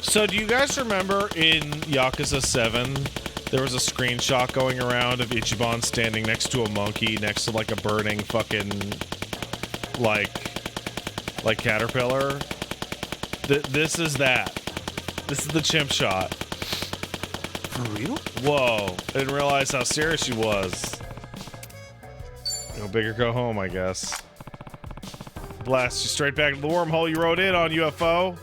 So do you guys remember in Yakuza 7, there was a screenshot going around of Ichiban standing next to a monkey, next to like a burning fucking, like caterpillar? This is that. This is the chimp shot. For real? Whoa, I didn't realize how serious she was. Go big or go home, I guess. Blast you straight back to the wormhole you rode in on, UFO.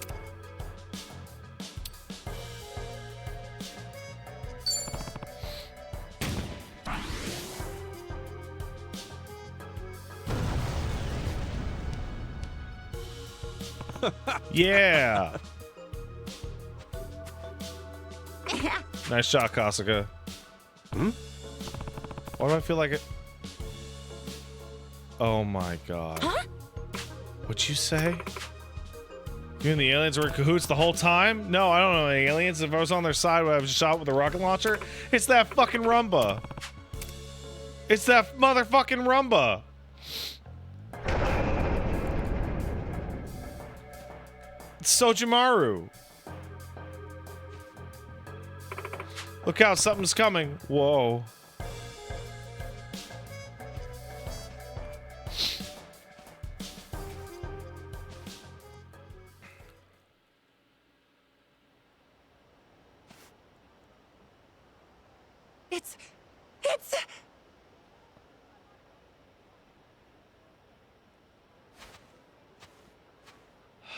Yeah. Nice shot, Kasuga. Hmm? Why do I feel like it? Oh my god. Huh? What'd you say? You and the aliens were in cahoots the whole time? No, I don't know any aliens. If I was on their side, would I have shot with a rocket launcher? It's that fucking Rumba. It's that motherfucking Rumba. It's Sojimaru. Look out, something's coming. Whoa. It's...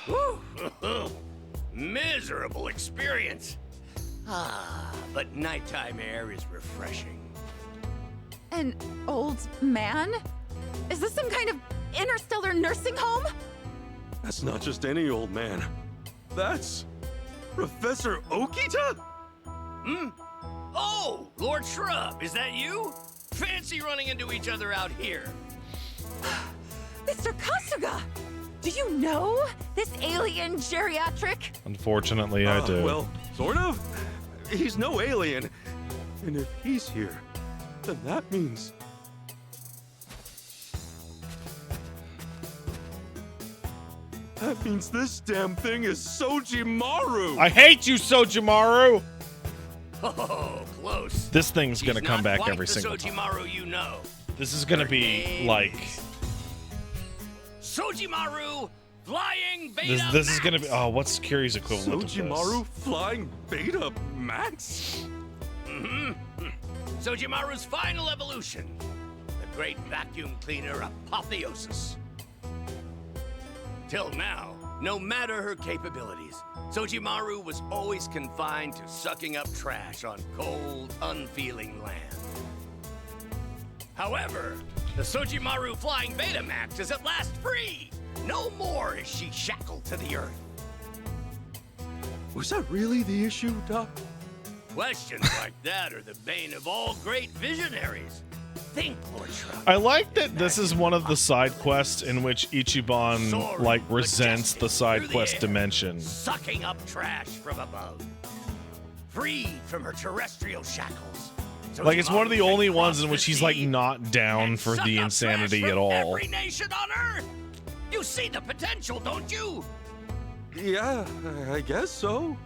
Woo! Miserable experience. Ah, but nighttime air is refreshing. An old man? Is this some kind of interstellar nursing home? That's not just any old man. That's Professor Okita? Hmm? Oh, Lord Shrub, is that you? Fancy running into each other out here. Mr. Kasuga! Do you know this alien geriatric? Unfortunately, I do. Well, sort of. He's no alien. And if he's here, then that means... That means this damn thing is Sojimaru! I hate you, Sojimaru! Oh, close. This thing's gonna come back Quite every the single time. Sojimaru you know. This is gonna be like... Sojimaru Flying Beta This is gonna be... Oh, what's Kiri's equivalent of Sojimaru Flying Beta Max? Mm-hmm. Sojimaru's final evolution. The great vacuum cleaner apotheosis. Till now, no matter her capabilities, Sojimaru was always confined to sucking up trash on cold, unfeeling land. However, the Sojimaru Flying Betamax is at last free! No more is she shackled to the earth. Was that really the issue, Doc? Questions like that are the bane of all great visionaries. Think, Lord Shrub. I like that this is one of the side quests in which Ichiban, like, resents the side quest dimension. Sucking up trash from above. Freed from her terrestrial shackles. Like, it's one of the Sojimaru only can ones cross in which the he's, like, sea not down for suck the up insanity trash at from all. Every nation on Earth. You see the potential, don't you? Yeah, I guess so.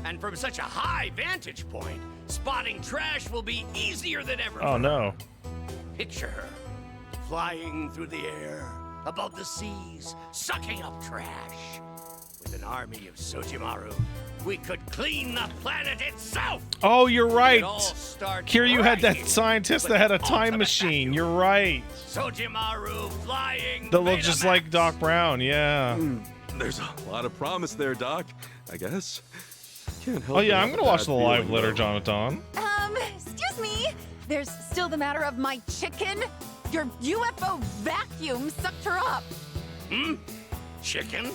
And from such a high vantage point, spotting trash will be easier than ever. Oh, no. Picture her, flying through the air, above the seas, sucking up trash. With an army of Sojimaru, we could clean the planet itself! Oh, you're right. It all starts Kiryu had right that here scientist with that had a the time ultimate machine. You're right. Sojimaru flying That looked just like Doc Brown, yeah. There's a lot of promise there, Doc, I guess. Can't help Oh, yeah, but I'm have gonna a watch bad the live feeling, later, though. Jonathan. Excuse me. There's still the matter of my chicken. Your UFO vacuum sucked her up. Hmm? Chicken?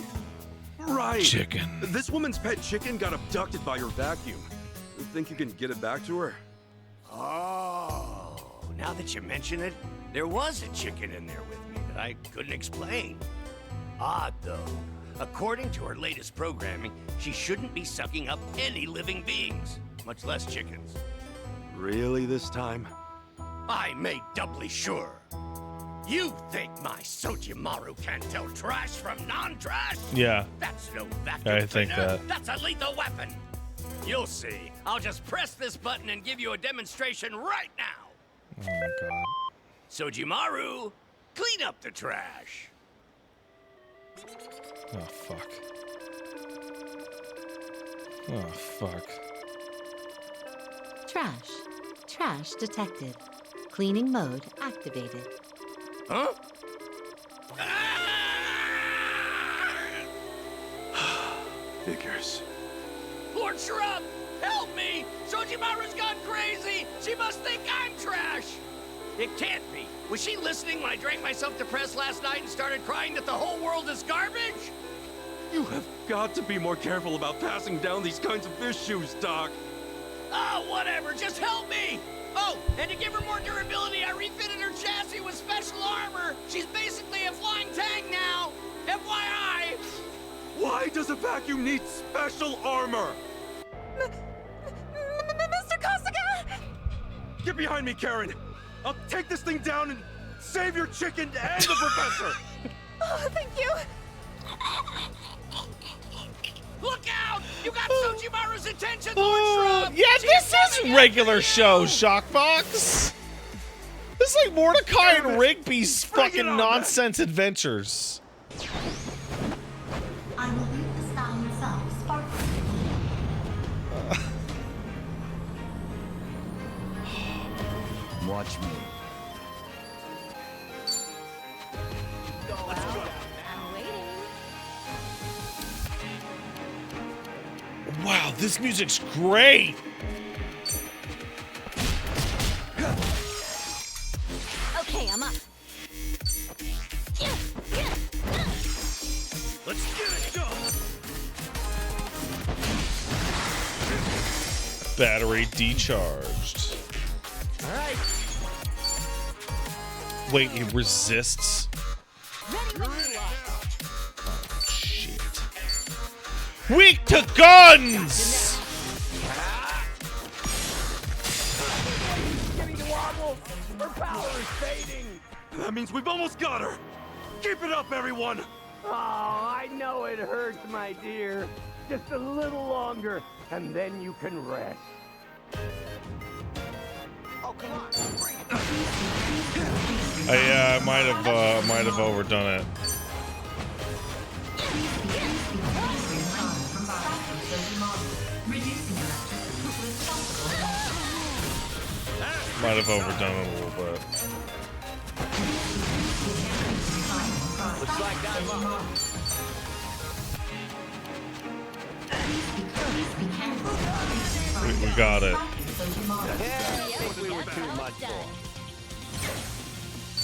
Right. Chicken. This woman's pet chicken got abducted by your vacuum. You think you can get it back to her? Oh, now that you mention it, there was a chicken in there with me that I couldn't explain. Odd, though. According to her latest programming, she shouldn't be sucking up any living beings, much less chickens. Really this time? I made doubly sure. You think my Sojimaru can tell trash from non-trash? Yeah. That's no vacuum I think cleaner. that. That's a lethal weapon. You'll see. I'll just press this button and give you a demonstration right now. Oh my god. Sojimaru, clean up the trash. Oh, fuck. Oh, fuck. Trash. Trash detected. Cleaning mode activated. Huh? Figures. Lord Shrub, help me! Sojimaru's gone crazy! She must think I'm trash! It can't be. Was she listening when I drank myself to press last night and started crying that the whole world is garbage? You have got to be more careful about passing down these kinds of issues, Doc. Oh, whatever, just help me! Oh, and to give her more durability, I refitted her chassis with special armor. She's basically a flying tank now. FYI! Why does a vacuum need special armor? Mr. Kosuga! Get behind me, Karen! I'll take this thing down and save your chicken and the professor! Oh, thank you! Look out! You got Sojimaru's attention, Lord Shrub! Yeah, this is regular show, Shockbox. This is like Mordecai and Rigby's fucking nonsense adventures. I will leave the sky itself sparkling. Watch me. Wow, this music's great. Okay, I'm up. Let's get it done! Battery decharged. All right. Wait, it resists? Weak to guns! Getting the wobble. Her power is fading. That means we've almost got her! Keep it up, everyone! Oh, I know it hurts, my dear. Just a little longer, and then you can rest. Oh, come on. Bring it. I might have overdone it. Might have overdone it a little bit. Looks like I'm up. We got it. Yeah, I think we were too much for.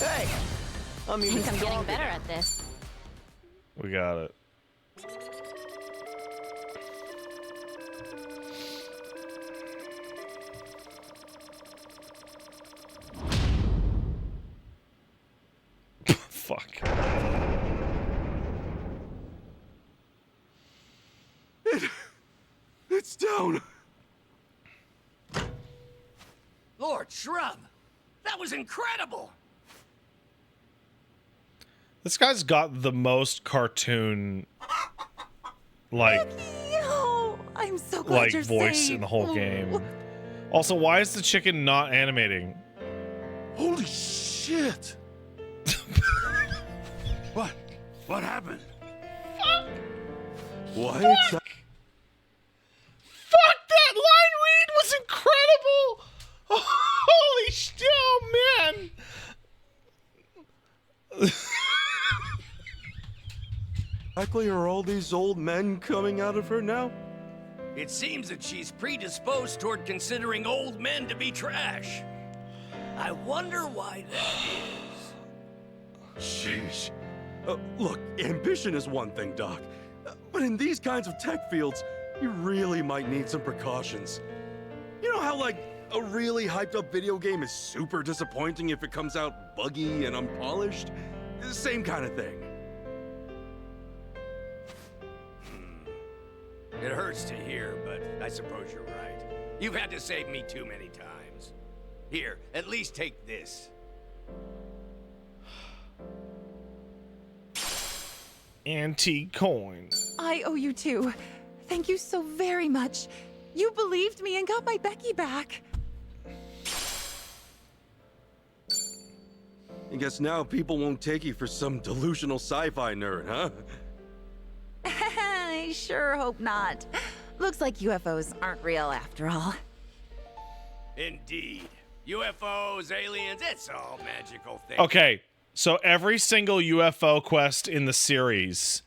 Hey, I think I'm getting better at this. We got it. Fuck. It's down. Lord Shrub, that was incredible! This guy's got the most cartoon, like, Oh, I'm so glad like you're voice safe. in the whole Ooh. game. Also, why is the chicken not animating? Holy shit! What? What happened? What? Fuck, that line read was incredible! Holy shit, oh, man! Exactly, are all these old men coming out of her now? It seems that she's predisposed toward considering old men to be trash. I wonder why that is. Sheesh. Look, ambition is one thing, Doc. But in these kinds of tech fields, you really might need some precautions. You know how, like, a really hyped up video game is super disappointing if it comes out buggy and unpolished? Same kind of thing. It hurts to hear, but I suppose you're right. You've had to save me too many times. Here, at least take this. Antique coin. I owe you two. Thank you so very much. You believed me and got my Becky back. I guess now people won't take you for some delusional sci-fi nerd, huh? I sure hope not. Looks like UFOs aren't real after all. Indeed. UFOs, aliens, it's all magical things. Okay, so every single UFO quest in the series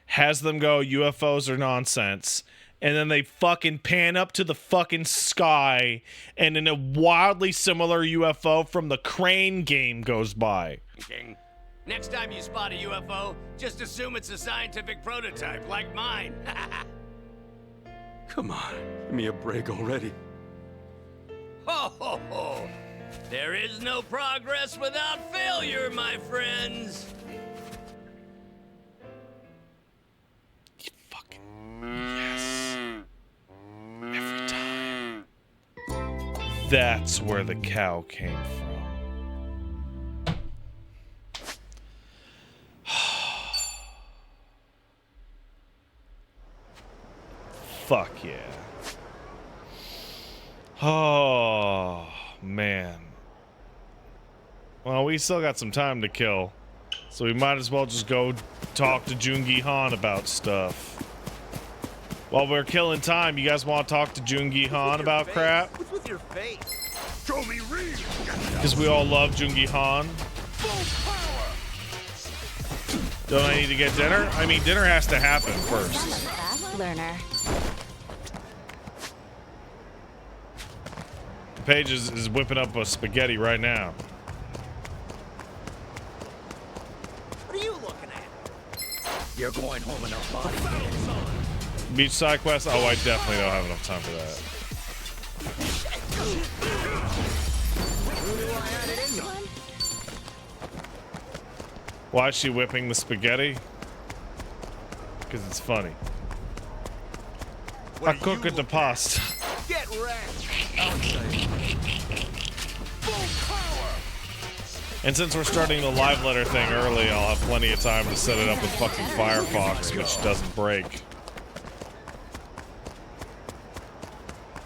has them go, UFOs are nonsense, and then they fucking pan up to the fucking sky, and then a wildly similar UFO from the Crane game goes by. King. Next time you spot a UFO, just assume it's a scientific prototype like mine. Come on, give me a break already. Ho ho ho! There is no progress without failure, my friends. Every time. That's where the cow came from. Fuck yeah. Oh, man. Well, we still got some time to kill. So we might as well just go talk to Joon-gi Han about stuff. While we're killing time, you guys want to talk to Joon-gi Han about crap? What's with your face? Show me real. Because we all love Joon-gi Han. Don't I need to get dinner? I mean, dinner has to happen first. Fast learner. Paige is whipping up a spaghetti right now. What are you looking at? You're going home in a body. Beach side quest? Oh, I definitely don't have enough time for that. Why is she whipping the spaghetti? Because it's funny. I cook at the pasta. Get wrecked. And since we're starting the live letter thing early, I'll have plenty of time to set it up with fucking Firefox, which doesn't break.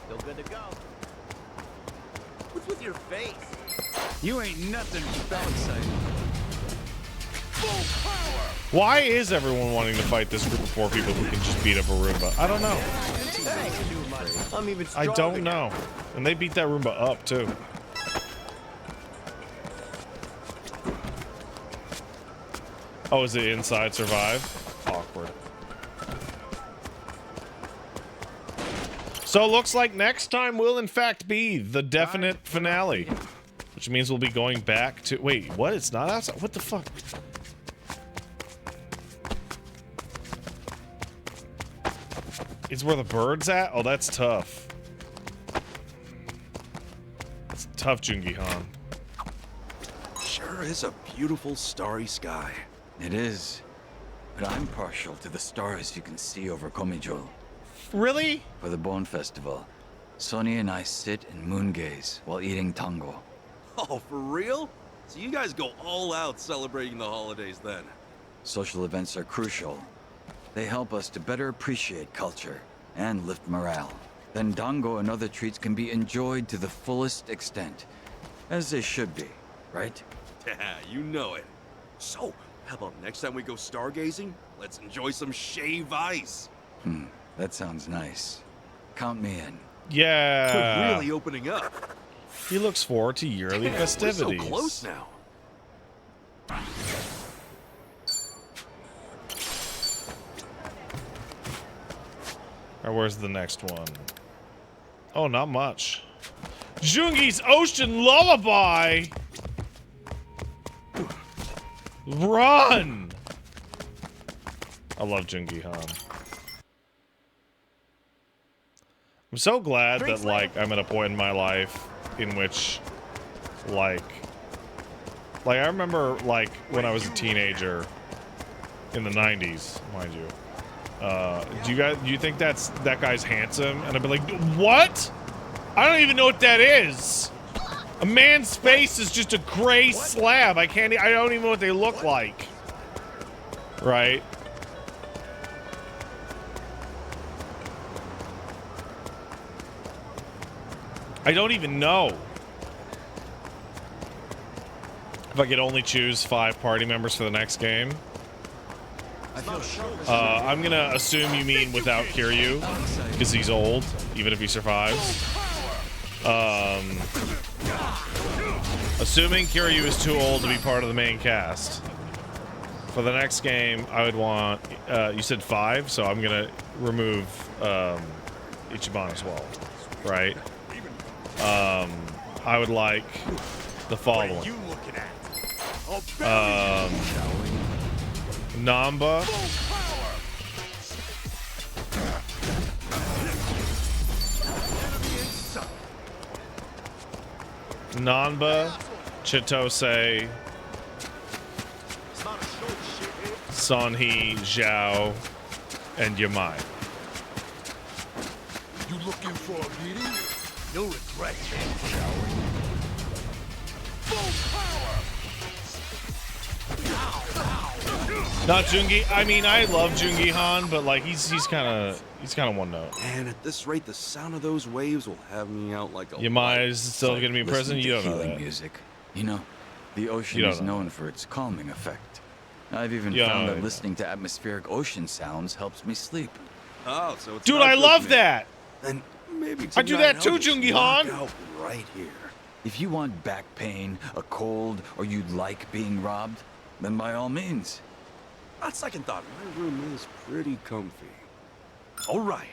Still good to go. What's with your face? You ain't nothing so excited. Why is everyone wanting to fight this group of 4 people who can just beat up a Roomba? I don't know. I'm even I stronger don't know. And they beat that Roomba up, too. Oh, is it inside survive? Awkward. So it looks like next time will in fact be the definite finale. Which means we'll be going back to... Wait, what? It's not outside? What the fuck? It's where the bird's at? Oh, that's tough. That's tough, Joon-gi Han. Sure is a beautiful starry sky. It is. But I'm partial to the stars you can see over Komijol. Really? For the Bone Festival, Sonny and I sit and moon gaze while eating tango. Oh, for real? So you guys go all out celebrating the holidays then? Social events are crucial. They help us to better appreciate culture and lift morale. Then tango and other treats can be enjoyed to the fullest extent, as they should be, right? Yeah, you know it. So, how about next time we go stargazing? Let's enjoy some shave ice. That sounds nice. Count me in. Yeah. We're really opening up. He looks forward to yearly festivities. We're so close now. Or where's the next one? Oh, not much. Joon-gi's Ocean Lullaby! Run! I love Joon-gi Han. I'm so glad that, like, I'm at a point in my life in which, like I remember, like, when I was a teenager in the 90s, mind you. Do you think that guy's handsome? And I'd be like, what? I don't even know what that is. A man's face is just a gray slab. I don't even know what they look like. Right? I don't even know. If I could only choose 5 party members for the next game. I'm gonna assume you mean without Kiryu, because he's old, even if he survives. Assuming Kiryu is too old to be part of the main cast. For the next game, I would want, you said 5, so I'm gonna remove Ichiban as well, right? I would like the following. Namba. Nanba, Chitose, Sonhee, Zhao, and Yamai. You looking for a beating? You'll regret it. Not Jungi. I mean, I love Jungi Han, but like he's kind of one note. And at this rate, the sound of those waves will have me out like a. Yamai is still gonna be in prison. Listening You to don't know healing that. music. You know, the ocean You don't is know known for its calming effect. I've even Yeah, found I that know. listening to atmospheric ocean sounds helps me sleep. Oh, so it's Dude, not I just love me. that. Then maybe I do tonight that too, I'll just Jungi knock Han. out right here. If you want back pain, a cold, or you'd like being robbed, then by all means. On second thought, my room is pretty comfy. All right.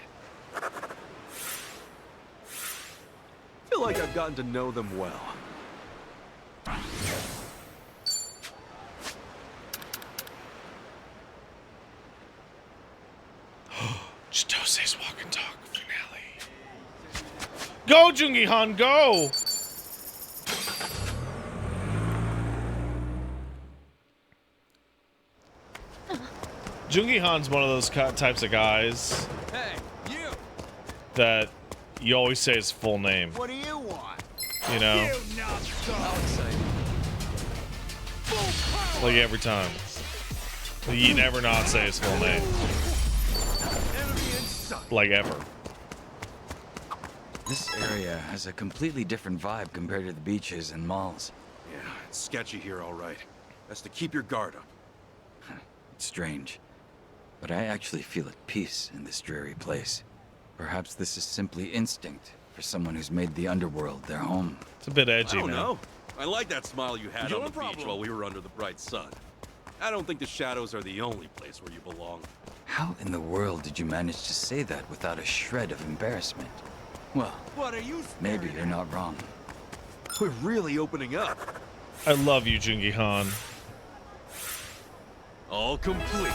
Feel like I've gotten to know them well. Chitose's walk and talk finale. Go, Jungi Han, go! Jungi Han's one of those types of guys that you always say his full name. What do you want? You know? Like every time. You never not say his full name. Like ever. This area has a completely different vibe compared to the beaches and malls. Yeah, it's sketchy here, all right. Best to keep your guard up. It's strange, but I actually feel at peace in this dreary place. Perhaps this is simply instinct for someone who's made the underworld their home. It's a bit edgy, I don't man. know. I like that smile you had on the beach while we were under the bright sun. I don't think the shadows are the only place where you belong. How in the world did you manage to say that without a shred of embarrassment? Well, What are you? maybe you're not wrong. We're really opening up. I love you, Jungi Han. All complete.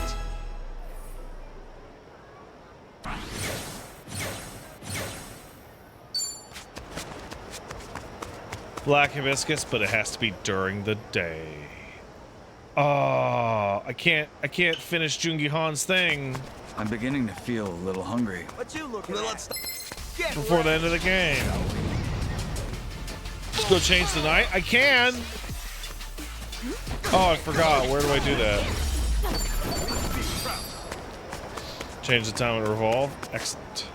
Black hibiscus, but it has to be during the day. Oh, I can't finish Jungi Han's thing I'm beginning to feel a little hungry. What you looking at? before the end of the game. Let's go change the night. I can. Oh, I forgot. Where do I do that? Change the time to revolve. Excellent.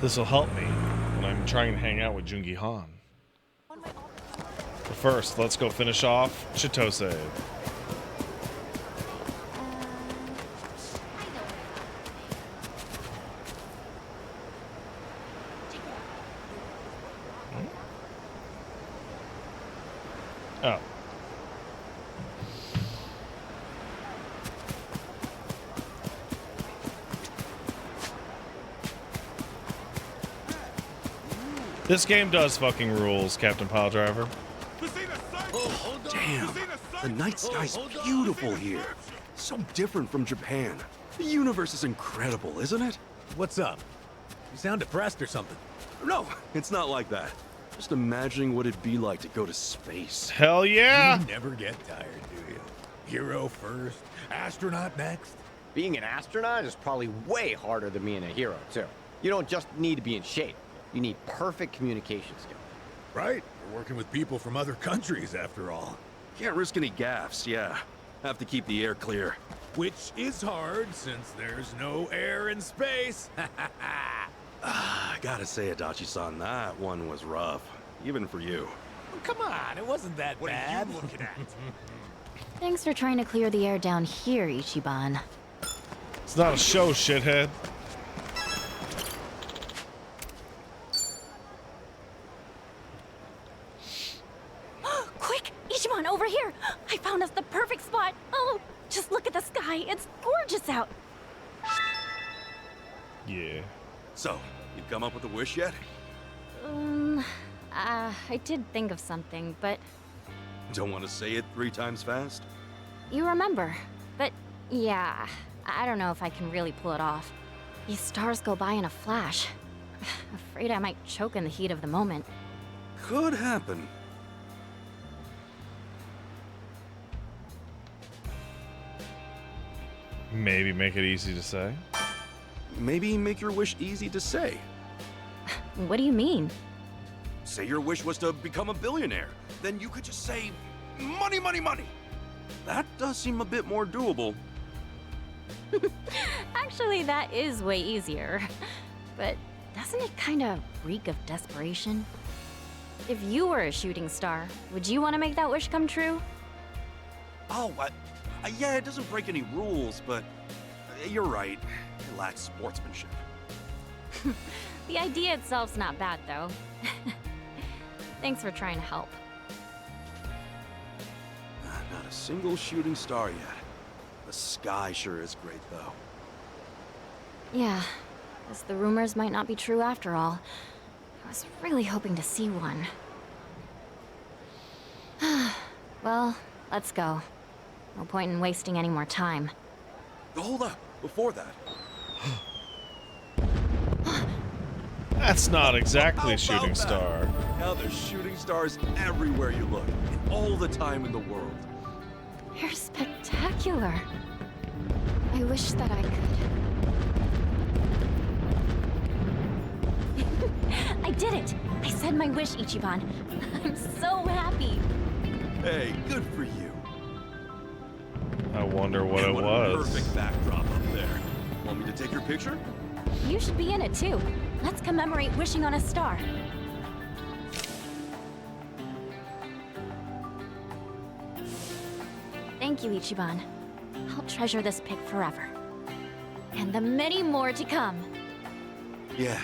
This will help me when I'm trying to hang out with Jungi Han. But first, let's go finish off Chitose. Oh. This game does fucking rules, Captain Piledriver. Damn, the night sky's beautiful here. So different from Japan. The universe is incredible, isn't it? What's up? You sound depressed or something. No, it's not like that. Just imagining what it'd be like to go to space. Hell yeah! You never get tired, do you? Hero first, astronaut next. Being an astronaut is probably way harder than being a hero, too. You don't just need to be in shape. You need perfect communication skills. Right? We're working with people from other countries, after all. Can't risk any gaffes, yeah. Have to keep the air clear. Which is hard, since there's no air in space. I gotta say, Adachi-san, that one was rough. Even for you. Oh, come on, it wasn't that bad. What are you looking at? Thanks for trying to clear the air down here, Ichiban. It's not a show, shithead. Quick! Ichiban, over here! I found us the perfect spot! Oh, just look at the sky. It's gorgeous out. Yeah. So, you come up with a wish yet? I did think of something, but Don't want to say it 3 times fast? You remember. But yeah, I don't know if I can really pull it off. These stars go by in a flash. Afraid I might choke in the heat of the moment. Could happen. Maybe make it easy to say. Maybe make your wish easy to say. What do you mean? Say your wish was to become a billionaire. Then you could just say, money, money, money. That does seem a bit more doable. Actually, that is way easier. But doesn't it kind of reek of desperation? If you were a shooting star, would you want to make that wish come true? Oh, yeah, it doesn't break any rules, but you're right. It lacks sportsmanship. The idea itself's not bad, though. Thanks for trying to help. Not a single shooting star yet. The sky sure is great, though. Yeah, guess the rumors might not be true after all. I was really hoping to see one. Well, let's go. No point in wasting any more time. Hold up, before that. That's not exactly a shooting star. Now there's shooting stars everywhere you look, and all the time in the world. You're spectacular. I wish that I could. I did it! I said my wish, Ichiban. I'm so happy. Hey, good for you. I wonder what it What a was. perfect backdrop up there. Want me to take your picture? You should be in it too. Let's commemorate wishing on a star. Thank you, Ichiban. I'll treasure this pic forever. And the many more to come. Yeah,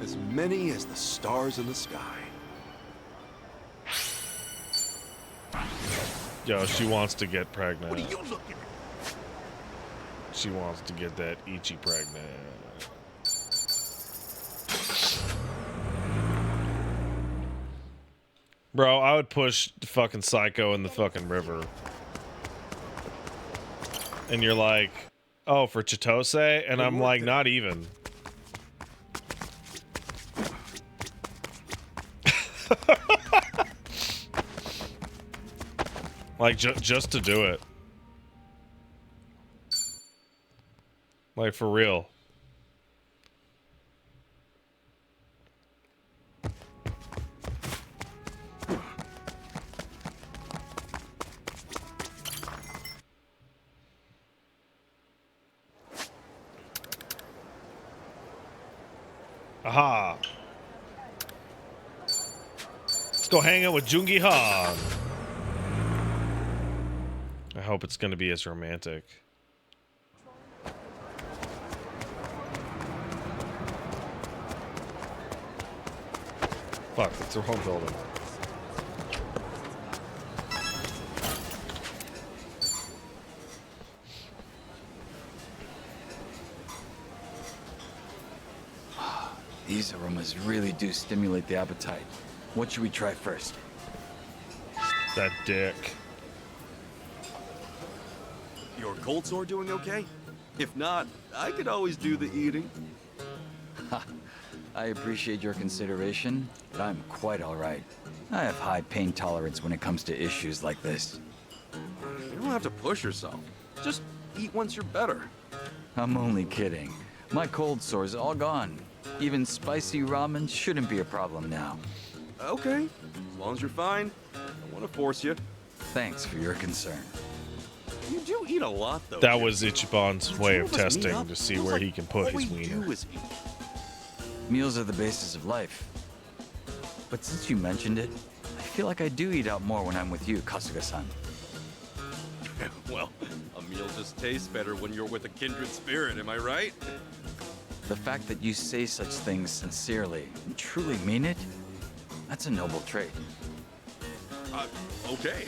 as many as the stars in the sky. Yo, she wants to get pregnant. What are you looking at? She wants to get that Ichi pregnant. Bro, I would push fucking Psycho in the fucking river. And you're like, oh, for Chitose? And I'm like, not even. Like, just to do it. Like, for real. Aha. Let's go hang out with Jungi Han. I hope it's going to be as romantic. Fuck, it's their home building. These aromas really do stimulate the appetite. What should we try first? That dick. Your cold sore doing okay? If not, I could always do the eating. Ha! I appreciate your consideration, but I'm quite all right. I have high pain tolerance when it comes to issues like this. You don't have to push yourself. Just eat once you're better. I'm only kidding. My cold sore's all gone. Even spicy ramen shouldn't be a problem now. Okay, as long as you're fine. I don't want to force you. Thanks for your concern. You do eat a lot, though. That was Ichiban's way of Two of us meet testing up, to see feels where like he can put all his we wiener. do is eat. Meals are the basis of life. But since you mentioned it, I feel like I do eat out more when I'm with you, Kasuga-san. Well, a meal just tastes better when you're with a kindred spirit, am I right? The fact that you say such things sincerely and truly mean it, that's a noble trait. Okay.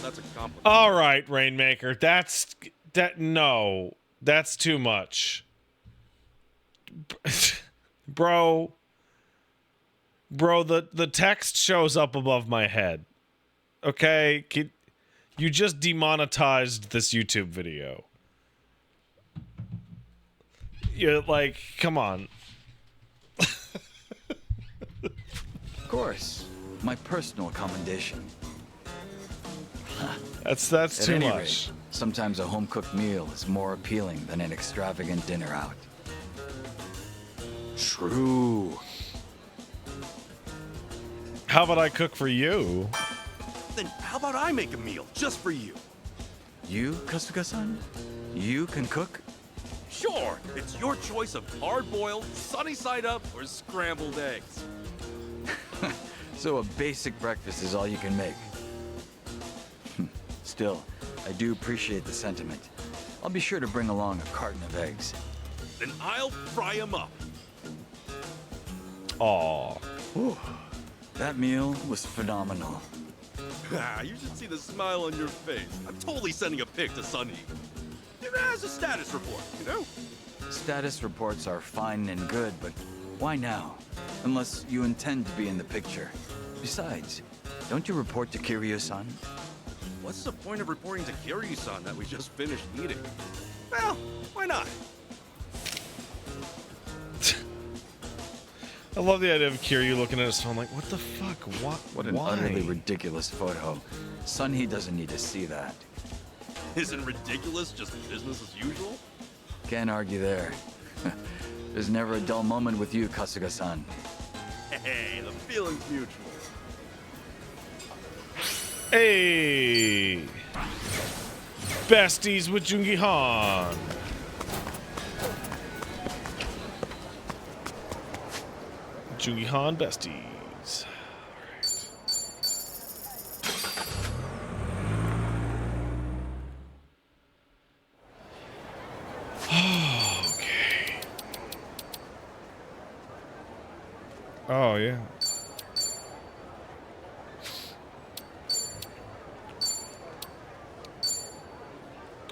That's a compliment. All right, Rainmaker. No, that's too much. Bro, the text shows up above my head. Okay, you just demonetized this YouTube video. You're like, come on. Of course, my personal commendation. That's At too any much. rate, sometimes a home-cooked meal is more appealing than an extravagant dinner out. True. How about I cook for you? Then how about I make a meal just for you? You, Kasuga-san? You can cook? Sure, it's your choice of hard-boiled, sunny-side-up, or scrambled eggs. So a basic breakfast is all you can make. Still, I do appreciate the sentiment. I'll be sure to bring along a carton of eggs. Then I'll fry them up. Aw. That meal was phenomenal. You should see the smile on your face. I'm totally sending a pic to Sunny. As a status report, you know? Status reports are fine and good, but why now? Unless you intend to be in the picture. Besides, don't you report to Kiryu-san? What's the point of reporting to Kiryu-san that we just finished eating? Well, why not? I love the idea of Kiryu looking at his phone like, what the fuck? What an Why? utterly ridiculous photo. Sunny doesn't need to see that. Isn't ridiculous just business as usual? Can't argue there. There's never a dull moment with you, Kasuga-san. Hey, the feeling's mutual. Hey! Besties with Jungi Han. Jungi Han besties. Okay. Oh, yeah.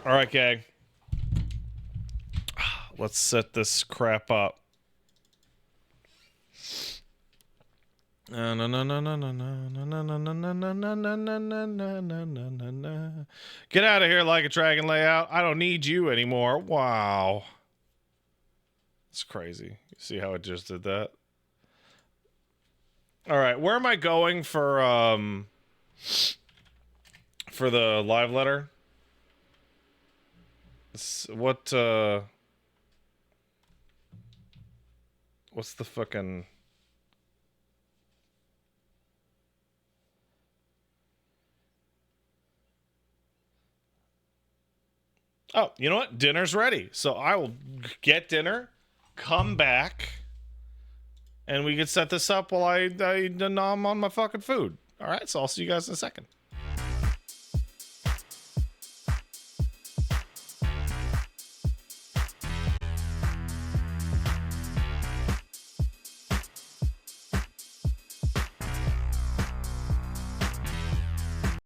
All right, gang. Let's set this crap up. Get out of here, Like a Dragon layout. I don't need you anymore. Wow. It's crazy. You see how it just did that? All right, where am I going for the live letter? What's the fucking... Oh, you know what? Dinner's ready. So I will get dinner, come back, and we can set this up while I'm on my fucking food. All right, so I'll see you guys in a second.